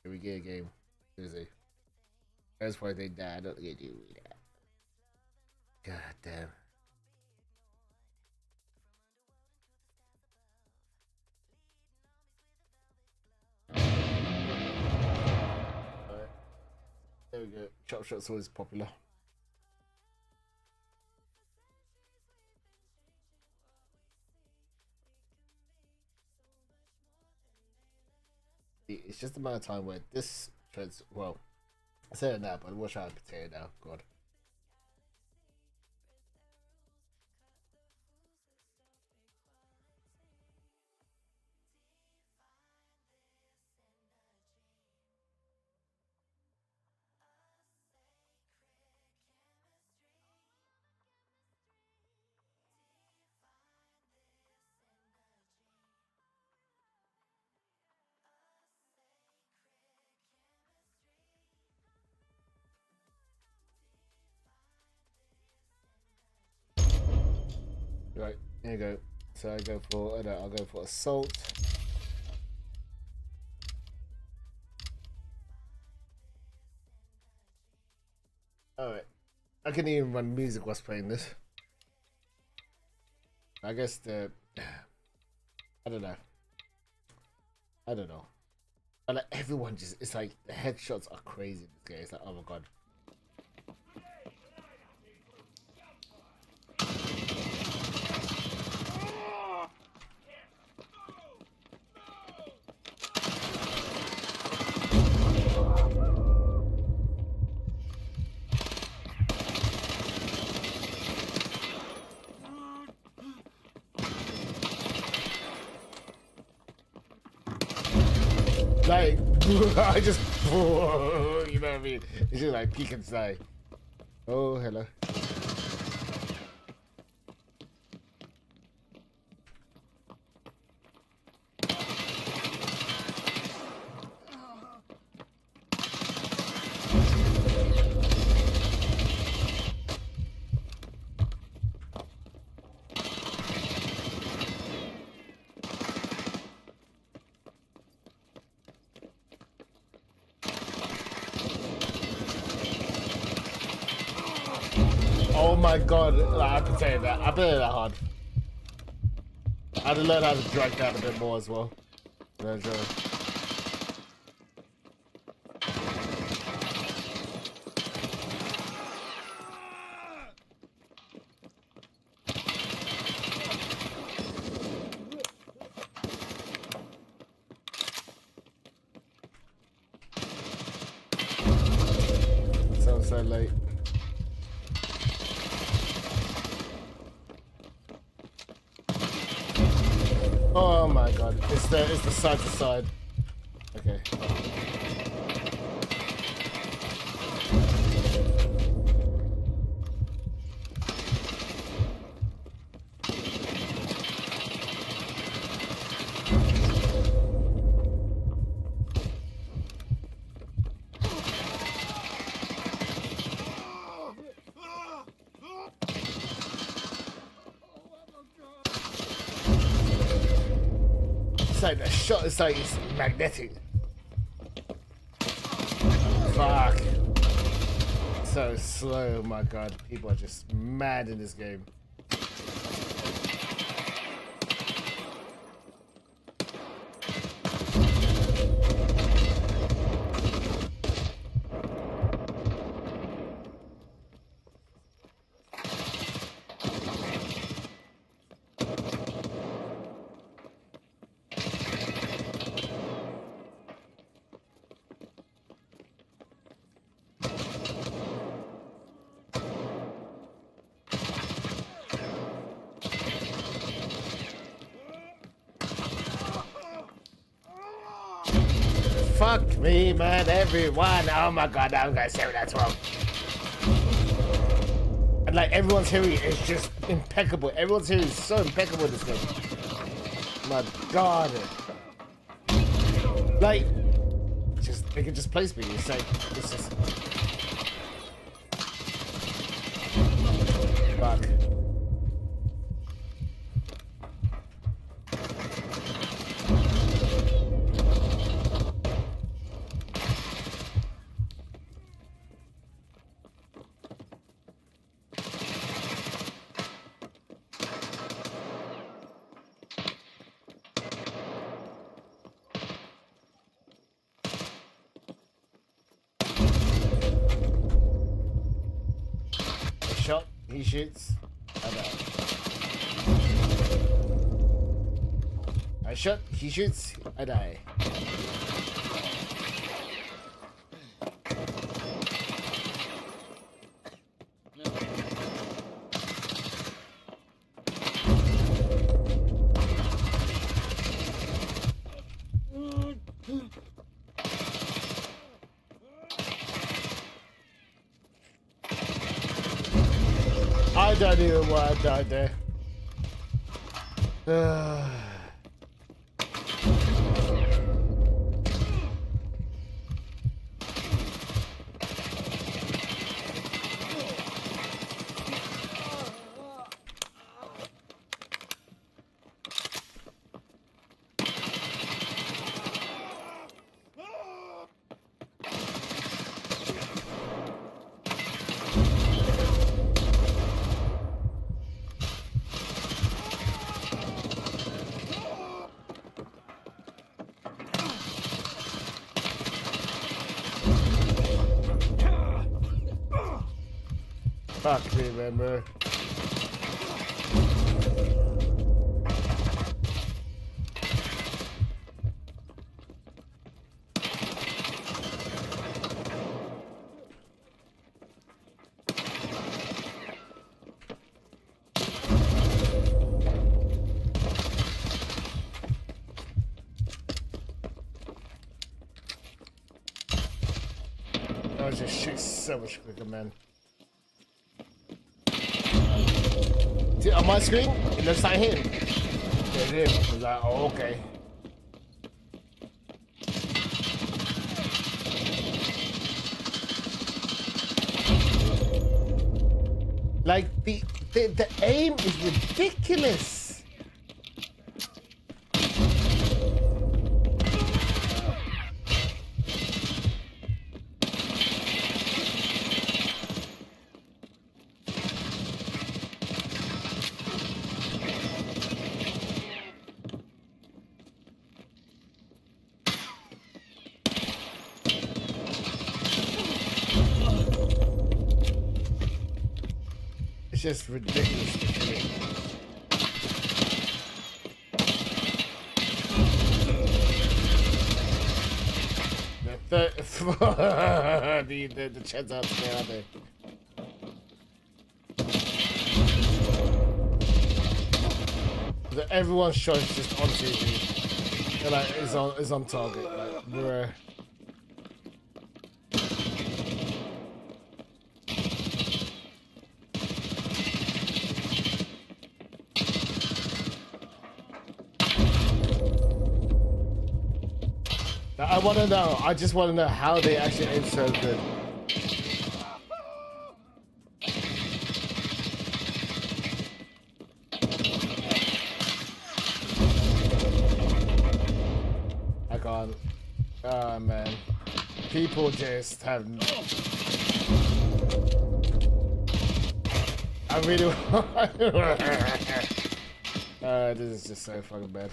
Here we get a game. Seriously. That's why they die. I don't get you that. God damn. Alright. There we go. Chop shot's always popular. It's just a matter of time where this trends. Well, I say it now, but watch out, potato now. God. Right, here you go. So I go for, I'll go for assault. Alright. I can even run music whilst playing this. I guess I don't know. But like everyone just, it's like the headshots are crazy in this game. It's like, oh my god. Like, I just, you know what I mean? It's just like peek inside. Oh, hello. Oh my god, I've been saying that. I've been saying that hard. I had to learn how to drag that a bit more as well. Sounds so late. Oh my god, it's the side to side. Okay. It's like the shot is like it's magnetic. Fuck. So slow, oh my god. People are just mad in this game. Fuck me, man, everyone. Oh my god, now I'm gonna say that's wrong. And like everyone's hearing is just impeccable. Everyone's hearing is so impeccable in this game. My god. Like, just they can just place me. It's like it's just fuck. Shot, he shoots. I shot, he shoots, I die. I don't even want to die there. Fuck me, remember. I just shoot so much quicker, man. See, on my screen, it looks like him. It's him. It's like, oh, okay. Like, the aim is ridiculous. It's just ridiculous. The chats out there, aren't they? Everyone's shot is just on TV. They're like, is on target. Like, bruh. I want to know. I just want to know how they actually aim so good. I can't. Oh man, people just have. I really. This is just so fucking bad.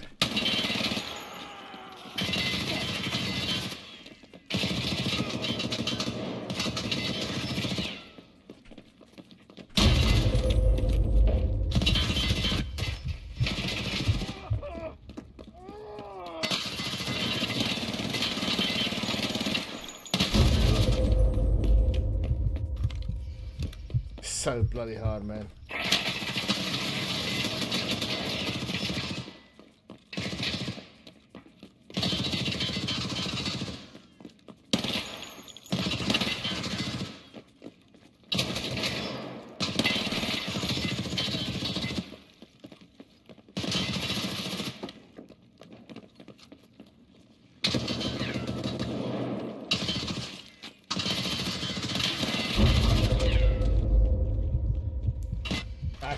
So bloody hard, man.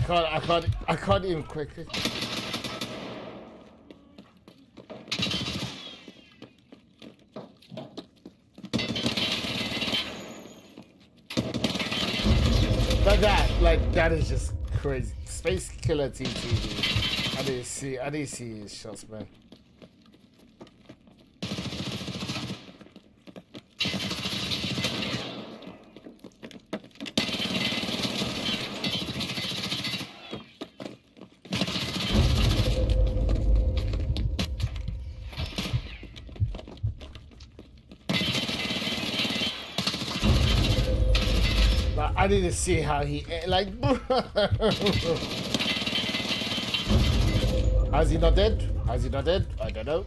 I can't even quickly. But that is just crazy. Space Killer TTV. I didn't see his shots, man. I need to see how he like. How's he not dead? How's he not dead? I don't know.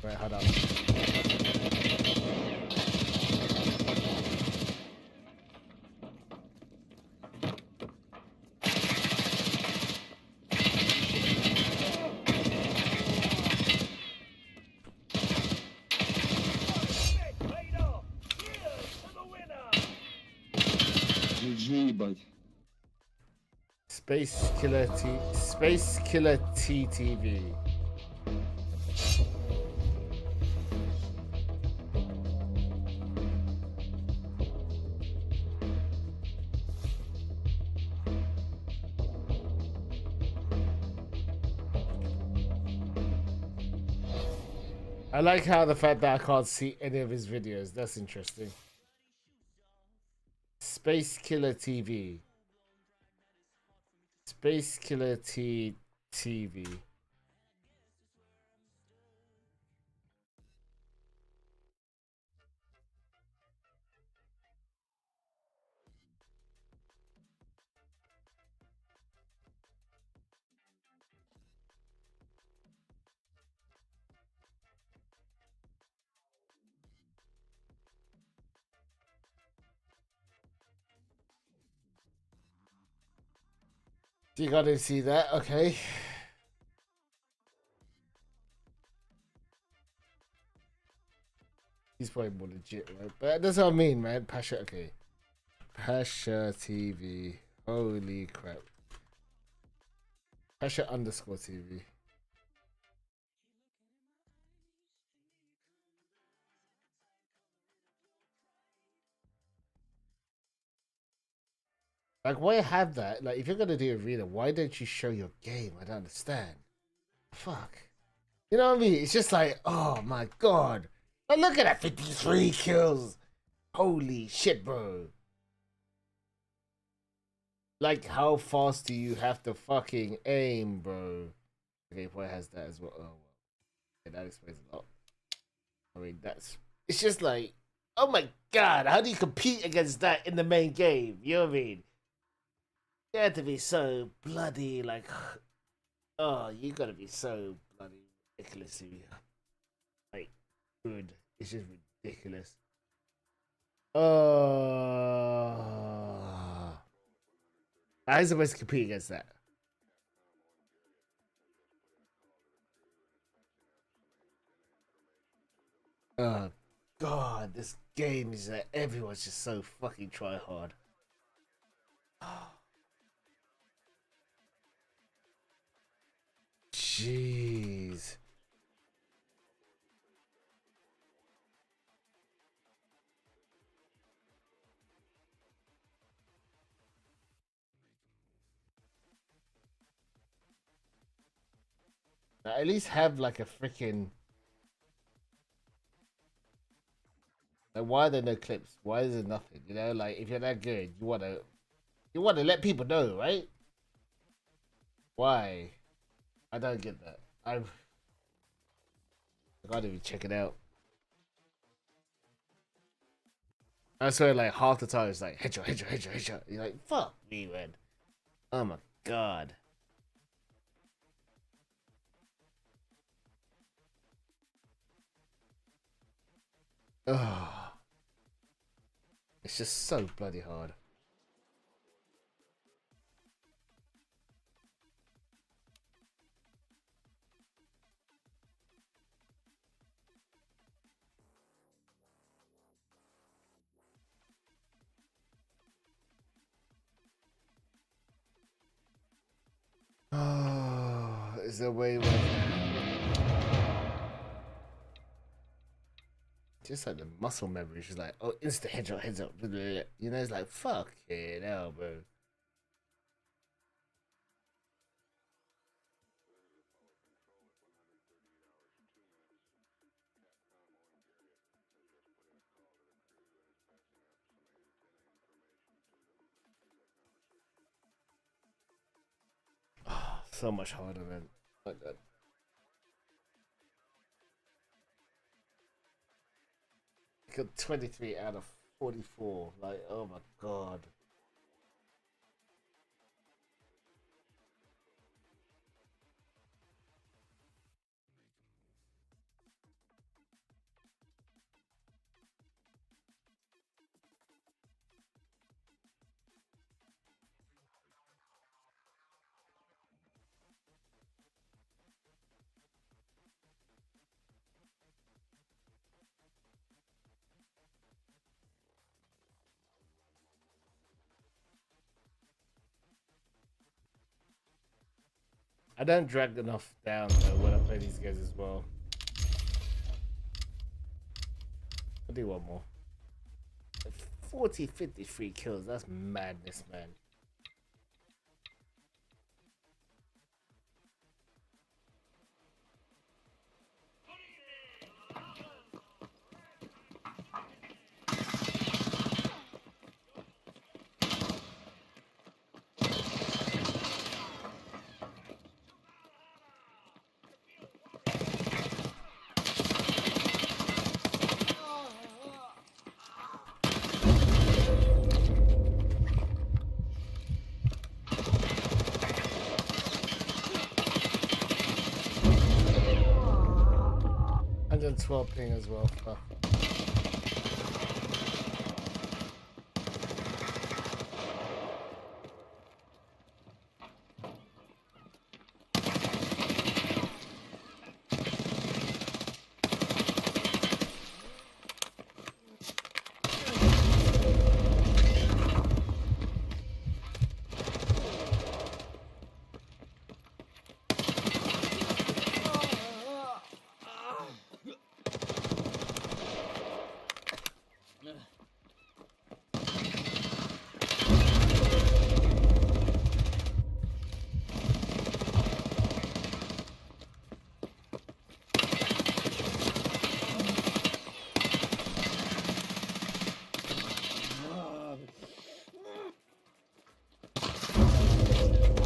Wait, hold on. GG, ебать. Space Killer TTV. I like how the fact that I can't see any of his videos. That's interesting. Space Killer TV. Space Killer TV. You gotta see that, okay. He's probably more legit, right? But that's what I mean, man. Pasha, okay. Pasha TV. Holy crap. Pasha _ TV. Like, why have that? Like, if you're gonna do a reader, why don't you show your game? I don't understand. Fuck. You know what I mean? It's just like, oh my god. Like, look at that 53 kills. Holy shit, bro. Like, how fast do you have to fucking aim, bro? Okay, boy has that as well. Oh, well. Yeah, that explains a lot. I mean, it's just like, oh my god, how do you compete against that in the main game? You know what I mean? You have to be so bloody, like, oh, you gotta be so bloody ridiculously, like, good. It's just ridiculous. How is it supposed to compete against that? Oh, God, this game is that everyone's just so fucking try hard. Jeez. At least have like a freaking. Like, why are there no clips? Why is there nothing? You know, like if you're that good, you wanna let people know, right? Why? I don't get that. I gotta even check it out. I swear, like half the time it's like headshot, headshot, headshot, headshot. You're like, fuck me, man. Oh my god. Oh, it's just so bloody hard. Oh, is there a way where just like the muscle memory is just like, oh, instant headshot, heads up, blah, blah, blah. You know, it's like fuck it hell, bro. Oh, so much harder, man. Like that. Got 23 out of 44. Like, oh my god. I don't drag enough down though when I play these guys as well. I'll do one more. 40, 53 kills. That's madness, man. And 12 ping as well. Fuck.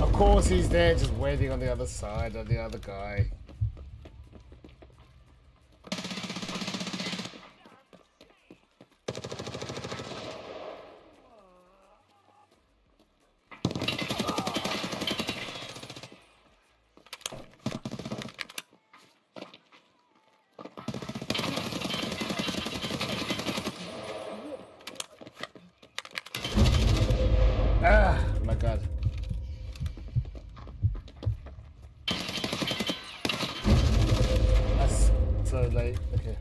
Of course he's there just waiting on the other side of the other guy. Ah, my god. That's so late. Okay.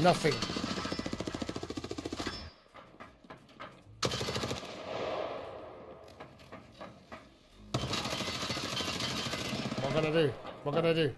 Nothing. What can I do? What can I do?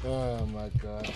Oh my god.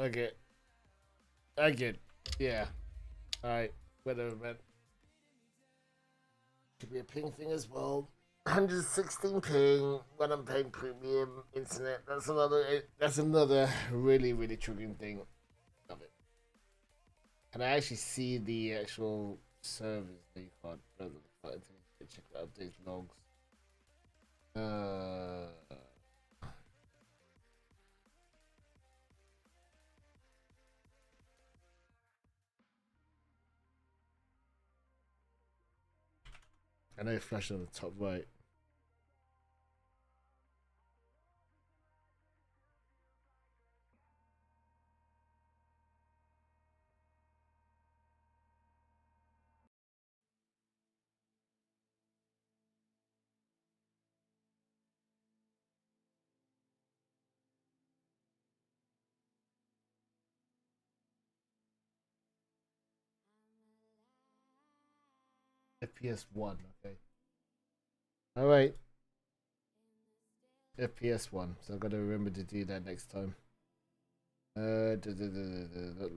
Okay. I get. Yeah. Alright. Whatever, man. Could be a ping thing as well. 116 ping when I'm paying premium internet. That's another really triggering thing. Love it. And I actually see the actual servers that you can't check the updates logs. I know it flashed on the top right. FPS 1, okay. Alright. FPS 1, so I've got to remember to do that next time.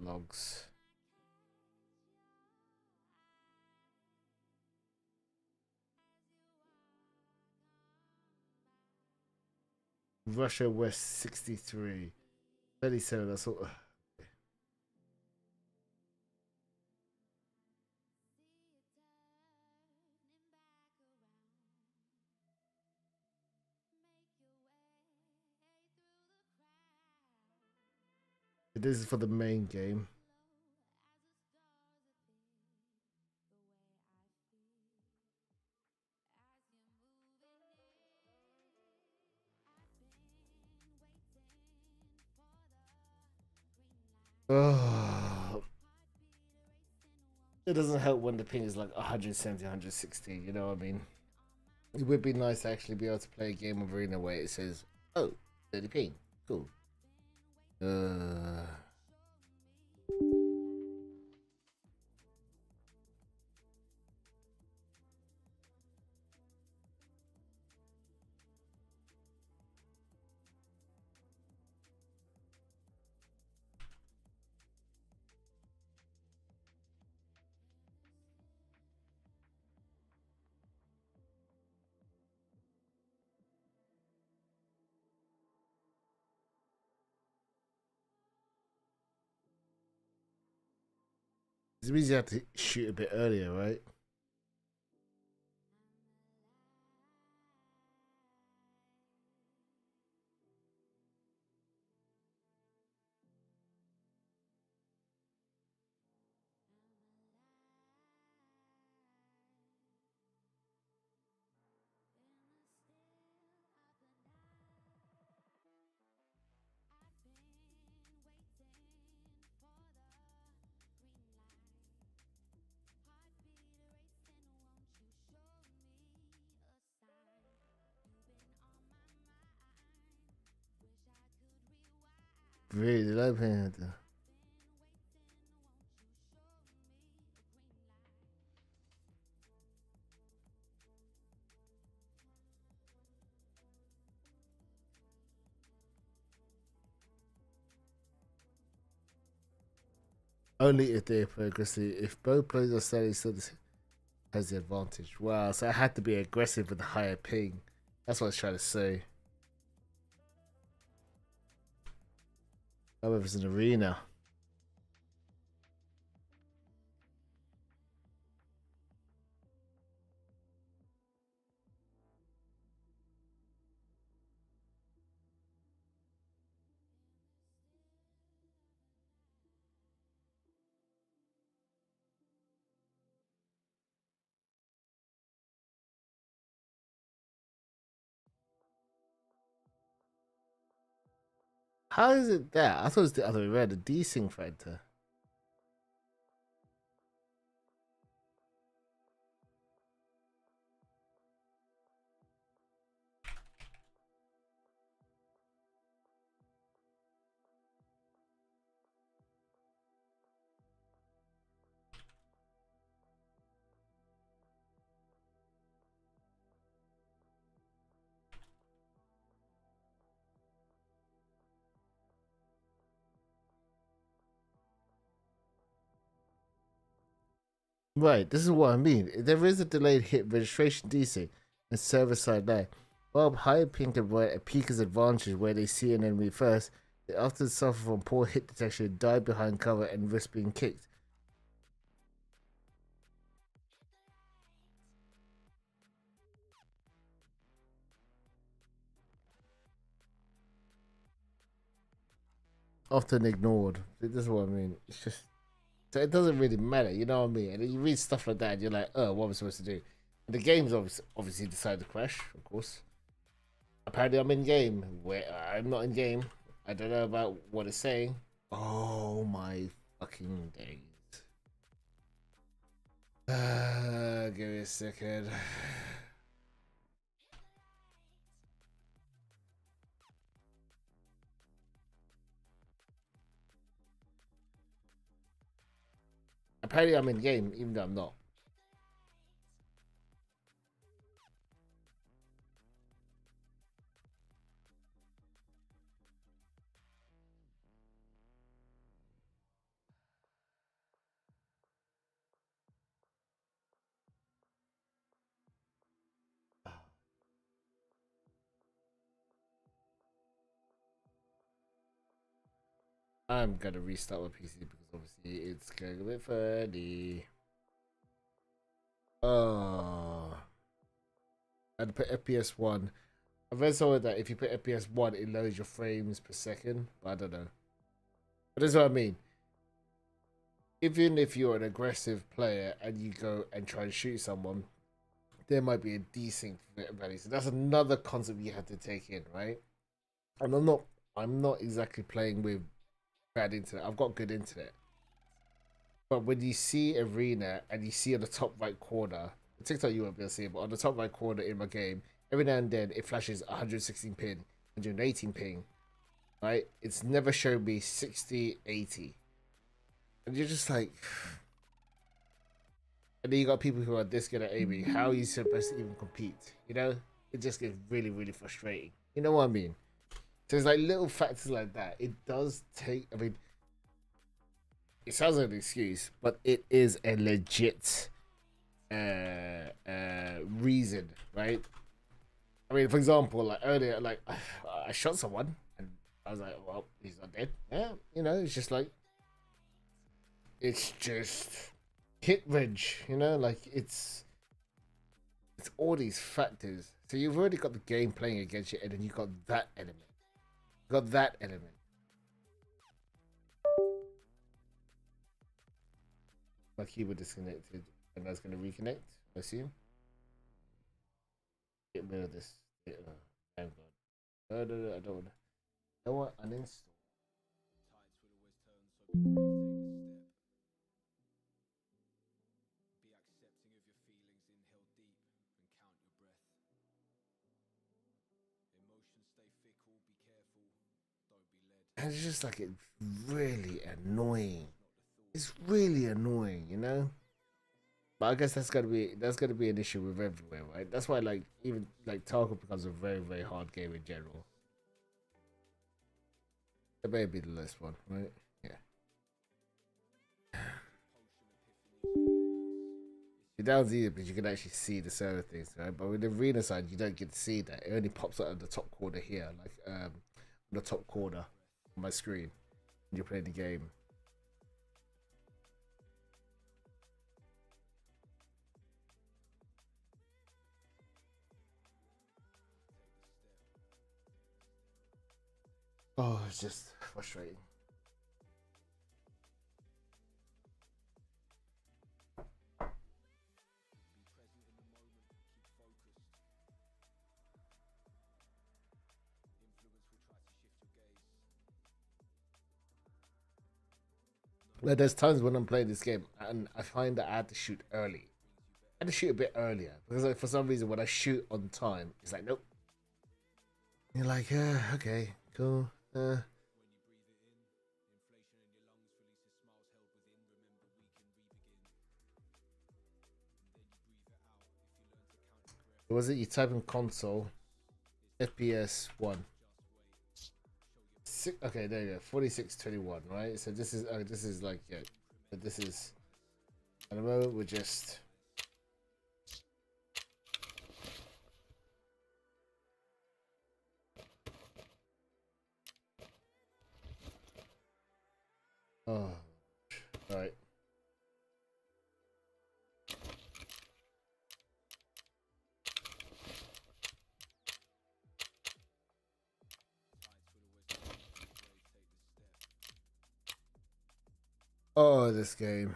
Logs. Russia West 63. 37, that's all. This is for the main game. Oh, it doesn't help when the ping is like 170, 160, you know what I mean? It would be nice to actually be able to play a game of Arena where it says, oh, 30 ping. Cool. It means you have to shoot a bit earlier, right? Really low ping. Only if they're progressing. If both players are steady, so this has the advantage. Wow, so I had to be aggressive with the higher ping. That's what I was trying to say. However, it's an arena. How is it that? I thought it was the other way around, the desync factor. Right, this is what I mean. There is a delayed hit registration DC and server side lag. While higher ping can provide a peaker's advantage where they see an enemy first, they often suffer from poor hit detection, die behind cover, and risk being kicked. Often ignored. This is what I mean. It's just so it doesn't really matter, you know what I mean? And then you read stuff like that, and you're like, oh, what am I supposed to do? And the game's obviously decided to crash, of course. Apparently, I'm in game. Where I'm not in game. I don't know about what it's saying. Oh my fucking days! Give me a second. Apparently, I'm in game, even though I'm not. I'm gonna restart my PC because obviously it's going a bit funny. Oh, I'd put FPS 1. I've read somewhere that if you put FPS 1, it lowers your frames per second, but I don't know. But that's what I mean. Even if you're an aggressive player and you go and try and shoot someone, there might be a desync value. So that's another concept you have to take in, right? And I'm not exactly playing with bad internet. I've got good internet. But when you see Arena and you see on the top right corner, TikTok you won't be able to see it, but on the top right corner in my game, every now and then it flashes 116 ping, 118 ping, right? It's never showed me 60, 80. And you're just like... And then you got people who are this good at aiming. How are you supposed to even compete? You know? It just gets really, really frustrating. You know what I mean? So it's like little factors like that. It does take... I mean... It sounds like an excuse, but it is a legit reason, right? I mean, for example, like earlier, like I shot someone and I was like, well, he's not dead. Yeah, you know, it's just like, it's just hit range, you know, like it's all these factors. So you've already got the game playing against you, and then you got that element. You got that element. My keyboard disconnected, and that's going to reconnect, I assume. Get rid of this. Thank God. No, I don't want to. I want uninstall. And it's just like, it's really annoying. It's really annoying, you know? But I guess that's gonna be an issue with everywhere, right? That's why like even like Tarkov becomes a very, very hard game in general. It may be the last one, right? Yeah. It sounds easier because you can actually see the server things, right? But with the arena side, you don't get to see that. It only pops out at the top corner here, like on the top corner on my screen when you're playing the game. Oh, it's just frustrating. Like, there's times when I'm playing this game and I find that I had to shoot early. I had to shoot a bit earlier because like, for some reason when I shoot on time, it's like, nope. You're like, okay, cool. Was it you type in console, FPS 1. Okay, there you go, 4621, right? So this is like, yeah, but this is At the moment, we're just. Oh, right. Oh, this game.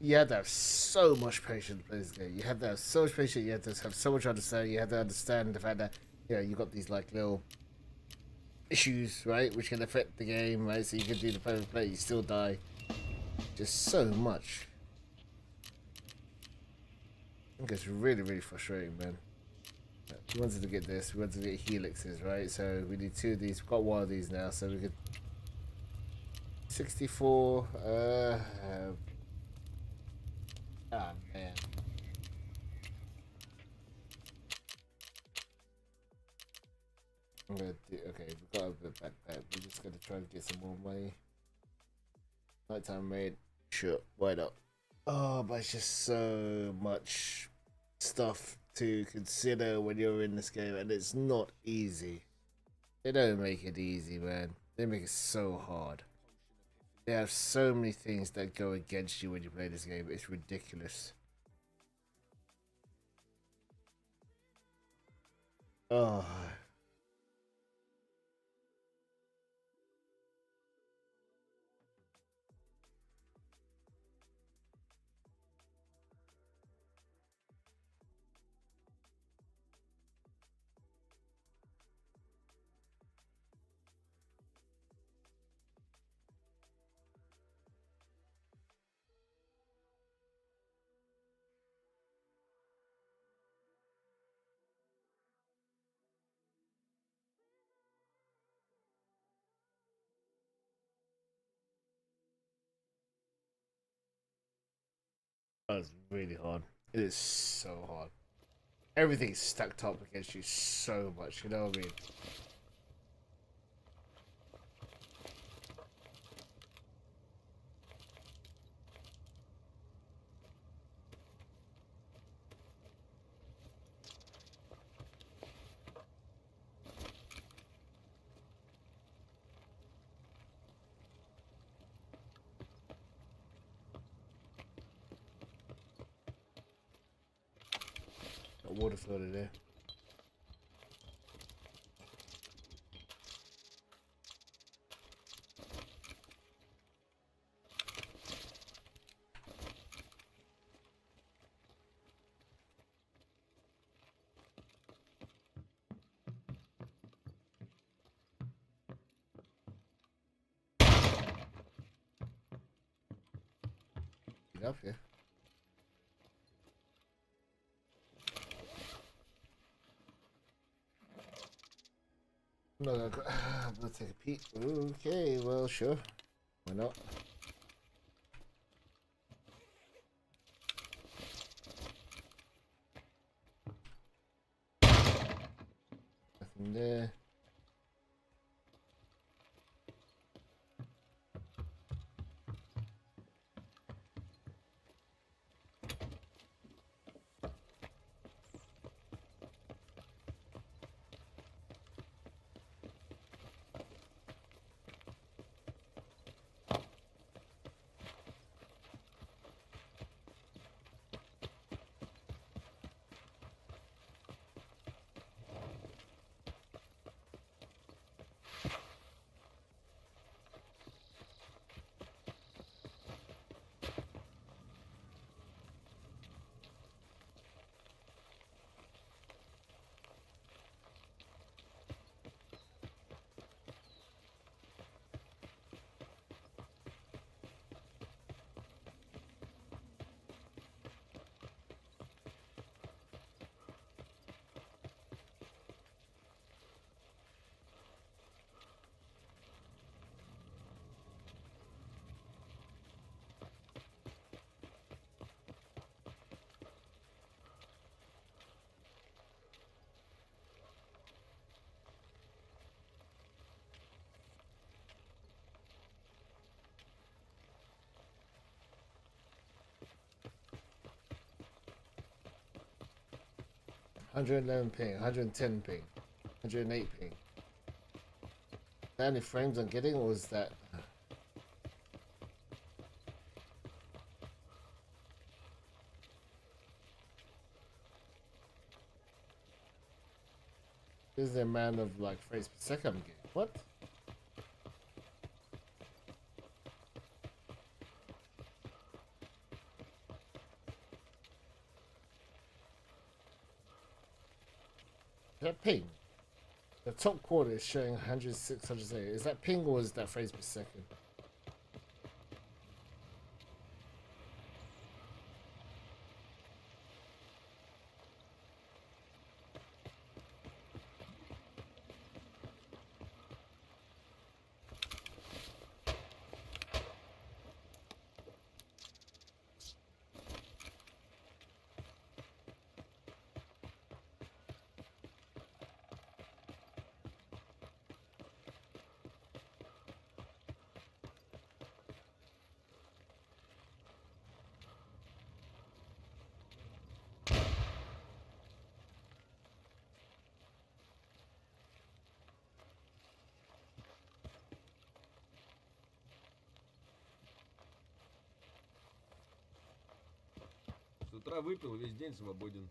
You have to have so much patience to play this game. You have to have so much patience. You have to have so much understanding. You have to understand the fact that you got these like little issues, right, which can affect the game, right? So you can do the play, you still die. Just so much. I think it's really, really frustrating, man. We wanted to get this. We wanted to get helixes, right? So we need 2 of these. We've got 1 of these now, so we could 64. Ah, man. I'm gonna do. Okay, we got a bit back there. We're just gonna try and get some more money. Nighttime raid. Sure, why not? Oh, but it's just so much stuff to consider when you're in this game, and it's not easy. They don't make it easy, man. They make it so hard. They have so many things that go against you when you play this game. It's ridiculous. Oh. That's really hard. It is so hard. Everything's stacked up against you so much, you know what I mean? Got water floated there. Up here. No, I'm gonna take a peek. Okay, well, sure. Why not? Nothing there. 111 ping, 110 ping, 108 ping. Is that any frames I'm getting, or is that... This is the amount of like frames per second I'm getting. What? Is that ping? The top quarter is showing 106, 108. Is that ping or is that frames per second? С утра выпил, весь день свободен.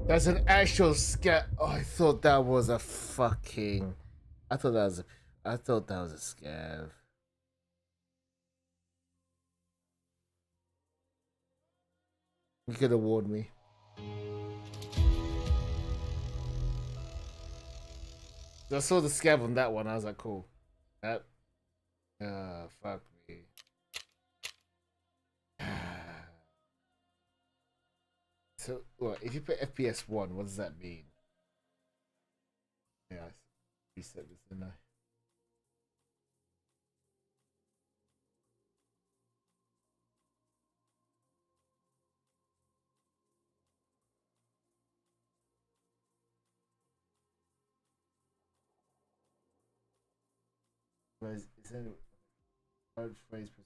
That's an actual scat. Oh, I thought that was a fucking... I thought that was a scav. You could have warned me. I saw the scav on that one. I was like, cool. That... fuck me. So, well, if you put FPS 1, what does that mean? Yeah, I reset this, didn't I? It's in large frames per second.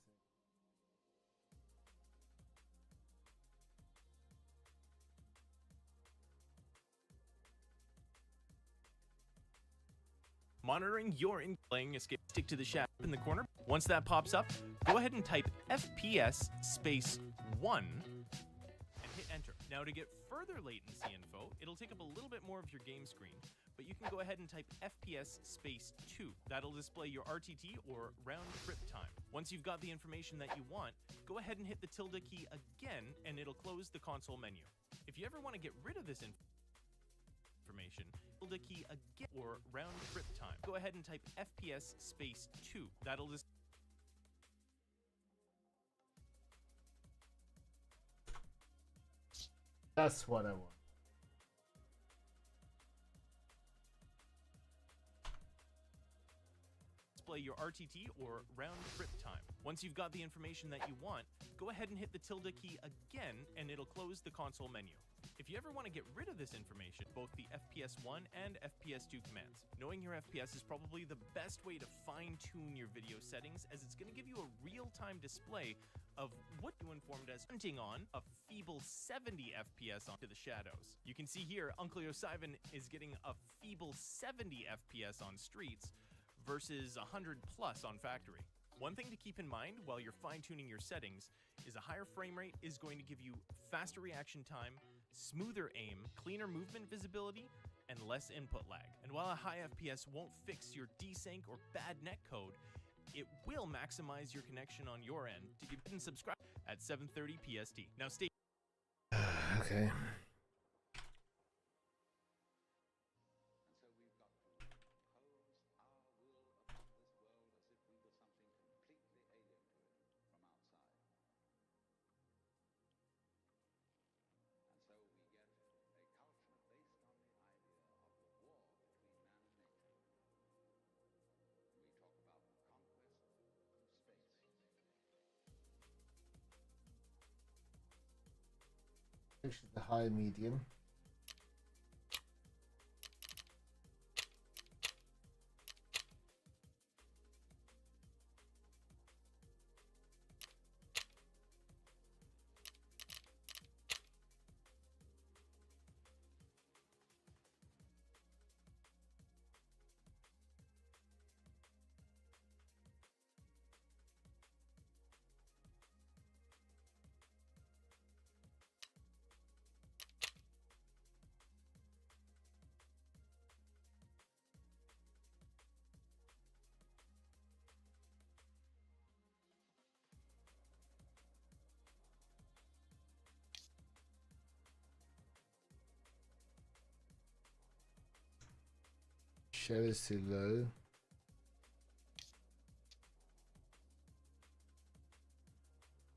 Monitoring your playing escape, stick to the shadow in the corner. Once that pops up, go ahead and type FPS space 1 and hit enter. Now to get further latency info, it'll take up a little bit more of your game screen, but you can go ahead and type FPS space 2. That'll display your RTT or round trip time. Once you've got the information that you want, go ahead and hit the tilde key again and it'll close the console menu. If you ever want to get rid of this information, tilde key again or round trip time. Go ahead and type FPS space 2. That'll just That's what I want. display your RTT or round trip time. Once you've got the information that you want, go ahead and hit the tilde key again and it'll close the console menu. If you ever want to get rid of this information, both the FPS 1 and FPS 2 commands. Knowing your FPS is probably the best way to fine-tune your video settings, as it's going to give you a real-time display of what you informed as hunting on a feeble 70 FPS onto the shadows. You can see here, Uncle Yosivan is getting a feeble 70 FPS on streets versus 100 plus on factory. One thing to keep in mind while you're fine-tuning your settings is a higher frame rate is going to give you faster reaction time, smoother aim, cleaner movement visibility, and less input lag. And while a high FPS won't fix your desync or bad netcode, it will maximize your connection on your end to get and subscribe at 7:30 PST. Now stay. Okay. The high medium. Shell is too low.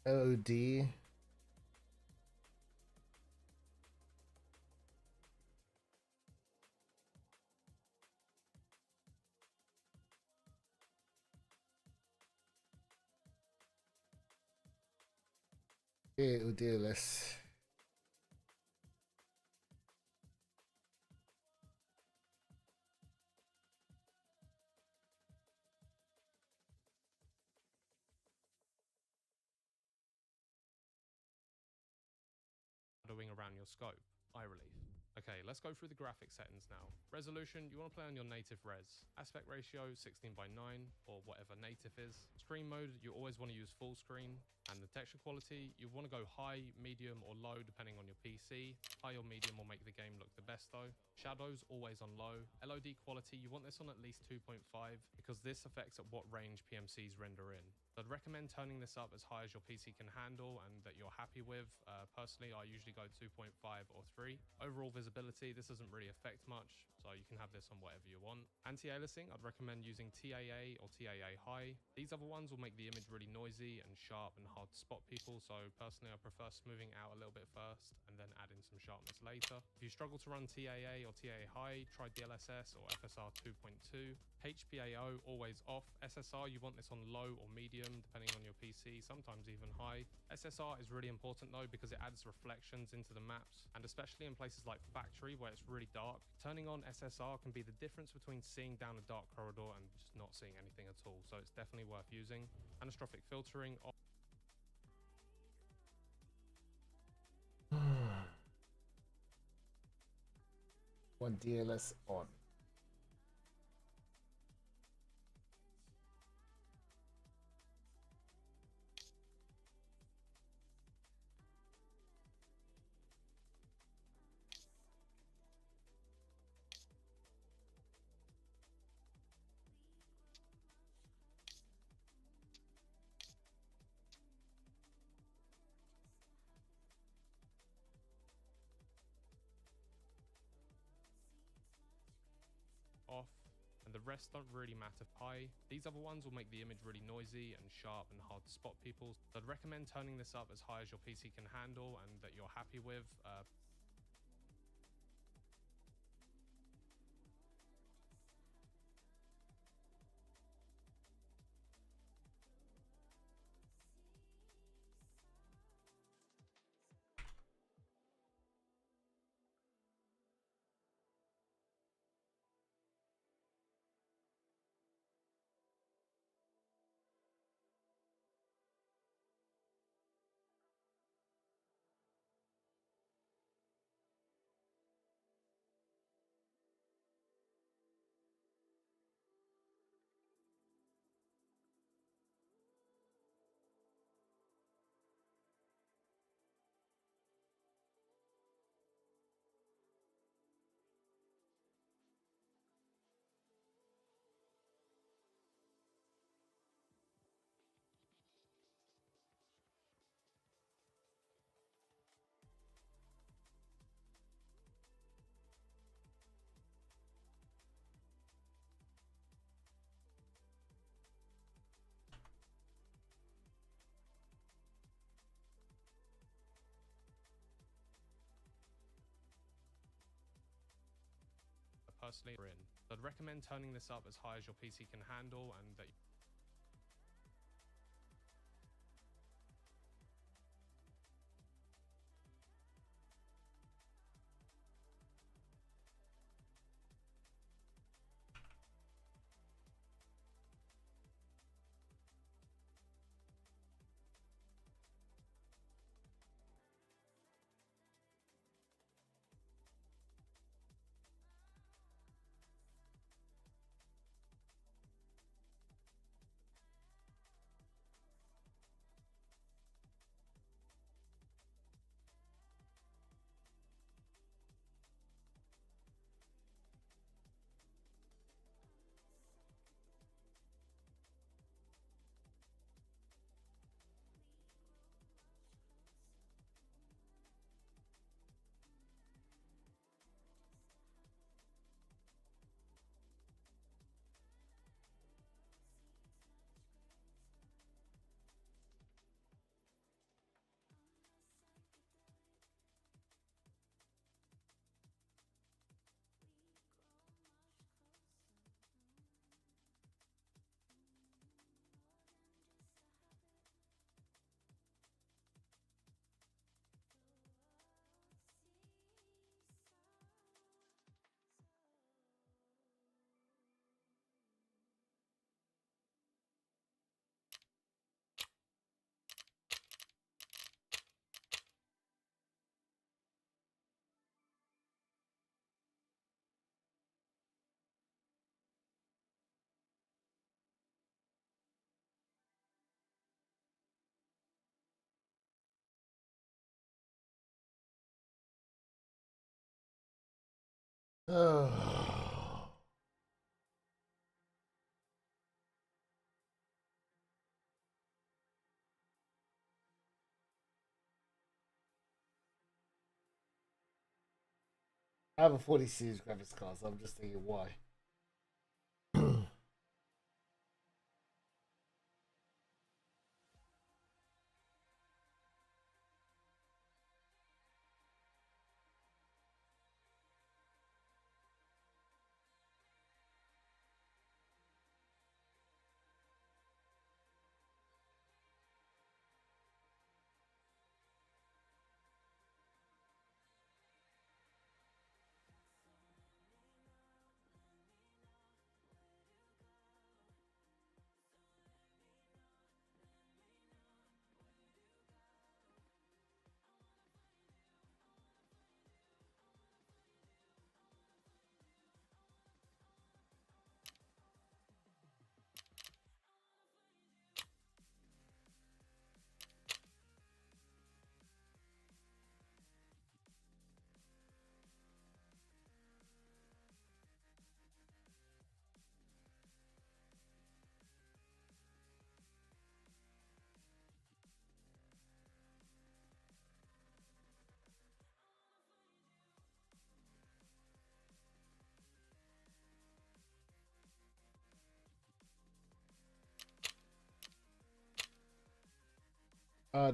LOD. Udelis. Shadowing around your scope. Eye relief. Okay, let's go through the graphic settings now. Resolution, you want to play on your native res. Aspect ratio, 16:9, or whatever native is. Screen mode, you always want to use full screen. And the texture quality, you want to go high, medium, or low depending on your PC. High or medium will make the game look the best though. Shadows, always on low. LOD quality, you want this on at least 2.5 because this affects at what range PMCs render in. I'd recommend turning this up as high as your PC can handle and that you're happy with. Personally, I usually go 2.5 or 3. Overall visibility, this doesn't really affect much, so you can have this on whatever you want. Anti-aliasing, I'd recommend using TAA or TAA high. These other ones will make the image really noisy and sharp and hard to spot people, so personally I prefer smoothing out a little bit first and then adding some sharpness later. If you struggle to run TAA or TAA high, try DLSS or FSR 2.2. HPAO, always off. SSR, you want this on low or medium, depending on your PC, sometimes even high. SSR is really important though, because it adds reflections into the maps, and especially in places like Factory, where it's really dark. Turning on SSR can be the difference between seeing down a dark corridor and just not seeing anything at all, so it's definitely worth using. Anastrophic filtering off. One DLS on. Off, and the rest don't really matter. High. These other ones will make the image really noisy and sharp and hard to spot people. So I'd recommend turning this up as high as your PC can handle and that you're happy with. Personally, in. I'd recommend turning this up as high as your PC can handle and that Oh. I have a 40 series graphics card, so I'm just thinking why.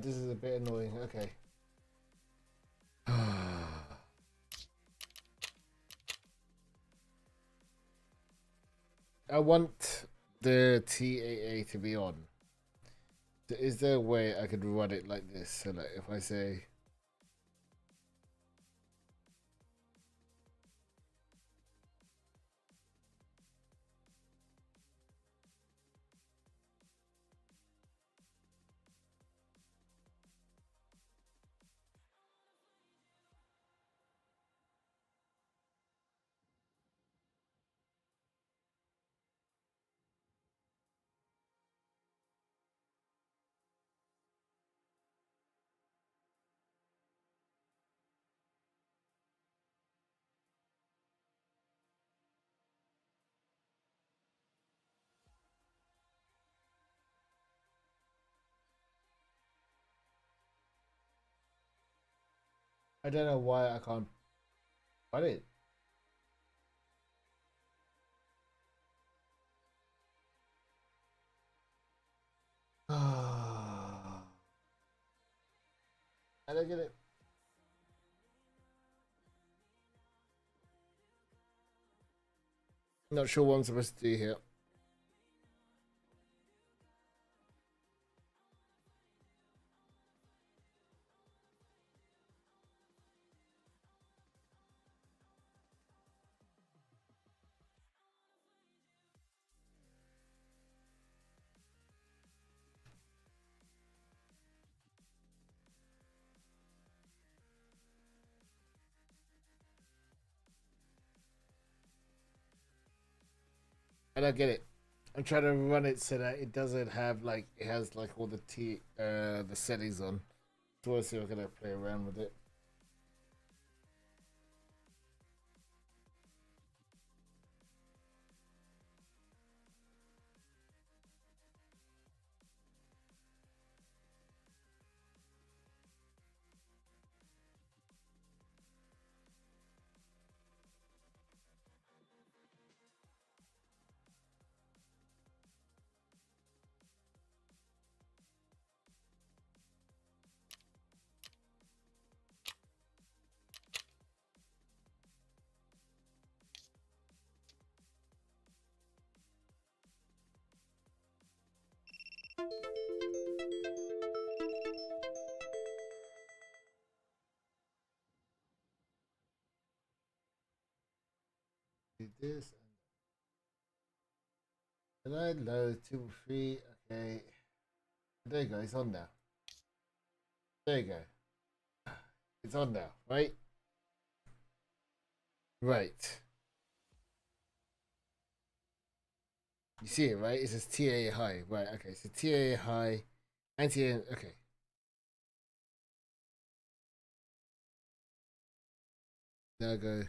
This is a bit annoying. Okay. I want the TAA to be on. So is there a way I could run it like this? So like if I say I don't know why I can't run it. I don't get it. Not sure what I'm supposed to do here. I don't get it. I'm trying to run it so that it doesn't have like it has like all the settings on. So we'll see if I'm gonna play around with it. Do this and I load 2 3. Okay. There you go, it's on now. There you go. It's on now, right? Right. You see it, right? It says TAA high. Right, okay. So TAA high and TAA, okay. Now go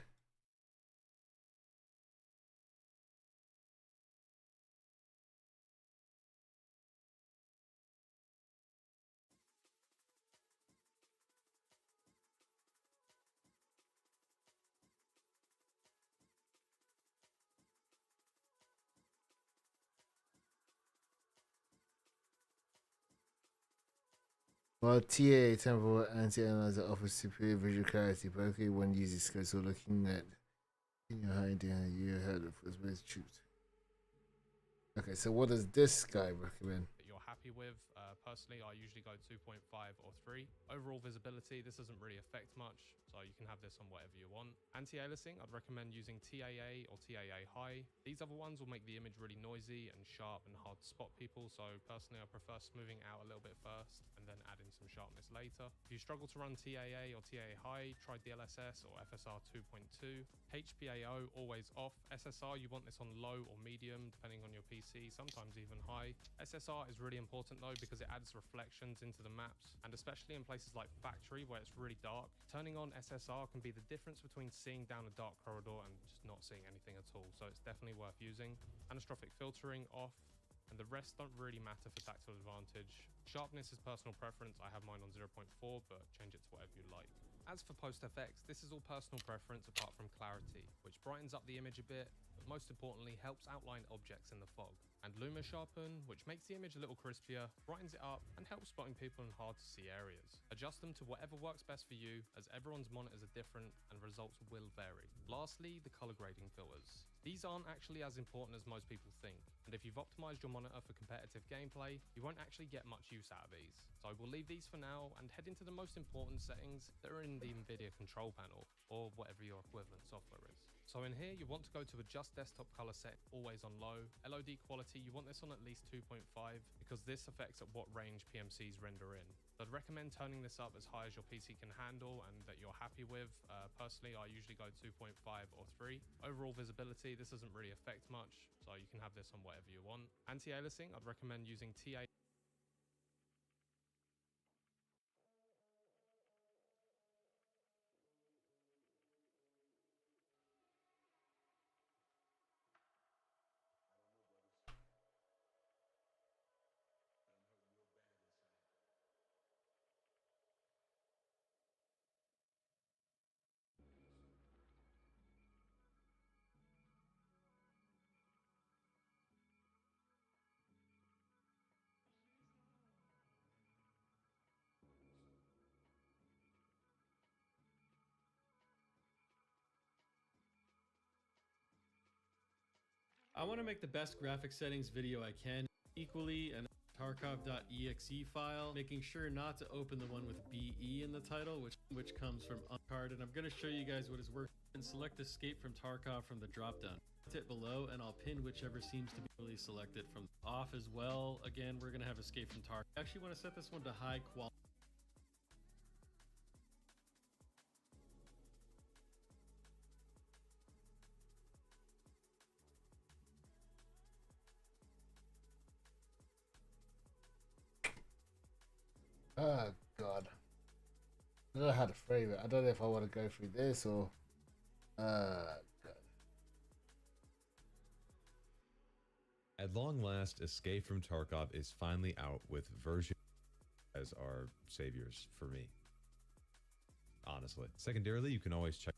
While TA temporal anti-analyzer offers superior visual clarity, particularly when using scopes or looking at in your high down, you heard of was best choose. Okay, so what does this guy recommend? That you're happy with. Personally, I usually go 2.5 or 3. Overall visibility, this doesn't really affect much, so you can have this on whatever you want. Anti-aliasing, I'd recommend using TAA or TAA high. These other ones will make the image really noisy and sharp and hard to spot people, so personally I prefer smoothing out a little bit first and then adding some sharpness later. If you struggle to run TAA or TAA high, try DLSS or FSR 2.2. HPAO always off. SSR, you want this on low or medium depending on your PC, sometimes even high. SSR is really important though because it adds reflections into the maps, and especially in places like Factory where it's really dark. Turning on SSR can be the difference between seeing down a dark corridor and just not seeing anything at all, so it's definitely worth using. Anastrophic filtering off, and the rest don't really matter for tactile advantage. Sharpness is personal preference. I have mine on 0.4, but change it to whatever you like. As for post FX, this is all personal preference apart from clarity, which brightens up the image a bit, but most importantly helps outline objects in the fog. And Luma Sharpen, which makes the image a little crispier, brightens it up, and helps spotting people in hard to see areas. Adjust them to whatever works best for you, as everyone's monitors are different and results will vary. Lastly, the color grading filters. These aren't actually as important as most people think, and if you've optimized your monitor for competitive gameplay, you won't actually get much use out of these. So we'll leave these for now and head into the most important settings that are in the NVIDIA control panel, or whatever your equivalent software is. So in here, you want to go to adjust desktop color set, always on low. LOD quality, you want this on at least 2.5 because this affects at what range PMCs render in. So I'd recommend turning this up as high as your PC can handle and that you're happy with. Personally, I usually go 2.5 or 3. Overall visibility, this doesn't really affect much, so you can have this on whatever you want. Anti-aliasing, I'd recommend using TA. I want to make the best graphic settings video I can, equally an Tarkov.exe file, making sure not to open the one with BE in the title, which comes from Uncard, and I'm going to show you guys what is working. And select Escape from Tarkov from the dropdown. Hit below, and I'll pin whichever seems to be really selected from off as well. Again, we're going to have Escape from Tarkov. I actually want to set this one to high quality. Oh god. I don't know how to frame it. I don't know if I want to go through this or god. At long last, Escape from Tarkov is finally out with version as our saviors for me. Honestly. Secondarily, you can always check,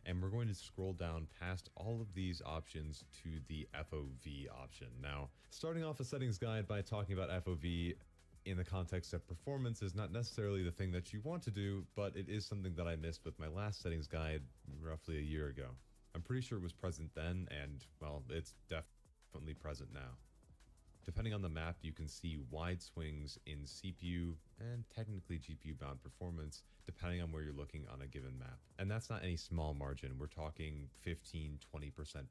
and we're going to scroll down past all of these options to the FOV option. Now, starting off a settings guide by talking about FOV in the context of performance is not necessarily the thing that you want to do, but it is something that I missed with my last settings guide roughly a year ago. I'm pretty sure it was present then, and well, it's definitely present now. Depending on the map, you can see wide swings in CPU and technically GPU bound performance, depending on where you're looking on a given map. And that's not any small margin. We're talking 15-20%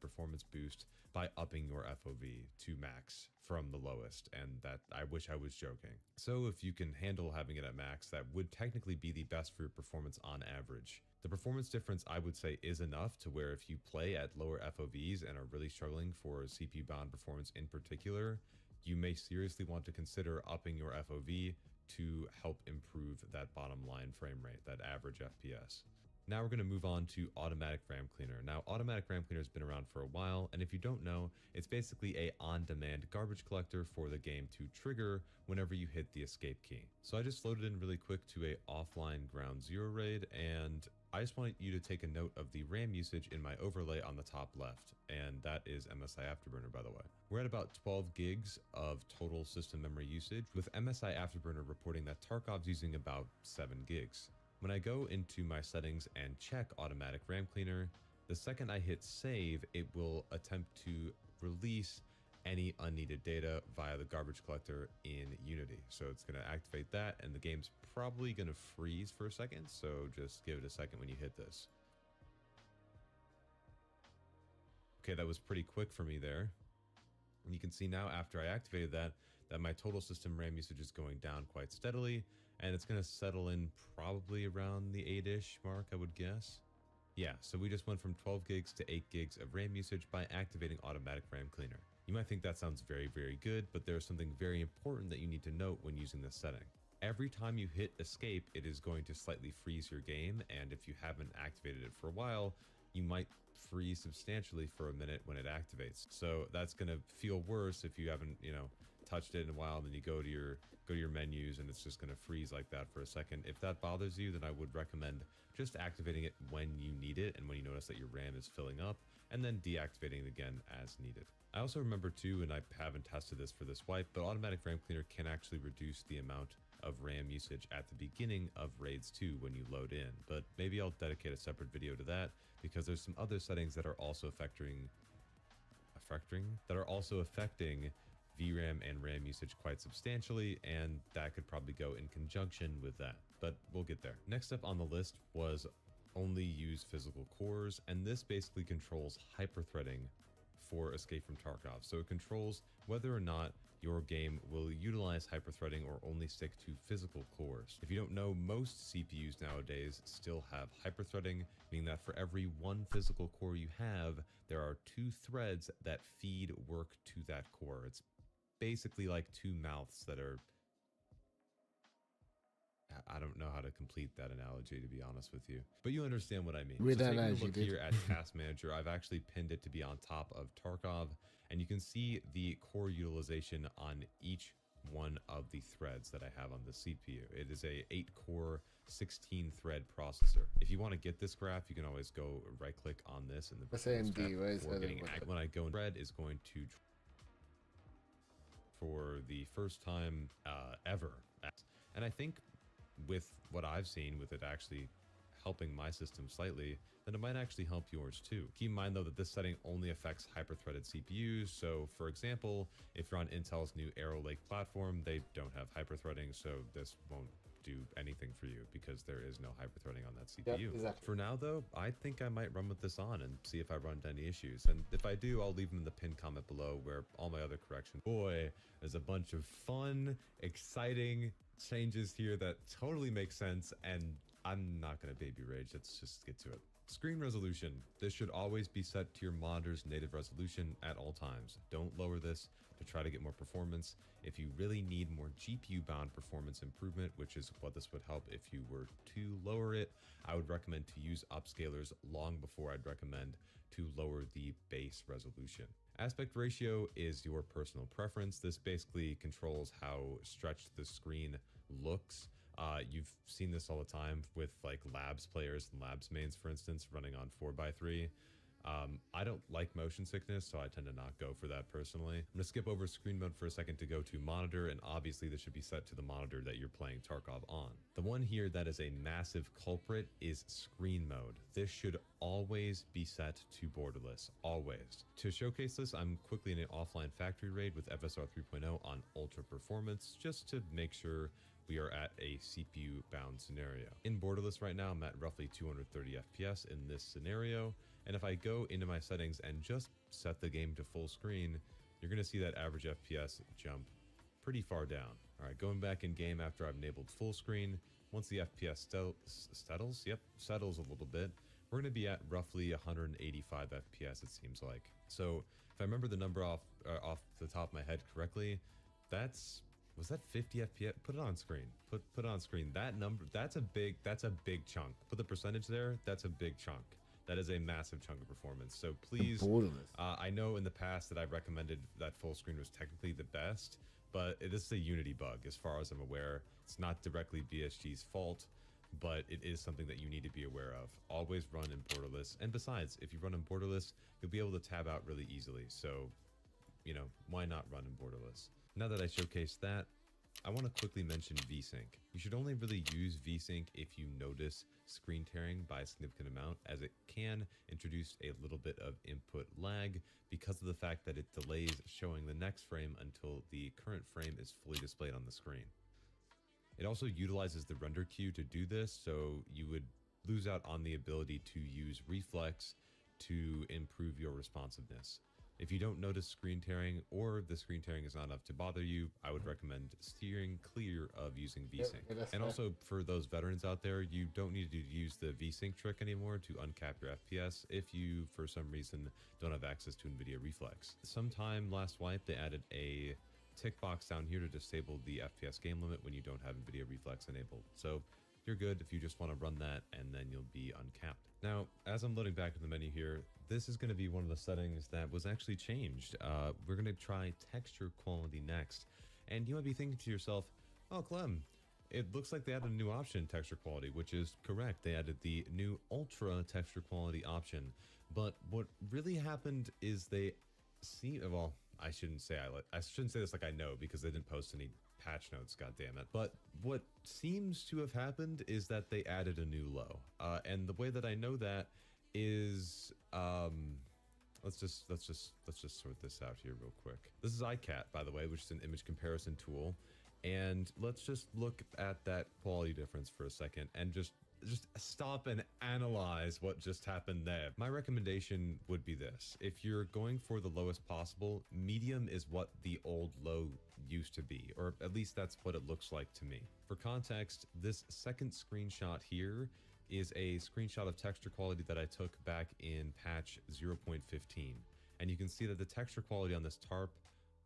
performance boost by upping your FOV to max from the lowest, and that I wish I was joking. So if you can handle having it at max, that would technically be the best for your performance on average. The performance difference, I would say, is enough to where if you play at lower FOVs and are really struggling for CPU bound performance in particular, you may seriously want to consider upping your FOV to help improve that bottom line frame rate, that average FPS. Now we're going to move on to Automatic RAM Cleaner. Now, Automatic RAM Cleaner has been around for a while, and if you don't know, it's basically a on-demand garbage collector for the game to trigger whenever you hit the escape key. So I just loaded in really quick to a offline ground zero raid, and I just want you to take a note of the RAM usage in my overlay on the top left, and that is MSI Afterburner, by the way. We're at about 12 gigs of total system memory usage, with MSI Afterburner reporting that Tarkov's using about 7 gigs. When I go into my settings and check automatic RAM cleaner, the second I hit save, it will attempt to release any unneeded data via the garbage collector in Unity. So it's going to activate that, and the game's probably going to freeze for a second, so just give it a second when you hit this. Okay, that was pretty quick for me there. And you can see now after I activated that my total system RAM usage is going down quite steadily, and it's going to settle in probably around the 8-ish mark, I would guess. Yeah, so we just went from 12 gigs to 8 gigs of RAM usage by activating automatic RAM cleaner. You might think that sounds very, very good, but there's something very important that you need to note when using this setting. Every time you hit escape, it is going to slightly freeze your game, and if you haven't activated it for a while, you might freeze substantially for a minute when it activates. So that's going to feel worse if you haven't, touched it in a while, and then you go to your menus and it's just going to freeze like that for a second. If that bothers you, then I would recommend just activating it when you need it and when you notice that your RAM is filling up, and then deactivating it again as needed. I also remember too, and I haven't tested this for this wipe, but automatic RAM cleaner can actually reduce the amount of RAM usage at the beginning of raids 2 when you load in, but maybe I'll dedicate a separate video to that, because there's some other settings that are also affecting VRAM and RAM usage quite substantially, and that could probably go in conjunction with that, but we'll get there. Next up on the list was only use physical cores, and this basically controls hyperthreading for Escape from Tarkov. So it controls whether or not your game will utilize hyperthreading or only stick to physical cores. If you don't know, most CPUs nowadays still have hyperthreading, meaning that for every one physical core you have, there are 2 threads that feed work to that core. It's basically like 2 mouths that are... I don't know how to complete that analogy, to be honest with you, but you understand what I mean. With so taking a analogy, look here at Task Manager, I've actually pinned it to be on top of Tarkov, and you can see the core utilization on each one of the threads that I have on the CPU. It is a 8-core, 16-thread processor. If you want to get this graph, you can always go right-click on this, and the AMD, when I go in red is going to, for the first time ever, and I think with what I've seen with it actually helping my system slightly, then it might actually help yours too. Keep in mind though that this setting only affects hyper-threaded CPUs. So for example, if you're on Intel's new Arrow Lake platform, they don't have hyper-threading, so this won't do anything for you because there is no hyper-threading on that CPU. Yep, exactly. For now though, I think I might run with this on and see if I run into any issues. And if I do, I'll leave them in the pinned comment below where all my other corrections. Boy, there's a bunch of fun, exciting changes here that totally make sense, and I'm not going to baby rage. Let's just get to it. Screen resolution. This should always be set to your monitor's native resolution at all times. Don't lower this to try to get more performance. If you really need more GPU-bound performance improvement, which is what this would help if you were to lower it, I would recommend to use upscalers long before I'd recommend to lower the base resolution. Aspect ratio is your personal preference. This basically controls how stretched the screen looks. You've seen this all the time with like labs players and labs mains, for instance, running on 4x3. I don't like motion sickness, so I tend to not go for that personally. I'm gonna skip over screen mode for a second to go to monitor, and obviously this should be set to the monitor that you're playing Tarkov on. The one here that is a massive culprit is screen mode. This should always be set to borderless, always. To showcase this, I'm quickly in an offline factory raid with FSR 3.0 on ultra performance, just to make sure we are at a CPU bound scenario. In borderless right now, I'm at roughly 230 FPS in this scenario. And if I go into my settings and just set the game to full screen, you're gonna see that average FPS jump pretty far down. All right, going back in game after I've enabled full screen, once the FPS settles a little bit, we're gonna be at roughly 185 FPS, it seems like. So if I remember the number off the top of my head correctly, was that 50 FPS? Put it on screen. Put it on screen. That number, that's a big chunk. Put the percentage there, that's a big chunk. That is a massive chunk of performance. So please, I know in the past that I've recommended that full screen was technically the best, but this is a Unity bug as far as I'm aware. It's not directly BSG's fault, but it is something that you need to be aware of. Always run in borderless, and besides, if you run in borderless, you'll be able to tab out really easily, so, you know, why not run in borderless? Now that I showcased that, I want to quickly mention VSync. You should only really use VSync if you notice screen tearing by a significant amount, as it can introduce a little bit of input lag because of the fact that it delays showing the next frame until the current frame is fully displayed on the screen. It also utilizes the render queue to do this, so you would lose out on the ability to use reflex to improve your responsiveness. If you don't notice screen tearing, or the screen tearing is not enough to bother you, I would recommend steering clear of using VSync. And also, for those veterans out there, you don't need to use the VSync trick anymore to uncap your FPS if you, for some reason, don't have access to NVIDIA Reflex. Sometime last wipe, they added a tick box down here to disable the FPS game limit when you don't have NVIDIA Reflex enabled. So you're good if you just want to run that, and then you'll be uncapped. Now, as I'm loading back to the menu here, this is going to be one of the settings that was actually changed. We're going to try texture quality next. And you might be thinking to yourself, oh, Clem, it looks like they added a new option in texture quality, which is correct. They added the new ultra texture quality option. But what really happened is they well, I shouldn't say this like I know, because they didn't post any patch notes, goddammit. But what seems to have happened is that they added a new low. And the way that I know that is let's just sort this out here real quick. This is iCat, by the way, which is an image comparison tool. And let's just look at that quality difference for a second and just stop and analyze what just happened there. My recommendation would be this. If you're going for the lowest possible, medium is what the old low used to be, or at least that's what it looks like to me. For context, this second screenshot here is a screenshot of texture quality that I took back in patch 0.15. And you can see that the texture quality on this tarp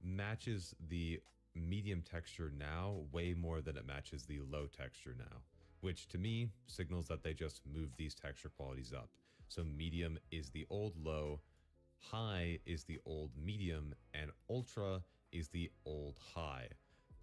matches the medium texture now way more than it matches the low texture now, which to me signals that they just moved these texture qualities up. So medium is the old low, high is the old medium, and ultra is the old high.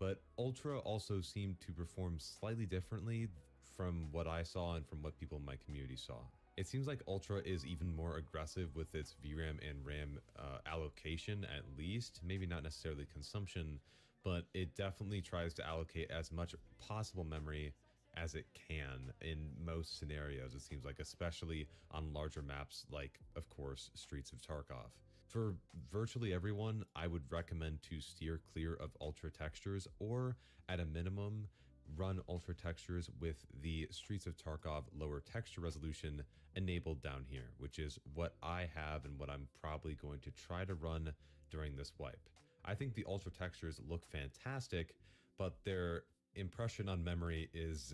But ultra also seemed to perform slightly differently from what I saw and from what people in my community saw. It seems like ultra is even more aggressive with its VRAM and RAM allocation, at least. Maybe not necessarily consumption, but it definitely tries to allocate as much possible memory as it can in most scenarios, it seems like, especially on larger maps like, of course, Streets of Tarkov. For virtually everyone, I would recommend to steer clear of ultra textures, or at a minimum, run ultra textures with the Streets of Tarkov lower texture resolution enabled down here, which is what I have and what I'm probably going to try to run during this wipe. I think the ultra textures look fantastic, but their impression on memory is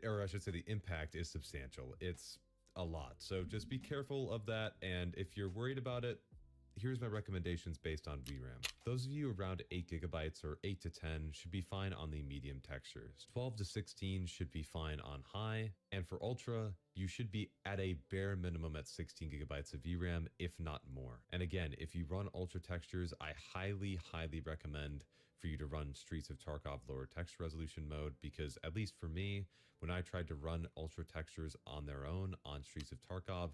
or I should say the impact is substantial. It's a lot, so just be careful of that. And if you're worried about it, here's my recommendations based on VRAM. Those of you around 8 gigabytes or 8 to 10 should be fine on the medium textures. 12 to 16 should be fine on high, and for ultra, you should be at a bare minimum at 16 gigabytes of VRAM, if not more. And again, if you run ultra textures, I highly recommend for you to run Streets of Tarkov lower texture resolution mode, because at least for me, when I tried to run ultra textures on their own on Streets of Tarkov,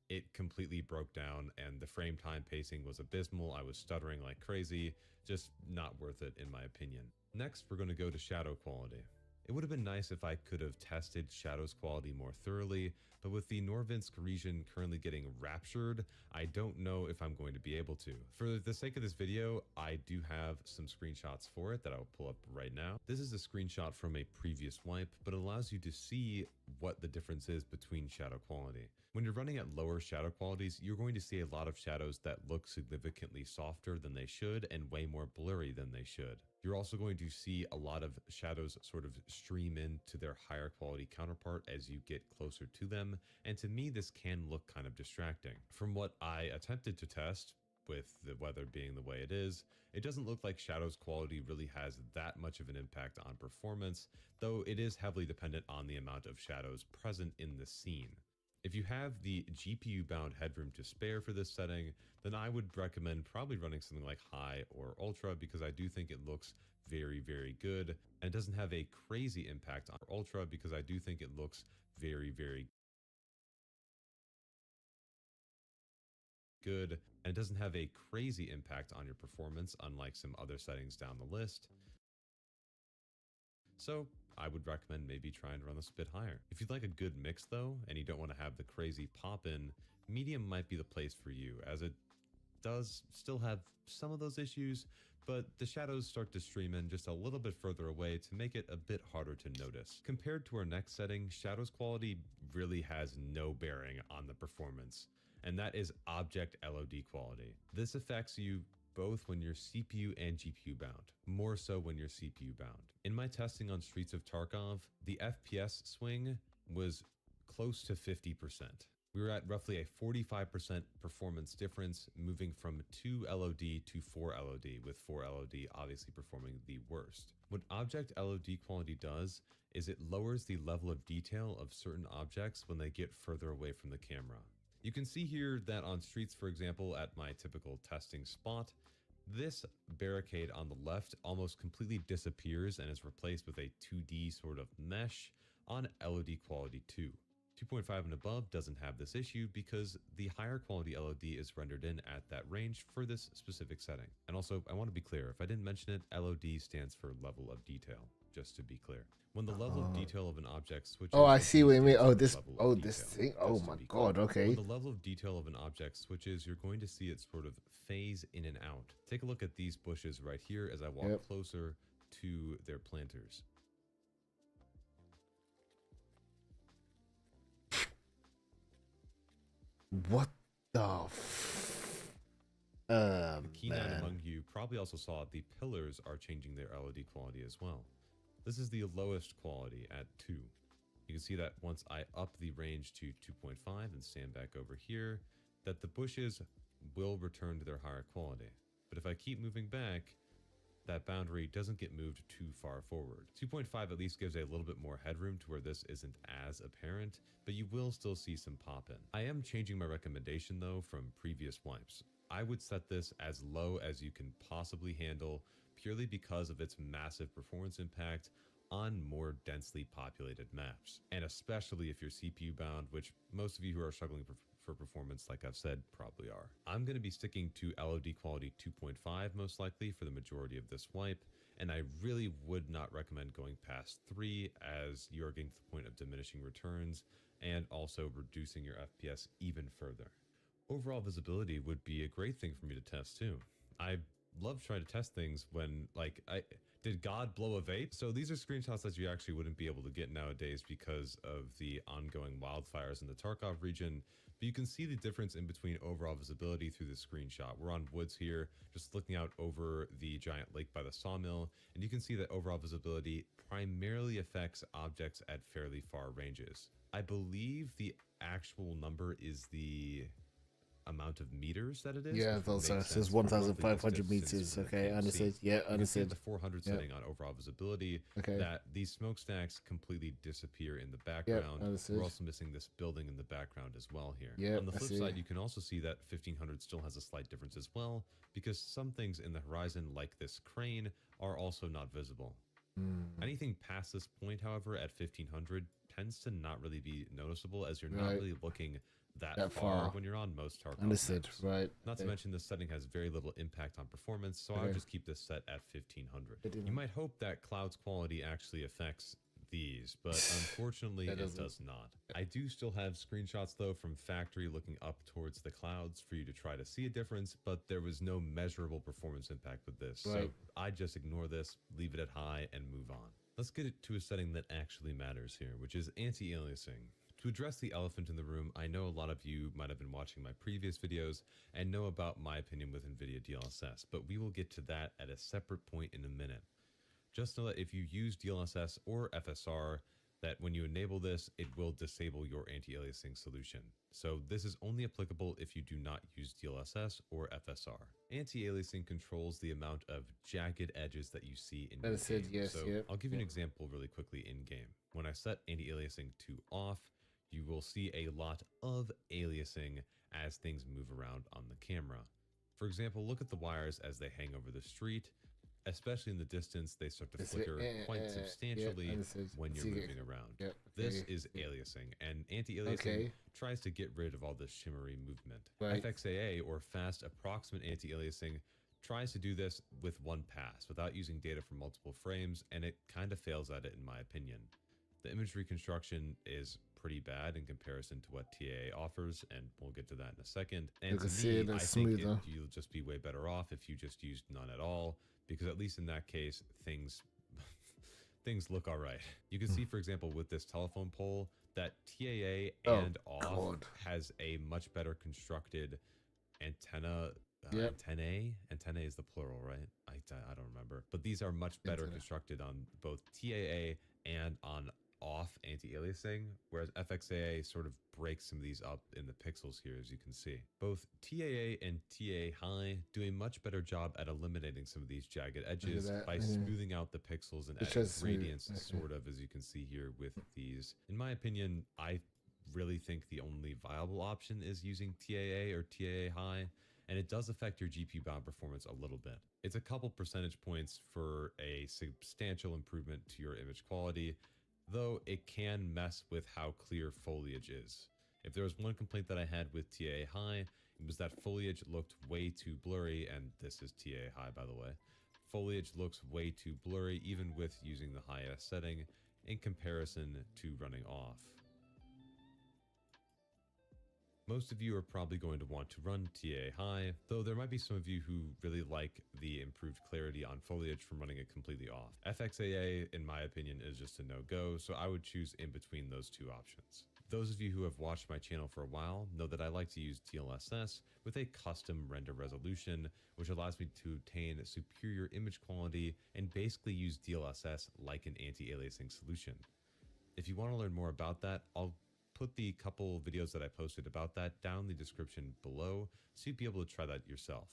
it completely broke down and the frame time pacing was abysmal. I was stuttering like crazy, just not worth it in my opinion. Next, we're going to go to shadow quality. It would have been nice if I could have tested shadows quality more thoroughly, but with the Norvinsk region currently getting raptured, I don't know if I'm going to be able to. For the sake of this video, I do have some screenshots for it that I'll pull up right now. This is a screenshot from a previous wipe, but it allows you to see what the difference is between shadow quality. When you're running at lower shadow qualities, you're going to see a lot of shadows that look significantly softer than they should and way more blurry than they should. You're also going to see a lot of shadows sort of stream into their higher quality counterpart as you get closer to them, and to me this can look kind of distracting. From what I attempted to test, with the weather being the way it is, it doesn't look like shadows quality really has that much of an impact on performance, though it is heavily dependent on the amount of shadows present in the scene. If you have the GPU bound headroom to spare for this setting, then I would recommend probably running something like high or ultra, because I do think it looks very, very good, and it doesn't have a crazy impact on ultra, because I do think it looks very, very good, and it doesn't have a crazy impact on your performance, unlike some other settings down the list. So I would recommend maybe trying to run this a bit higher. If you'd like a good mix though, and you don't want to have the crazy pop in, medium might be the place for you, as it does still have some of those issues, but the shadows start to stream in just a little bit further away to make it a bit harder to notice. Compared to our next setting, shadows quality really has no bearing on the performance, and that is object LOD quality. This affects you both when you're CPU and GPU bound, more so when you're CPU bound. In my testing on Streets of Tarkov, the FPS swing was close to 50%. We were at roughly a 45% performance difference, moving from 2 LOD to 4 LOD, with 4 LOD obviously performing the worst. What object LOD quality does is it lowers the level of detail of certain objects when they get further away from the camera. You can see here that on Streets, for example, at my typical testing spot, this barricade on the left almost completely disappears and is replaced with a 2D sort of mesh on LOD quality 2. 2.5 and above doesn't have this issue because the higher quality LOD is rendered in at that range for this specific setting. And also, I want to be clear, if I didn't mention it, LOD stands for level of detail, just to be clear. When the level of detail of an object switches... Oh, I see what you mean. stands Oh, for this, level oh, of this detail, thing. Oh just to my be clear. God. Okay. When the level of detail of an object switches, you're going to see it sort of phase in and out. Take a look at these bushes right here as I walk closer to their planters. What the The keen eye man. among you probably also saw the pillars are changing their LOD quality as well. This is the lowest quality at 2. You can see that once I up the range to 2.5 and stand back over here, that the bushes will return to their higher quality. But if I keep moving back, that boundary doesn't get moved too far forward. 2.5 at least gives a little bit more headroom to where this isn't as apparent, but you will still see some pop in. I am changing my recommendation though from previous wipes. I would set this as low as you can possibly handle, purely because of its massive performance impact on more densely populated maps, and especially if you're CPU bound, which most of you who are struggling for performance, like I've said, probably are. I'm going to be sticking to LOD quality 2.5 most likely for the majority of this wipe, and I really would not recommend going past 3, as you're getting to the point of diminishing returns and also reducing your FPS even further. Overall visibility would be a great thing for me to test too. I love trying to test things when, like, did God blow a vape? So these are screenshots that you actually wouldn't be able to get nowadays because of the ongoing wildfires in the Tarkov region. But you can see the difference in between overall visibility through the screenshot. We're on woods here, just looking out over the giant lake by the sawmill, and you can see that overall visibility primarily affects objects at fairly far ranges. I believe the actual number is the amount of meters that it is. Yeah, those are, says 1,500 meters. Okay, understood. Yeah, understood. The 400 setting on overall visibility. Okay. That these smokestacks completely disappear in the background. Understood. We're also missing this building in the background as well here. Yeah, on the I flip see. side, you can also see that 1500 still has a slight difference as well, because some things in the horizon, like this crane, are also not visible. Anything past this point, however, at 1500 tends to not really be noticeable, as you're not really looking that far when you're on most Tarkov Understood, maps. right. Not to mention this setting has very little impact on performance, so I would just keep this set at 1500. You might hope that cloud's quality actually affects these, but unfortunately it does not. I do still have screenshots though from factory looking up towards the clouds for you to try to see a difference, but there was no measurable performance impact with this. So I just ignore this, leave it at high, and move on. Let's get it to a setting that actually matters here, which is anti-aliasing. To address the elephant in the room, I know a lot of you might have been watching my previous videos and know about my opinion with NVIDIA DLSS, but we will get to that at a separate point in a minute. Just know that if you use DLSS or FSR, that when you enable this, it will disable your anti-aliasing solution. So this is only applicable if you do not use DLSS or FSR. Anti-aliasing controls the amount of jagged edges that you see in game. Yes, so I'll give you an example really quickly in game. When I set anti-aliasing to off, you will see a lot of aliasing as things move around on the camera. For example, look at the wires as they hang over the street. Especially in the distance, they start to flicker quite substantially when you're moving around. This is aliasing, and anti-aliasing tries to get rid of all this shimmery movement. FXAA, or fast approximate anti-aliasing, tries to do this with one pass without using data from multiple frames, and it kind of fails at it in my opinion. The image reconstruction is pretty bad in comparison to what TAA offers, and we'll get to that in a second. And to me, I think you'll just be way better off if you just used none at all, because at least in that case, things look all right. You can see, for example, with this telephone pole, that TAA and off has a much better constructed antenna. Antennae is the plural, right? I don't remember, but these are much better constructed on both TAA and on off anti-aliasing, whereas FXAA sort of breaks some of these up in the pixels here, as you can see. Both TAA and TA high do a much better job at eliminating some of these jagged edges by smoothing out the pixels and adding gradients, sort of, as you can see here with these. In my opinion, I really think the only viable option is using TAA or TAA high, and it does affect your GPU bound performance a little bit. It's a couple percentage points for a substantial improvement to your image quality, though it can mess with how clear foliage is. If there was one complaint that I had with TAA high, it was that foliage looked way too blurry, and this is TAA high, by the way. Foliage looks way too blurry even with using the highest setting in comparison to running off. Most of you are probably going to want to run TA high, though there might be some of you who really like the improved clarity on foliage from running it completely off. FXAA, in my opinion, is just a no-go, so I would choose in between those two options. Those of you who have watched my channel for a while know that I like to use DLSS with a custom render resolution, which allows me to obtain superior image quality and basically use DLSS like an anti-aliasing solution. If you want to learn more about that, I'll put the couple videos that I posted about that down in the description below, so you'd be able to try that yourself.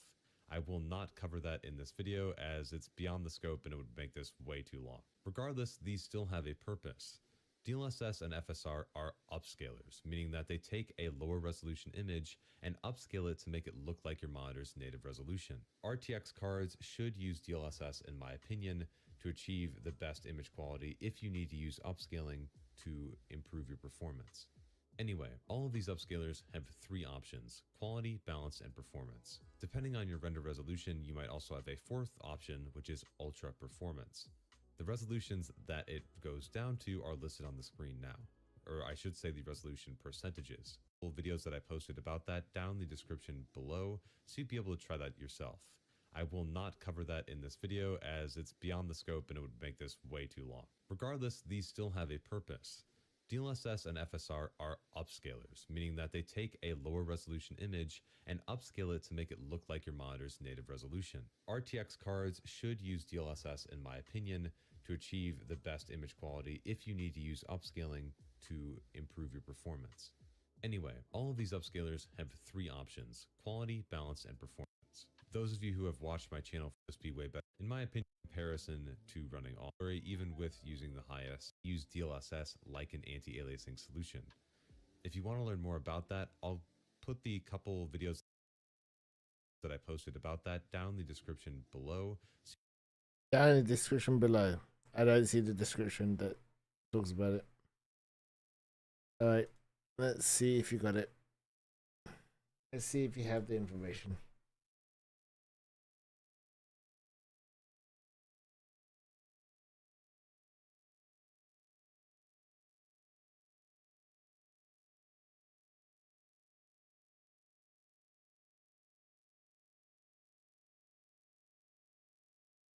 I will not cover that in this video as it's beyond the scope and it would make this way too long. Regardless, these still have a purpose. DLSS and FSR are upscalers, meaning that they take a lower resolution image and upscale it to make it look like your monitor's native resolution. RTX cards should use DLSS, in my opinion, to achieve the best image quality if you need to use upscaling to improve your performance. Anyway, all of these upscalers have three options: quality, balance, and performance. Depending on your render resolution, you might also have a fourth option, which is ultra performance. The resolutions that it goes down to are listed on the screen now, or I should say the resolution percentages. Full videos that I posted about that down in the description below, so you'd be able to try that yourself. I will not cover that in this video as it's beyond the scope and it would make this way too long. Regardless, these still have a purpose. DLSS and FSR are upscalers, meaning that they take a lower resolution image and upscale it to make it look like your monitor's native resolution. RTX cards should use DLSS, in my opinion, to achieve the best image quality if you need to use upscaling to improve your performance. Anyway, all of these upscalers have three options: quality, balance, and performance. Those of you who have watched my channel for this be way better, in my opinion, in comparison to running all, or even with using the highest, use DLSS like an anti-aliasing solution. If you want to learn more about that, I'll put the couple videos that I posted about that down in the description below. Down in the description below. I don't see the description that talks about it. Alright, let's see if you got it. Let's see if you have the information.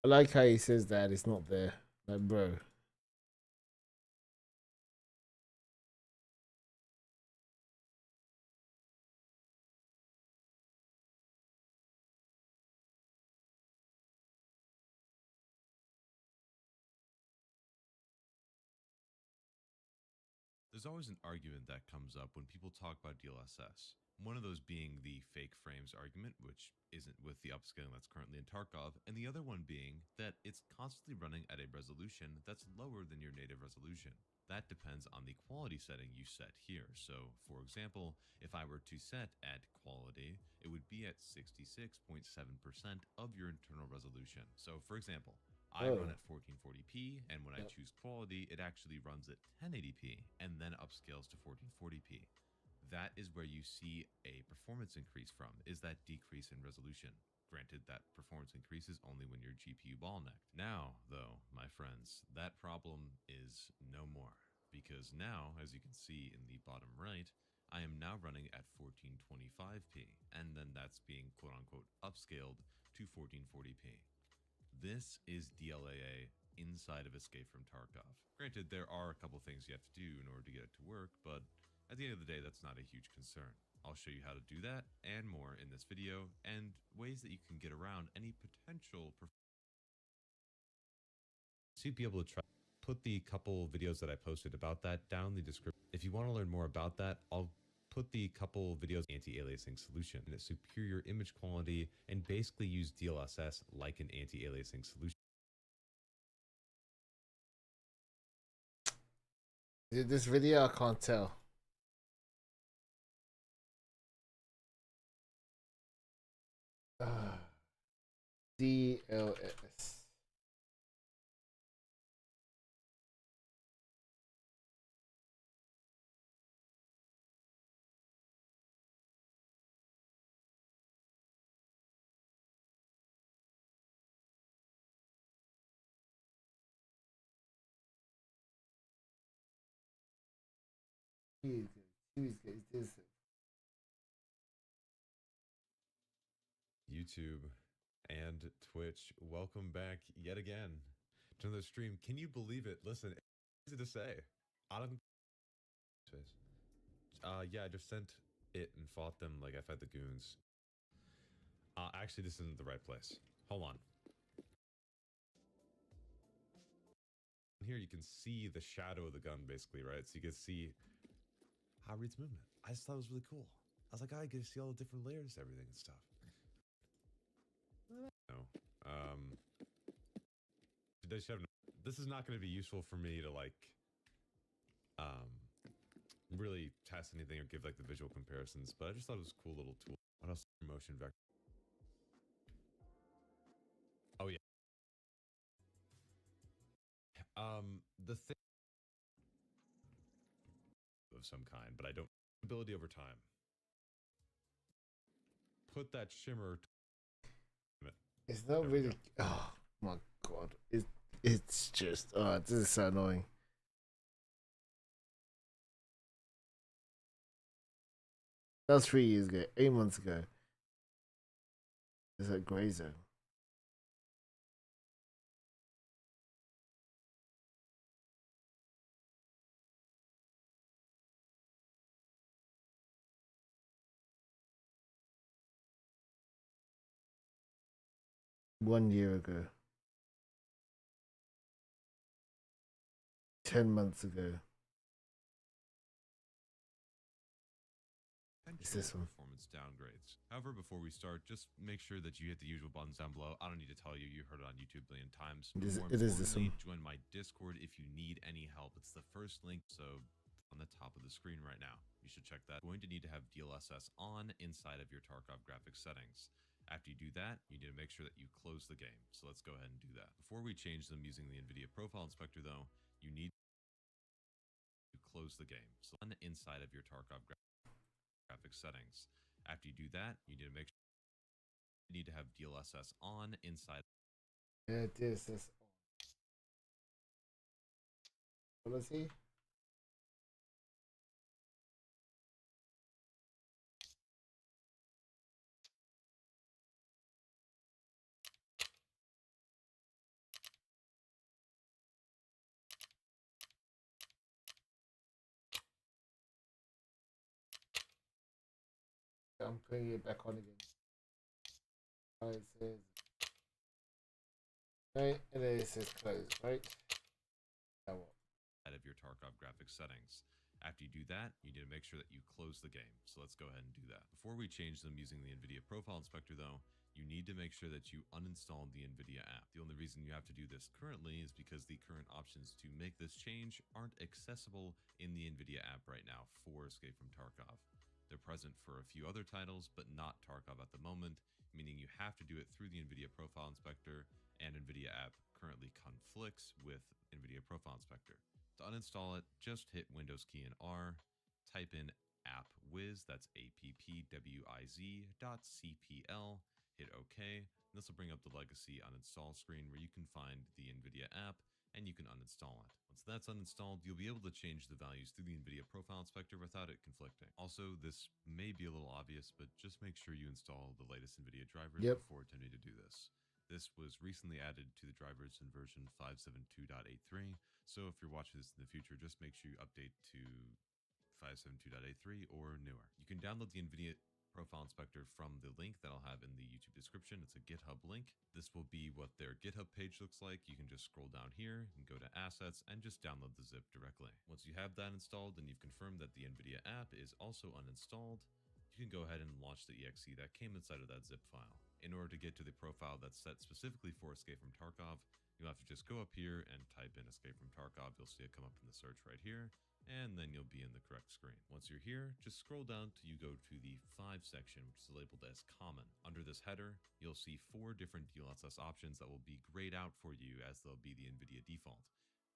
I like how he says that it's not there. Like, bro. There's always an argument that comes up when people talk about DLSS. One of those being the fake frames argument, which isn't with the upscaling that's currently in Tarkov, and the other one being that it's constantly running at a resolution that's lower than your native resolution. That depends on the quality setting you set here. So, for example, if I were to set at quality, it would be at 66.7% of your internal resolution. So, for example, I run at 1440p, and when I choose quality, it actually runs at 1080p and then upscales to 1440p. That is where you see a performance increase from, is that decrease in resolution. Granted, that performance increases only when you're GPU bottlenecked. Now, though, my friends, that problem is no more, because now, as you can see in the bottom right, I am now running at 1425p, and then that's being quote-unquote upscaled to 1440p. This is DLAA inside of Escape from Tarkov. Granted, there are a couple things you have to do in order to get it to work, but at the end of the day, that's not a huge concern. I'll show you how to do that and more in this video, and ways that you can get around any potential so you'd be able to try. Put the couple videos that I posted about that down in the description. If you want to learn more about that, I'll put the couple videos anti-aliasing solution and a superior image quality, and basically use DLSS like an anti-aliasing solution. This video I can't tell. DLS. YouTube and Twitch, welcome back yet again to the stream. Can you believe it? Listen, it's easy to say. I don't. Yeah, I just sent it and fought them like I fought the goons. Actually, this isn't the right place. Hold on. Here you can see the shadow of the gun, basically, right? So you can see how it reads movement. I just thought it was really cool. I was like, I get to see all the different layers, everything and stuff. No. This is not going to be useful for me to like really test anything or give like the visual comparisons, but I just thought it was a cool little tool. What else? Motion vector. Oh yeah. The thing of some kind, but I don't ability over time. Put that shimmer. It's not really. Oh my god! It's just. Oh, this is so annoying. That was 3 years ago, 8 months ago. It's a gray zone. One year ago. 10 months ago. It's this one. Performance downgrades. However, before we start, just make sure that you hit the usual buttons down below. I don't need to tell you, you heard it on YouTube a billion times. It is this one. Join my Discord if you need any help. It's the first link, so on the top of the screen right now. You should check that. You're going to need to have DLSS on inside of your Tarkov graphics settings. After you do that, you need to make sure that you close the game. So let's go ahead and do that. Before we change them using the NVIDIA Profile Inspector, though, you need to close the game. So on the inside of your Tarkov graphics settings. After you do that, you need to make sure you need to have DLSS on inside. Yeah, DLSS on. Policy. I'm putting it back on again. It says right, and then it says close, right? Out of your Tarkov graphics settings. After you do that, you need to make sure that you close the game. So let's go ahead and do that. Before we change them using the NVIDIA Profile Inspector though, you need to make sure that you uninstall the NVIDIA app. The only reason you have to do this currently is because the current options to make this change aren't accessible in the NVIDIA app right now for Escape from Tarkov. They're present for a few other titles, but not Tarkov at the moment, meaning you have to do it through the NVIDIA Profile Inspector, and NVIDIA app currently conflicts with NVIDIA Profile Inspector. To uninstall it, just hit Windows key and R, type in appwiz, that's appwiz.cpl, hit OK, and this will bring up the legacy uninstall screen where you can find the NVIDIA app and you can uninstall it. Once that's uninstalled, you'll be able to change the values through the NVIDIA Profile Inspector without it conflicting. Also, this may be a little obvious, but just make sure you install the latest NVIDIA drivers before attempting to do this. This was recently added to the drivers in version 572.83, so if you're watching this in the future, just make sure you update to 572.83 or newer. You can download the NVIDIA Profile Inspector from the link that I'll have in the YouTube description. It's a GitHub link. This will be what their GitHub page looks like. You can just scroll down here and go to Assets and just download the zip directly. Once you have that installed and you've confirmed that the NVIDIA app is also uninstalled, you can go ahead and launch the exe that came inside of that zip file. In order to get to the profile that's set specifically for Escape from Tarkov, you'll have to just go up here and type in Escape from Tarkov. You'll see it come up in the search right here, and then you'll be in the correct screen. Once you're here, just scroll down till you go to the 5 section, which is labeled as Common. Under this header, you'll see 4 different DLSS options that will be grayed out for you as they'll be the NVIDIA default.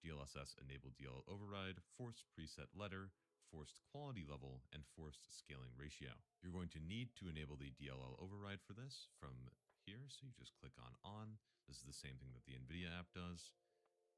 DLSS Enable DLL Override, Forced Preset Letter, Forced Quality Level, and Forced Scaling Ratio. You're going to need to enable the DLL override for this from here, so you just click on. This is the same thing that the NVIDIA app does.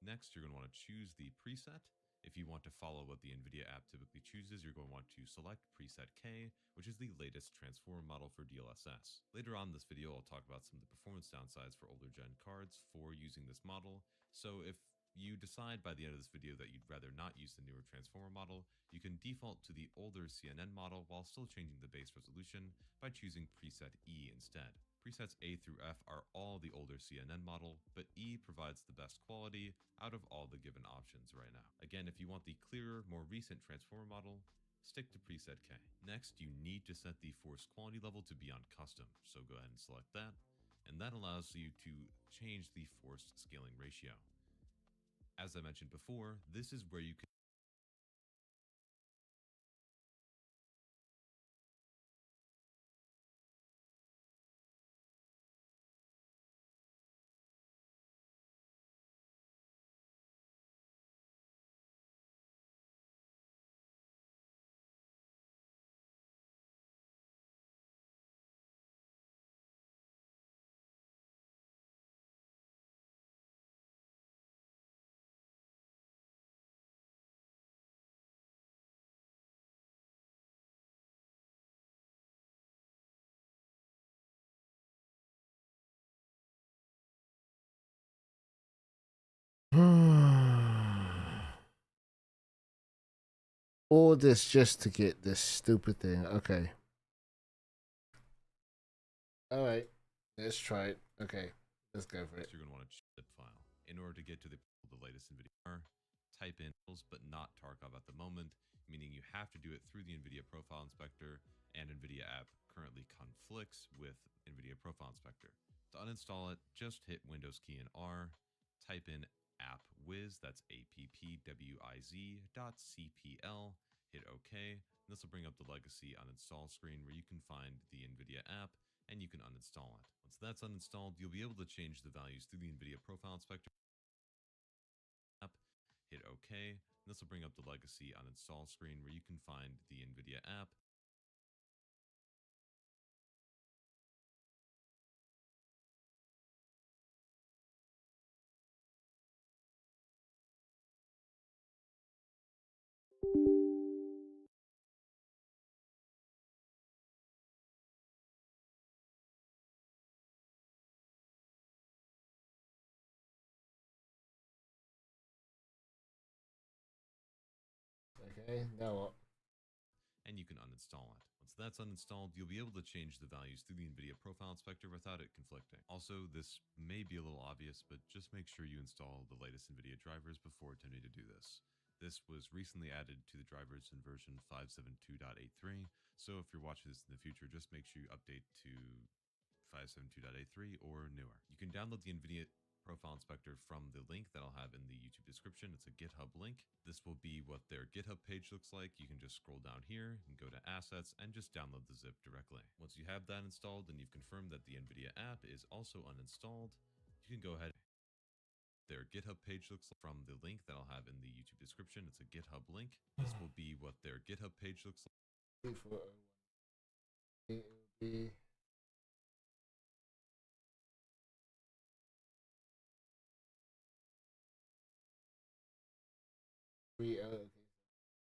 Next, you're going to want to choose the preset. If you want to follow what the NVIDIA app typically chooses, you're going to want to select preset K, which is the latest transformer model for DLSS. Later on in this video, I'll talk about some of the performance downsides for older gen cards for using this model. So if you decide by the end of this video that you'd rather not use the newer transformer model, you can default to the older CNN model while still changing the base resolution by choosing preset E instead. Presets A through F are all the older CNN model, but E provides the best quality out of all the given options right now. Again, if you want the clearer, more recent transformer model, stick to preset K. Next, you need to set the force quality level to be on custom, so go ahead and select that, and that allows you to change the forced scaling ratio. As I mentioned before, this is where you can All this just to get this stupid thing. Okay. All right. Let's try it. Okay. Let's go for it. You're going to want to zip file. In order to get to the latest NVIDIA, type in but not Tarkov at the moment, meaning you have to do it through the NVIDIA Profile Inspector, and NVIDIA app currently conflicts with NVIDIA Profile Inspector. To uninstall it, just hit Windows key and R, type in appwiz, that's appwiz.cpl, hit OK, and this will bring up the legacy uninstall screen where you can find the NVIDIA app and you can uninstall it. Once that's uninstalled, you'll be able to change the values through the NVIDIA Profile Inspector app, hit OK, and this will bring up the legacy uninstall screen where you can find the NVIDIA app. Okay, now what? And you can uninstall it. Once that's uninstalled, you'll be able to change the values through the NVIDIA Profile Inspector without it conflicting. Also, this may be a little obvious, but just make sure you install the latest NVIDIA drivers before attempting to do this. This was recently added to the drivers in version 572.83, so if you're watching this in the future, just make sure you update to 572.83 or newer. You can download the NVIDIA Profile Inspector from the link that I'll have in the YouTube description. It's a GitHub link. This will be what their GitHub page looks like. You can just scroll down here and go to Assets and just download the zip directly. Once you have that installed and you've confirmed that the NVIDIA app is also uninstalled, you can go ahead. Their GitHub page looks like from the link that I'll have in the YouTube description. It's a GitHub link. This will be what their GitHub page looks like. It will be okay.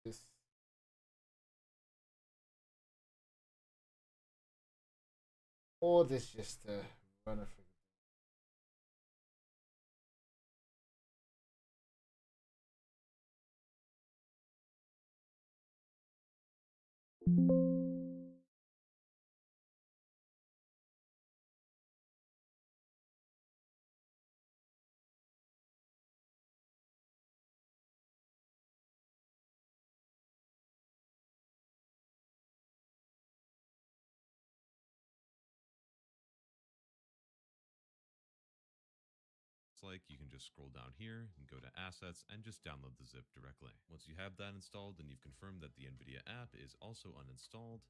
This or this just run a freaking. Like you can just scroll down here and go to Assets and just download the zip directly. Once you have that installed and you've confirmed that the NVIDIA app is also uninstalled,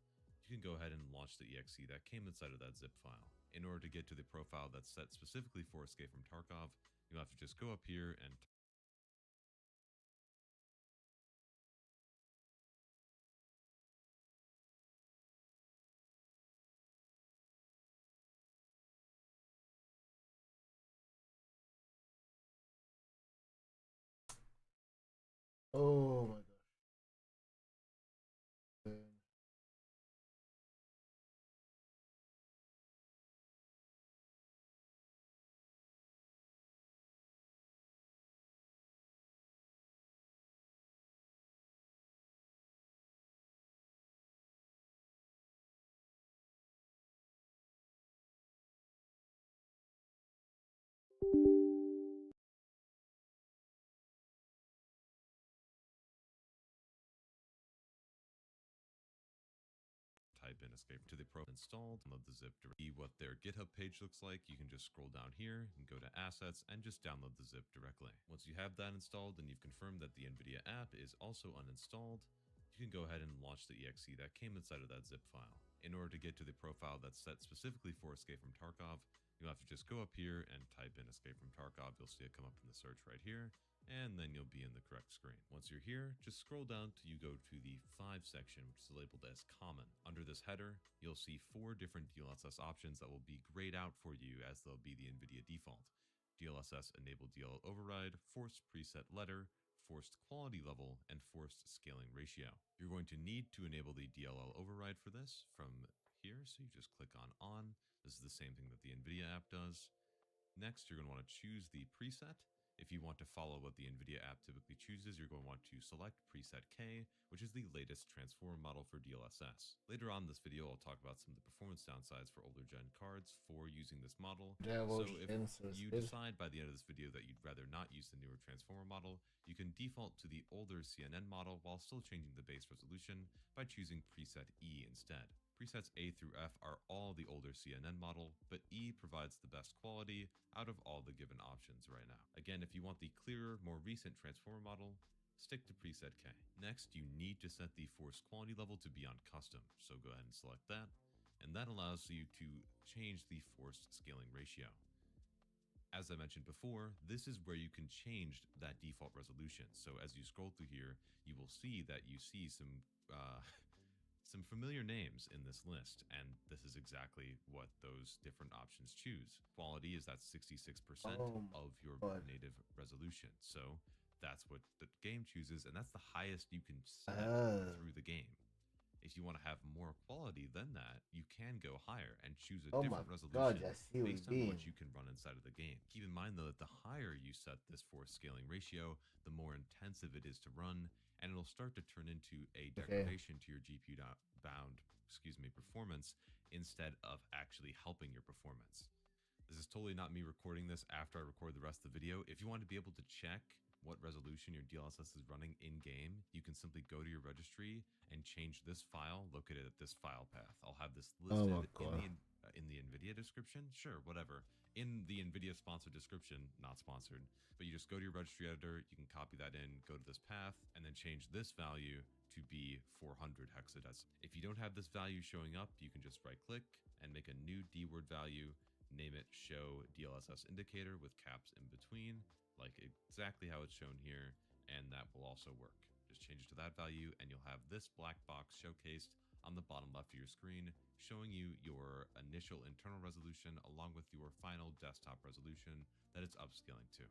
you can go ahead and launch the exe that came inside of that zip file. In order to get to the profile that's set specifically for Escape from Tarkov, you'll have to just go up here and Oh my gosh. type in Escape to the Pro installed, download the zip directly. What their GitHub page looks like, you can just scroll down here and go to Assets and just download the zip directly. Once you have that installed and you've confirmed that the NVIDIA app is also uninstalled, you can go ahead and launch the exe that came inside of that zip file. In order to get to the profile that's set specifically for Escape from Tarkov, you'll have to just go up here and type in Escape from Tarkov. You'll see it come up in the search right here, and then you'll be in the correct screen. Once you're here, just scroll down till you go to the 5 section, which is labeled as Common. Under this header, you'll see 4 different DLSS options that will be grayed out for you as they'll be the NVIDIA default. DLSS Enable DLL Override, Forced Preset Letter, Forced Quality Level, and Forced Scaling Ratio. You're going to need to enable the DLL Override for this from here, so you just click on. This is the same thing that the NVIDIA app does. Next, you're going to want to choose the preset. If you want to follow what the NVIDIA app typically chooses, you're going to want to select preset K, which is the latest transform model for DLSS. Later on in this video, I'll talk about some of the performance downsides for older gen cards for using this model. So if you decide by the end of this video that you'd rather not use the newer transformer model, you can default to the older CNN model while still changing the base resolution by choosing preset E instead. Presets A through F are all the older CNN model, but E provides the best quality out of all the given options right now. Again, if you want the clearer, more recent transformer model, stick to preset K. Next, you need to set the force quality level to be on custom, so go ahead and select that, and that allows you to change the forced scaling ratio. As I mentioned before, this is where you can change that default resolution. So as you scroll through here, you will see that you see some familiar names in this list, and this is exactly what those different options choose. Quality is that 66% of your native resolution. So that's what the game chooses, and that's the highest you can set through the game. If you want to have more quality than that, you can go higher and choose a different resolution based on what you can run inside of the game. Keep in mind though that the higher you set this force scaling ratio, the more intensive it is to run, and it'll start to turn into a degradation to your GPU bound performance instead of actually helping your performance. This is totally not me recording this after I record the rest of the video. If you want to be able to check what resolution your DLSS is running in-game, you can simply go to your registry and change this file located at this file path. I'll have this Oh my listed God. in the NVIDIA description. Sure, whatever. In the NVIDIA sponsored description, not sponsored, but you just go to your registry editor, you can copy that in, go to this path, and then change this value to be 400 hexadecimal. If you don't have this value showing up, you can just right click and make a new DWORD value, name it show DLSS indicator with caps in between, like exactly how it's shown here, and that will also work. Just change it to that value and you'll have this black box showcased on the bottom left of your screen, showing you your initial internal resolution along with your final desktop resolution that it's upscaling to.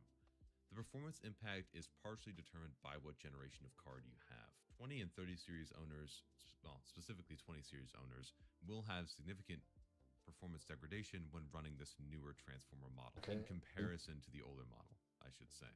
The performance impact is partially determined by what generation of card you have. 20 and 30 series owners, well, specifically 20 series owners, will have significant performance degradation when running this newer transformer model in comparison to the older model, I should say.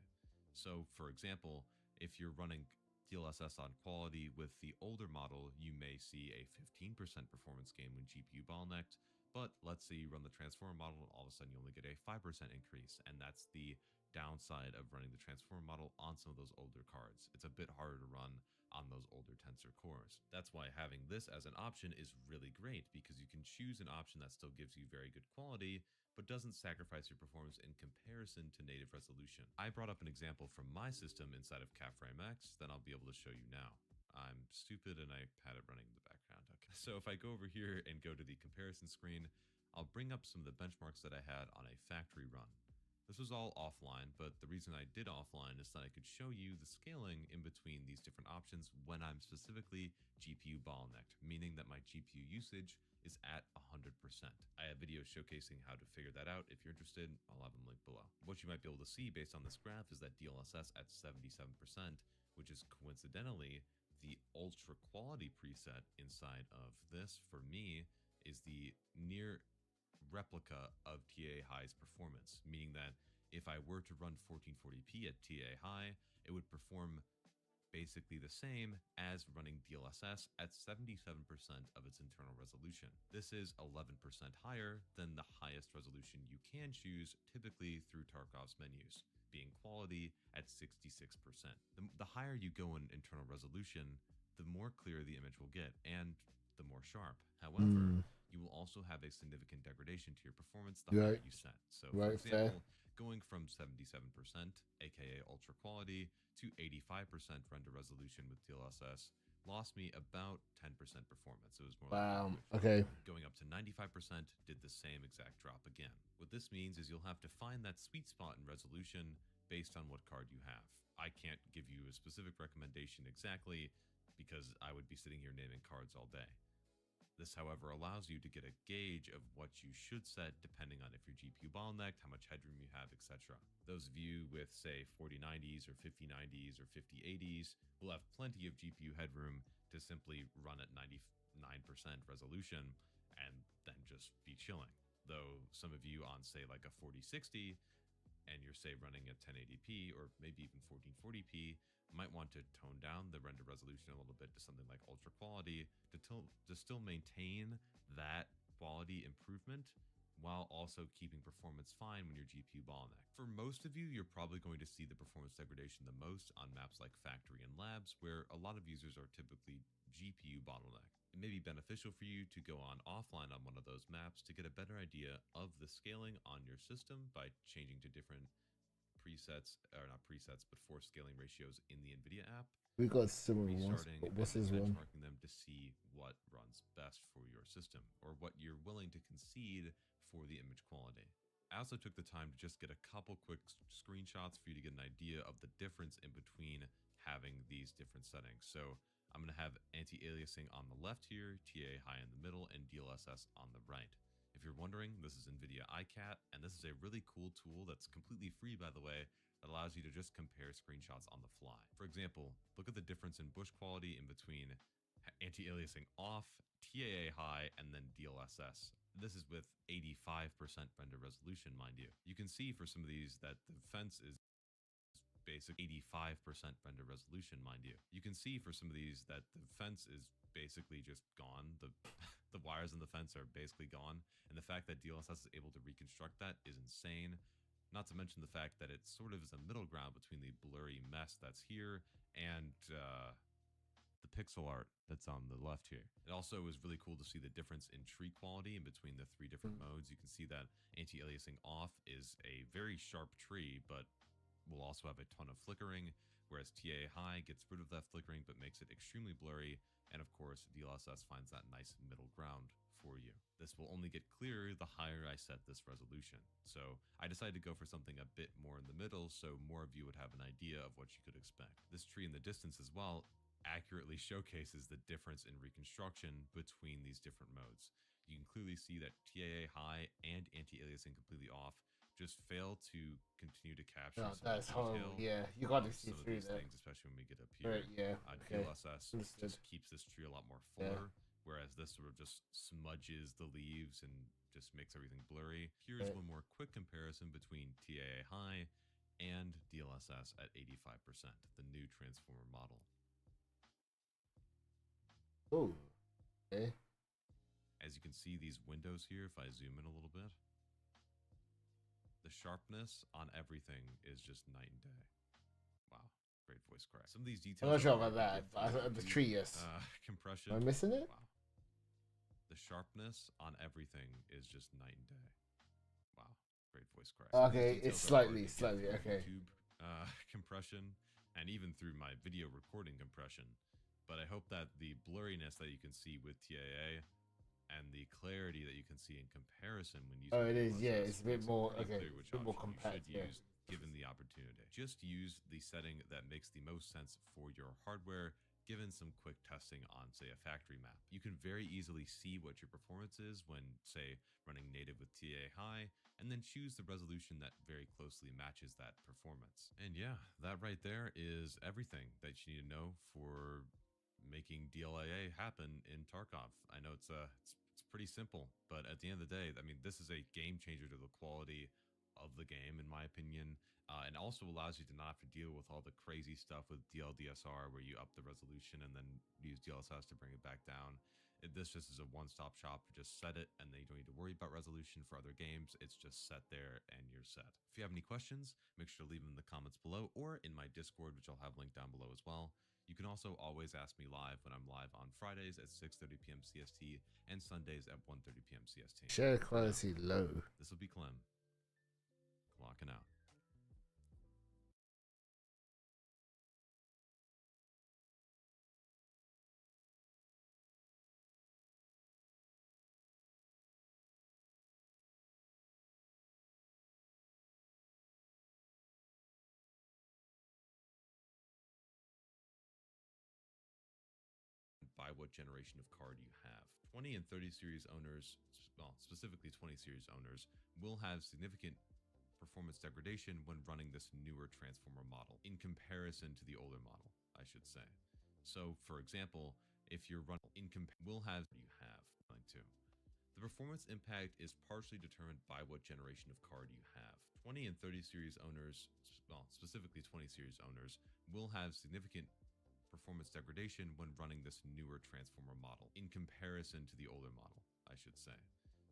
So, for example, if you're running DLSS on quality with the older model, you may see a 15% performance gain when GPU bottlenecked, but let's say you run the transformer model and all of a sudden you only get a 5% increase, and that's the downside of running the transformer model on some of those older cards. It's a bit harder to run on those older tensor cores. That's why having this as an option is really great, because you can choose an option that still gives you very good quality but doesn't sacrifice your performance in comparison to native resolution. I brought up an example from my system inside of CapFrame X that I'll be able to show you now. I'm stupid and I had it running in the background. Okay. So if I go over here and go to the comparison screen, I'll bring up some of the benchmarks that I had on a factory run. This was all offline, but the reason I did offline is that I could show you the scaling in between these different options when I'm specifically GPU bottlenecked, meaning that my GPU usage is at 100%. I have videos showcasing how to figure that out. If you're interested, I'll have them linked below. What you might be able to see based on this graph is that DLSS at 77%, which is coincidentally the ultra quality preset inside of this, for me, is the near replica of TA High's performance, meaning that if I were to run 1440p at TA High, it would perform basically the same as running DLSS at 77% of its internal resolution. This is 11% higher than the highest resolution you can choose, typically through Tarkov's menus, being quality at 66%. The higher you go in internal resolution, the more clear the image will get, and the more sharp. However, you will also have a significant degradation to your performance the higher you set. So, for example, going from 77%, aka ultra quality, to 85% render resolution with DLSS lost me about 10% performance. It was more like okay. Going up to 95% did the same exact drop again. What this means is you'll have to find that sweet spot in resolution based on what card you have. I can't give you a specific recommendation exactly because I would be sitting here naming cards all day. This, however, allows you to get a gauge of what you should set depending on if your GPU bottlenecked, how much headroom you have, etc. Those of you with, say, 4090s or 5090s or 5080s will have plenty of GPU headroom to simply run at 99% resolution and then just be chilling. Though some of you on, say, like a 4060 and you're, say, running at 1080p or maybe even 1440p, might want to tone down the render resolution a little bit to something like ultra quality to still maintain that quality improvement while also keeping performance fine when your GPU bottleneck. For most of you, you're probably going to see the performance degradation the most on maps like Factory and Labs, where a lot of users are typically GPU bottleneck. It may be beneficial for you to go on offline on one of those maps to get a better idea of the scaling on your system by changing to different presets, or not presets, but force scaling ratios in the NVIDIA app. We got similar ones. Restarting But and what's then this one? benchmarking them to see what runs best for your system or what you're willing to concede for the image quality. I also took the time to just get a couple quick screenshots for you to get an idea of the difference in between having these different settings. So I'm going to have anti-aliasing on the left here, TA high in the middle, and DLSS on the right. If you're wondering, this is NVIDIA iCat, and this is a really cool tool that's completely free, by the way, that allows you to just compare screenshots on the fly. For example, look at the difference in bush quality in between anti-aliasing off, TAA high, and then DLSS. This is with 85% render resolution, mind you. You can see for some of these that the fence is basic 85% render resolution, mind you. You can see for some of these that the fence is basically just gone. The wires in the fence are basically gone. And the fact that DLSS is able to reconstruct that is insane. Not to mention the fact that it sort of is a middle ground between the blurry mess that's here and the pixel art that's on the left here. It also was really cool to see the difference in tree quality in between the 3 different modes. You can see that anti-aliasing off is a very sharp tree, but will also have a ton of flickering, whereas TAA high gets rid of that flickering but makes it extremely blurry. And of course, DLSS finds that nice middle ground for you. This will only get clearer the higher I set this resolution. So I decided to go for something a bit more in the middle so more of you would have an idea of what you could expect. This tree in the distance as well accurately showcases the difference in reconstruction between these different modes. You can clearly see that TAA high and anti-aliasing completely off just fail to continue to capture No, some that's of the detail horrible. Yeah, you got to of see some of through these that. things, especially when we get up here. Right, yeah. Okay. DLSS Understood. just keeps this tree a lot more fuller, whereas this sort of just smudges the leaves and just makes everything blurry. Here's one more quick comparison between TAA high and DLSS at 85%, the new transformer model. Oh, okay. As you can see, these windows here, if I zoom in a little bit, the sharpness on everything is just night and day. Wow, great voice crack. Some of these details. I'm not sure are about that, but the tree, yes. Compression. Am I missing it? Wow. The sharpness on everything is just night and day. Wow, great voice crack. Some of these Okay, details it's are slightly, hard to get slightly, through okay. YouTube compression, and even through my video recording compression. But I hope that the blurriness that you can see with TAA and the clarity that you can see in comparison when using Oh, it is, DLSS yeah, it's a bit makes it more, pretty okay, clear which a bit more option compact, you should yeah. use given the opportunity. Just use the setting that makes the most sense for your hardware, given some quick testing on, say, a factory map. You can very easily see what your performance is when, say, running native with TAA high, and then choose the resolution that very closely matches that performance. And yeah, that right there is everything that you need to know for making DLAA happen in Tarkov. I know it's pretty simple, but at the end of the day, I mean, this is a game changer to the quality of the game, in my opinion, and also allows you to not have to deal with all the crazy stuff with DLDSR, where you up the resolution and then use DLSS to bring it back down. This just is a one-stop shop. Just set it, and then you don't need to worry about resolution for other games. It's just set there, and you're set. If you have any questions, make sure to leave them in the comments below or in my Discord, which I'll have linked down below as well. You can also always ask me live when I'm live on Fridays at 6:30 p.m. CST and Sundays at 1:30 p.m. CST. Share quality low. This will be Clem. Clocking out. By what generation of card you have. 20 and 30 series owners, well, specifically 20 series owners, will have significant performance degradation when running this newer transformer model in comparison to the older model, I should say. So, for example, if you're running will have you have like to. The performance impact is partially determined by what generation of card you have. 20 and 30 series owners, well, specifically 20 series owners, will have significant performance degradation when running this newer transformer model in comparison to the older model, I should say.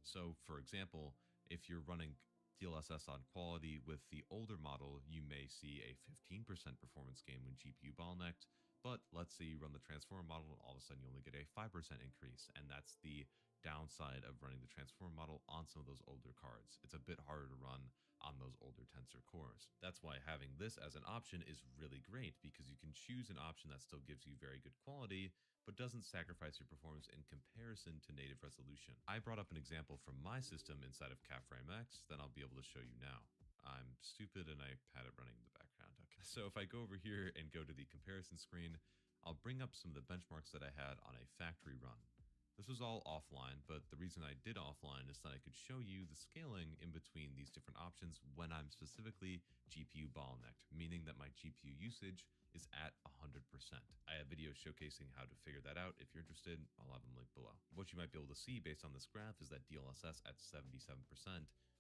So, for example, if you're running DLSS on quality with the older model, you may see a 15% performance gain when GPU bottlenecked, but let's say you run the transformer model and all of a sudden you only get a 5% increase, and that's the downside of running the transformer model on some of those older cards. It's a bit harder to run on those older tensor cores. That's why having this as an option is really great, because you can choose an option that still gives you very good quality, but doesn't sacrifice your performance in comparison to native resolution. I brought up an example from my system inside of CapFrame X that I'll be able to show you now. I'm stupid and I had it running in the background. Okay. So if I go over here and go to the comparison screen, I'll bring up some of the benchmarks that I had on a factory run. This was all offline, but the reason I did offline is that I could show you the scaling in between these different options when I'm specifically GPU bottlenecked, meaning that my GPU usage is at 100%. I have videos showcasing how to figure that out. If you're interested, I'll have them linked below. What you might be able to see based on this graph is that DLSS at 77%,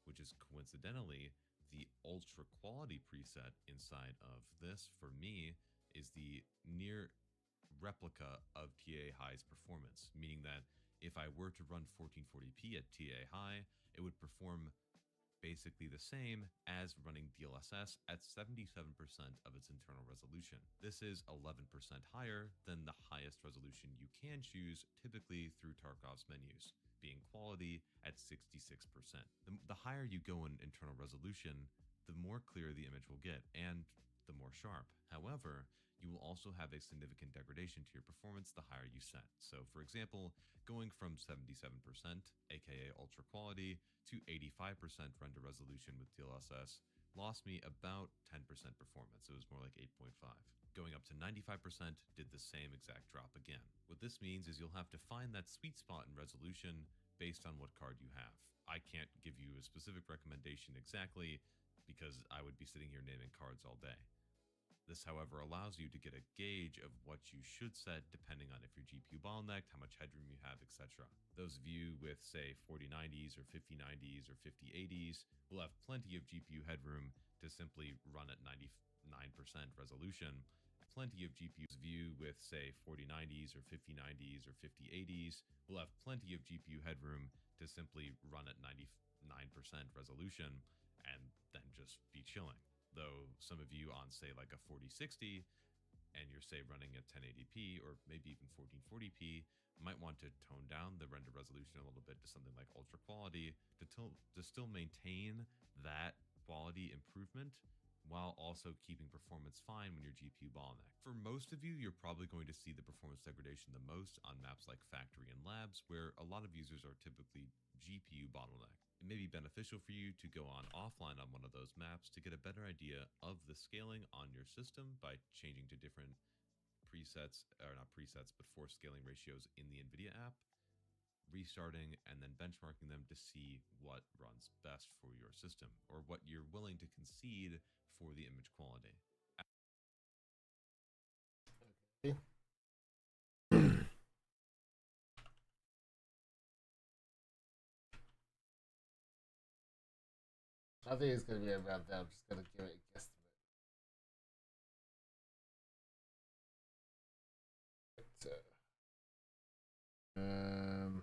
which is coincidentally the ultra quality preset inside of this, for me, is the near replica of TAA high's performance, meaning that if I were to run 1440p at TAA high, it would perform basically the same as running DLSS at 77% of its internal resolution. This is 11% higher than the highest resolution you can choose, typically through Tarkov's menus, being quality at 66%. The higher you go in internal resolution, the more clear the image will get, and the more sharp. However, you will also have a significant degradation to your performance the higher you set. So for example, going from 77%, aka ultra quality, to 85% render resolution with DLSS lost me about 10% performance. It was more like 8.5. Going up to 95% did the same exact drop again. What this means is you'll have to find that sweet spot in resolution based on what card you have. I can't give you a specific recommendation exactly because I would be sitting here naming cards all day. This, however, allows you to get a gauge of what you should set depending on if your GPU bottlenecked, how much headroom you have, etc. Those of you with, say, 4090s or 5090s or 5080s will have plenty of GPU headroom to simply run at 99% resolution. Plenty of GPUs view with, say, 4090s or 5090s or 5080s will have plenty of GPU headroom to simply run at 99% resolution and then just be chilling. Though some of you on, say, like a 4060 and you're, say, running at 1080p or maybe even 1440p might want to tone down the render resolution a little bit to something like ultra quality to still maintain that quality improvement while also keeping performance fine when your GPU bottleneck. For most of you, you're probably going to see the performance degradation the most on maps like Factory and Labs, where a lot of users are typically GPU bottleneck. It may be beneficial for you to go on offline on one of those maps to get a better idea of the scaling on your system by changing to different presets, or not presets, but force scaling ratios in the NVIDIA app, restarting and then benchmarking them to see what runs best for your system or what you're willing to concede for the image quality. Okay. I think it's going to be around there. I'm just going to give it a guesstimate. Um,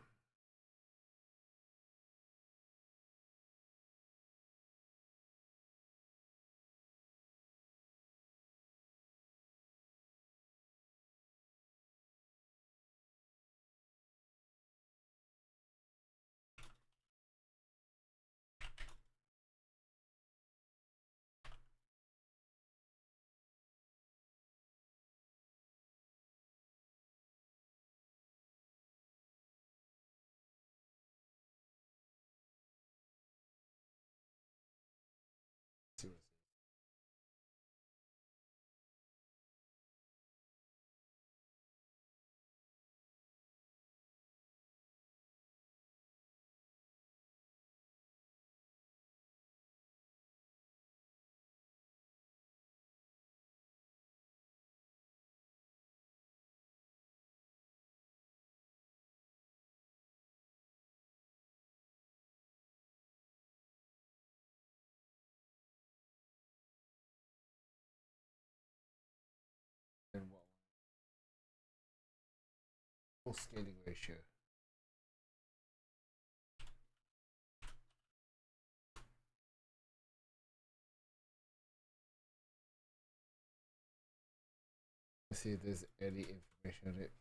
and what? Full scaling ratio. Let's see if there's any information on it.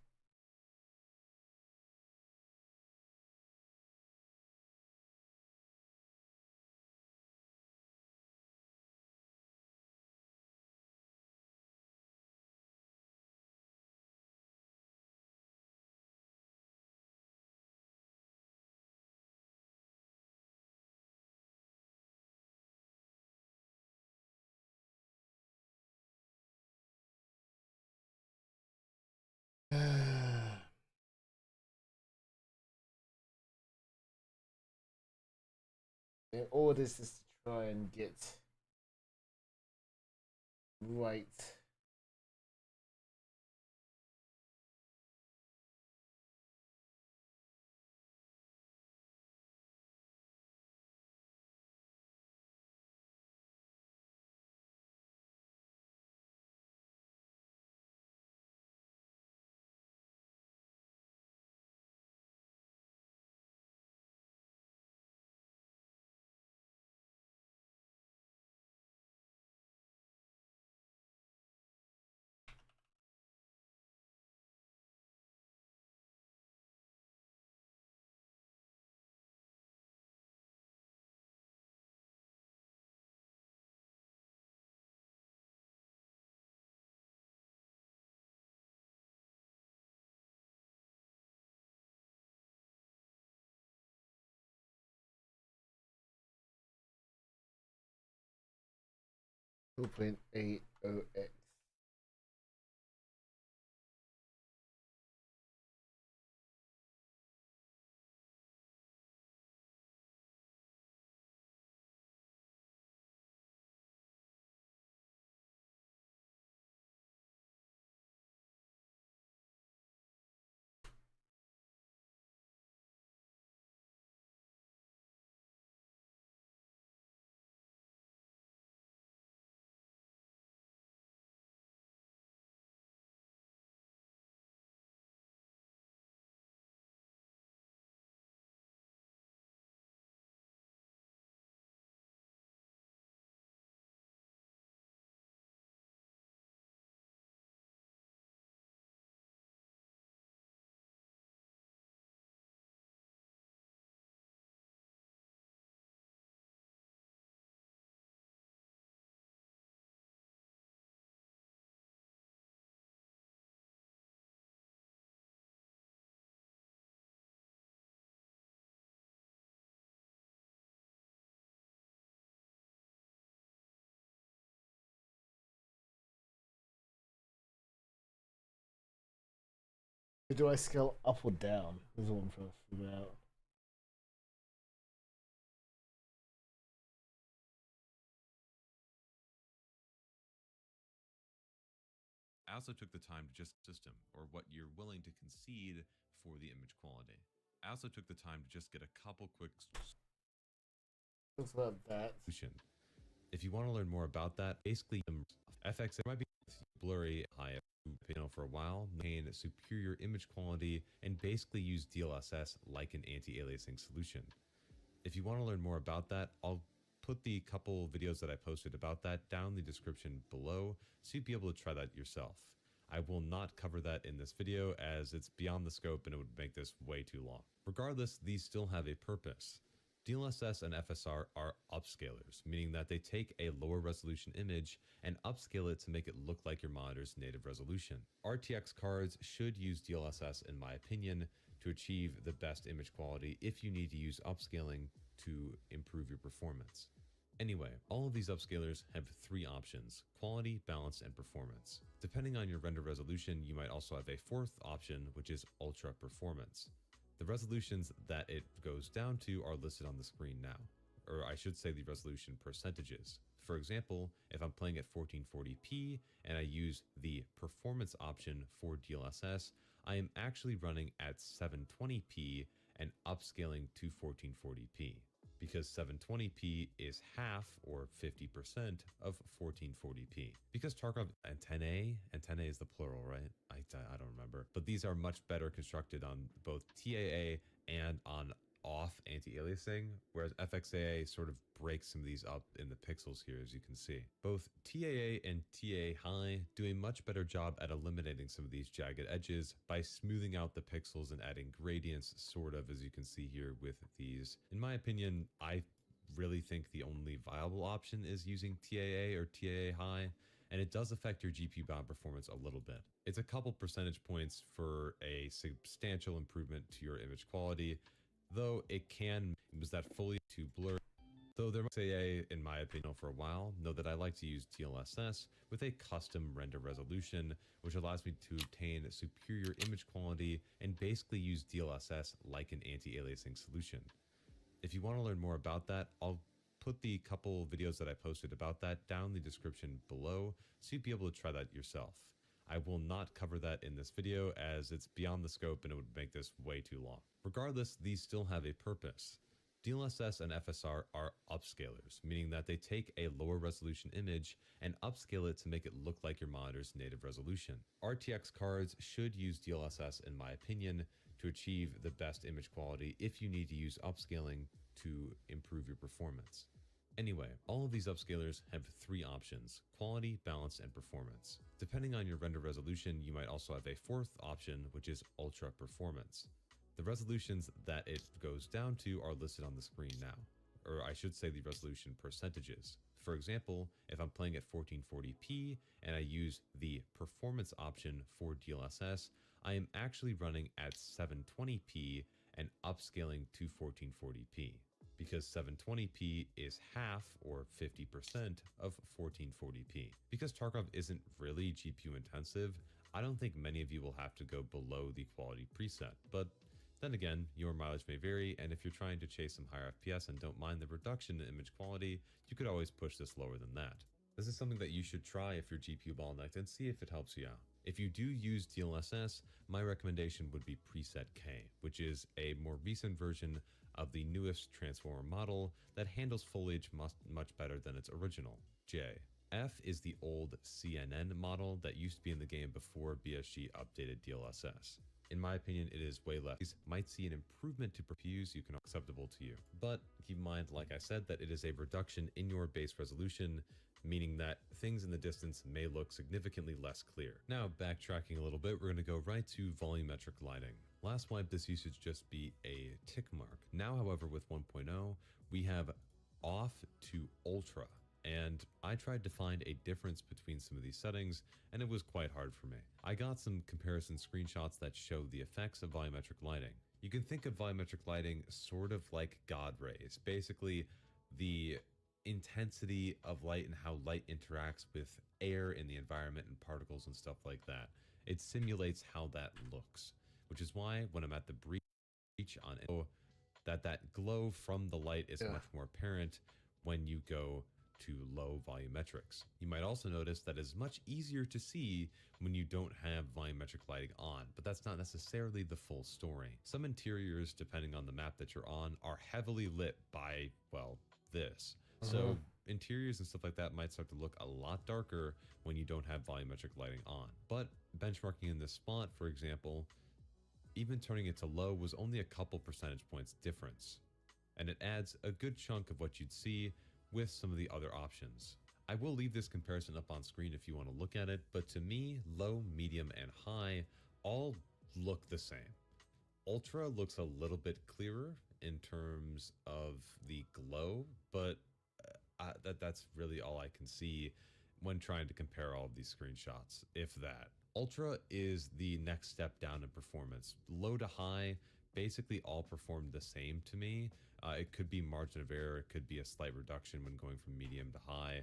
And all this is to try and get right 2.80x. Do I scale up or down? This is what I'm trying to figure out. I also took the time to just system, or what you're willing to concede for the image quality. I also took the time to just get a couple quick Talks about that. If you want to learn more about that, basically FX might be blurry high for a while, maintain superior image quality, and basically use DLSS like an anti-aliasing solution. If you want to learn more about that, I'll put the couple videos that I posted about that down in the description below, so you'd be able to try that yourself. I will not cover that in this video as it's beyond the scope and it would make this way too long. Regardless, these still have a purpose. DLSS and FSR are upscalers, meaning that they take a lower resolution image and upscale it to make it look like your monitor's native resolution. RTX cards should use DLSS, in my opinion, to achieve the best image quality if you need to use upscaling to improve your performance. Anyway, all of these upscalers have three options: quality, balance, and performance. Depending on your render resolution, you might also have a fourth option, which is ultra performance. The resolutions that it goes down to are listed on the screen now, or I should say the resolution percentages. For example, if I'm playing at 1440p and I use the performance option for DLSS, I am actually running at 720p and upscaling to 1440p, because 720p is half or 50% of 1440p. Because Tarkov antennae is the plural, right? I don't remember. But these are much better constructed on both TAA and on off anti-aliasing, whereas FXAA sort of breaks some of these up in the pixels here, as you can see. Both TAA and TA high do a much better job at eliminating some of these jagged edges by smoothing out the pixels and adding gradients, sort of, as you can see here with these. In my opinion, I really think the only viable option is using TAA or TAA high, and it does affect your GPU bound performance a little bit. It's a couple percentage points for a substantial improvement to your image quality, though it was that fully too blurry. Though there might say, in my opinion, for a while, know that I like to use DLSS with a custom render resolution, which allows me to obtain superior image quality and basically use DLSS like an anti-aliasing solution. If you want to learn more about that, I'll put the couple videos that I posted about that down in the description below, so you'd be able to try that yourself. I will not cover that in this video as it's beyond the scope and it would make this way too long. Regardless, these still have a purpose. DLSS and FSR are upscalers, meaning that they take a lower resolution image and upscale it to make it look like your monitor's native resolution. RTX cards should use DLSS, in my opinion, to achieve the best image quality if you need to use upscaling to improve your performance. Anyway, all of these upscalers have three options: quality, balance, and performance. Depending on your render resolution, you might also have a fourth option, which is ultra performance. The resolutions that it goes down to are listed on the screen now, or I should say the resolution percentages. For example, if I'm playing at 1440p and I use the performance option for DLSS, I am actually running at 720p and upscaling to 1440p. because 720p is half or 50% of 1440p. Because Tarkov isn't really GPU intensive, I don't think many of you will have to go below the quality preset, but then again, your mileage may vary, and if you're trying to chase some higher FPS and don't mind the reduction in image quality, you could always push this lower than that. This is something that you should try if you're GPU bottlenecked and see if it helps you out. If you do use DLSS, my recommendation would be Preset K, which is a more recent version of the newest transformer model that handles foliage much better than its original, J. F is the old CNN model that used to be in the game before BSG updated DLSS. In my opinion, it is way less. Might see an improvement to previews you can acceptable to you. But keep in mind, like I said, that it is a reduction in your base resolution, meaning that things in the distance may look significantly less clear. Now, backtracking a little bit, we're going to go right to volumetric lighting. Last wipe, this used to just be a tick mark. Now, however, with 1.0, we have off to ultra. And I tried to find a difference between some of these settings, and it was quite hard for me. I got some comparison screenshots that show the effects of volumetric lighting. You can think of volumetric lighting sort of like God rays, basically the intensity of light and how light interacts with air in the environment and particles and stuff like that. It simulates how that looks, which is why when I'm at the breach on it, that glow from the light is much more apparent when you go to low volumetrics. You might also notice that it's much easier to see when you don't have volumetric lighting on, but that's not necessarily the full story. Some interiors, depending on the map that you're on, are heavily lit by, well, this. So interiors and stuff like that might start to look a lot darker when you don't have volumetric lighting on. But benchmarking in this spot, for example, even turning it to low was only a couple percentage points difference. And it adds a good chunk of what you'd see with some of the other options. I will leave this comparison up on screen if you want to look at it, but to me, low, medium, and high all look the same. Ultra looks a little bit clearer in terms of the glow, but that's really all I can see when trying to compare all of these screenshots, if that. Ultra is the next step down in performance. Low to high basically all performed the same to me. It could be margin of error, it could be a slight reduction when going from medium to high,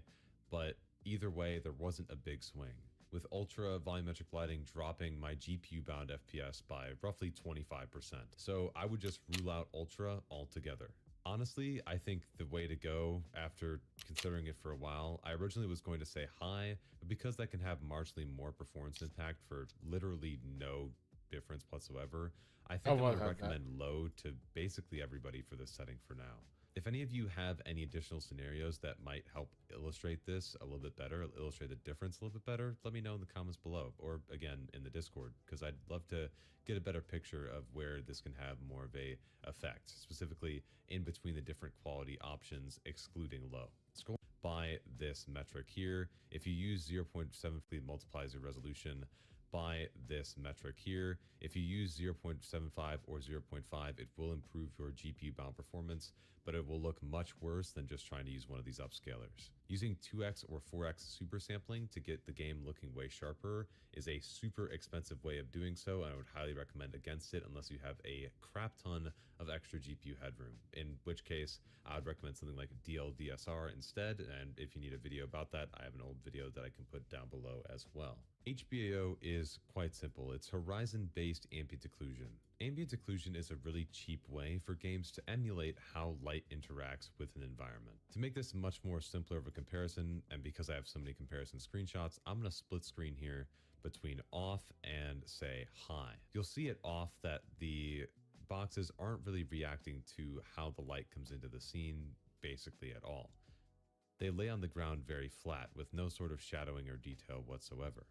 but either way, there wasn't a big swing. With ultra volumetric lighting dropping my GPU bound FPS by roughly 25%. So I would just rule out ultra altogether. Honestly, I think the way to go after considering it for a while, I originally was going to say high, but because that can have marginally more performance impact for literally no difference whatsoever, I think I'm going to recommend low to basically everybody for this setting for now. If any of you have any additional scenarios that might help illustrate this a little bit better, illustrate the difference a little bit better, let me know in the comments below, or again in the Discord, because I'd love to get a better picture of where this can have more of a effect, specifically in between the different quality options excluding low. Scroll by this metric here. If you use 0.7 multiplies your resolution by this metric here. If you use 0.75 or 0.5, it will improve your GPU bound performance, but it will look much worse than just trying to use one of these upscalers. Using 2x or 4x super sampling to get the game looking way sharper is a super expensive way of doing so, and I would highly recommend against it unless you have a crap ton of extra GPU headroom, in which case I would recommend something like DLDSR instead, and if you need a video about that, I have an old video that I can put down below as well. HBAO is quite simple. It's horizon-based ambient occlusion. Ambient occlusion is a really cheap way for games to emulate how light interacts with an environment. To make this much more simpler of a comparison, and because I have so many comparison screenshots, I'm going to split screen here between off and say high. You'll see it off that the boxes aren't really reacting to how the light comes into the scene basically at all. They lay on the ground very flat with no sort of shadowing or detail whatsoever.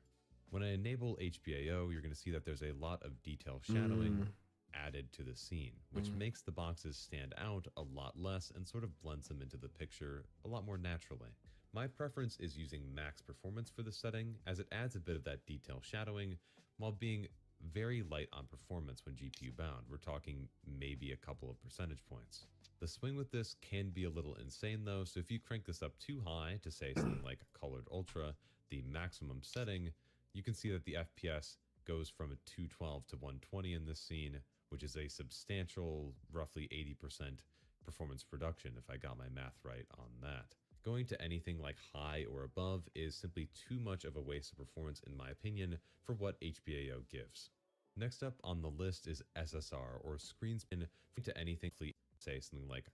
When I enable HBAO, you're going to see that there's a lot of detail shadowing added to the scene, which makes the boxes stand out a lot less and sort of blends them into the picture a lot more naturally. My preference is using max performance for this setting, as it adds a bit of that detail shadowing while being very light on performance when GPU bound. We're talking maybe a couple of percentage points. The swing with this can be a little insane though, so if you crank this up too high to say something like a colored ultra, the maximum setting, you can see that the FPS goes from a 212 to 120 in this scene, which is a substantial, roughly 80% performance reduction if I got my math right on that. Going to anything like high or above is simply too much of a waste of performance in my opinion for what HBAO gives. Next up on the list is SSR or screen spin to anything fleet, say something like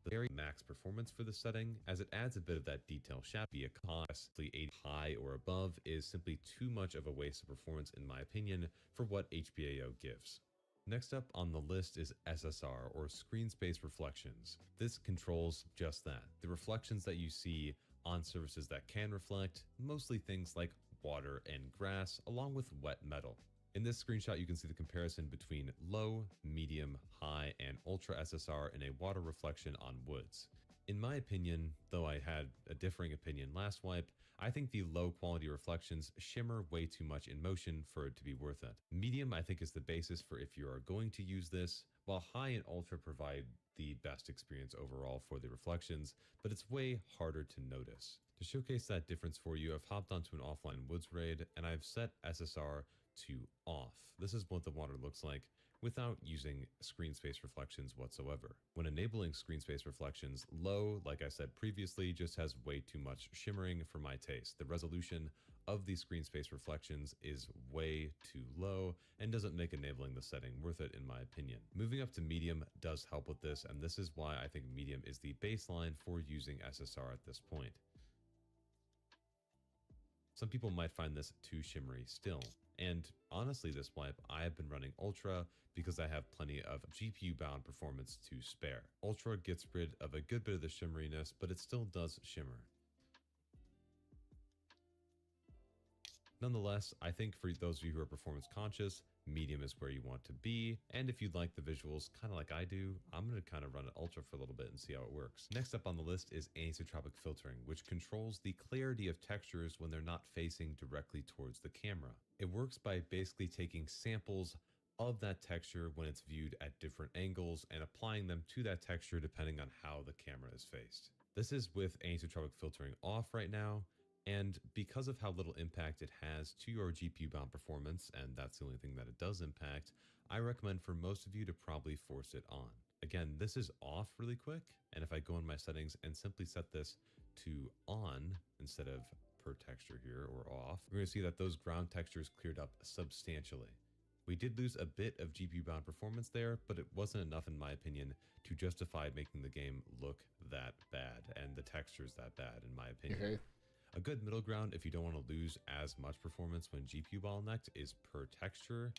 very max performance for the setting, as it adds a bit of that detail shadow. Be a costly 80 high or above is simply too much of a waste of performance in my opinion for what HBAO gives. Next up on the list is SSR or screen space reflections. This controls just that, the reflections that you see on surfaces that can reflect, mostly things like water and grass along with wet metal. In this screenshot, you can see the comparison between low, medium, high, and ultra SSR in a water reflection on woods. In my opinion, though I had a differing opinion last wipe, I think the low quality reflections shimmer way too much in motion for it to be worth it. Medium, I think, is the basis for if you are going to use this, while high and ultra provide the best experience overall for the reflections, but it's way harder to notice. To showcase that difference for you, I've hopped onto an offline woods raid and I've set SSR to off. This is what the water looks like without using screen space reflections whatsoever. When enabling screen space reflections, low, like I said previously, just has way too much shimmering for my taste. The resolution of these screen space reflections is way too low and doesn't make enabling the setting worth it in my opinion. Moving up to medium does help with this, and this is why I think medium is the baseline for using SSR at this point. Some people might find this too shimmery still. And honestly, this wipe, I have been running Ultra because I have plenty of GPU bound performance to spare. Ultra gets rid of a good bit of the shimmeriness, but it still does shimmer. Nonetheless, I think for those of you who are performance conscious, medium is where you want to be. And if you'd like the visuals kind of like I do, I'm going to kind of run it ultra for a little bit and see how it works. Next up on the list is anisotropic filtering, which controls the clarity of textures when they're not facing directly towards the camera. It works by basically taking samples of that texture when it's viewed at different angles and applying them to that texture depending on how the camera is faced. This is with anisotropic filtering off right now. And because of how little impact it has to your GPU bound performance, and that's the only thing that it does impact, I recommend for most of you to probably force it on. Again, this is off really quick, and if I go in my settings and simply set this to on instead of per texture here or off, we're going to see that those ground textures cleared up substantially. We did lose a bit of GPU bound performance there, but it wasn't enough in my opinion to justify making the game look that bad and the textures that bad in my opinion. Okay. A good middle ground if you don't want to lose as much performance when GPU bottlenecked is per texture.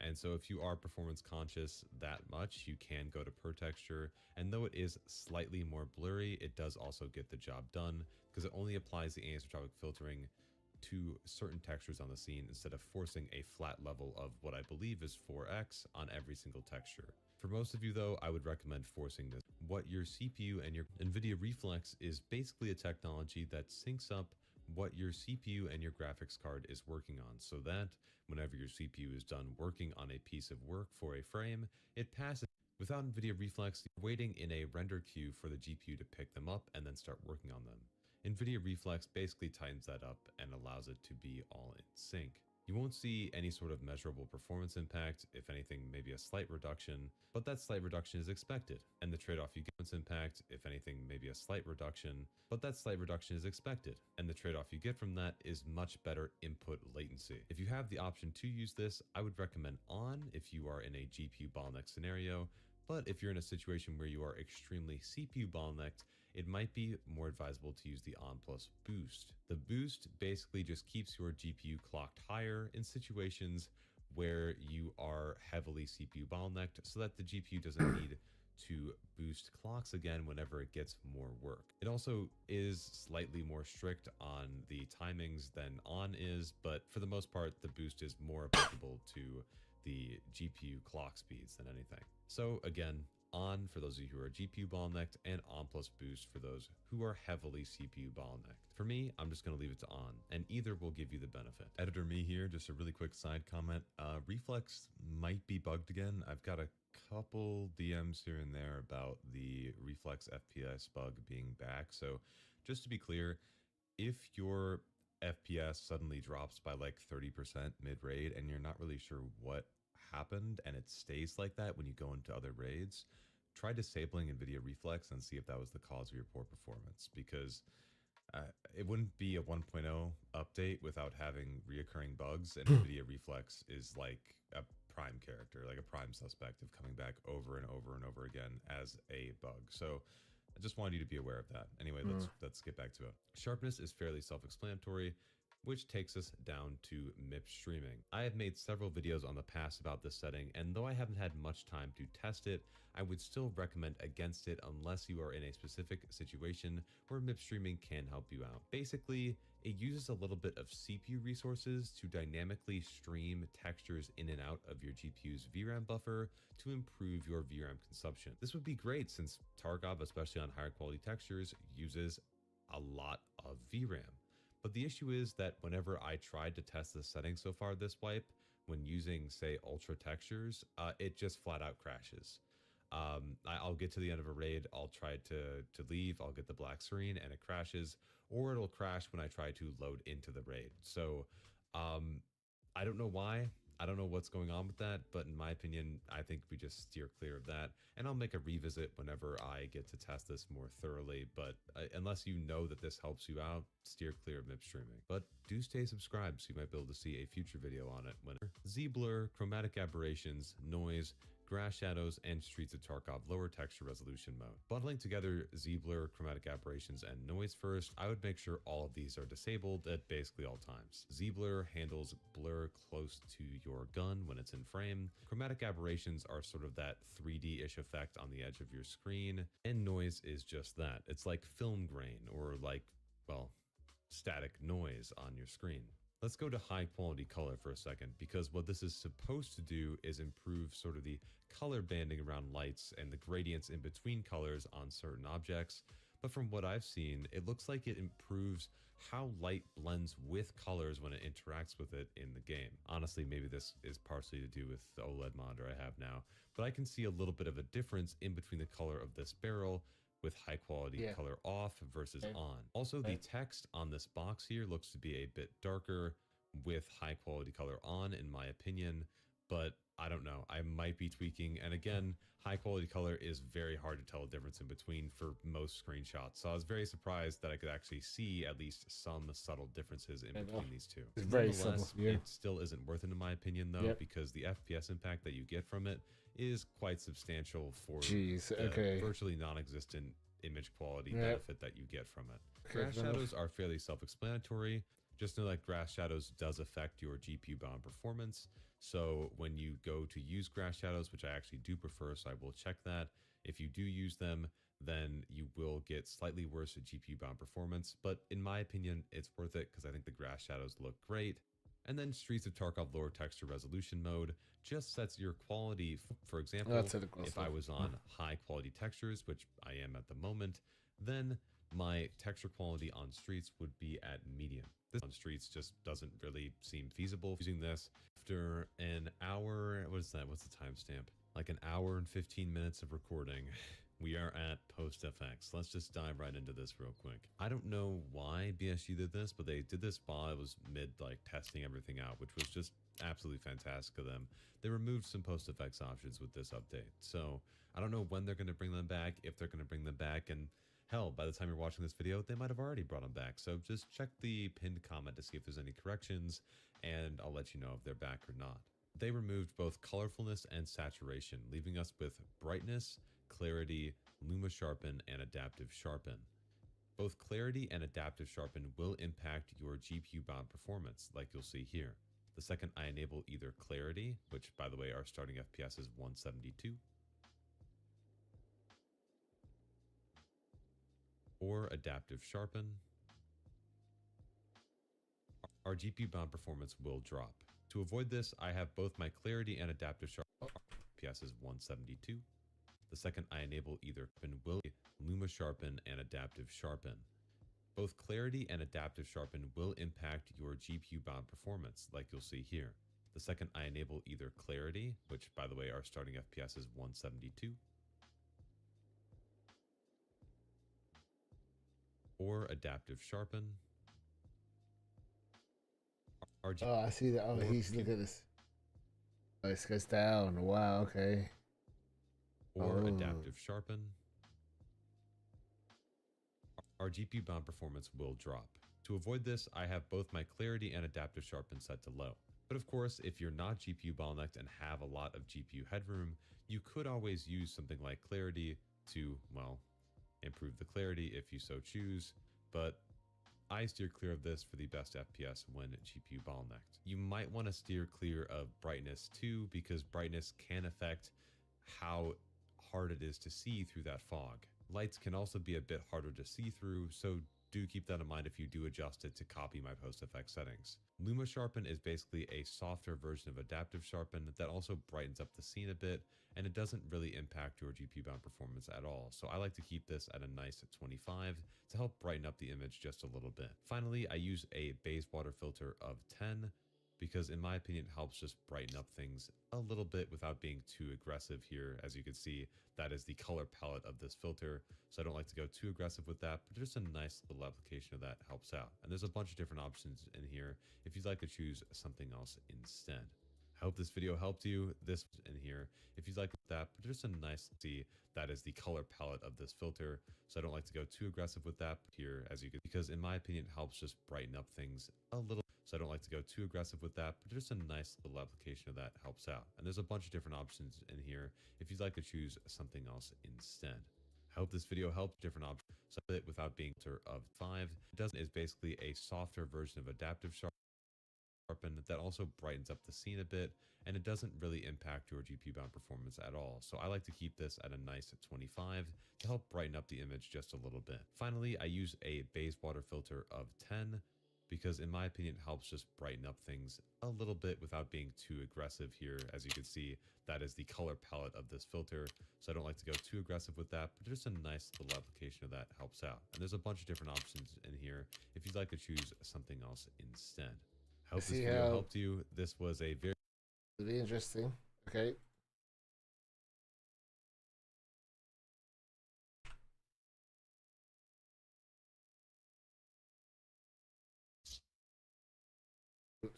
And so if you are performance conscious that much, you can go to per texture. And though it is slightly more blurry, it does also get the job done because it only applies the anisotropic filtering to certain textures on the scene instead of forcing a flat level of what I believe is 4x on every single texture. For most of you though, I would recommend forcing this. What your CPU and your NVIDIA Reflex is basically a technology that syncs up what your CPU and your graphics card is working on so that whenever your CPU is done working on a piece of work for a frame, it passes. Without NVIDIA Reflex, you're waiting in a render queue for the GPU to pick them up and then start working on them. NVIDIA Reflex basically tightens that up and allows it to be all in sync. You won't see any sort of measurable performance impact, if anything, maybe a slight reduction, but that slight reduction is expected. And the trade-off you get from impact, if anything, maybe a slight reduction, but that slight reduction is expected. And the trade-off you get from that is much better input latency. If you have the option to use this, I would recommend on if you are in a GPU bottleneck scenario, but if you're in a situation where you are extremely CPU bottlenecked, it might be more advisable to use the on plus boost. The boost basically just keeps your GPU clocked higher in situations where you are heavily CPU bottlenecked so that the GPU doesn't need to boost clocks again whenever it gets more work. It also is slightly more strict on the timings than on is, but for the most part, the boost is more applicable to the GPU clock speeds than anything. So again, on for those of you who are GPU bottlenecked and on plus boost for those who are heavily CPU bottlenecked. For me, I'm just going to leave it to on, and either will give you the benefit. Editor me here, just a really quick side comment. Reflex might be bugged again. I've got a couple DMs here and there about the Reflex FPS bug being back. So just to be clear, if your FPS suddenly drops by like 30% mid-raid and you're not really sure what happened and it stays like that when you go into other raids, try disabling NVIDIA Reflex and see if that was the cause of your poor performance, because it wouldn't be a 1.0 update without having reoccurring bugs, and NVIDIA Reflex is like a prime character, like a prime suspect of coming back over and over and over again as a bug. So I just wanted you to be aware of that. Anyway, let's get back to it. Sharpness is fairly self-explanatory, which takes us down to MIP streaming. I have made several videos on the past about this setting, and though I haven't had much time to test it, I would still recommend against it unless you are in a specific situation where MIP streaming can help you out. Basically, it uses a little bit of CPU resources to dynamically stream textures in and out of your GPU's VRAM buffer to improve your VRAM consumption. This would be great since Tarkov, especially on higher quality textures, uses a lot of VRAM. But the issue is that whenever I tried to test this setting so far this wipe, when using, say, ultra textures, it just flat out crashes. I'll get to the end of a raid, I'll try to leave, I'll get the black screen and it crashes, or it'll crash when I try to load into the raid. So I don't know why. I don't know what's going on with that, but in my opinion, I think we just steer clear of that. And I'll make a revisit whenever I get to test this more thoroughly. But unless you know that this helps you out, steer clear of MIP streaming. But do stay subscribed so you might be able to see a future video on it. Z-blur, chromatic aberrations, noise, grass shadows, and Streets of Tarkov lower texture resolution mode. Bundling together Z-blur, chromatic aberrations, and noise first, I would make sure all of these are disabled at basically all times. Z-blur handles blur close to your gun when it's in frame. Chromatic aberrations are sort of that 3D-ish effect on the edge of your screen, and noise is just that. It's like film grain or like, well, static noise on your screen. Let's go to high quality color for a second, because what this is supposed to do is improve sort of the color banding around lights and the gradients in between colors on certain objects. But from what I've seen, it looks like it improves how light blends with colors when it interacts with it in the game. Honestly, maybe this is partially to do with the OLED monitor I have now, but I can see a little bit of a difference in between the color of this barrel with high quality color off versus on. Also, the text on this box here looks to be a bit darker with high quality color on, in my opinion, but I don't know. I might be tweaking. And again, high quality color is very hard to tell a difference in between for most screenshots. So I was very surprised that I could actually see at least some subtle differences in between these two. It's very subtle, it still isn't worth it in my opinion though, because the FPS impact that you get from it is quite substantial for the virtually non-existent image quality benefit that you get from it. Grass shadows are fairly self-explanatory. Just know that grass shadows does affect your GPU bound performance. So when you go to use grass shadows, which I actually do prefer, so I will check that. If you do use them, then you will get slightly worse GPU bound performance. But in my opinion, it's worth it because I think the grass shadows look great. And then Streets of Tarkov lower texture resolution mode just sets your quality. For example, if I was on high quality textures, which I am at the moment, then my texture quality on Streets would be at medium. This on Streets just doesn't really seem feasible. Using this after an hour, what is that? What's the timestamp? Like an hour and 15 minutes of recording. We are at PostFX. Let's just dive right into this real quick. I don't know why BSG did this, but they did this while I was mid like testing everything out, which was just absolutely fantastic of them. They removed some PostFX options with this update. So I don't know when they're going to bring them back, if they're going to bring them back, and hell, by the time you're watching this video, they might have already brought them back. So just check the pinned comment to see if there's any corrections, and I'll let you know if they're back or not. They removed both colorfulness and saturation, leaving us with brightness, clarity, luma sharpen, and adaptive sharpen. Both clarity and adaptive sharpen will impact your GPU bound performance, like you'll see here. The second I enable either clarity, which by the way, our starting FPS is 172, or adaptive sharpen, our GPU bound performance will drop. To avoid this, I have both my clarity and adaptive sharpen. FPS is 172. The second I enable either will luma sharpen and adaptive sharpen. Both clarity and adaptive sharpen will impact your GPU bound performance, like you'll see here. The second I enable either clarity, which by the way, our starting FPS is 172, or adaptive sharpen. Oh, I see that. Oh, look at this. Oh, this goes down. Wow, okay. or Oh. adaptive sharpen, our GPU bound performance will drop. To avoid this, I have both my clarity and adaptive sharpen set to low. But of course, if you're not GPU bottlenecked and have a lot of GPU headroom, you could always use something like clarity to, well, improve the clarity if you so choose, but I steer clear of this for the best FPS when GPU bottlenecked. You might want to steer clear of brightness too, because brightness can affect how hard it is to see through that fog. Lights can also be a bit harder to see through, so do keep that in mind if you do adjust it to copy my post-effect settings. Luma Sharpen is basically a softer version of Adaptive Sharpen that also brightens up the scene a bit, and it doesn't really impact your GPU bound performance at all, so I like to keep this at a nice 25 to help brighten up the image just a little bit. Finally, I use a Bayswater filter of 10, because in my opinion it helps just brighten up things a little bit without being too aggressive here. As you can see, that is the color palette of this filter, so I don't like to go too aggressive with that, but just a nice little application of that helps out. And there's a bunch of different options in here if you'd like to choose something else instead. I hope this video helped you. This in here if you'd like that, but just a nice see, that is the color palette of this filter, so I don't like to go too aggressive with that here, as you can, because in my opinion it helps just brighten up things a little, so I don't like to go too aggressive with that, but just a nice little application of that helps out. And there's a bunch of different options in here if you'd like to choose something else instead. I hope this video helped. Different options so that without being of 5 doesn't is basically a softer version of Adaptive Sharpen that also brightens up the scene a bit, and it doesn't really impact your GPU bound performance at all. So I like to keep this at a nice 25 to help brighten up the image just a little bit. Finally, I use a Bayswater filter of 10, because in my opinion it helps just brighten up things a little bit without being too aggressive here. As you can see, that is the color palette of this filter, so I don't like to go too aggressive with that, but just a nice little application of that helps out. And there's a bunch of different options in here if you'd like to choose something else instead. I hope this video helped you. This was a very interesting. Okay. Oops.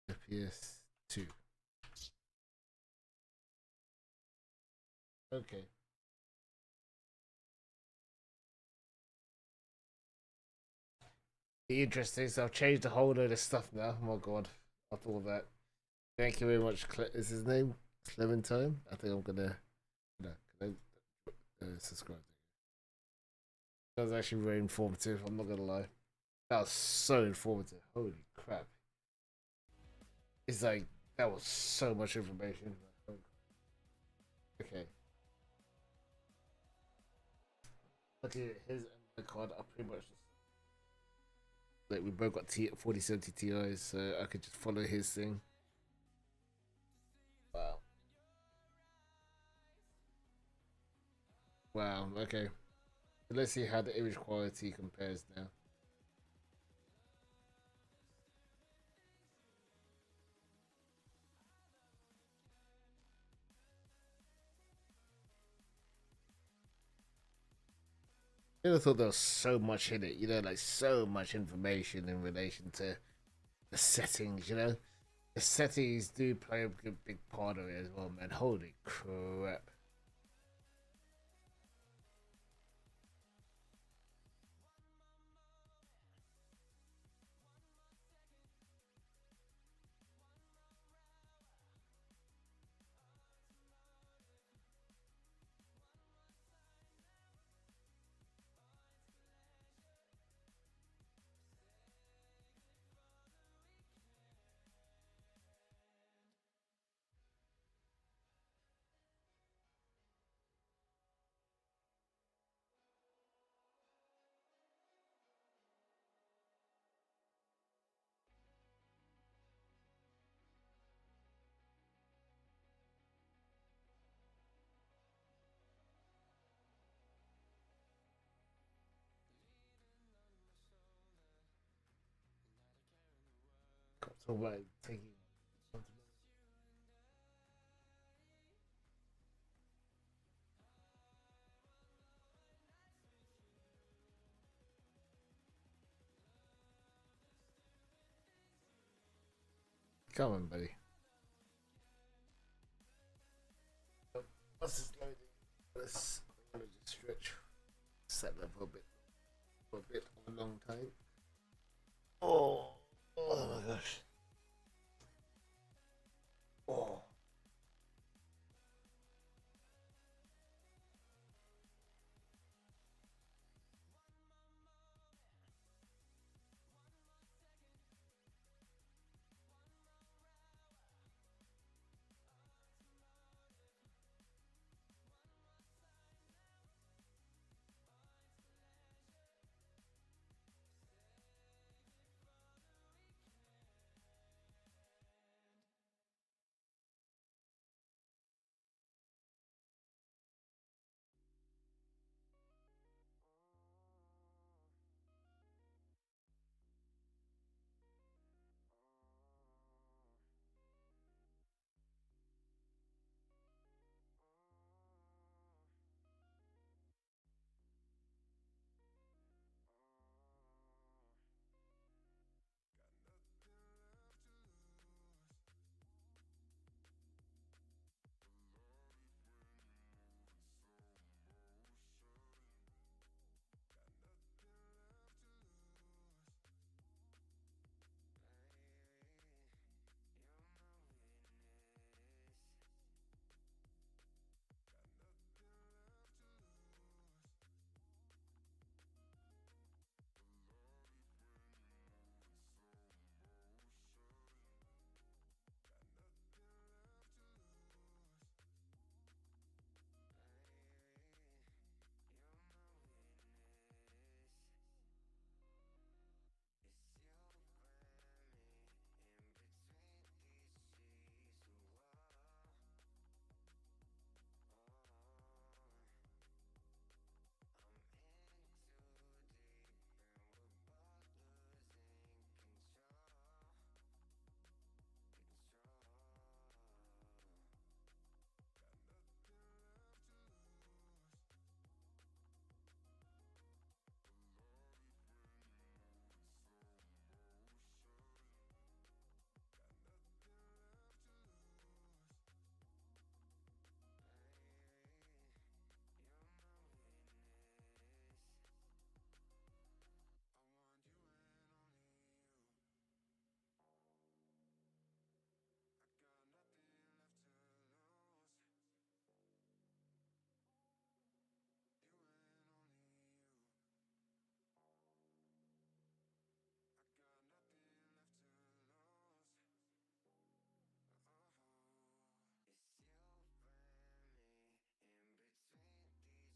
FPS 2. Okay. Be interesting. So I've changed a whole load of stuff now. Oh my god. After all that. Thank you very much. Is his name Clementine? I think I'm gonna subscribe. That was actually very informative. I'm not gonna lie. That was so informative. Holy crap! It's like that was so much information. Okay. Looking at his and my card, I pretty much just like we both got 4070 Ti's, so I could just follow his thing. Wow. Wow, okay. Let's see how the image quality compares now. I never thought there was so much in it, you know, like so much information in relation to the settings, you know? The settings do play a big part of it as well, man. Holy crap. So what, taking come on, buddy. What's this load? this. I'm gonna just stretch. Set that for a bit of a long time. Oh my gosh. Oh.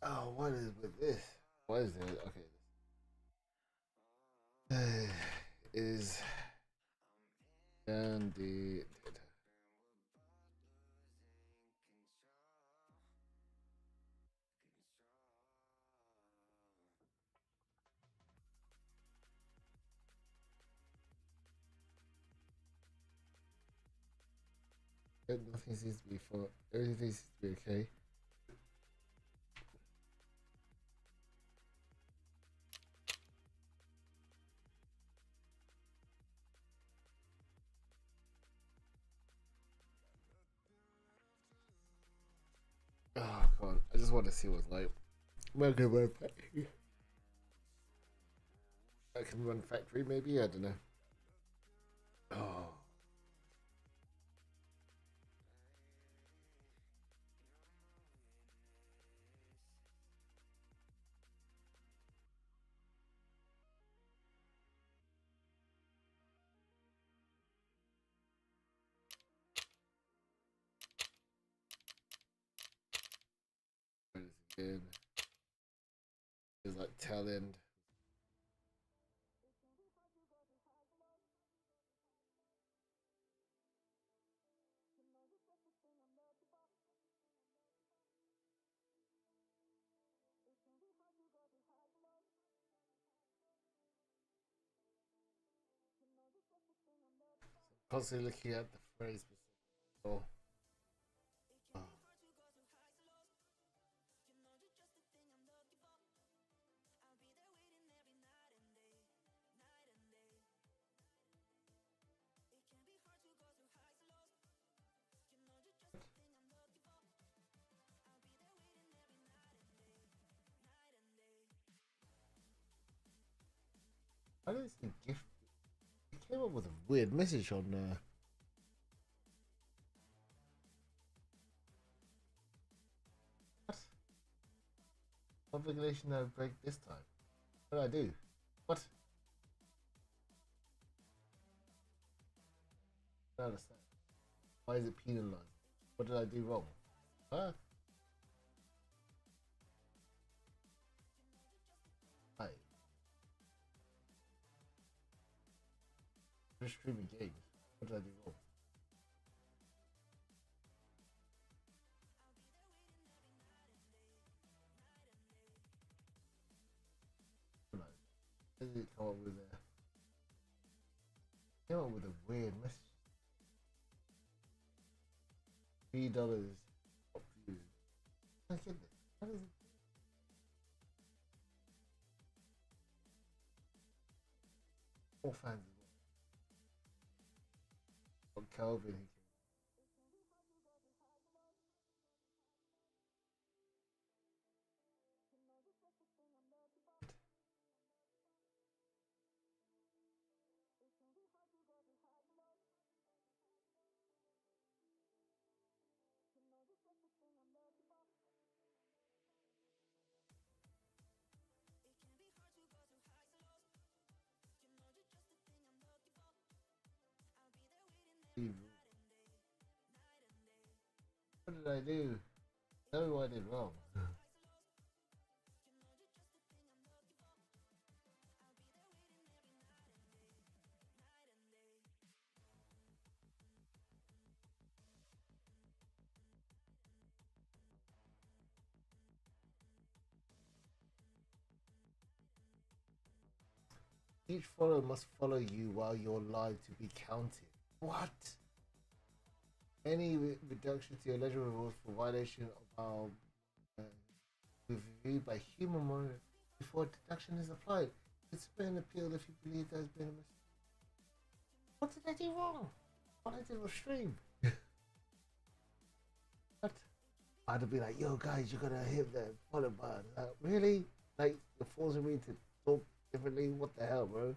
Oh, what is with this? What is it? Okay. Is Andy. Nothing seems to be for. Everything seems to be okay. Oh god, I just want to see what's like. I can run factory. I can run factory, maybe. I don't know. Oh. Again. It's like tail end. Constantly looking at the phrase. Oh. Oh. I don't see gift. It came up with a weird message on what? What regulation did I break this time? What did I do? What? I don't understand. Why is it penalized? What did I do wrong? Huh? Hi. Just streaming games. What did I do wrong? I don't know. How did it come up with a? Came up with a weird message. $3 top views. I get this. How does it? More fans as well. On Calvin, he came. What did I do? Tell me what I did wrong. Each follower must follow you while you're live to be counted. What? Any reduction to your ledger rewards for violation of our reviewed by human monitor before deduction is applied. It's been appealed if you believe there's been a mistake. What did I do wrong? All I did was stream. What? I'd be like, yo guys, you gotta hit the follow button. Like, really? Like, you're forcing me to talk differently? What the hell, bro?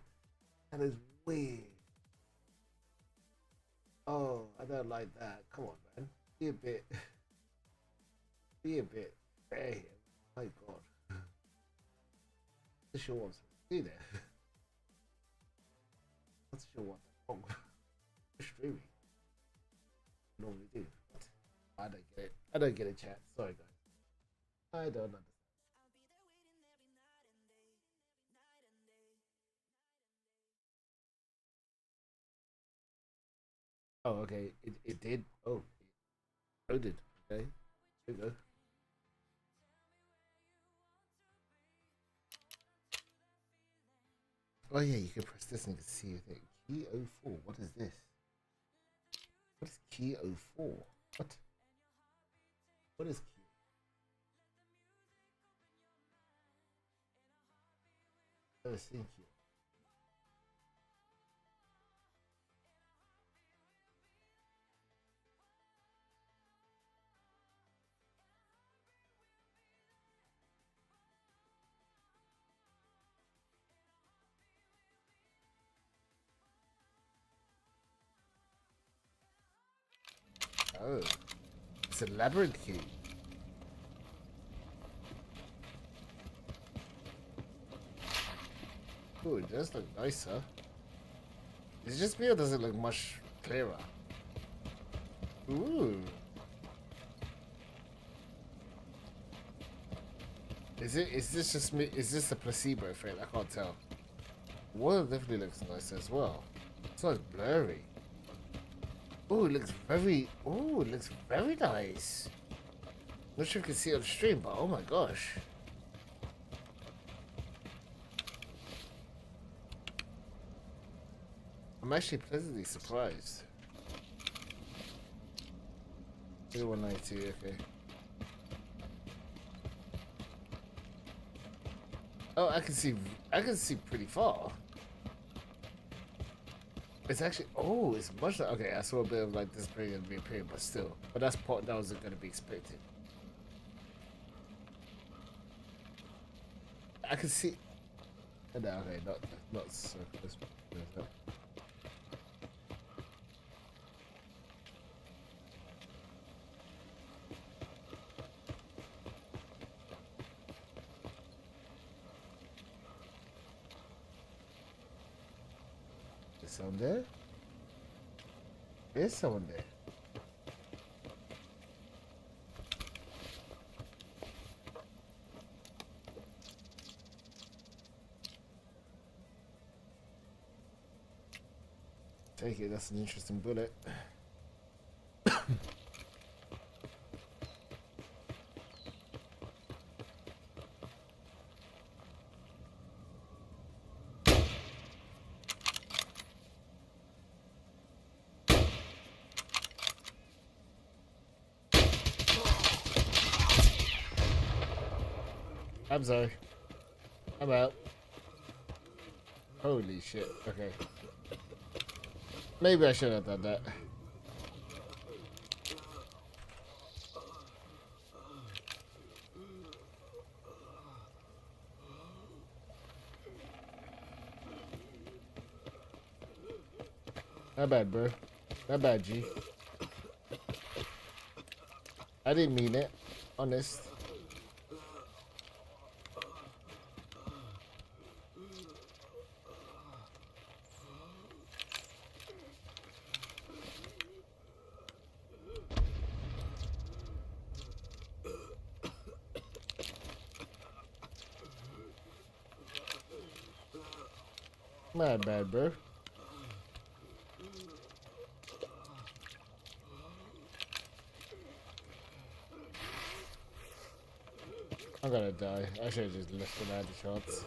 That is weird. Oh, I don't like that. Come on, man. Be a bit fair here. My God. This sure wants to do that. That's sure what the wrong. Streaming. Normally do. What? I don't get it. I don't get it, chat. Sorry, guys. I don't understand. Oh, okay. It did. Oh, it loaded. Okay. There we go. Oh yeah, you can press this and you can see everything. Key 04. What is this? What is key 04? What? What is key? Never seen key. Oh, it's a labyrinth key. Ooh, it does look nicer. Is it just me or does it look much clearer? Ooh. Is this just me? Is this a placebo effect? I can't tell. Well, it definitely looks nice as well. It's not blurry. Oh, it looks very. Oh, it looks very nice. Not sure if you can see it on stream, but oh my gosh. I'm actually pleasantly surprised. 192, okay. Oh, I can see pretty far. It's actually, oh, it's much like, okay, I saw a bit of like this bringing reappearing, but still. But that's part that wasn't going to be expected. I can see No, okay, not so close. Is someone there? There's someone there. Take it, that's an interesting bullet. I'm sorry. I'm out. Holy shit. Okay. Maybe I should have done that. Not bad, bro. Not bad, G. I didn't mean it. Honest. Not bad, bro. I'm gonna die. I should have just left him out of shots.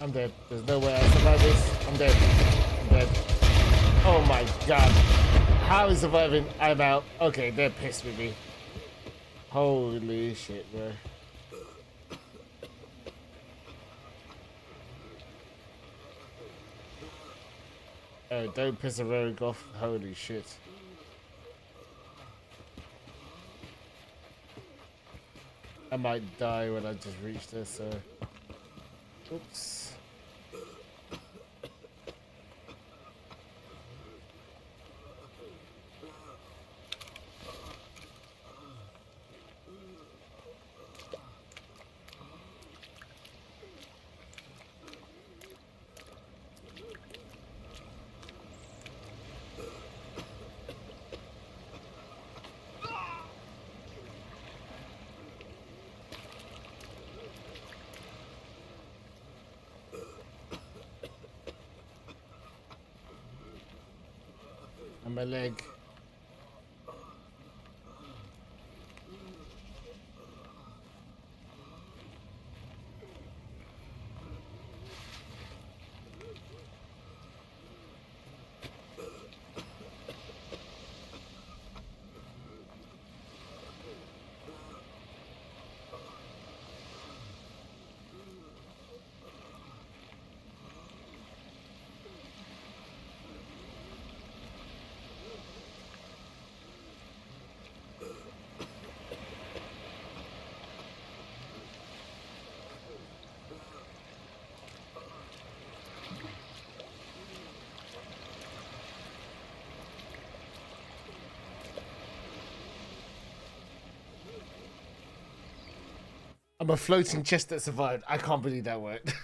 I'm dead. There's no way I survive this. I'm dead. I'm dead. Oh my god. How is surviving? I'm out. Okay, they're pissed with me. Holy shit, bro. Oh, don't piss a rogue off. Holy shit. I might die when I just reach this, so... Oops. And my leg. I'm a floating chest that survived. I can't believe that worked.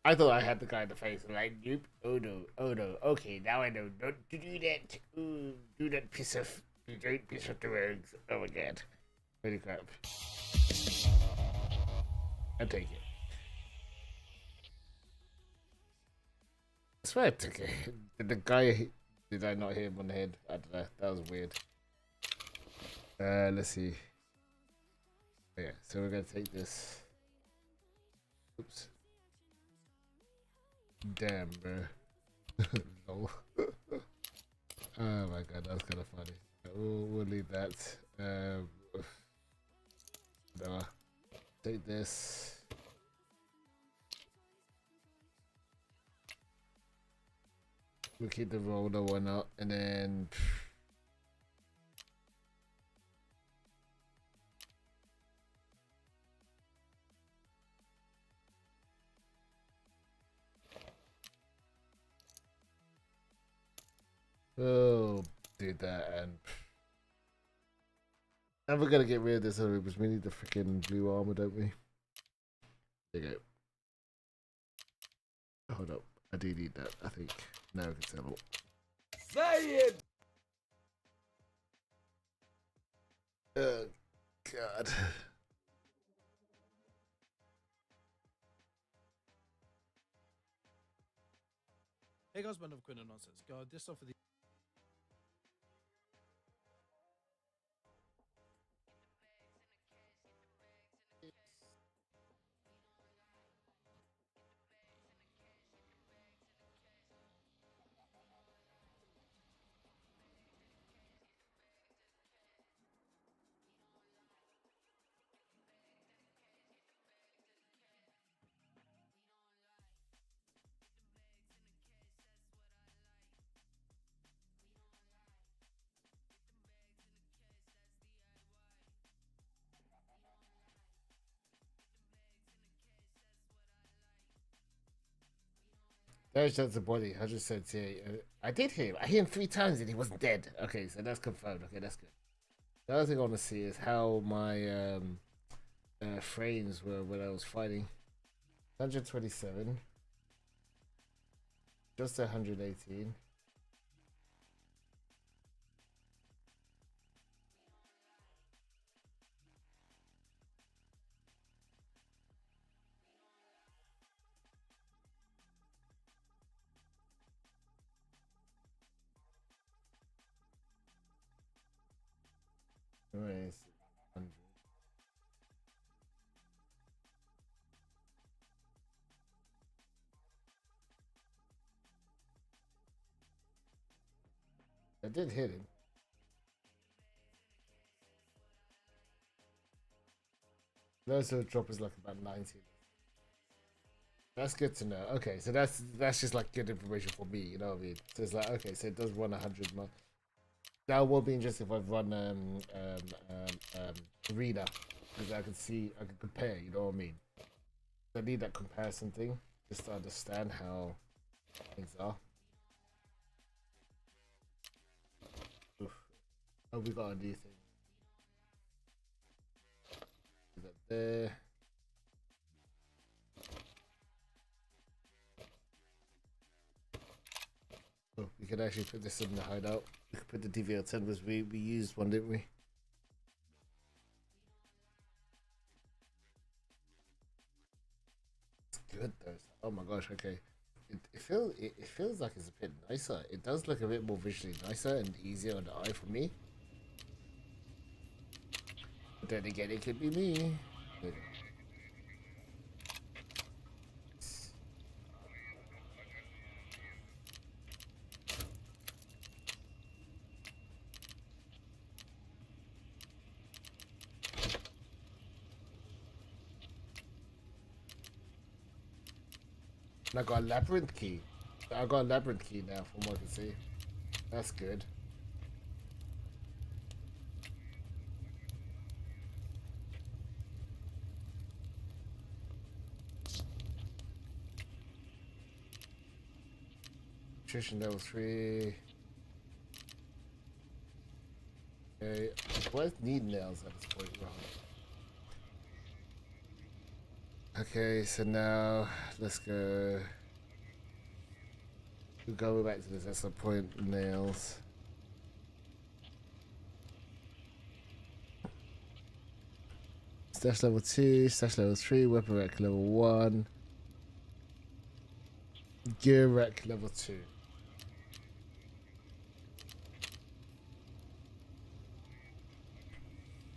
I thought I had the guy in the face. I'm like, nope. Oh no. Oh no. Okay, now I know not to do that. Ooh, do not piss off. You don't piss off the rogues. Oh my god. Holy crap. I'll take it. I swear I took it. Did the guy... Did I not hit him on the head? I don't know. That was weird. Let's see. Yeah, so we're gonna take this. Oops. Damn, bro. Lol. Oh my god, that's kind of funny. We'll leave that. Whatever. Take this. We'll keep the roller one up, and then. Oh, do that, and we're gonna get rid of this other because we need the freaking blue armor, don't we? There you go. Hold up, I do need that. I think now we can settle. Say it! Oh god. Hey guys, man of Quinn and nonsense. Go this off of the. There's just the body. 178. I did hear him. I hear him 3 times and he wasn't dead. Okay, so that's confirmed. Okay, that's good. The other thing I want to see is how my frames were when I was fighting. 127. Just 118. Anyways, 100. I did hit him. Those drop is like about 90. That's good to know. Okay, so that's just like good information for me, you know what I mean? So it's like, okay, so it does run 100 miles. That will be interesting if I run arena, because I can compare, you know what I mean? I need that comparison thing just to understand how things are. Oof. Oh, we got a new thing. Is that there? Oh, we could actually put this in the hideout. We could put the DVL10 was we used one, didn't we? It's good though. Oh my gosh, okay. It feels like it's a bit nicer. It does look a bit more visually nicer and easier on the eye for me. But then again, it could be me. And I got a labyrinth key. I got a labyrinth key now from what I can see. That's good. Nutrition level 3. Okay. What need nails at this point? Okay, so now let's go. We'll go back to this. That's the point. Nails. Stash level 2, stash level 3, weapon rack level 1, gear rack level 2.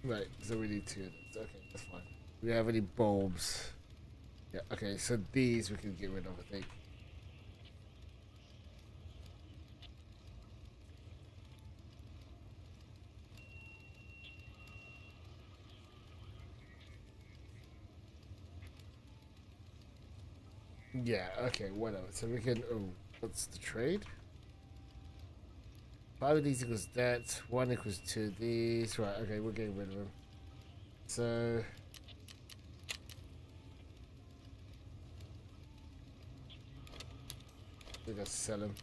Right, so we need 2 of those. Okay, that's fine. Do we have any bulbs? Yeah, okay, so these we can get rid of, I think. Yeah, okay, whatever. So we can. Oh, what's the trade? 5 of these equals that. 1 equals 2 these. Right, okay, we're getting rid of them. So. We're gonna sell them.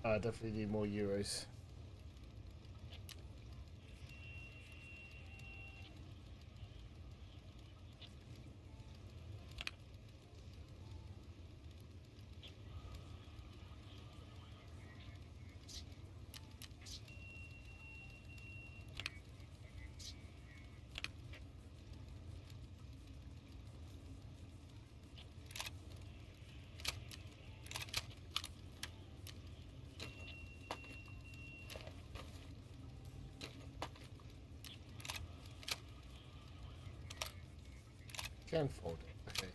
I definitely need more euros. Can fold it. Okay.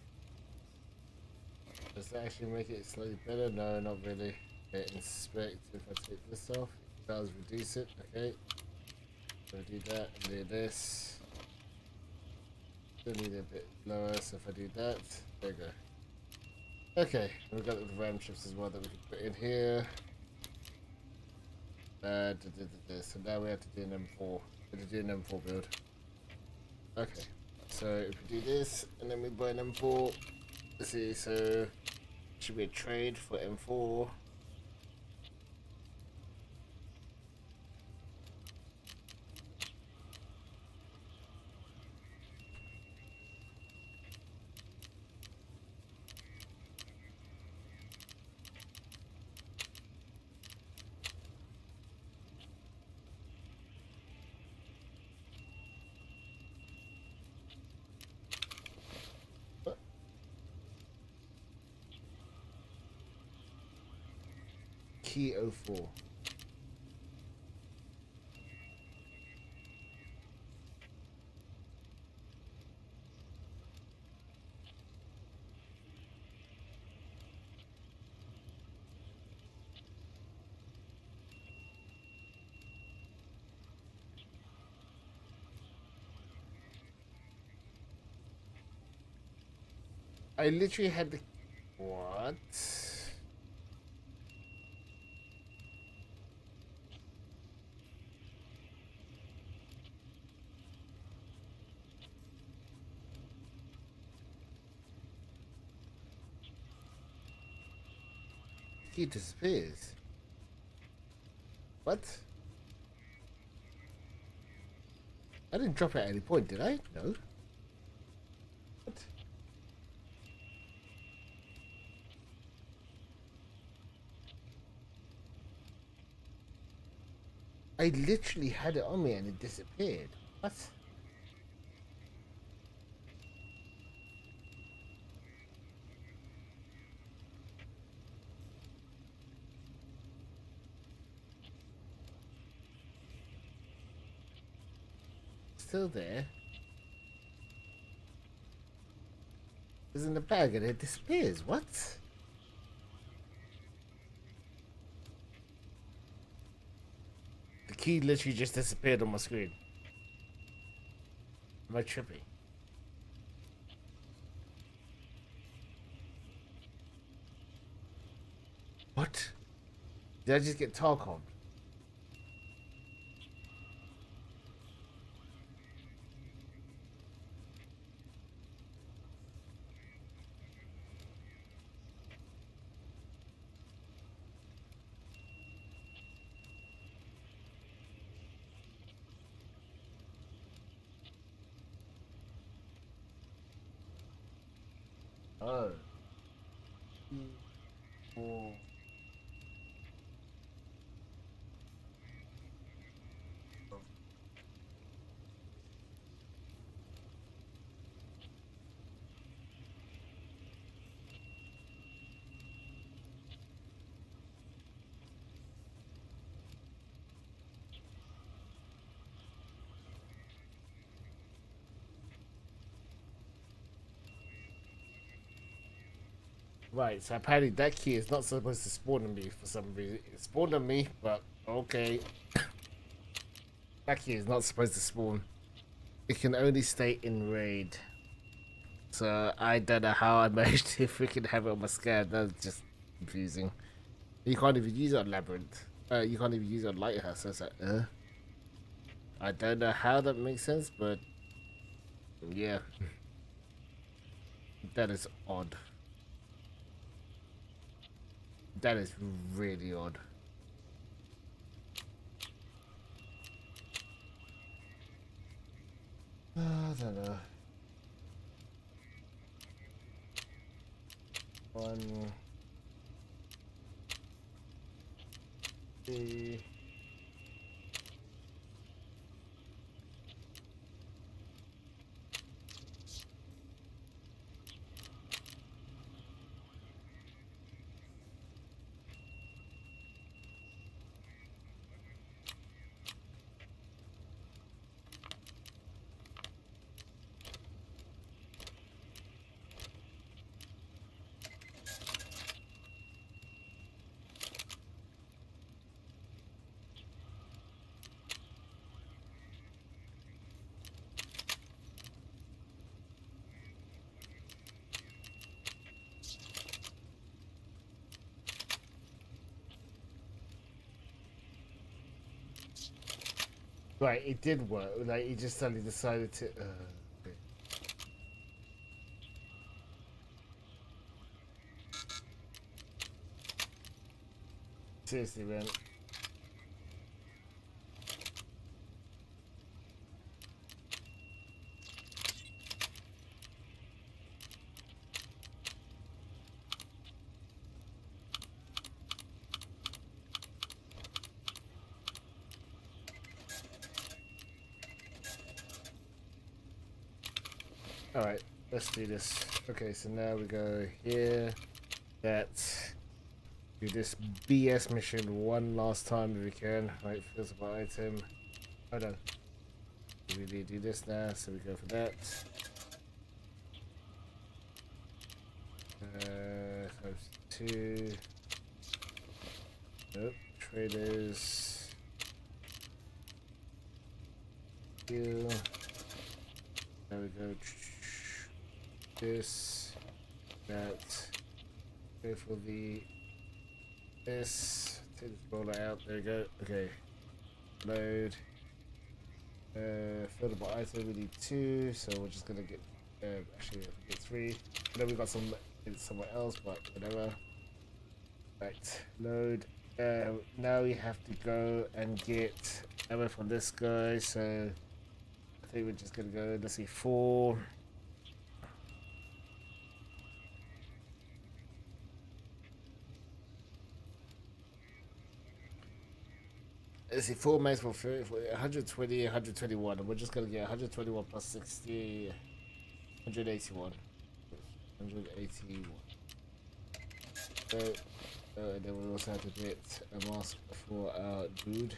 Does that actually make it slightly better? No, not really. Okay, inspect. If I take this off, it does reduce it. Okay. So do that and do this. Still need a bit lower, so if I do that, there we go. Okay, we've got the RAM chips as well that we can put in here. So now we have to do an M4. We have to do an M4 build. Okay, so if we do this and then we buy an M4, let's see, so should be a trade for M4. Key 04. I literally had the... What? He disappears. What? I didn't drop it at any point, did I? No. What? I literally had it on me and it disappeared. What? Still there. It's in the bag and it disappears. What? The key literally just disappeared on my screen. Am I trippy? What? Did I just get Tarkov? Oh. Oh. Right, so apparently that key is not supposed to spawn on me for some reason. It spawned on me, but okay. That key is not supposed to spawn. It can only stay in raid. So I don't know how I managed to freaking have it on my scan. That's just confusing. You can't even use it on Labyrinth. You can't even use it on Lighthouse. So it's like, I don't know how that makes sense, but yeah. That is odd. That is really odd. I don't know. One, two. Right, it did work. Like, he just suddenly decided to. Okay. Seriously, man. Alright, let's do this. Okay, so now we go here. Let's do this BS mission one last time if we can. Right, fills up our item. Hold on. We really do this now, so we go for that. Times 2. Nope. Traders. Heal. There we go. This. That. Go for the. This. Take this roller out. There we go. Okay. Load. Fillable item. We need 2, so we're just gonna get. Actually, I think get 3. I know we got some somewhere else, but whatever. Right. Load. Now we have to go and get ammo from this guy. So I think we're just gonna go. Let's see, 4. Let's see, 4 max for 120, 121. And we're just gonna get 121 plus 60, 181. 181. So, and then we also have to get a mask for our dude.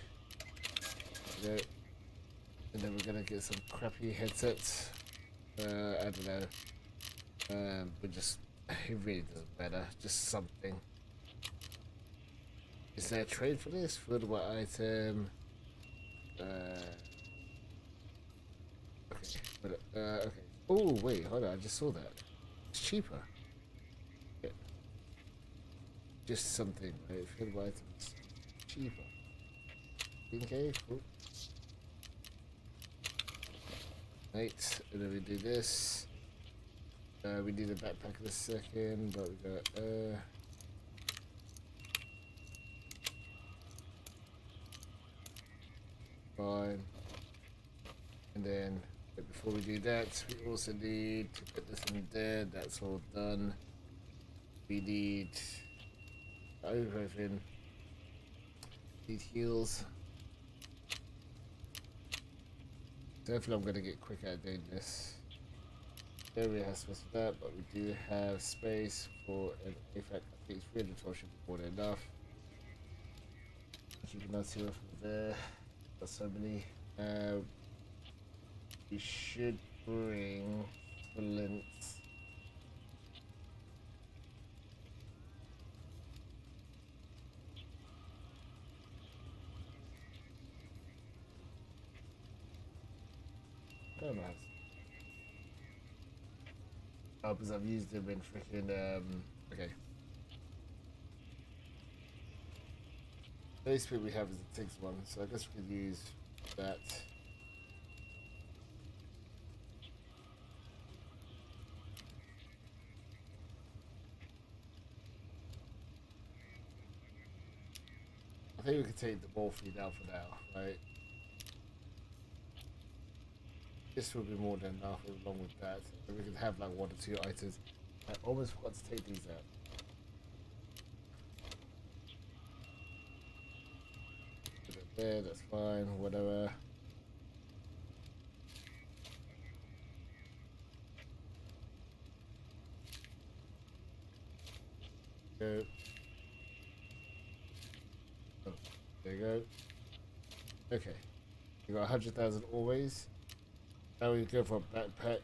Okay. And then we're gonna get some crappy headsets. I don't know. But just, it really doesn't matter. Just something. Is there a trade for this? Foodable item. Okay. But, okay. Oh, wait, hold on. I just saw that. It's cheaper. Yeah. just something, right? Fillable items. Cheaper. 15k? Cool. Right, and then we do this. We need a backpack in a second, but we got fine. And then, but before we do that, we also need to put this in there. That's all done. We need everything. Need heals. Definitely I'm gonna get quick at doing this. There we have space for that, but we do have space for an effect. I think it's 312 should be more than enough. Keeping that 0 from there. Got so many. We should bring flints. Oh, nice. Oh, because I've used them in freaking, okay. Basically we have is the Tiggs one, so I guess we could use that. I think we could take the ball feed out for now, right? This will be more than enough along with that. And we could have like 1 or 2 items. I almost forgot to take these out. Put it there, that's fine, whatever. Go. Oh, there you go. Okay. You got 100,000 always. Now we go for a backpack.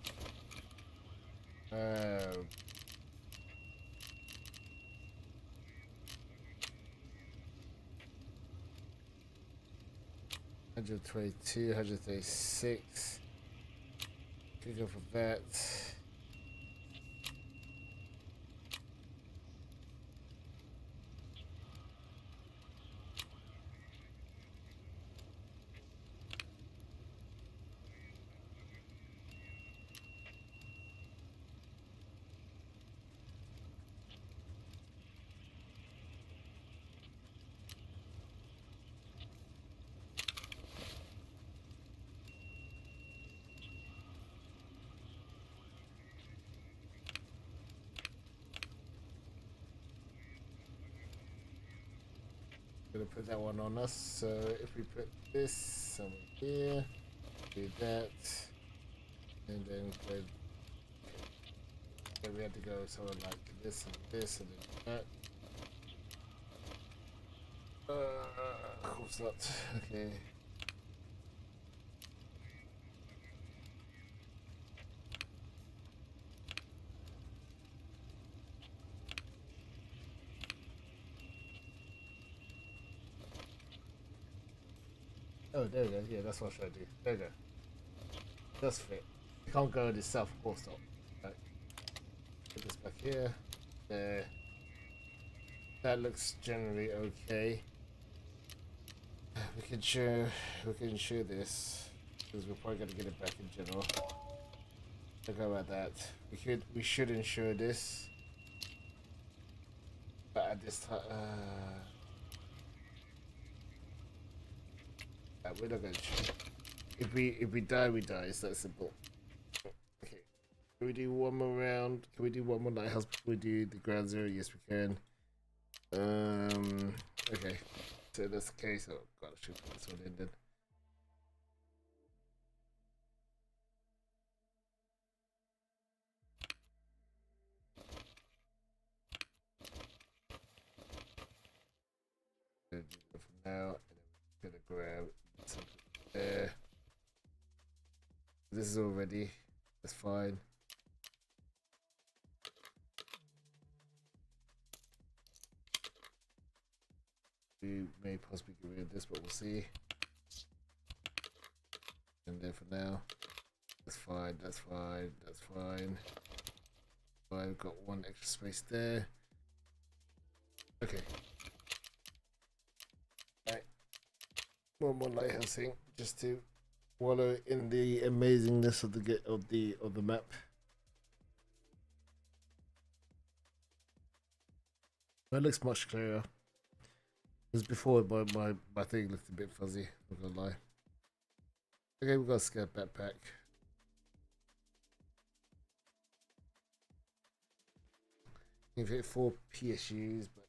122, 136. Could go for that. Gonna put that one on us. So if we put this somewhere here, do that, and then we we had to go somewhere like this and this and then that. Of course not. Okay. Oh, there we go. Yeah, that's what I should do. There we go. Does fit. You can't go in itself, of course not. Right. Put this back here. There. That looks generally okay. We can insure this because we're probably gonna get it back in general. Think about that. We should insure this, but at this time, we're not gonna insure. If we die, we die. It's that simple. Okay. Can we do one more round? Can we do one more lighthouse before we do the ground zero? Yes, we can. Okay. So that's the case. Oh god, I should put this one in then. From now, and then we're gonna grab something there. This is all ready. That's fine. We may possibly get rid of this, but we'll see. And then for now, that's fine, that's fine, that's fine. I've got one extra space there. Okay. Right. One more lighthousing just to wallow in the amazingness of the map. That looks much clearer. Because before my thing looked a bit fuzzy, I'm not gonna lie. Okay, we've got a scared backpack. You've hit 4 PSUs, but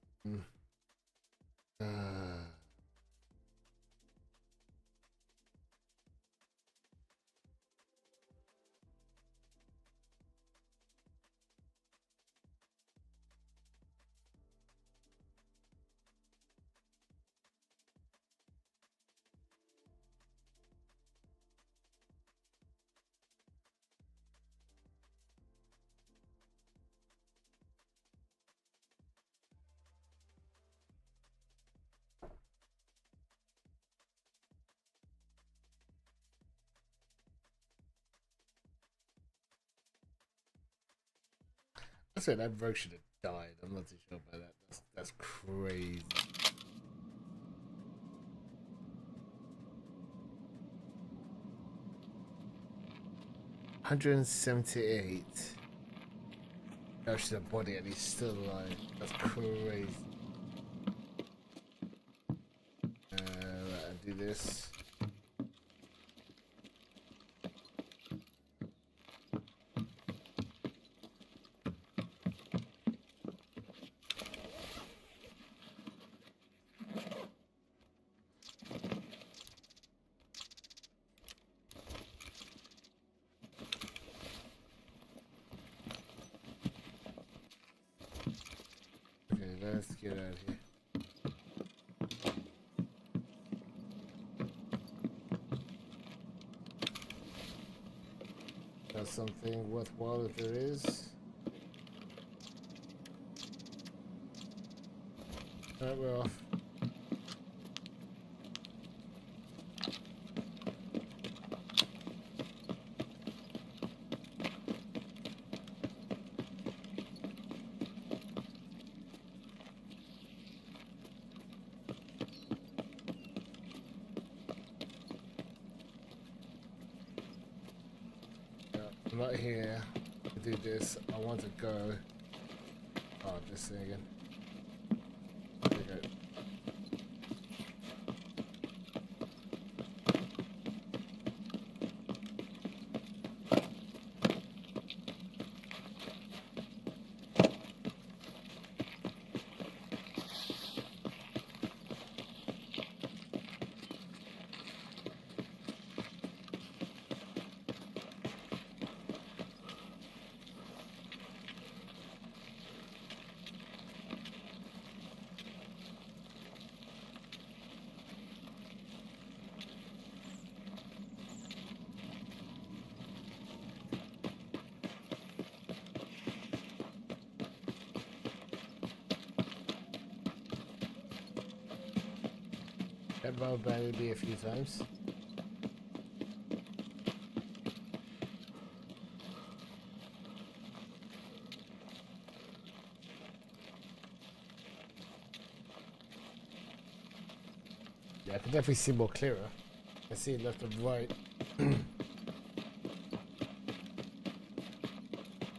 I said that rogue should have died. I'm not too sure about that. That's crazy. $178. Gosh, the body and he's still alive. That's crazy. I'll do this. Let's get out of here. That's something worthwhile if there is. Alright, we're off. I'm not here to do this. I want to go. Oh, this thing again. There you go. That road battery be a few times. Yeah, I can definitely see more clearer. I see it left and right.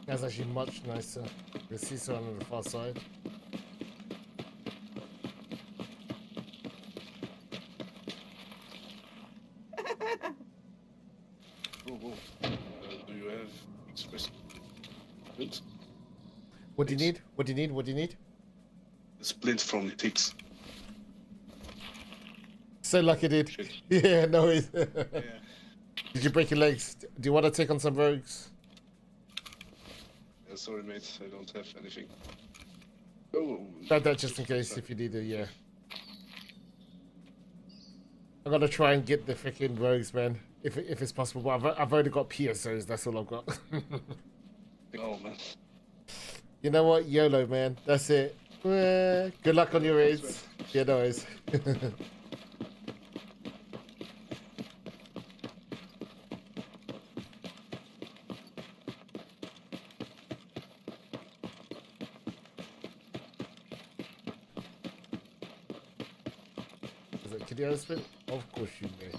That's actually much nicer. You can see someone on the far side. Do you have express? Good. What do you need? What do you need? What do you need? A splint from Tix. So lucky, dude. Yeah, no worries. Did you break your legs? Do you want to take on some rogues? Yeah, sorry, mate. I don't have anything. Oh. That just in case if you need it, yeah. I'm gonna try and get the freaking rogues, man. If it's possible. But I've only got PSOs. That's all I've got. Oh man. You know what? YOLO, man. That's it. Good luck on your raids. Yeah, no worries. split. Can you auto split? Of course you may.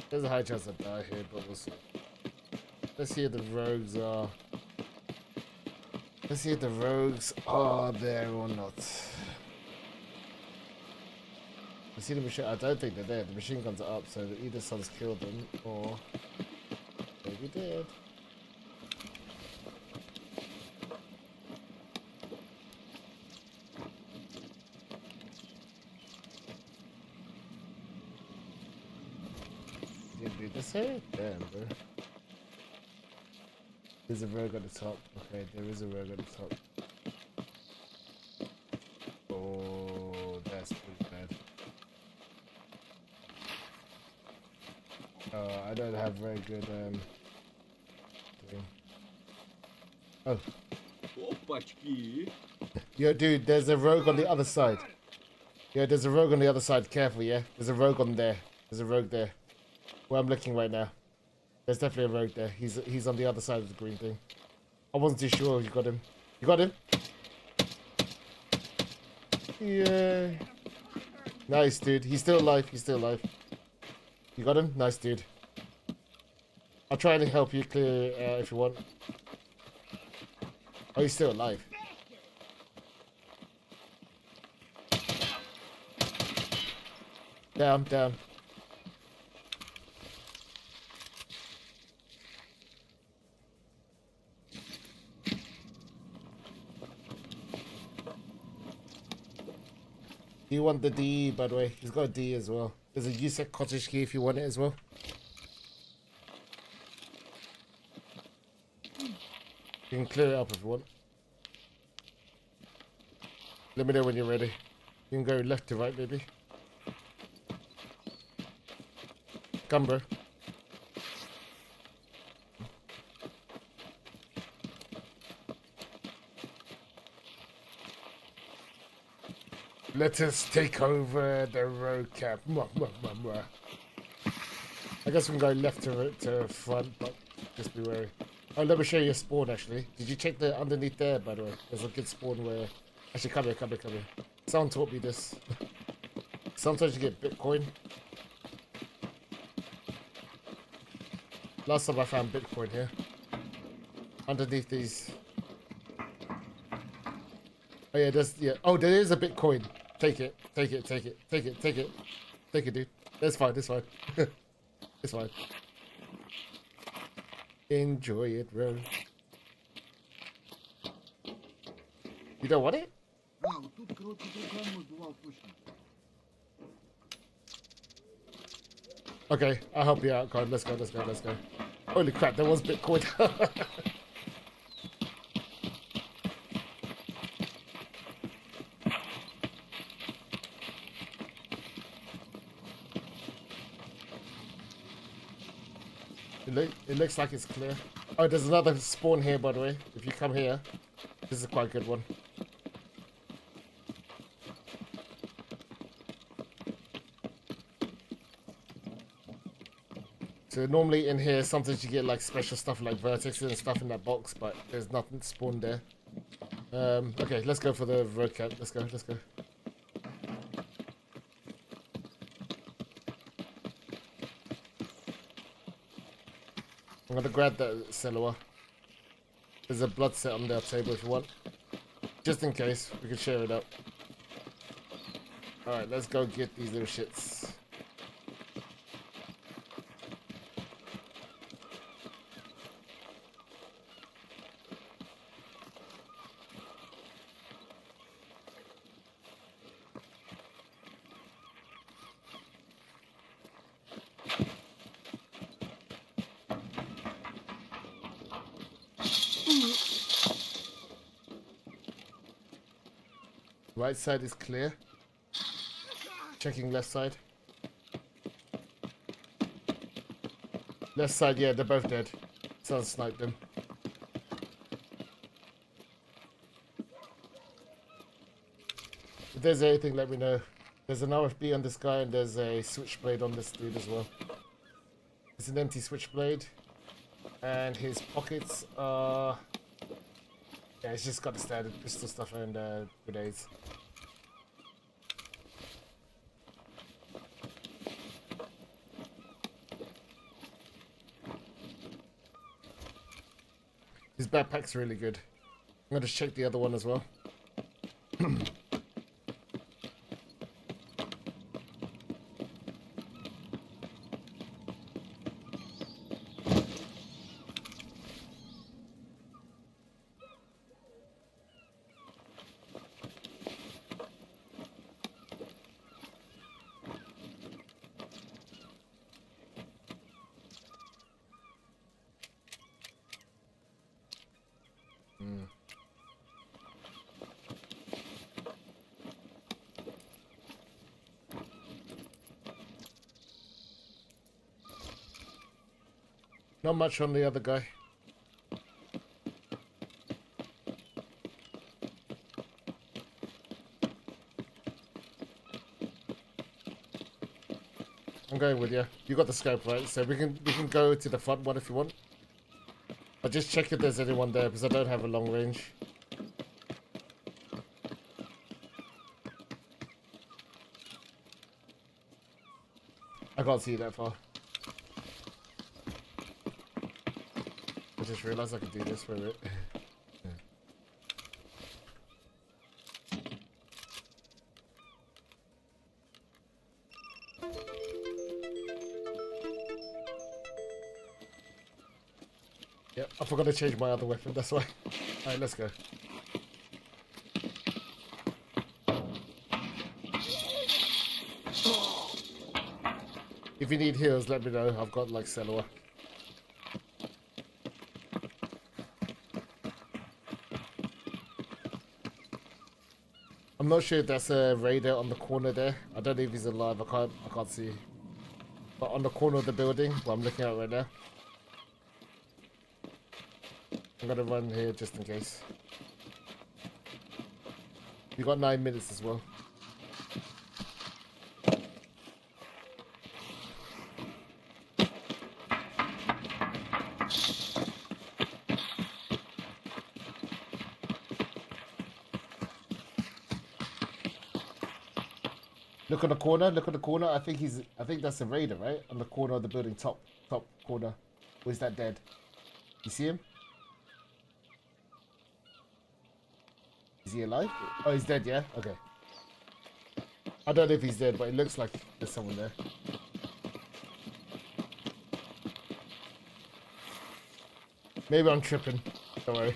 There's a high chance I die here, but we'll see. Let's see if the rogues are. Let's see if the rogues are there or not. I see the machine. I don't think they're there. The machine guns are up, so either Sun's killed them or maybe dead. Didn't do this here? Damn, bro. There's a rogue at the top. Okay, there is a rogue at the top. Oh, that's pretty bad. I don't have very good thing. Oh. Опачки. Yo, dude, there's a rogue on the other side. Yeah, there's a rogue on the other side. Careful, yeah? There's a rogue on there. There's a rogue there. Where I'm looking right now. There's definitely a rogue there. He's on the other side of the green thing. I wasn't too sure if you got him. You got him? Yeah. Nice, dude. He's still alive. He's still alive. You got him? Nice, dude. I'll try and help you clear if you want. Oh, he's still alive. Down, down. Do you want the D, by the way? He's got a D as well. There's a USEC cottage key if you want it as well. You can clear it up if you want. Let me know when you're ready. You can go left to right, maybe. Come, bro. Let us take over the road cap. I guess we can go left to front, but just be wary. Oh, let me show you a spawn, actually. Did you check the underneath there, by the way? There's a good spawn where... Actually, come here, come here, come here. Someone taught me this. Sometimes you get Bitcoin. Last time I found Bitcoin here. Underneath these... Oh yeah, there's... Yeah. Oh, there is a Bitcoin. Take it, take it, take it, take it, take it. Take it, dude. That's fine, that's fine. It's fine. Enjoy it, bro. You don't want it? Okay, I'll help you out, Con. Let's go, let's go, let's go. Holy crap, there was Bitcoin. It looks like it's clear. Oh, there's another spawn here, by the way. If you come here, this is quite a good one. So normally in here, sometimes you get like special stuff like vertexes and stuff in that box, but there's nothing spawned there. Okay, let's go for the road camp. Let's go, let's go. I'm gonna grab that Celewa. There's a blood set on the table if you want. Just in case, we can share it up. Alright, let's go get these little shits. Right side is clear. Checking left side. Left side, yeah, they're both dead. Someone sniped them. If there's anything, let me know. There's an RFB on this guy and there's a switchblade on this dude as well. It's an empty switchblade. And his pockets are... Yeah, it's just got the standard pistol stuff and grenades. His backpack's really good. I'm gonna check the other one as well. Not much on the other guy. I'm going with you. You got the scope, right? So we can go to the front one if you want. But just check if there's anyone there because I don't have a long range. I can't see that far. I just realized I could do this for a bit. Yep, I forgot to change my other weapon, that's why. Alright, let's go. If you need heals, let me know. I've got like Selwa. I'm not sure if that's a raider on the corner there. I don't know if he's alive. I can't see. But on the corner of the building, what I'm looking at right now. I'm gonna run here just in case. You got 9 minutes as well. Look at the corner. Look at the corner. I think that's a raider, right? On the corner of the building, top corner. Or is that dead? You see him? Is he alive? Oh, he's dead. Yeah. Okay. I don't know if he's dead, but it looks like there's someone there. Maybe I'm tripping. Don't worry.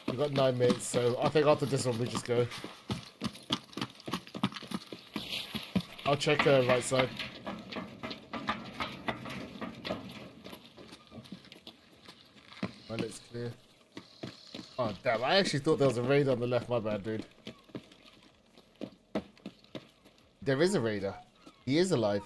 We've got 9 minutes, so I think after this one we just go. I'll check right side. Right, it's clear. Oh damn, I actually thought there was a raider on the left, my bad, dude. There is a raider. He is alive.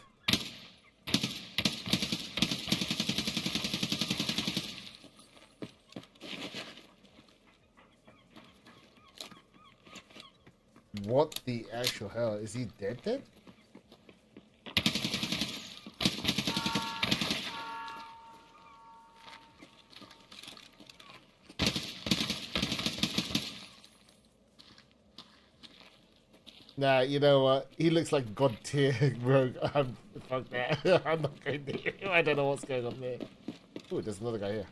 What the actual hell? Is he dead? Nah, you know what? He looks like God tier rogue. Fuck that. I'm not going to. I don't know what's going on there. Ooh, there's another guy here.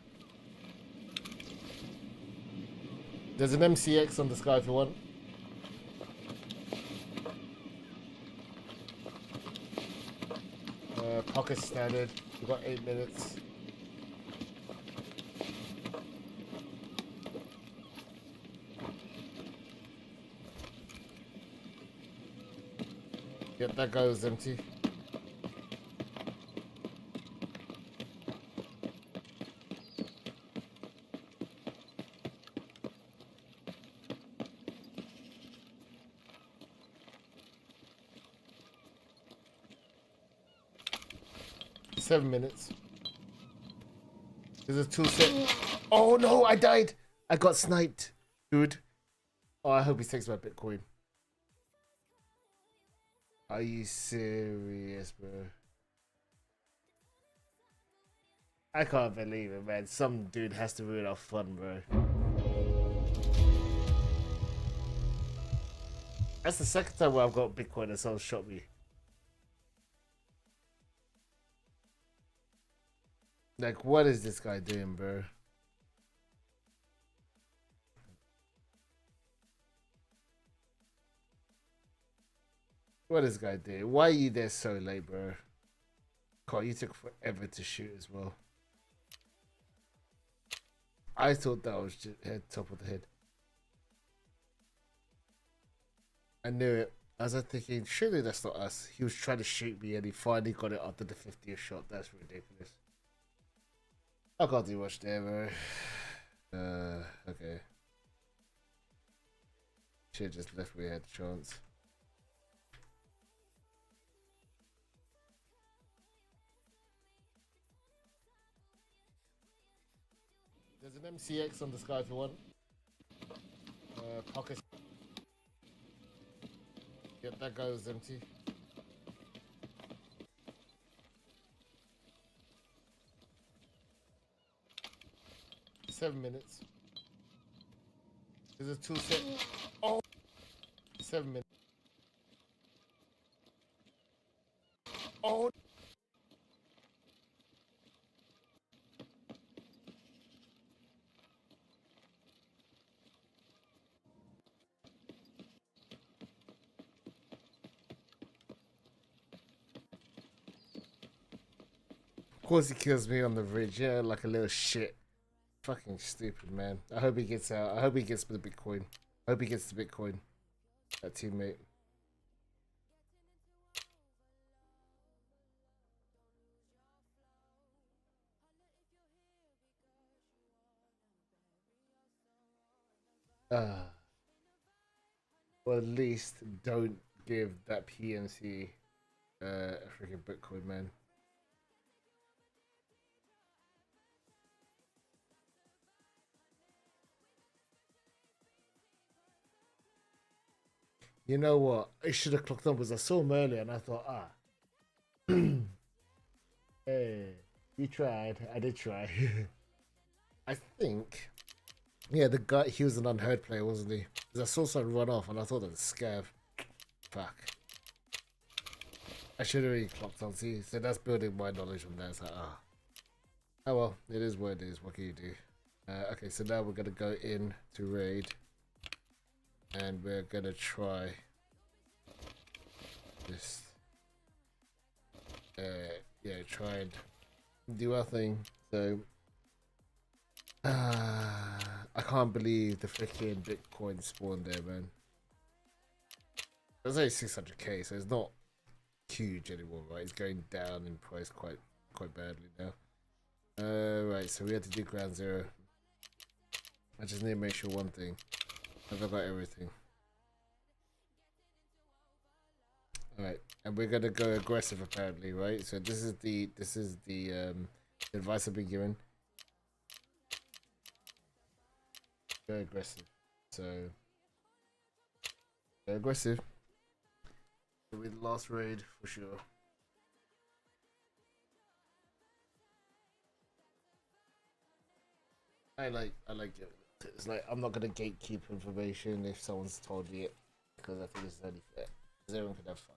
There's an MCX on the sky if you want. Pocket standard. We've got 8 minutes. Yep, that guy was empty. Seven minutes. There's a 2 set. Oh no, I died. I got sniped, dude. Oh, I hope he takes my Bitcoin. Are you serious, bro? I can't believe it, man. Some dude has to ruin our fun, bro. That's the second time where I've got Bitcoin and someone shot me. Like, what is this guy doing, bro? What is this guy doing? Why are you there so late, bro? God, you took forever to shoot as well. I thought that was just head top of the head. I knew it. I was thinking, surely that's not us. He was trying to shoot me and he finally got it after the 50th shot. That's ridiculous. I can't do much there, bro. Okay. Should've just left where he had a chance. There's an MCX on the sky if you want. Pocket. Yep, that guy was empty. Seven minutes. There's a 2 set. Oh! 7 minutes. Oh! Of course he kills me on the ridge, yeah, like a little shit. Fucking stupid, man. I hope he gets out. I hope he gets the Bitcoin. I hope he gets the Bitcoin. That teammate. Or at least don't give that PNC a freaking Bitcoin, man. You know what? I should have clocked on because I saw him earlier and I thought, hey, you tried. I did try. I think, yeah, the guy, he was an unheard player, wasn't he? Because I saw someone run off and I thought that was Scav. Fuck. I should have really clocked on. See, so that's building my knowledge on that. It's like, oh well, it is what it is. What can you do? Okay, so now we're gonna go in to raid, and we're gonna try this. Yeah, try and do our thing. So, I can't believe the freaking Bitcoin spawned there, man. There's only 600k, so it's not huge anymore, right? It's going down in price quite badly now. Right, so we had to do ground zero. I just need to make sure one thing. Have I got everything? Alright, and we're gonna go aggressive apparently, right? So this is the advice I've been given. Go aggressive. So go aggressive. It'll be the last raid for sure. I like it. It's like I'm not gonna gatekeep information if someone's told me it, because I think it's only fair. Because everyone can have fun.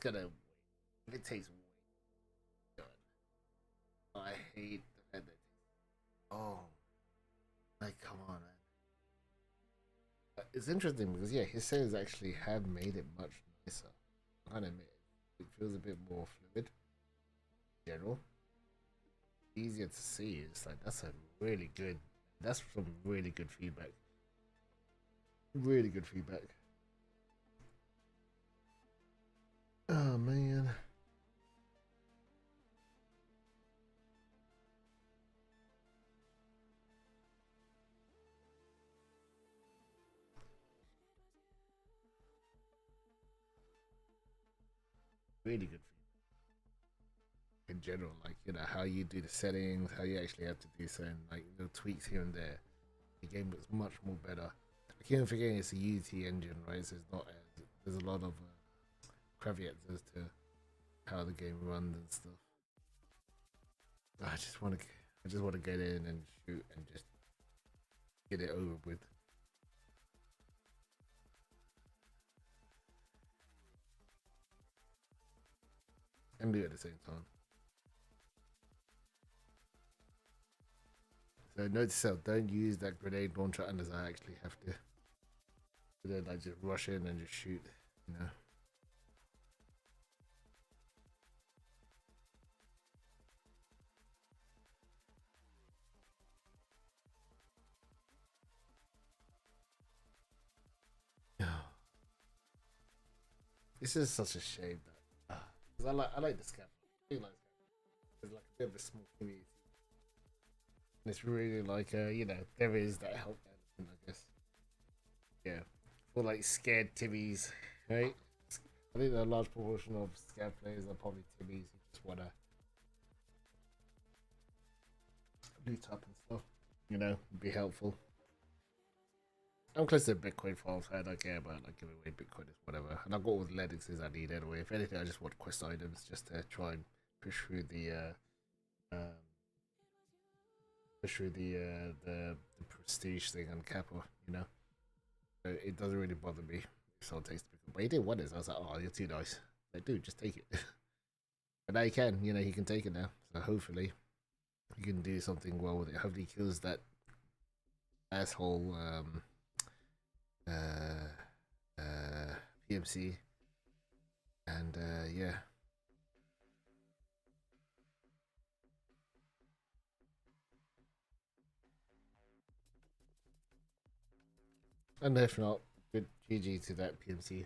just gonna wait. If it takes way done. I hate the fact that like come on, man. It's interesting because yeah, his settings actually have made it much nicer. I kind of admit it feels a bit more fluid. In general, easier to see. It's like that's a really good. That's some really good feedback. Really good feedback. Oh man. Really good feedback. In general, like, you know, how you do the settings, how you actually have to do certain, like, little tweaks here and there. The game looks much more better. I keep forgetting it's a Unity engine, right? So it's not as, there's a lot of caveats as to how the game runs and stuff. I just want to get in and shoot and just get it over with. And do it at the same time. So note to self, don't use that grenade launcher unless I actually have to. But then I just rush in and just shoot, you know. This is such a shame that because I like the scaffold. I do like scaffold. It's like a bit of a small community. And it's really like you know, there is that help element, I guess. Yeah. For like scared Timmies, right? I think a large proportion of scared players are probably Timmies who just wanna loot up and stuff. You know, be helpful. I'm close to Bitcoin farms, so I don't care about like giving away Bitcoin or whatever. And I've got all the lenixes I need anyway. If anything, I just want quest items just to try and push through the the prestige thing on Kappa, you know. So it doesn't really bother me if someone takes the Bitcoin. But he didn't want it, so I was like, oh, you're too nice. Like, dude, just take it. But now he can, you know, he can take it now. So hopefully he can do something well with it. Hopefully he kills that asshole PMC, and yeah. And if not, good GG to that PMC.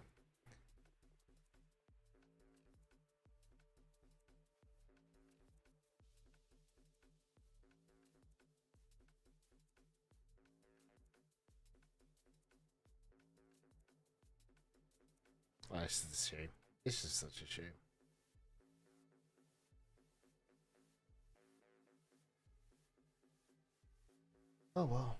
Oh, it's just a shame. It's just such a shame. Oh well.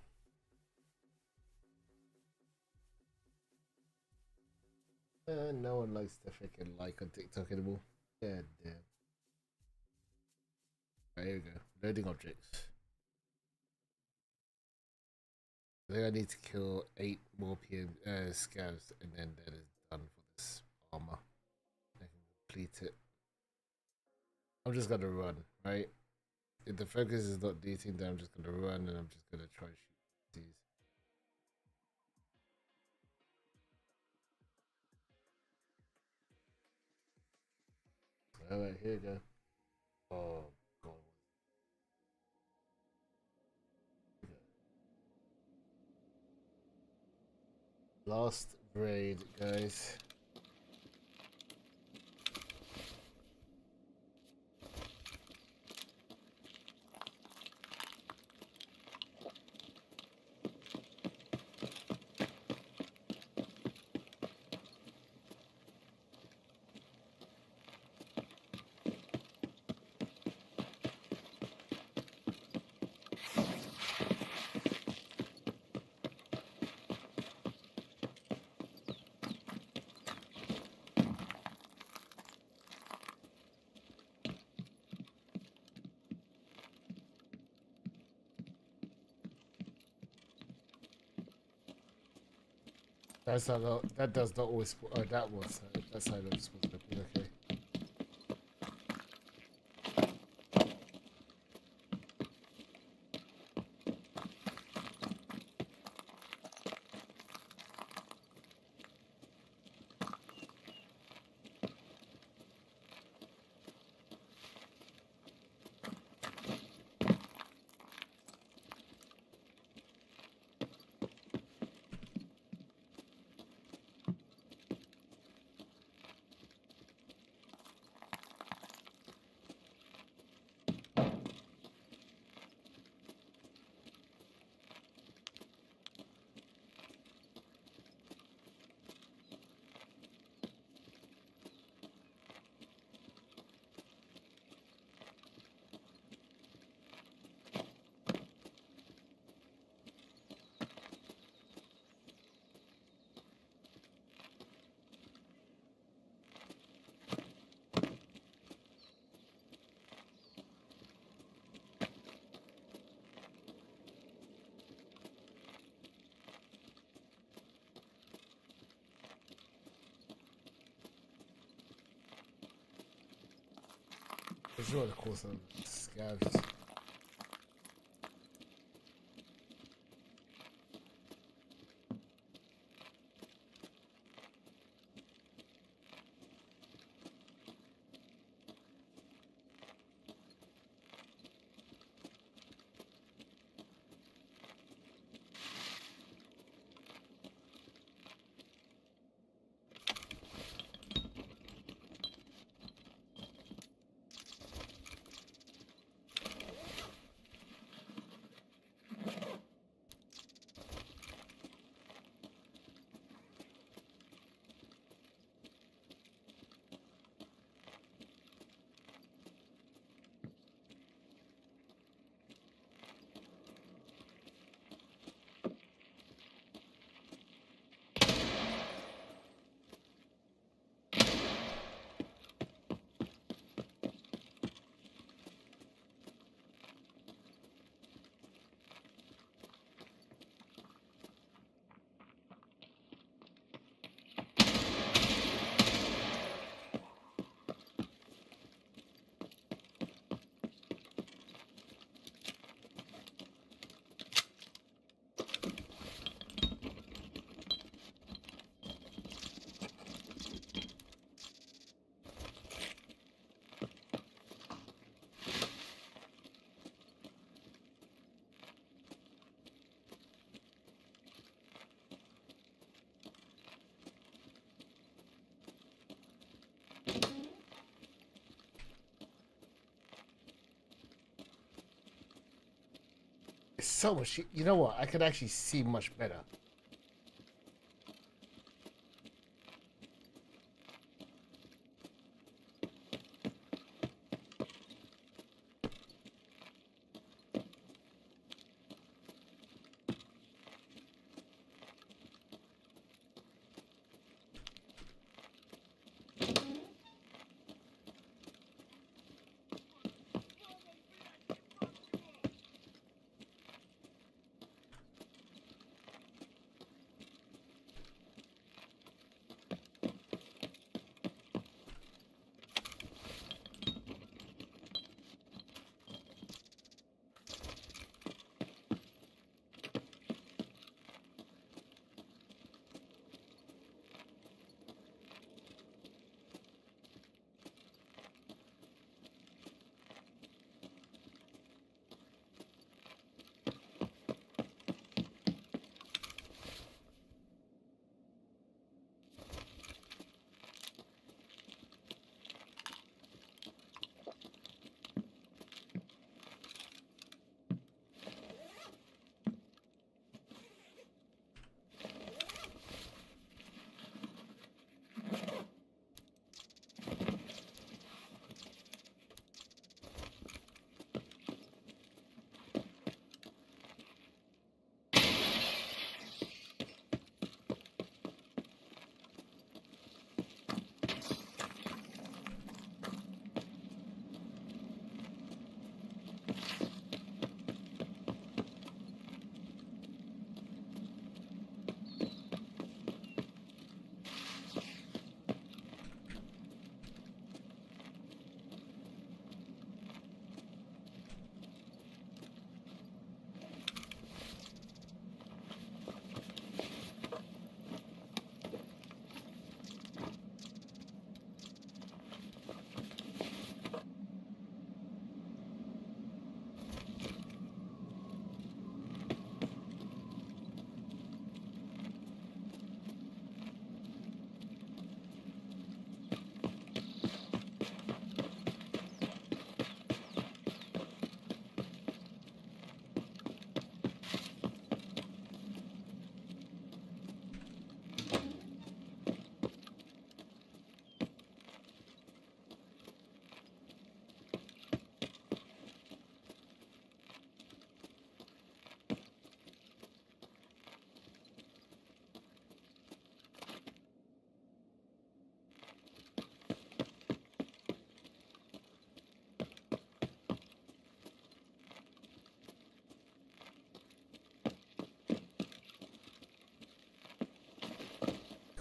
No one likes to freaking like on TikTok anymore. Yeah, damn. Right, here we go. Loading objects. I think I need to kill 8 more scavs, and then that is done for this armor. I can complete it. I'm just gonna run, right? If the focus is not dating, then I'm just gonna run and I'm just gonna try and shoot these. Alright, here we go. Oh god. Last raid, guys. That's not. That does not always. Oh, that was. That's how it was supposed to be. Okay. just want to call some scavs. It's so much. You know what? I could actually see much better.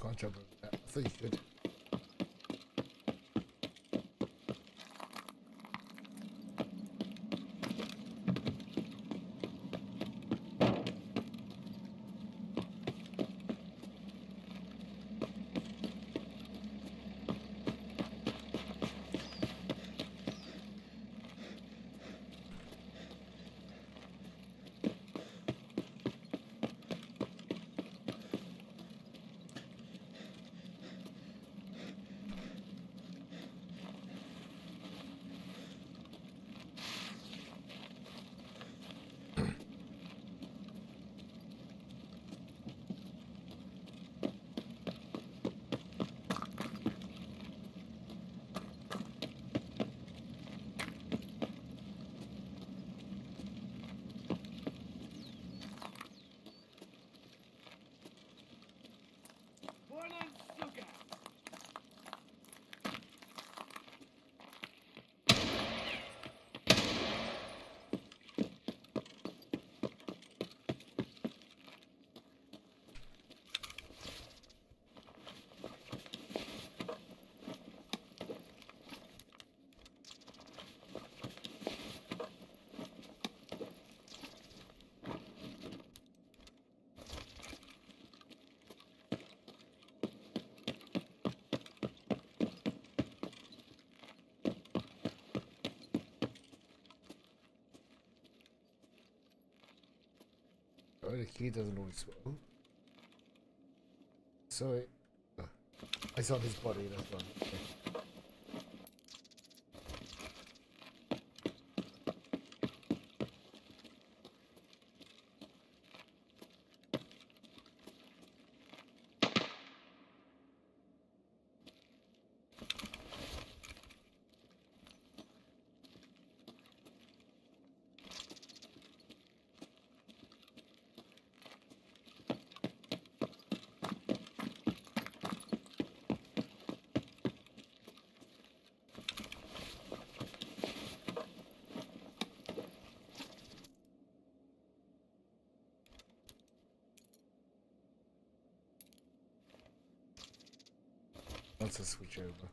Can't jump over that. I thought you could. Oh, the key doesn't always. Oh. So I saw his body. That's why. Okay. Once I switch over.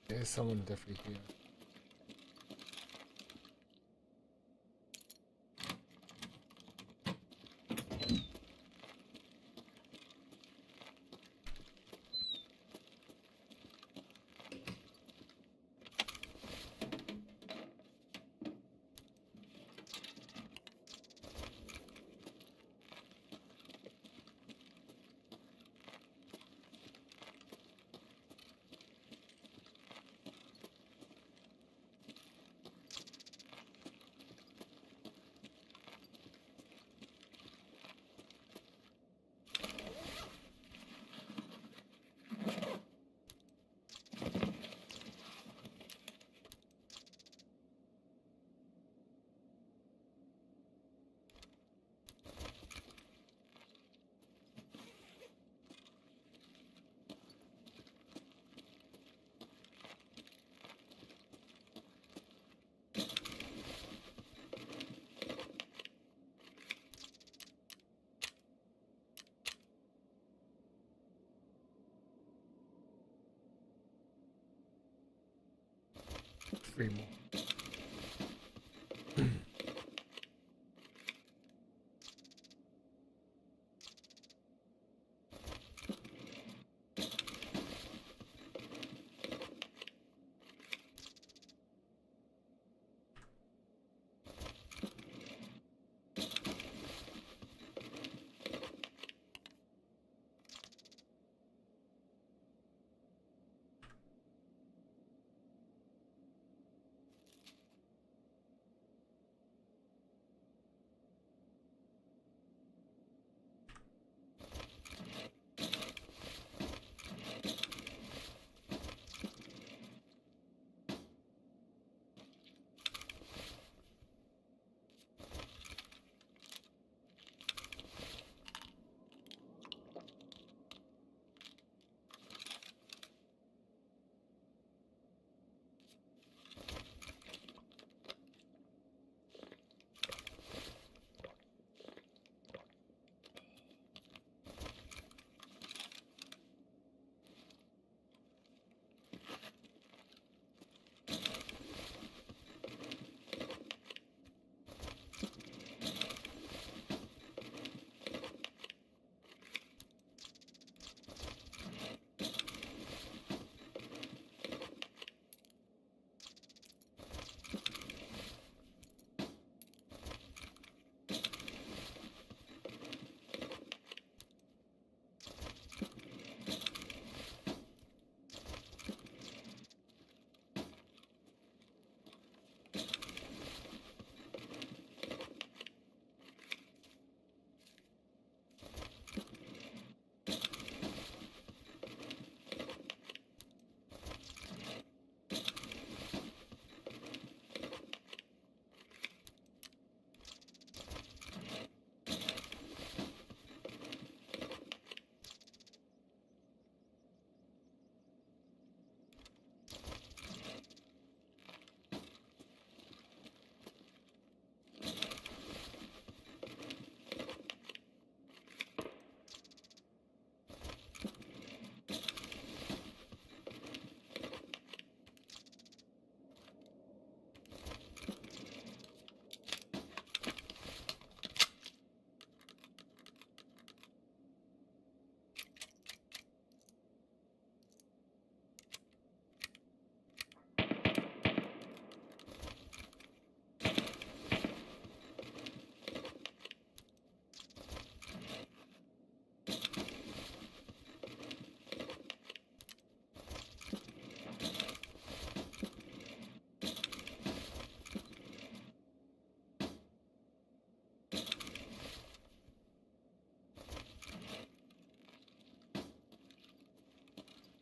There's someone definitely here. Three more.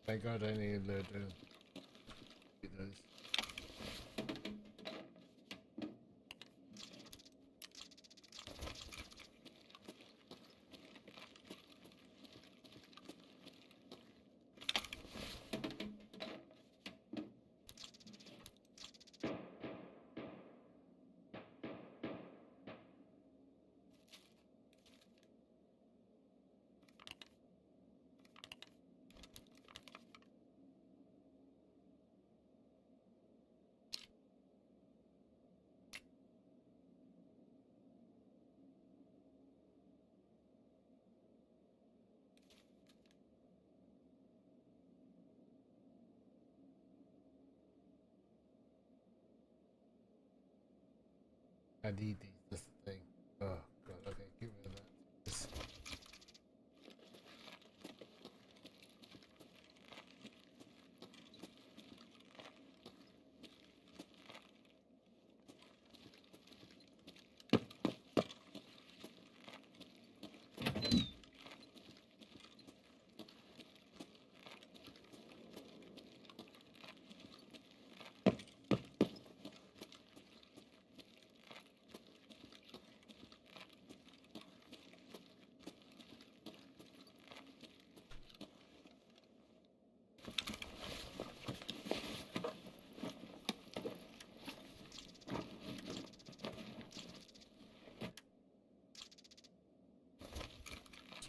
My god, I need to do this. I need these. That's the thing. Oh god. Okay, get rid of that. Just...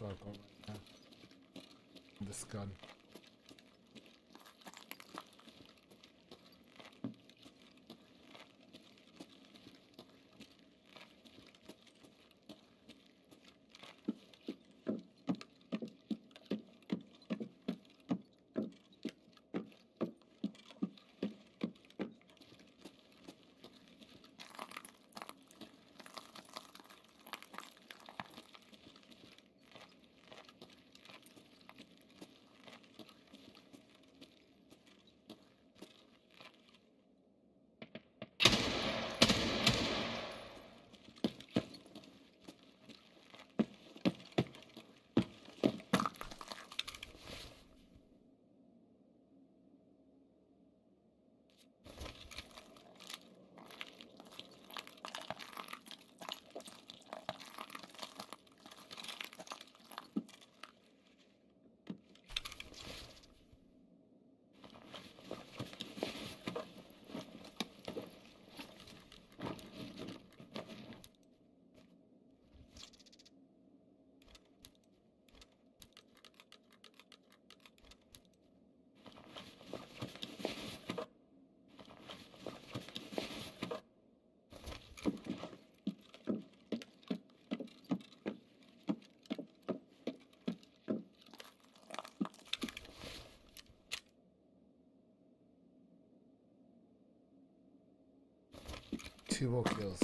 That's what I've got right now. This gun. Two more kills.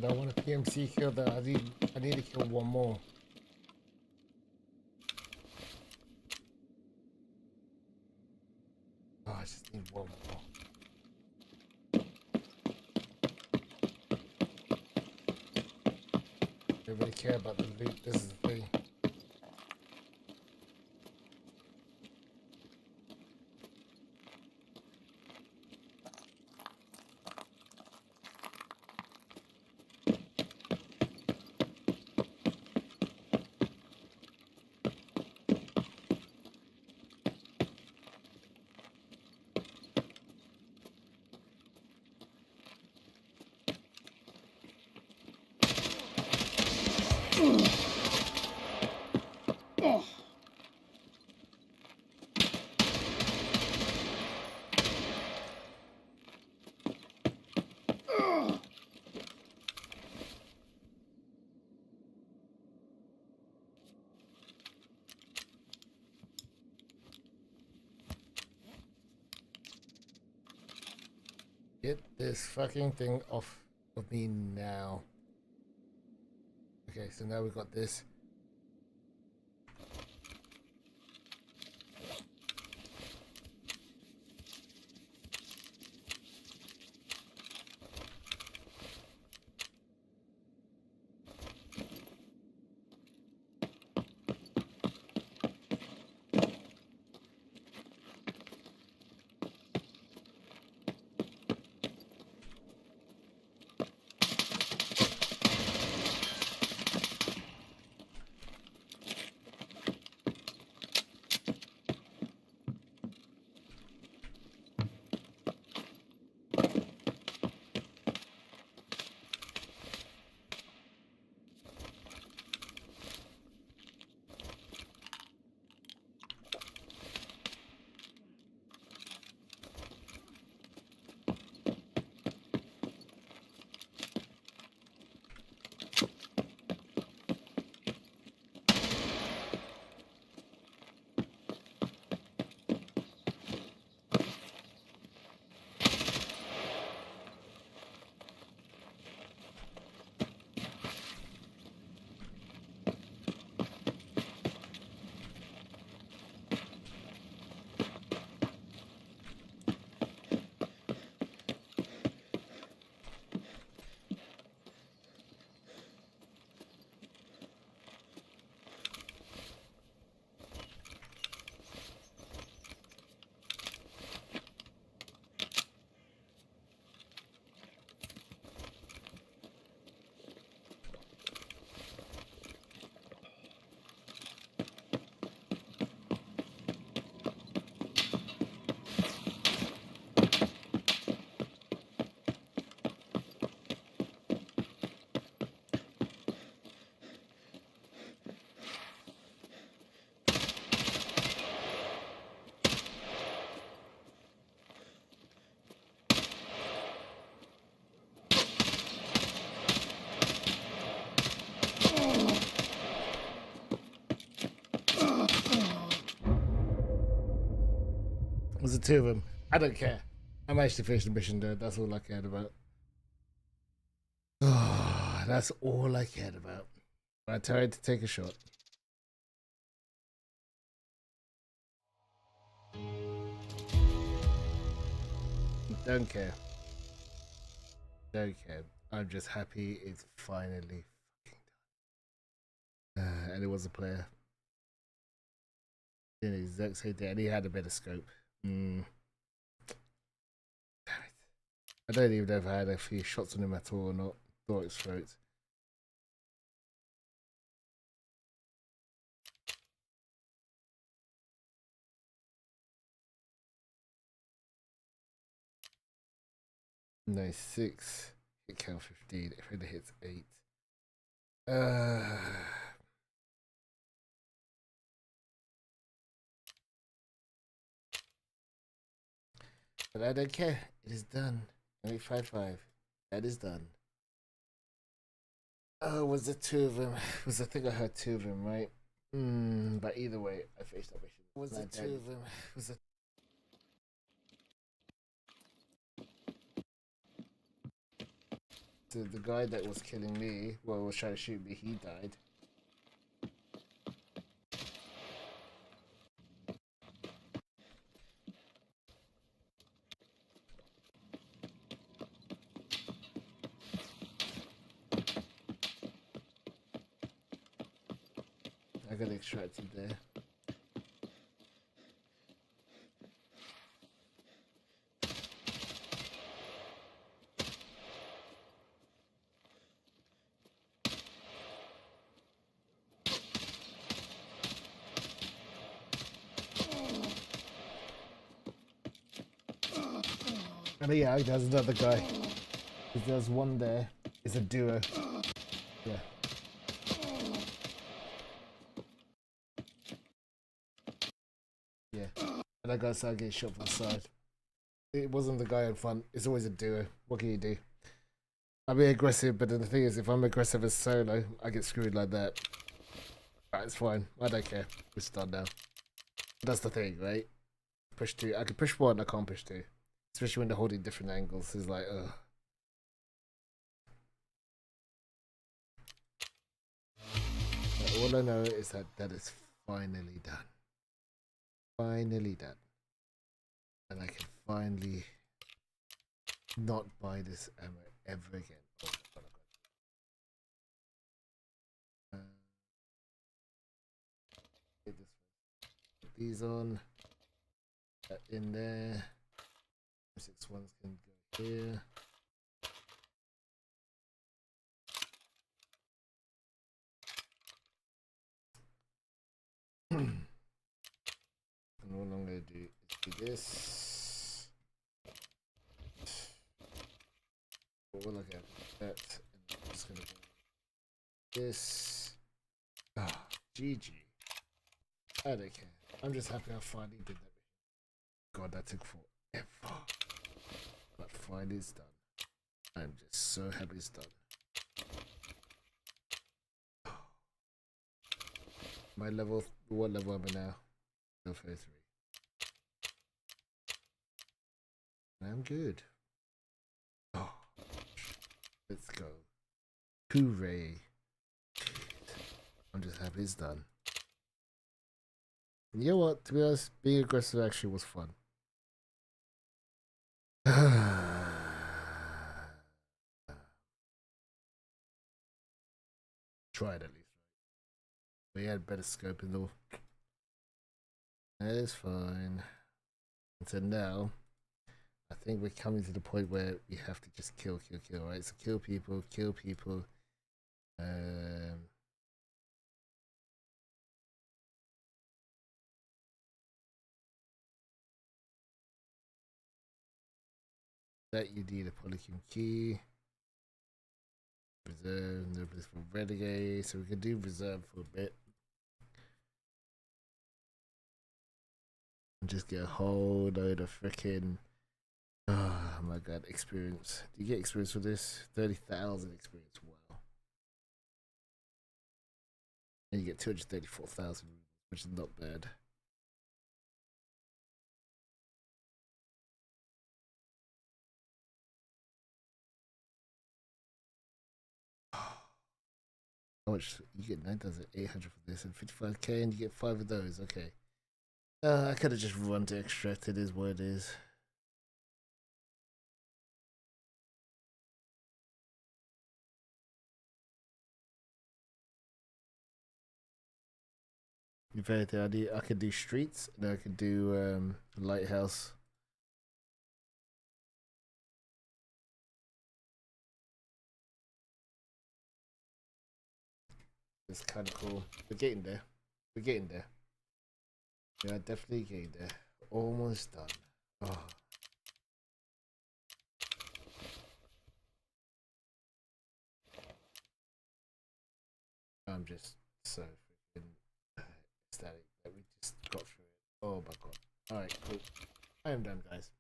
I want a PMC kill though. I need to kill one more. Oh, I just need one more. I don't really care about the loot. This is the thing. Get this fucking thing off of me now. Okay, so now we've got this. Was the two of them. I don't care. I managed to finish the mission, dude. That's all I cared about. Oh, that's all I cared about. I tried to take a shot. Don't care. Don't care. I'm just happy it's finally fucking done. And it was a player. Doing the exact same thing. And he had a better scope. Damn it. I don't even know if I had a few shots on him at all or not. Thought his throat. No, 6. Hit count 15. If it hits 8. But I don't care. It is done. 855. That is done. Oh, was it two of them? Was I think I heard two of them, right? But either way, I faced that mission. Was it two of them? Was it? the guy that was killing me, well, was trying to shoot me, he died. I got extracted there. And yeah, there's another guy. There's one there. It's a duo. Yeah. Yeah. And that guy started getting shot from the side. It wasn't the guy in front. It's always a duo. What can you do? I'll be aggressive, but then the thing is, if I'm aggressive as solo, I get screwed like that. Right, it's fine. I don't care. It's done now. That's the thing, right? Push two. I can push one, I can't push two. Especially when they're holding different angles. It's like, ugh. But all I know is that that is finally done. Finally done. And I can finally not buy this ammo ever again. Oh, God, get this. Put these on. That in there. 6 ones can go here. And all I'm going to do is do this. What will I get? That. And I'm just going to go this. Ah, GG. I don't care. I'm just happy I finally did that. God, that took forever. But finally it's done. I'm just so happy it's done. My level, what level am I now? Level 33. I'm good. Oh, let's go. Hooray. I'm just happy it's done. And you know what? To be honest, being aggressive actually was fun. Tried at least. But he had better scope in though. That is fine. And so now, I think we're coming to the point where we have to just kill, right? So kill people. That you need a polycube key. Reserve, no place for renegade. So we can do reserve for a bit. And just get a whole load of freaking, oh my god, experience. Do you get experience for this? 30,000 experience. Wow. And you get 234,000, which is not bad. How much you get? 9,800 for this and 55k, and you get 5 of those. Okay. I could have just run to extract. It is what it is. If anything, I could do streets, and I could do lighthouse. It's kind of cool. We're getting there. We're getting there. Yeah, definitely getting there. Almost done. Oh. I'm just so freaking ecstatic that we just got through it. Oh my god. Alright, cool. I am done, guys.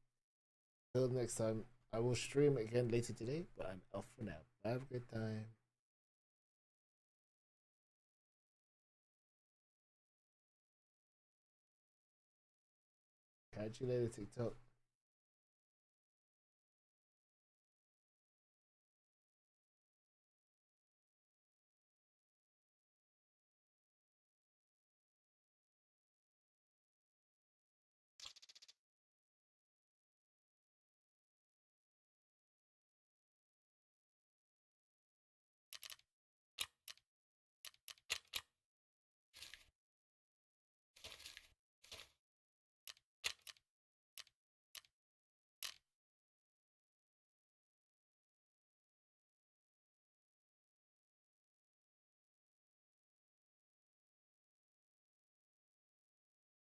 Till next time, I will stream again later today, but I'm off for now. Have a good time. Catch you later, TikTok.